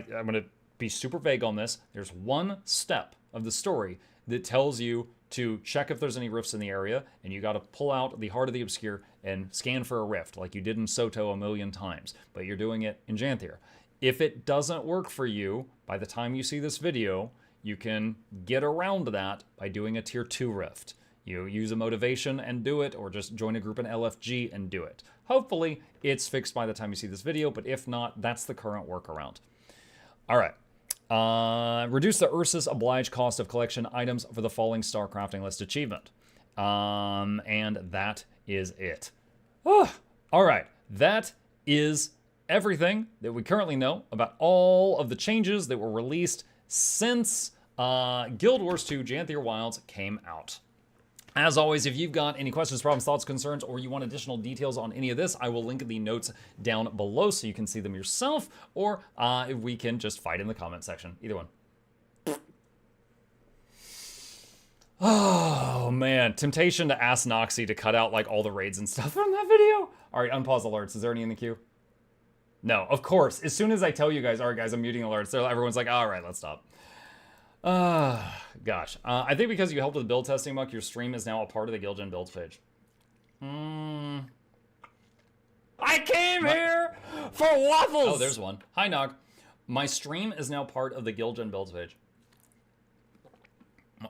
going to be super vague on this. There's one step of the story that tells you to check if there's any rifts in the area, and you got to pull out the Heart of the Obscure and scan for a rift, like you did in Soto a million times, but you're doing it in Janthir. If it doesn't work for you, by the time you see this video, you can get around that by doing a tier 2 rift. You use a motivation and do it, or just join a group in LFG and do it. Hopefully, it's fixed by the time you see this video, but if not, that's the current workaround. All right. Reduce the Ursus oblige cost of collection items for the Falling Star crafting list achievement. And that is it. All right. That is everything that we currently know about all of the changes that were released since Guild Wars 2 Janthir Wilds came out. As always, if you've got any questions, problems, thoughts, concerns, or you want additional details on any of this, I will link the notes down below so you can see them yourself, or we can just fight in the comment section. Either one. Oh, man. Temptation to ask Noxxi to cut out like all the raids and stuff from that video. All right, unpause alerts. Is there any in the queue? No, of course. As soon as I tell you guys, all right, guys, I'm muting alerts, everyone's like, all right, let's stop. Gosh. I think because you helped with build testing, Muck, your stream is now a part of the Guildgen builds page. I came here for waffles! Oh, there's one. Hi, Nog. My stream is now part of the Guildgen builds page.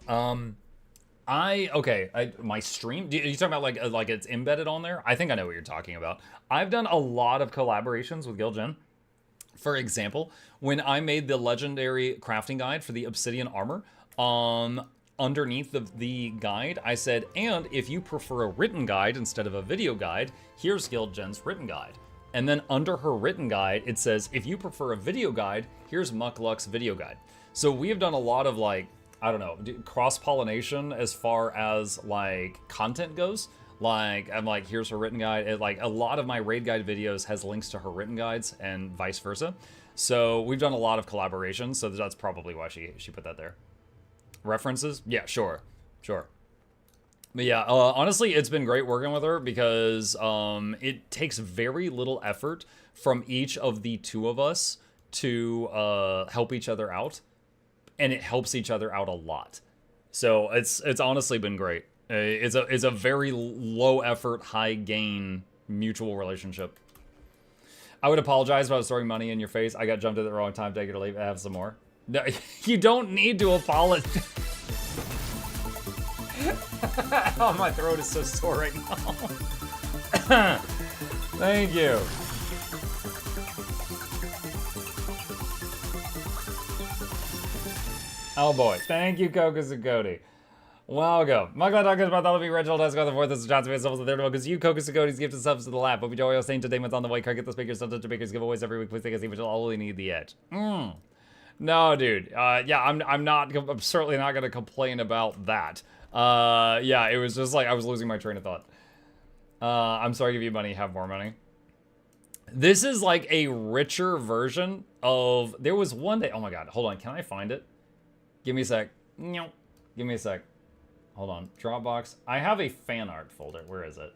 My stream? Are you talking about like it's embedded on there? I think I know what you're talking about. I've done a lot of collaborations with Guildgen. For example, when I made the legendary crafting guide for the obsidian armor, underneath the guide, I said, and if you prefer a written guide instead of a video guide, here's Guildgen's written guide. And then under her written guide, it says, if you prefer a video guide, here's MuklukYoutube's video guide. So we have done a lot of like, I don't know, cross-pollination as far as like content goes. Like, I'm like, here's her written guide. Like a lot of my raid guide videos has links to her written guides and vice versa. So we've done a lot of collaborations. So that's probably why she put that there. References? Yeah, sure. But yeah, honestly, it's been great working with her because it takes very little effort from each of the two of us to help each other out. And it helps each other out a lot. So it's honestly been great. It's a very low effort, high gain mutual relationship. I would apologize if I was throwing money in your face. I got jumped at the wrong time. Take it or leave it. Have some more. No, you don't need to apologize. Oh, my throat is so sore right now. Thank you. Oh boy. Thank you, Kokosukoti. Welcome. My God, Dr. Bartholomew, Reginald, Esco, the fourth, this is Johnson, myself, the third one, because you, Kokosukotti's gifted subs to the lap. But we joy saying today, on the way, can't get the speakers, sometimes to bakers giveaways every week. Please take a seat, but you'll only need the edge. No, dude. Yeah, I'm certainly not gonna complain about that. Yeah, it was just like I was losing my train of thought. I'm sorry, give you money, have more money. This is like a richer version of. There was one day. Oh my God, hold on. Can I find it? Give me a sec. Give me a sec. Hold on. Dropbox. I have a fan art folder. Where is it?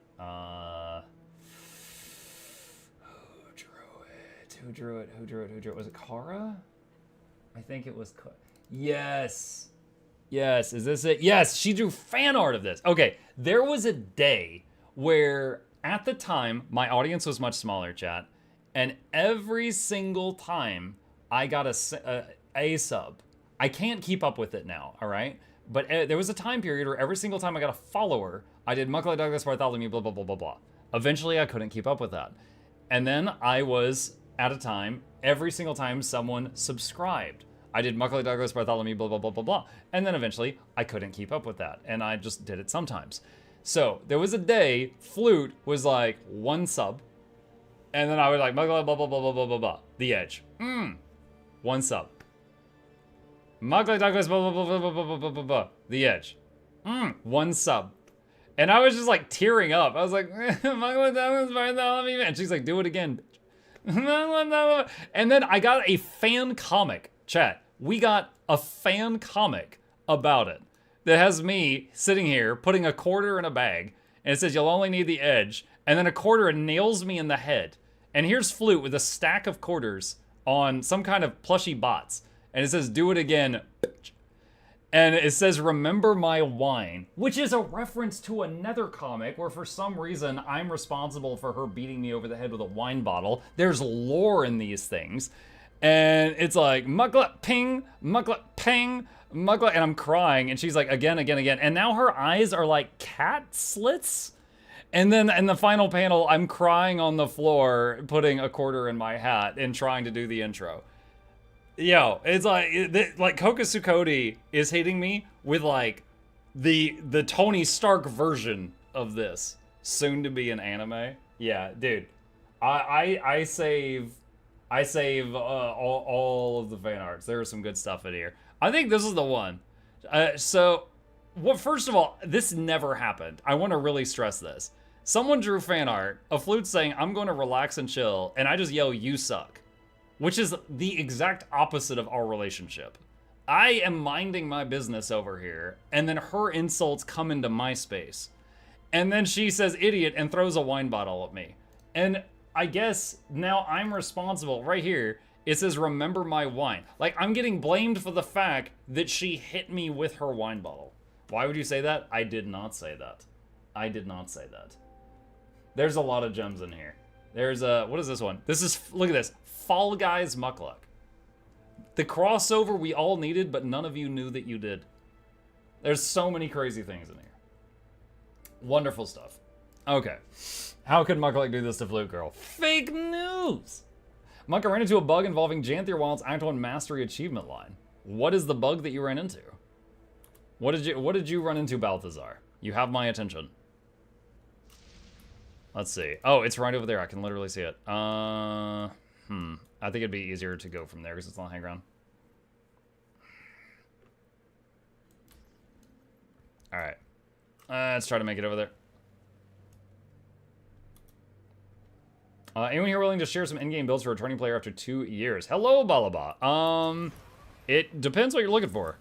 Who drew it? Was it Kara? I think it was. Yes. Yes. Is this it? Yes. She drew fan art of this. Okay. There was a day where, at the time, my audience was much smaller, chat, and every single time I got a sub. I can't keep up with it now. All right. But there was a time period where every single time I got a follower, I did Mukluk Douglas Bartholomew, blah, blah, blah, blah, blah. Eventually, I couldn't keep up with that. And then I was, at a time, every single time someone subscribed, I did Mukluk Douglas Bartholomew, blah, blah, blah, blah, blah. And then eventually, I couldn't keep up with that. And I just did it sometimes. So there was a day, Flute was like 1 sub. And then I would like, Mukluk, blah, blah, blah, blah, blah, blah, blah. The Edge. 1 sub. Mukluk Douglas, blah, blah, blah, blah, blah, blah, blah, blah, blah. The Edge. 1 sub. And I was just like tearing up. I was like, Mukluk Douglas Bartholomew. And she's like, do it again, bitch. And then I got a fan comic. Chat. We got a fan comic about it that has me sitting here putting a quarter in a bag. And it says, you'll only need the edge. And then a quarter nails me in the head. And here's Flute with a stack of quarters on some kind of plushy bots. And it says, do it again, bitch. And it says, remember my wine, which is a reference to another comic where for some reason I'm responsible for her beating me over the head with a wine bottle. There's lore in these things. And it's like, Mukluk, ping, Mukluk, ping, Mukluk, and I'm crying. And she's like, again, again, again. And now her eyes are like cat slits. And then in the final panel, I'm crying on the floor, putting a quarter in my hat and trying to do the intro. Yo, it's like Kokosukoti is hitting me with like the Tony Stark version of this, soon to be an anime. Yeah, dude, I save all of the fan arts. There is some good stuff in here. I think this is the one. First of all, this never happened. I want to really stress this. Someone drew fan art of Flute saying, I'm going to relax and chill, and I just yell, you suck. Which is the exact opposite of our relationship. I am minding my business over here, and then her insults come into my space. And then she says idiot and throws a wine bottle at me. And I guess now I'm responsible. Right here, it says remember my wine. Like, I'm getting blamed for the fact that she hit me with her wine bottle. Why would you say that? I did not say that. I did not say that. There's a lot of gems in here. There's what is this one? This is, look at this. Fall Guys Mukluk. The crossover we all needed, but none of you knew that you did. There's so many crazy things in here. Wonderful stuff. Okay. How could Mukluk do this to Flute Girl? Fake news! Muck, I ran into a bug involving Janthir while its Act 1 Mastery achievement line. What is the bug that you ran into? What did you run into, Balthazar? You have my attention. Let's see. Oh, it's right over there. I can literally see it. I think it'd be easier to go from there because it's on high ground. Alright. Let's try to make it over there. Anyone here willing to share some in-game builds for a returning player after 2 years? Hello, Balaba. It depends what you're looking for.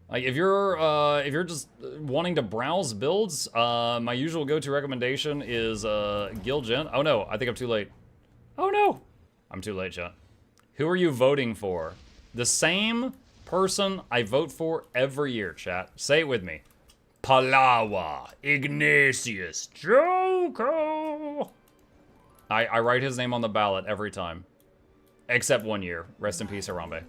Like, if you're just wanting to browse builds, my usual go-to recommendation is Gil Gen. Oh no, I think I'm too late. Oh no, I'm too late, chat. Who are you voting for? The same person I vote for every year, chat. Say it with me. Palawa Ignatius Joko. I write his name on the ballot every time, except 1 year. Rest in peace, Harambe.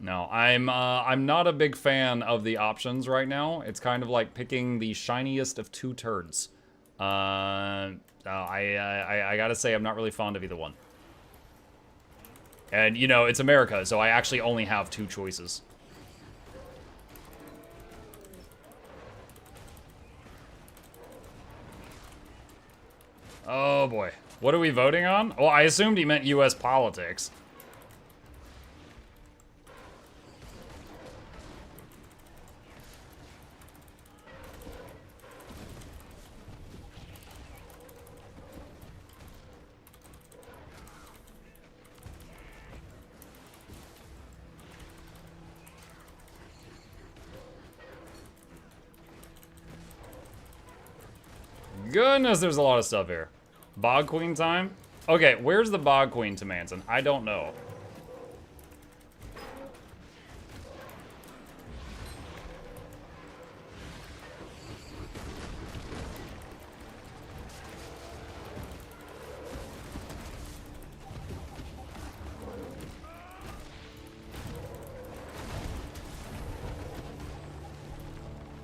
No, I'm not a big fan of the options right now. It's kind of like picking the shiniest of two turds. I gotta say I'm not really fond of either one. And you know, it's America, so I actually only have 2 choices. Oh boy. What are we voting on? Well, I assumed he meant US politics. Goodness, there's a lot of stuff here. Bog Queen time? Okay, where's the Bog Queen to Manson? I don't know.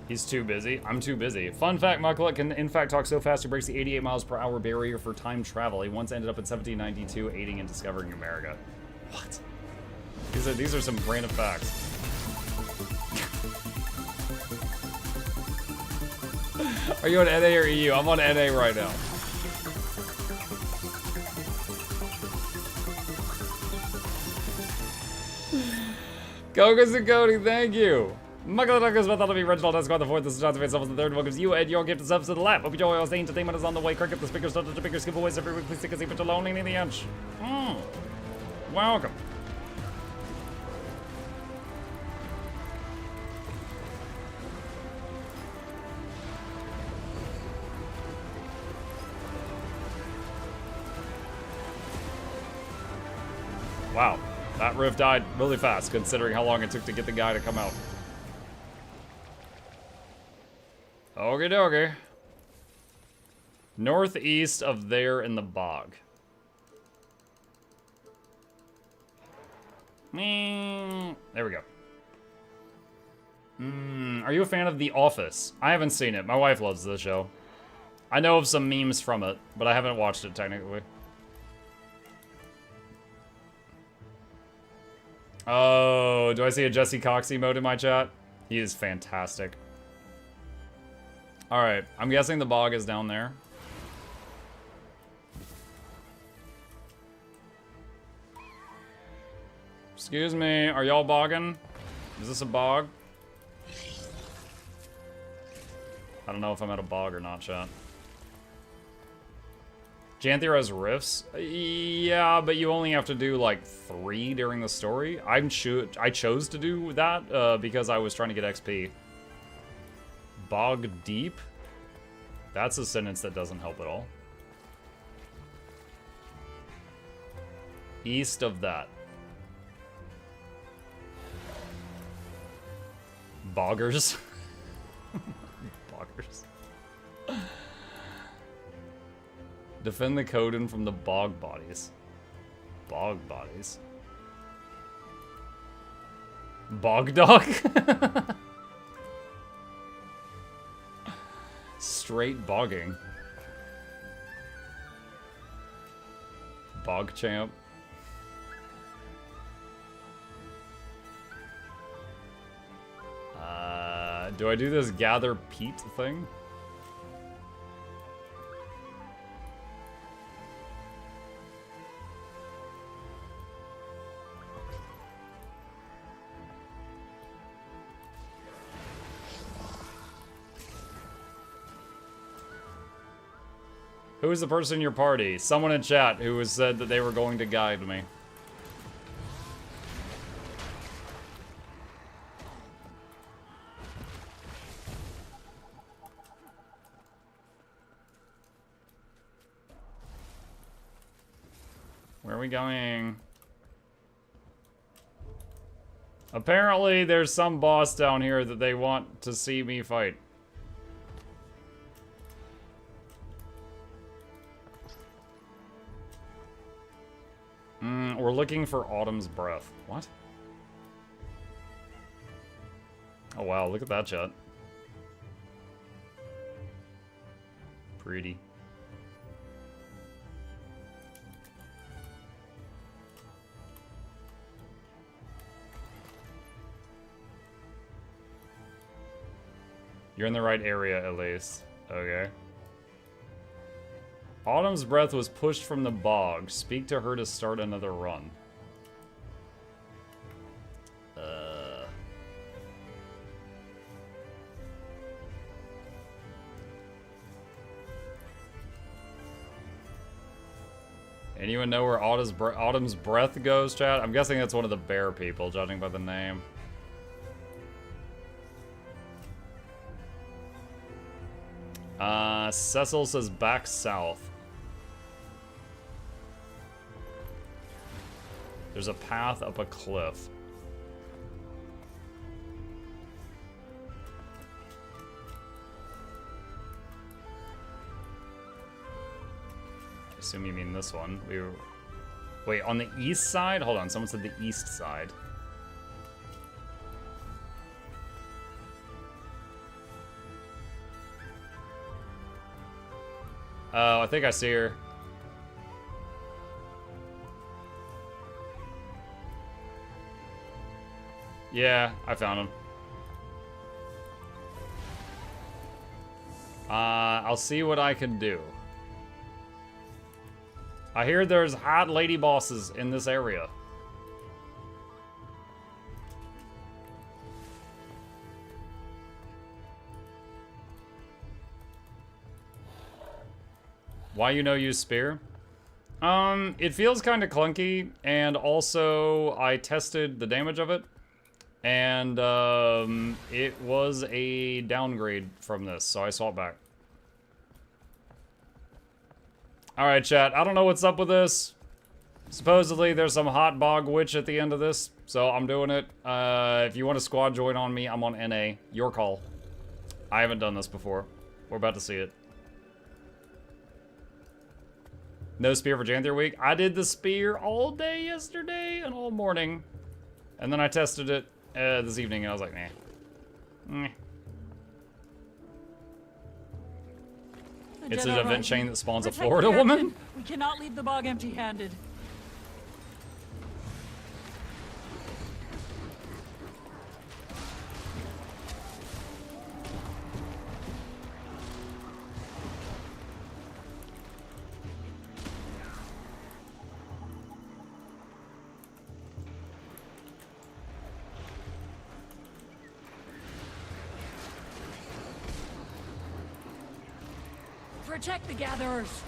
He's too busy. I'm too busy. Fun fact, Mukluk can in fact talk so fast he breaks the 88 miles per hour barrier for time travel. He once ended up in 1792 aiding in discovering America. What? These are some random facts. Are you on NA or EU? I'm on NA right now. Gogus and Cody, thank you. MuklukYoutube is about to be Reginald Escort the 4th. This is Jonathan Face the 3rd. Welcomes you and your gift of subs to the lap. Hope you enjoy all the entertainment is on the way. Crank up the speakers, start the speakers, skip aways every week. Please take a seat, put your lonely in the inch. Welcome. Wow, that riff died really fast considering how long it took to get the guy to come out. Okie dokie. Northeast of there in the bog. There we go. Are you a fan of The Office? I haven't seen it. My wife loves the show. I know of some memes from it, but I haven't watched it technically. Oh, do I see a Jesse Cox emote in my chat? He is fantastic. Alright, I'm guessing the bog is down there. Excuse me, are y'all bogging? Is this a bog? I don't know if I'm at a bog or not, chat. Janthir has rifts? Yeah, but you only have to do like 3 during the story. I chose to do that because I was trying to get XP. Bog deep? That's a sentence that doesn't help at all. East of that. Boggers. Boggers. Defend the Coden from the bog bodies. Bog bodies. Bog dog? Straight bogging. Bog champ. Do I do this gather peat thing? Who is the person in your party? Someone in chat who has said that they were going to guide me. Where are we going? Apparently, there's some boss down here that they want to see me fight. We're looking for Autumn's Breath. What? Oh wow, look at that shot. Pretty. You're in the right area, at least. Okay. Autumn's Breath was pushed from the bog. Speak to her to start another run. Anyone know where Autumn's Breath goes, chat? I'm guessing that's one of the bear people, judging by the name. Cecil says back south. There's a path up a cliff. I assume you mean this one. Wait, on the east side? Hold on, someone said the east side. Oh, I think I see her. Yeah, I found him. I'll see what I can do. I hear there's hot lady bosses in this area. Why you no use spear? It feels kind of clunky, and also I tested the damage of it, and it was a downgrade from this, so I swapped back. Alright, chat, I don't know what's up with this. Supposedly there's some hot bog witch at the end of this, so I'm doing it. If you want a squad join on me, I'm on NA. Your call. I haven't done this before. We're about to see it. No spear for Janthir week. I did the spear all day yesterday and all morning. And then I tested it this evening and I was like, nah. It's an event chain that spawns a Florida woman? We cannot leave the bog empty-handed. Protect the gatherers.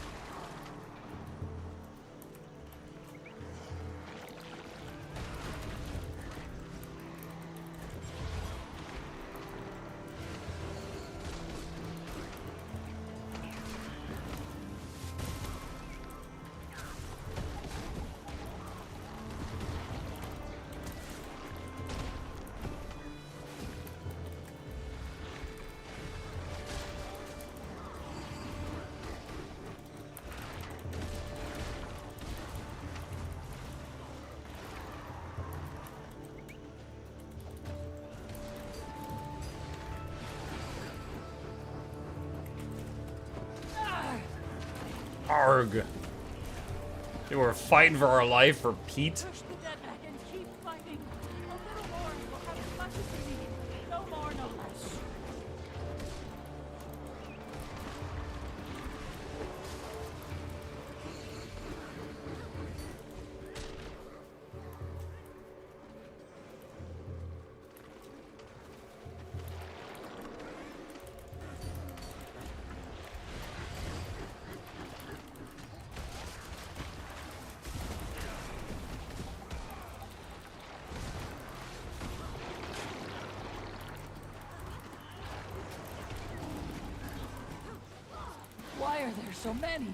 Arg. They were fighting for our life for Pete. Push the dead back and keep fighting. A little more and we'll have as much as we need. No more, no less. Why are there so many?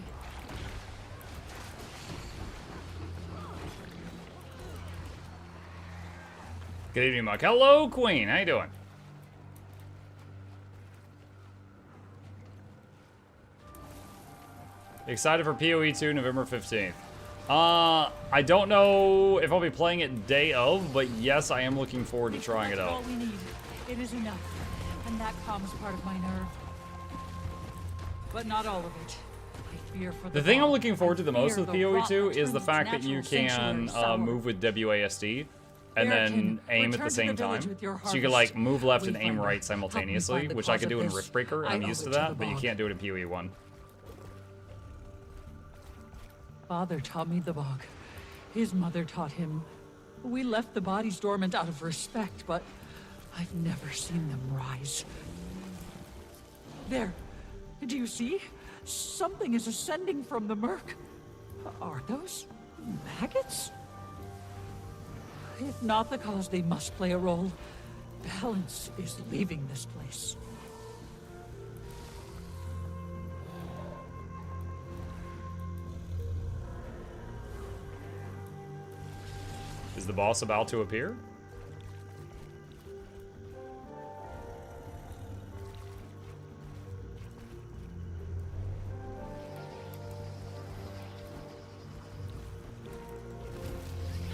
Good evening, Muck. Hello, Queen. How you doing? Excited for PoE 2 November 15th. I don't know if I'll be playing it day of, but yes, I am looking forward to trying it out. All we need. It is enough. And that calms part of my nerve. But not all of it. I fear for The thing I'm bomb. looking forward to the most Fear with the PoE rot 2 that is the turns fact its that you natural can sanctuary sour. move with WASD and then Bearkin, aim at return the to same the village time. with your So you can like harvest. move left and aim Wayfinder, right help me simultaneously, find the which I cause can do of in this. Riftbreaker, and I I'm owe used to it to that, the but you bog. can't do it in PoE 1. Father taught me the bog. His mother taught him. We left the bodies dormant out of respect, but I've never seen them rise. There. Do you see? Something is ascending from the murk. Are those maggots? If not the cause, they must play a role. Balance is leaving this place. Is the boss about to appear?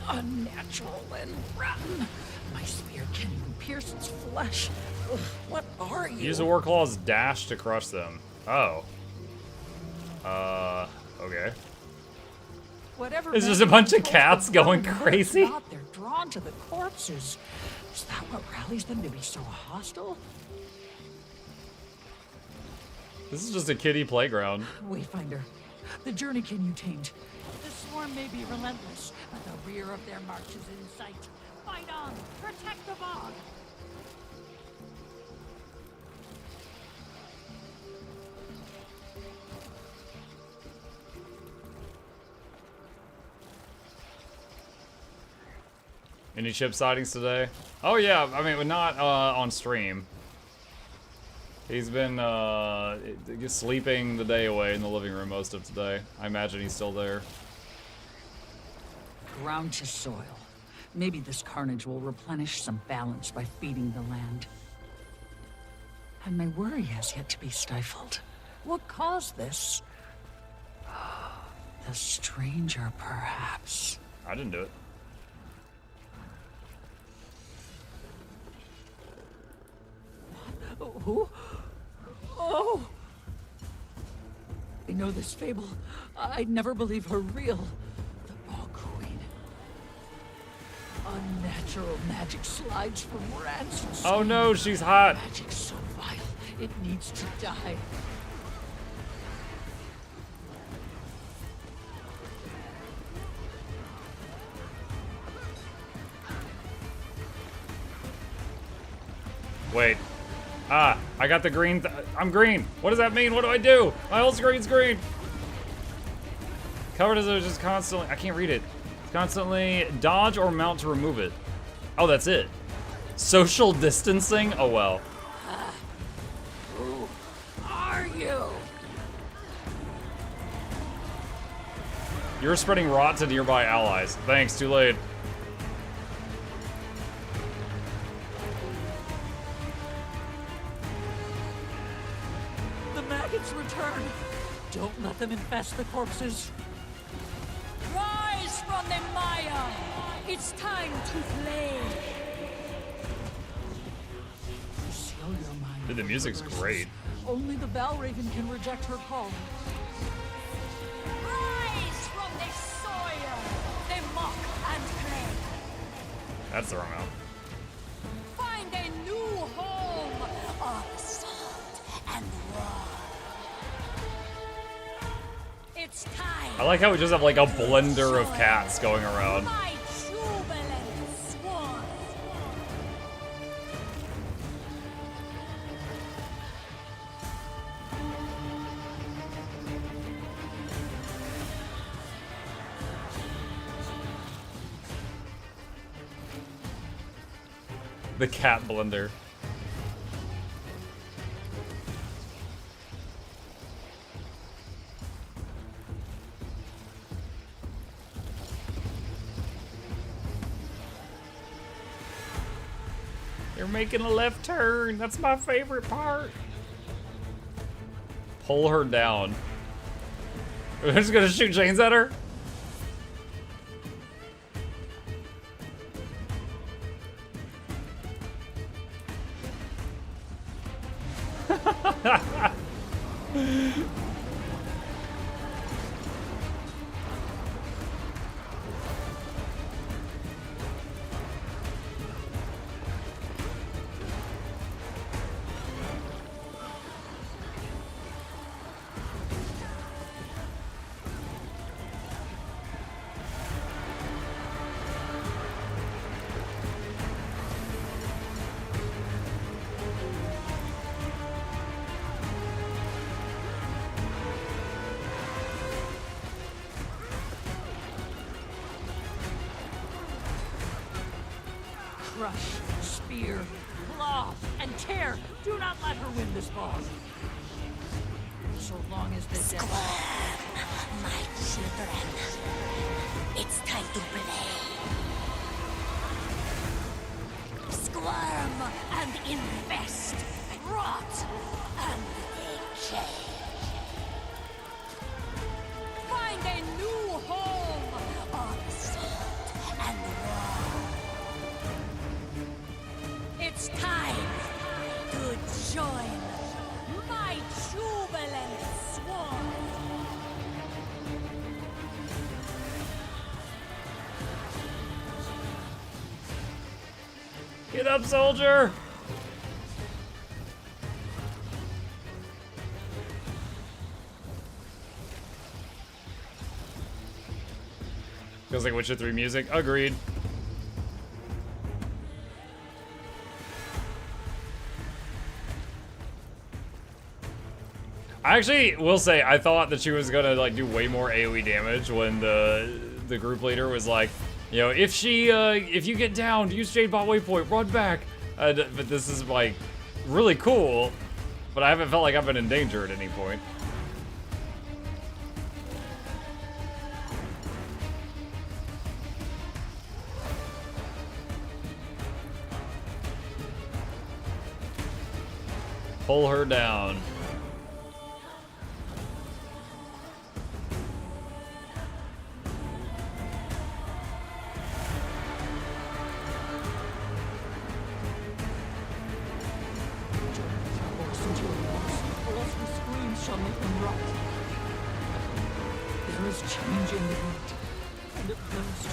Unnatural and rotten. My spear can't even pierce its flesh. Ugh, what are you? Use the War Claw's dash to crush them. Oh. Okay. Whatever It's just a bunch of cats going crazy. Not, they're drawn to the corpses. Is that what rallies them to be so hostile? This is just a kiddie playground. Wayfinder, the journey can you tamed. The swarm may be relentless, but the rear of their march is in sight. Fight on! Protect the bog! Any chip sightings today? Oh yeah, I mean, not on stream. He's been sleeping the day away in the living room most of today. I imagine he's still there. Ground to soil. Maybe this carnage will replenish some balance by feeding the land. And my worry has yet to be stifled. What caused this? The stranger, perhaps. I didn't do it. Who? Oh! I know this fable. I'd never believe her real. The Bog Queen. Unnatural magic slides from rancid. Oh no, she's hot. Magic so vile, it needs to die. Wait. Ah, I got the green. I'm green. What does that mean? What do I do? My whole screen's green. Covered as it just constantly. I can't read it. Constantly dodge or mount to remove it. Oh, that's it. Social distancing? Oh well. Who are you? You're spreading rot to nearby allies. Thanks, too late. The maggots return. Don't let them infest the corpses. Rise from the mire! It's time to play! Seal your mind. Dude, the music's great. Only the Valraven can reject her call. That's the wrong mount. Find a new home of salt and war. It's time. I like how we just have like a blender of cats going around. My jubilant swan. The cat blender. You're making a left turn. That's my favorite part. Pull her down. We're just gonna shoot chains at her? Crush, spear, claw, and tear. Do not let her win this ball. So long as the dead. My children, it's time to play. Squirm and infest, rot and decay. Find a new home of salt and war. It's time to join my jubilant swan. Get up, soldier! Feels like Witcher 3 music. Agreed. I actually will say I thought that she was gonna like do way more AoE damage when the group leader was like, you know, if you get downed, use Jade Bot Waypoint, run back. But this is like really cool, but I haven't felt like I've been in danger at any point. Pull her down. Shall make them rot. There is change in the heat, and it burns.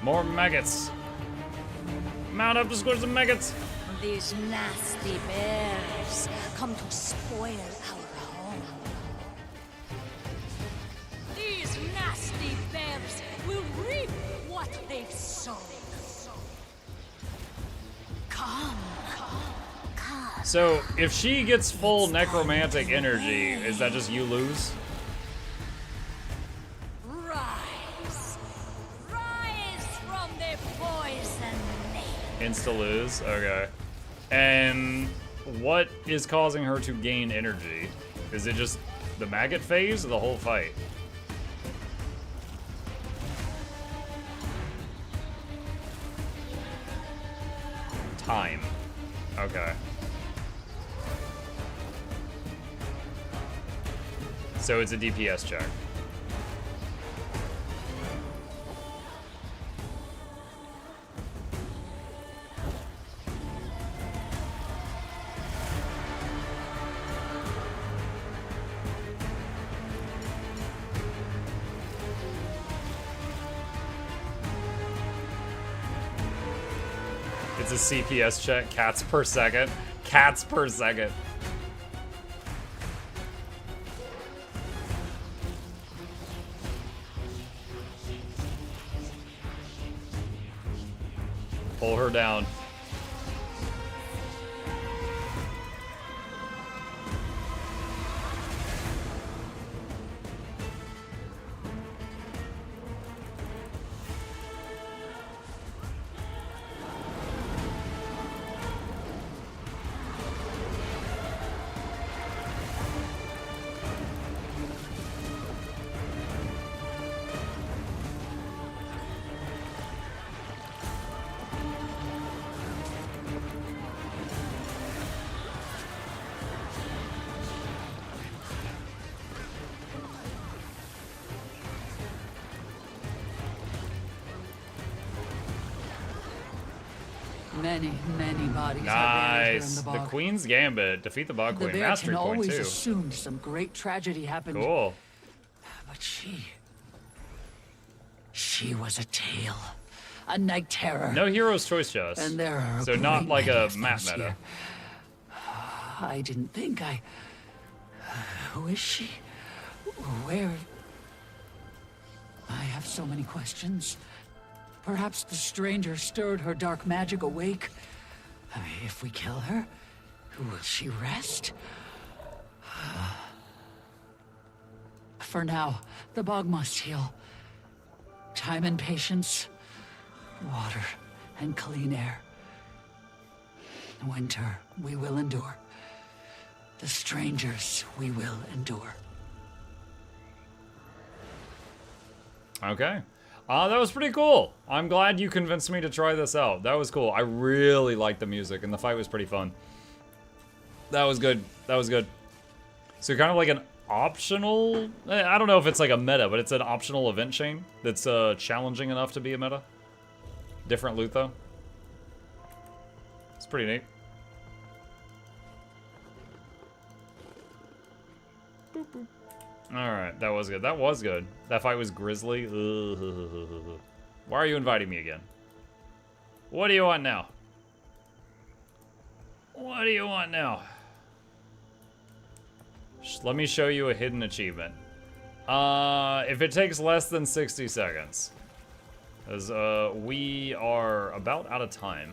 More maggots. Mount up to squish the maggots. These nasty bears come to spoil our home. These nasty bears will reap what they've sown. Come. So, if she gets full necromantic energy, is that just you lose? Rise from the poison lake. Insta lose? Okay. And what is causing her to gain energy? Is it just the maggot phase or the whole fight? Time. Okay. So it's a DPS check. It's a CPS check. Cats per second. Cats per second. Pull her down. Many bodies Nice. are buried here in the The bog. Queen's Gambit. Defeat the Bog The Queen. bear Mastery can point, always too. assume some great tragedy happened. Cool. But she was a tale, a night terror. No hero's choice chest. And there are so not great like many a of map those meta. here. I didn't think who is she? Where? I have so many questions. Perhaps the stranger stirred her dark magic awake. If we kill her, will she rest? For now, the bog must heal. Time and patience, water and clean air. Winter we will endure. The strangers we will endure. Okay. That was pretty cool. I'm glad you convinced me to try this out. That was cool. I really liked the music, and the fight was pretty fun. That was good. That was good. So kind of like an optional... I don't know if it's like a meta, but it's an optional event chain that's challenging enough to be a meta. Different loot, though. It's pretty neat. Boop, boop. Alright, that was good. That was good. That fight was grisly. Ugh. Why are you inviting me again? What do you want now? What do you want now? Let me show you a hidden achievement. If it takes less than 60 seconds. Because we are about out of time.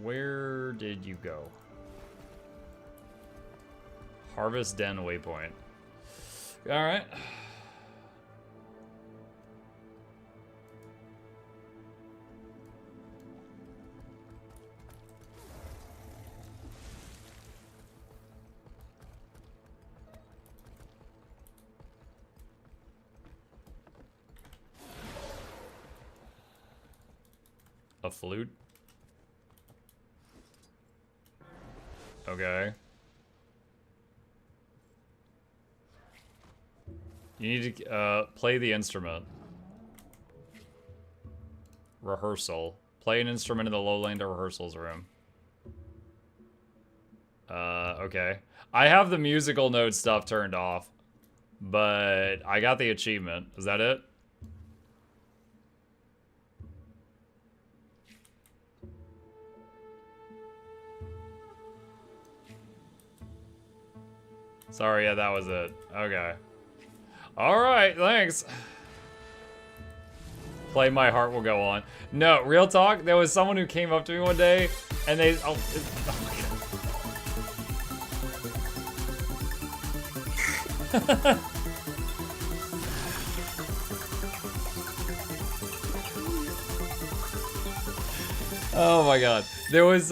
Where did you go? Harvest Den waypoint. Alright. A flute? Okay. You need to play the instrument. Rehearsal. Play an instrument in the Lowlander rehearsals room. Okay. I have the musical note stuff turned off, but I got the achievement. Is that it? Sorry, yeah, that was it. Okay. Alright, thanks. Play My Heart Will Go On. No, real talk, there was someone who came up to me one day, and they... Oh my God. Oh my god. There was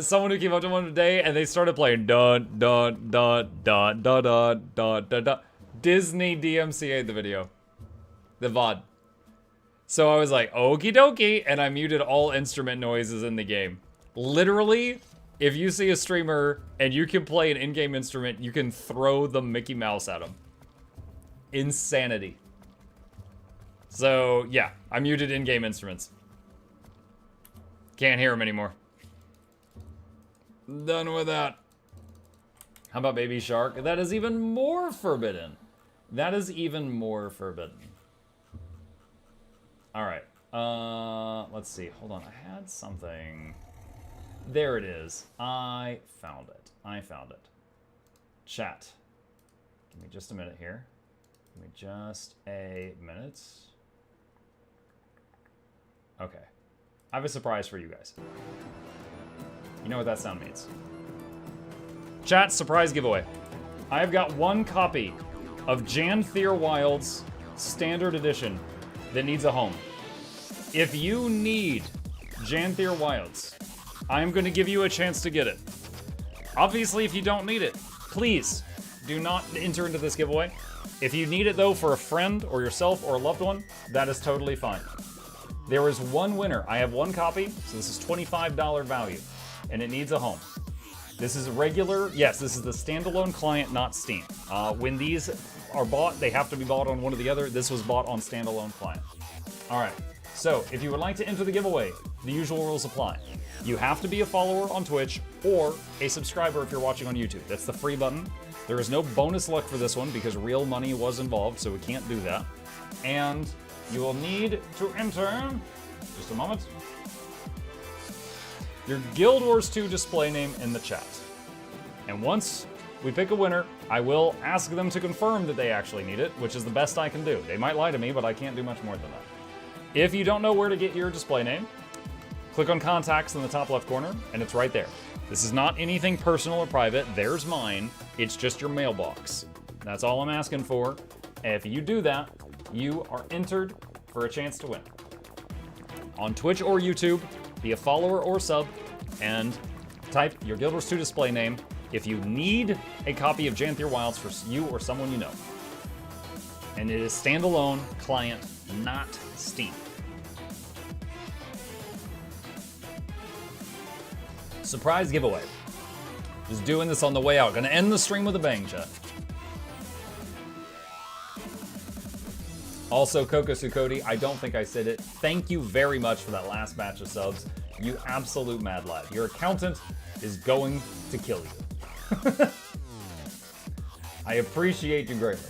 someone who came up to one today and they started playing dun dun dun dun dun dun dun dun dun. Disney DMCA'd the video. The VOD. So I was like, okie dokie, and I muted all instrument noises in the game. Literally, if you see a streamer and you can play an in-game instrument, you can throw the Mickey Mouse at them. Insanity. So yeah, I muted in-game instruments. Can't hear him anymore. Done with that. How about Baby Shark? That is even more forbidden. That is even more forbidden. All right. Let's see. Hold on. I had something. There it is. I found it. I found it. Chat. Give me just a minute here. Give me just a minute. Okay. I have a surprise for you guys. You know what that sound means. Chat, surprise giveaway. I have got one copy of Janthir Wilds Standard Edition that needs a home. If you need Janthir Wilds, I'm going to give you a chance to get it. Obviously, if you don't need it, please do not enter into this giveaway. If you need it, though, for a friend or yourself or a loved one, that is totally fine. There is one winner. I have one copy, so this is $25 value, and it needs a home. This is regular. Yes, this is the standalone client, not Steam. When these are bought, they have to be bought on one or the other. This was bought on standalone client. All right, so if you would like to enter the giveaway, the usual rules apply. You have to be a follower on Twitch or a subscriber if you're watching on YouTube. That's the free button. There is no bonus luck for this one because real money was involved, so we can't do that. And you will need to enter, just a moment, your Guild Wars 2 display name in the chat. And once we pick a winner, I will ask them to confirm that they actually need it, which is the best I can do. They might lie to me, but I can't do much more than that. If you don't know where to get your display name, click on contacts in the top left corner, and it's right there. This is not anything personal or private. There's mine. It's just your mailbox. That's all I'm asking for. And if you do that, you are entered for a chance to win. On Twitch or YouTube, be a follower or sub, and type your Guild Wars 2 display name if you need a copy of Janthir Wilds for you or someone you know. And it is standalone client, not Steam. Surprise giveaway. Just doing this on the way out. Gonna end the stream with a bang, chat. Also, Coco Sukodi, I don't think I said it. Thank you very much for that last batch of subs. You absolute mad lad. Your accountant is going to kill you. I appreciate you greatly.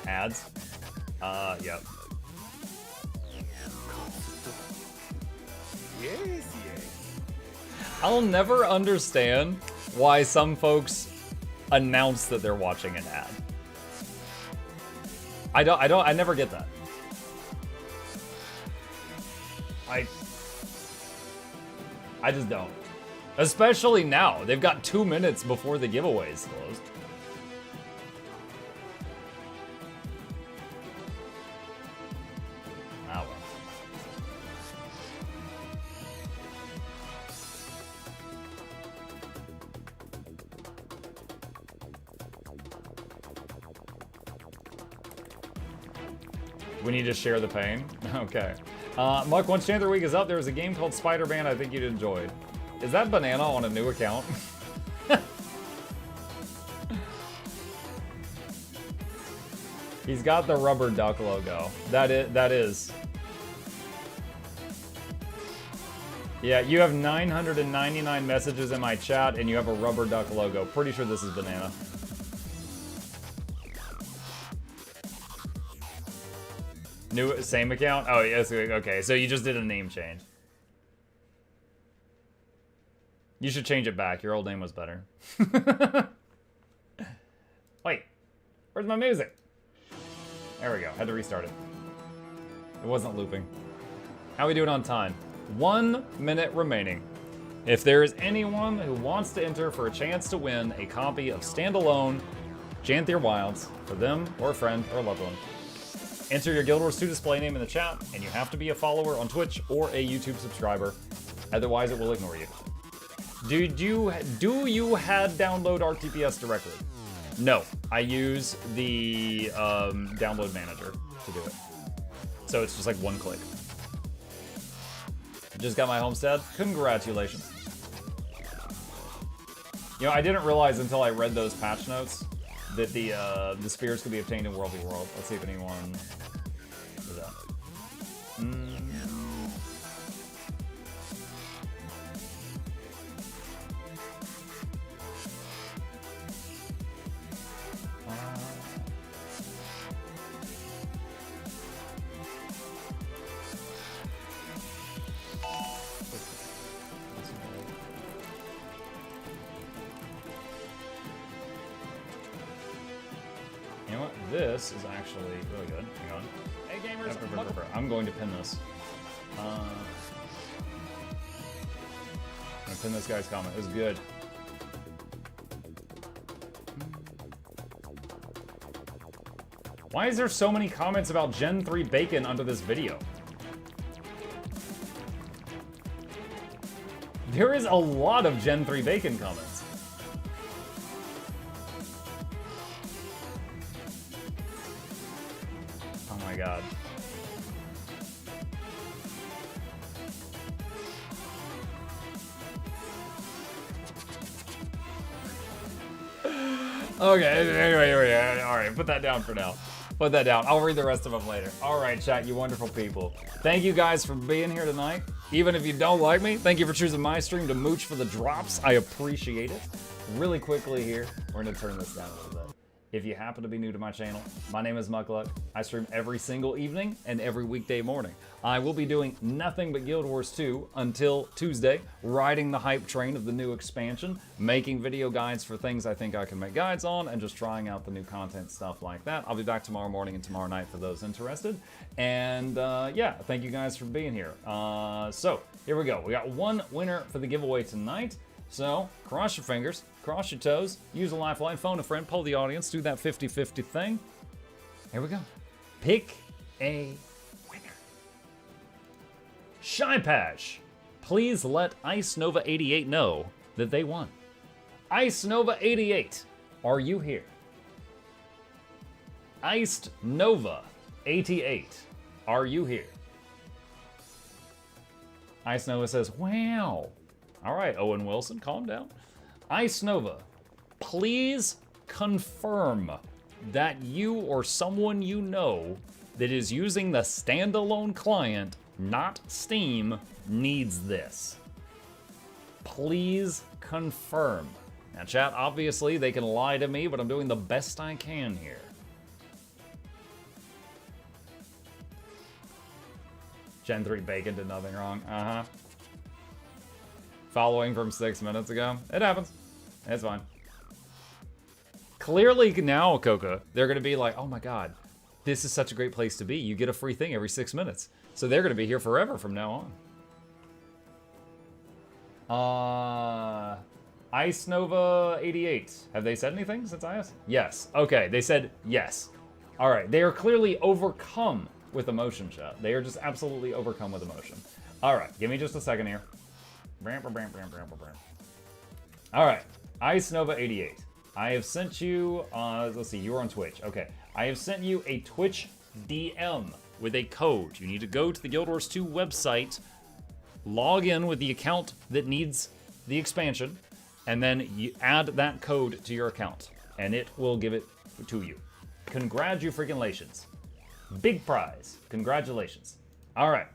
Ads? Yep. Yes. I'll never understand why some folks announce that they're watching an ad. I never get that. I just don't. Especially now. They've got 2 minutes before the giveaway is closed. Ah, well. We need to share the pain? Okay. Muck, once Janthir Week is up, there's a game called Spider-Man I think you'd enjoy. Is that Banana on a new account? He's got the rubber duck logo. That is. Yeah, you have 999 messages in my chat and you have a rubber duck logo. Pretty sure this is Banana. Same account? Oh, yes, okay. So you just did a name change. You should change it back. Your old name was better. Wait, where's my music? There we go. Had to restart it. It wasn't looping. How we doing on time? 1 minute remaining. If there is anyone who wants to enter for a chance to win a copy of standalone Janthir Wilds for them or a friend or a loved one, enter your Guild Wars 2 display name in the chat, and you have to be a follower on Twitch or a YouTube subscriber. Otherwise, it will ignore you. Do you had download RTPS directly? No, I use the download manager to do it. So it's just like one click. Just got my Homestead. Congratulations. You know, I didn't realize until I read those patch notes that the spears could be obtained in World v World. Let's see if anyone does that. You know what? This is actually really good. Hang on. Hey gamers, I'm going to pin this. I'm gonna pin this guy's comment. It was good. Why is there so many comments about Gen 3 bacon under this video? There is a lot of Gen 3 bacon comments. Oh my god. Okay, anyway, alright, put that down for now. Put that down. I'll read the rest of them later. Alright, chat, you wonderful people. Thank you guys for being here tonight. Even if you don't like me, thank you for choosing my stream to mooch for the drops. I appreciate it. Really quickly here, we're gonna turn this down a little bit. If you happen to be new to my channel, my name is Mukluk. I stream every single evening and every weekday morning. I will be doing nothing but Guild Wars 2 until Tuesday, riding the hype train of the new expansion, making video guides for things I think I can make guides on, and just trying out the new content, stuff like that. I'll be back tomorrow morning and tomorrow night for those interested. And yeah, thank you guys for being here. So here we go. We got one winner for the giveaway tonight. So, cross your fingers, cross your toes, use a lifeline, phone a friend, poll the audience, do that 50-50 thing. Here we go. Pick a winner. Shy Pash, please let Ice Nova 88 know that they won. Ice Nova 88, are you here? Iced Nova 88, are you here? Ice Nova says, wow. All right, Owen Wilson, calm down. Ice Nova, please confirm that you or someone you know that is using the standalone client, not Steam, needs this. Please confirm. Now, chat, obviously they can lie to me, but I'm doing the best I can here. Gen 3 bacon did nothing wrong. Uh-huh. Following from 6 minutes ago. It happens. It's fine. Clearly now, Coca, they're going to be like, oh my god, this is such a great place to be. You get a free thing every 6 minutes. So they're going to be here forever from now on. Ice Nova 88. Have they said anything since I asked? Yes. Okay, they said yes. All right, they are clearly overcome with emotion, chat. They are just absolutely overcome with emotion. All right, give me just a second here. All right, Ice Nova 88. I have sent you, let's see, you were on Twitch. Okay, I have sent you a Twitch DM with a code. You need to go to the Guild Wars 2 website, log in with the account that needs the expansion, and then you add that code to your account, and it will give it to you. Congratulations. Big prize. Congratulations. All right,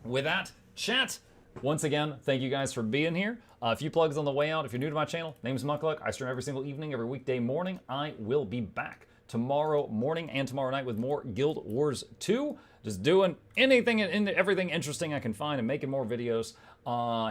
with that, chat, once again, thank you guys for being here. A few plugs on the way out. If you're new to my channel, name's Mukluk. I stream every single evening, every weekday morning. I will be back tomorrow morning and tomorrow night with more Guild Wars 2. Just doing anything and everything interesting I can find and making more videos.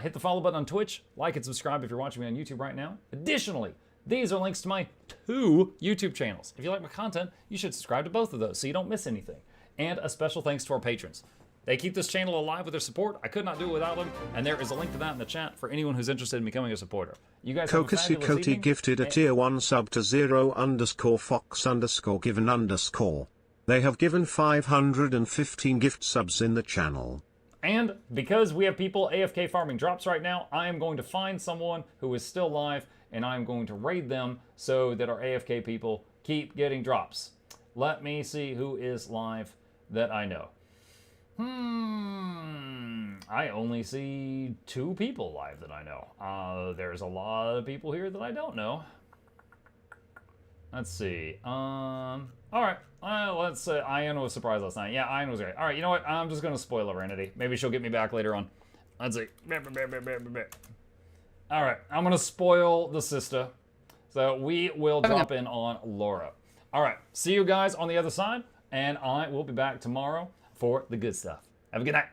Hit the follow button on Twitch. Like and subscribe if you're watching me on YouTube right now. Additionally, these are links to my 2 YouTube channels. If you like my content, you should subscribe to both of those so you don't miss anything. And a special thanks to our patrons. They keep this channel alive with their support. I could not do it without them, and there is a link to that in the chat for anyone who's interested in becoming a supporter. You guys have a fabulous Kokasukoti evening. gifted a tier 1 sub to 0_fox_given_. They have given 515 gift subs in the channel. And because we have people AFK farming drops right now, I am going to find someone who is still live, and I'm going to raid them so that our AFK people keep getting drops. Let me see who is live that I know. I only see 2 people live that I know. There's a lot of people here that I don't know. Let's see. All right. Let's say Ian was surprised last night. Yeah, Ian was great. All right, you know what? I'm just going to spoil Serenity. Maybe she'll get me back later on. Let's see. All right, I'm going to spoil the sister. So we will drop in on Laura. All right, see you guys on the other side, and I will be back tomorrow for the good stuff. Have a good night.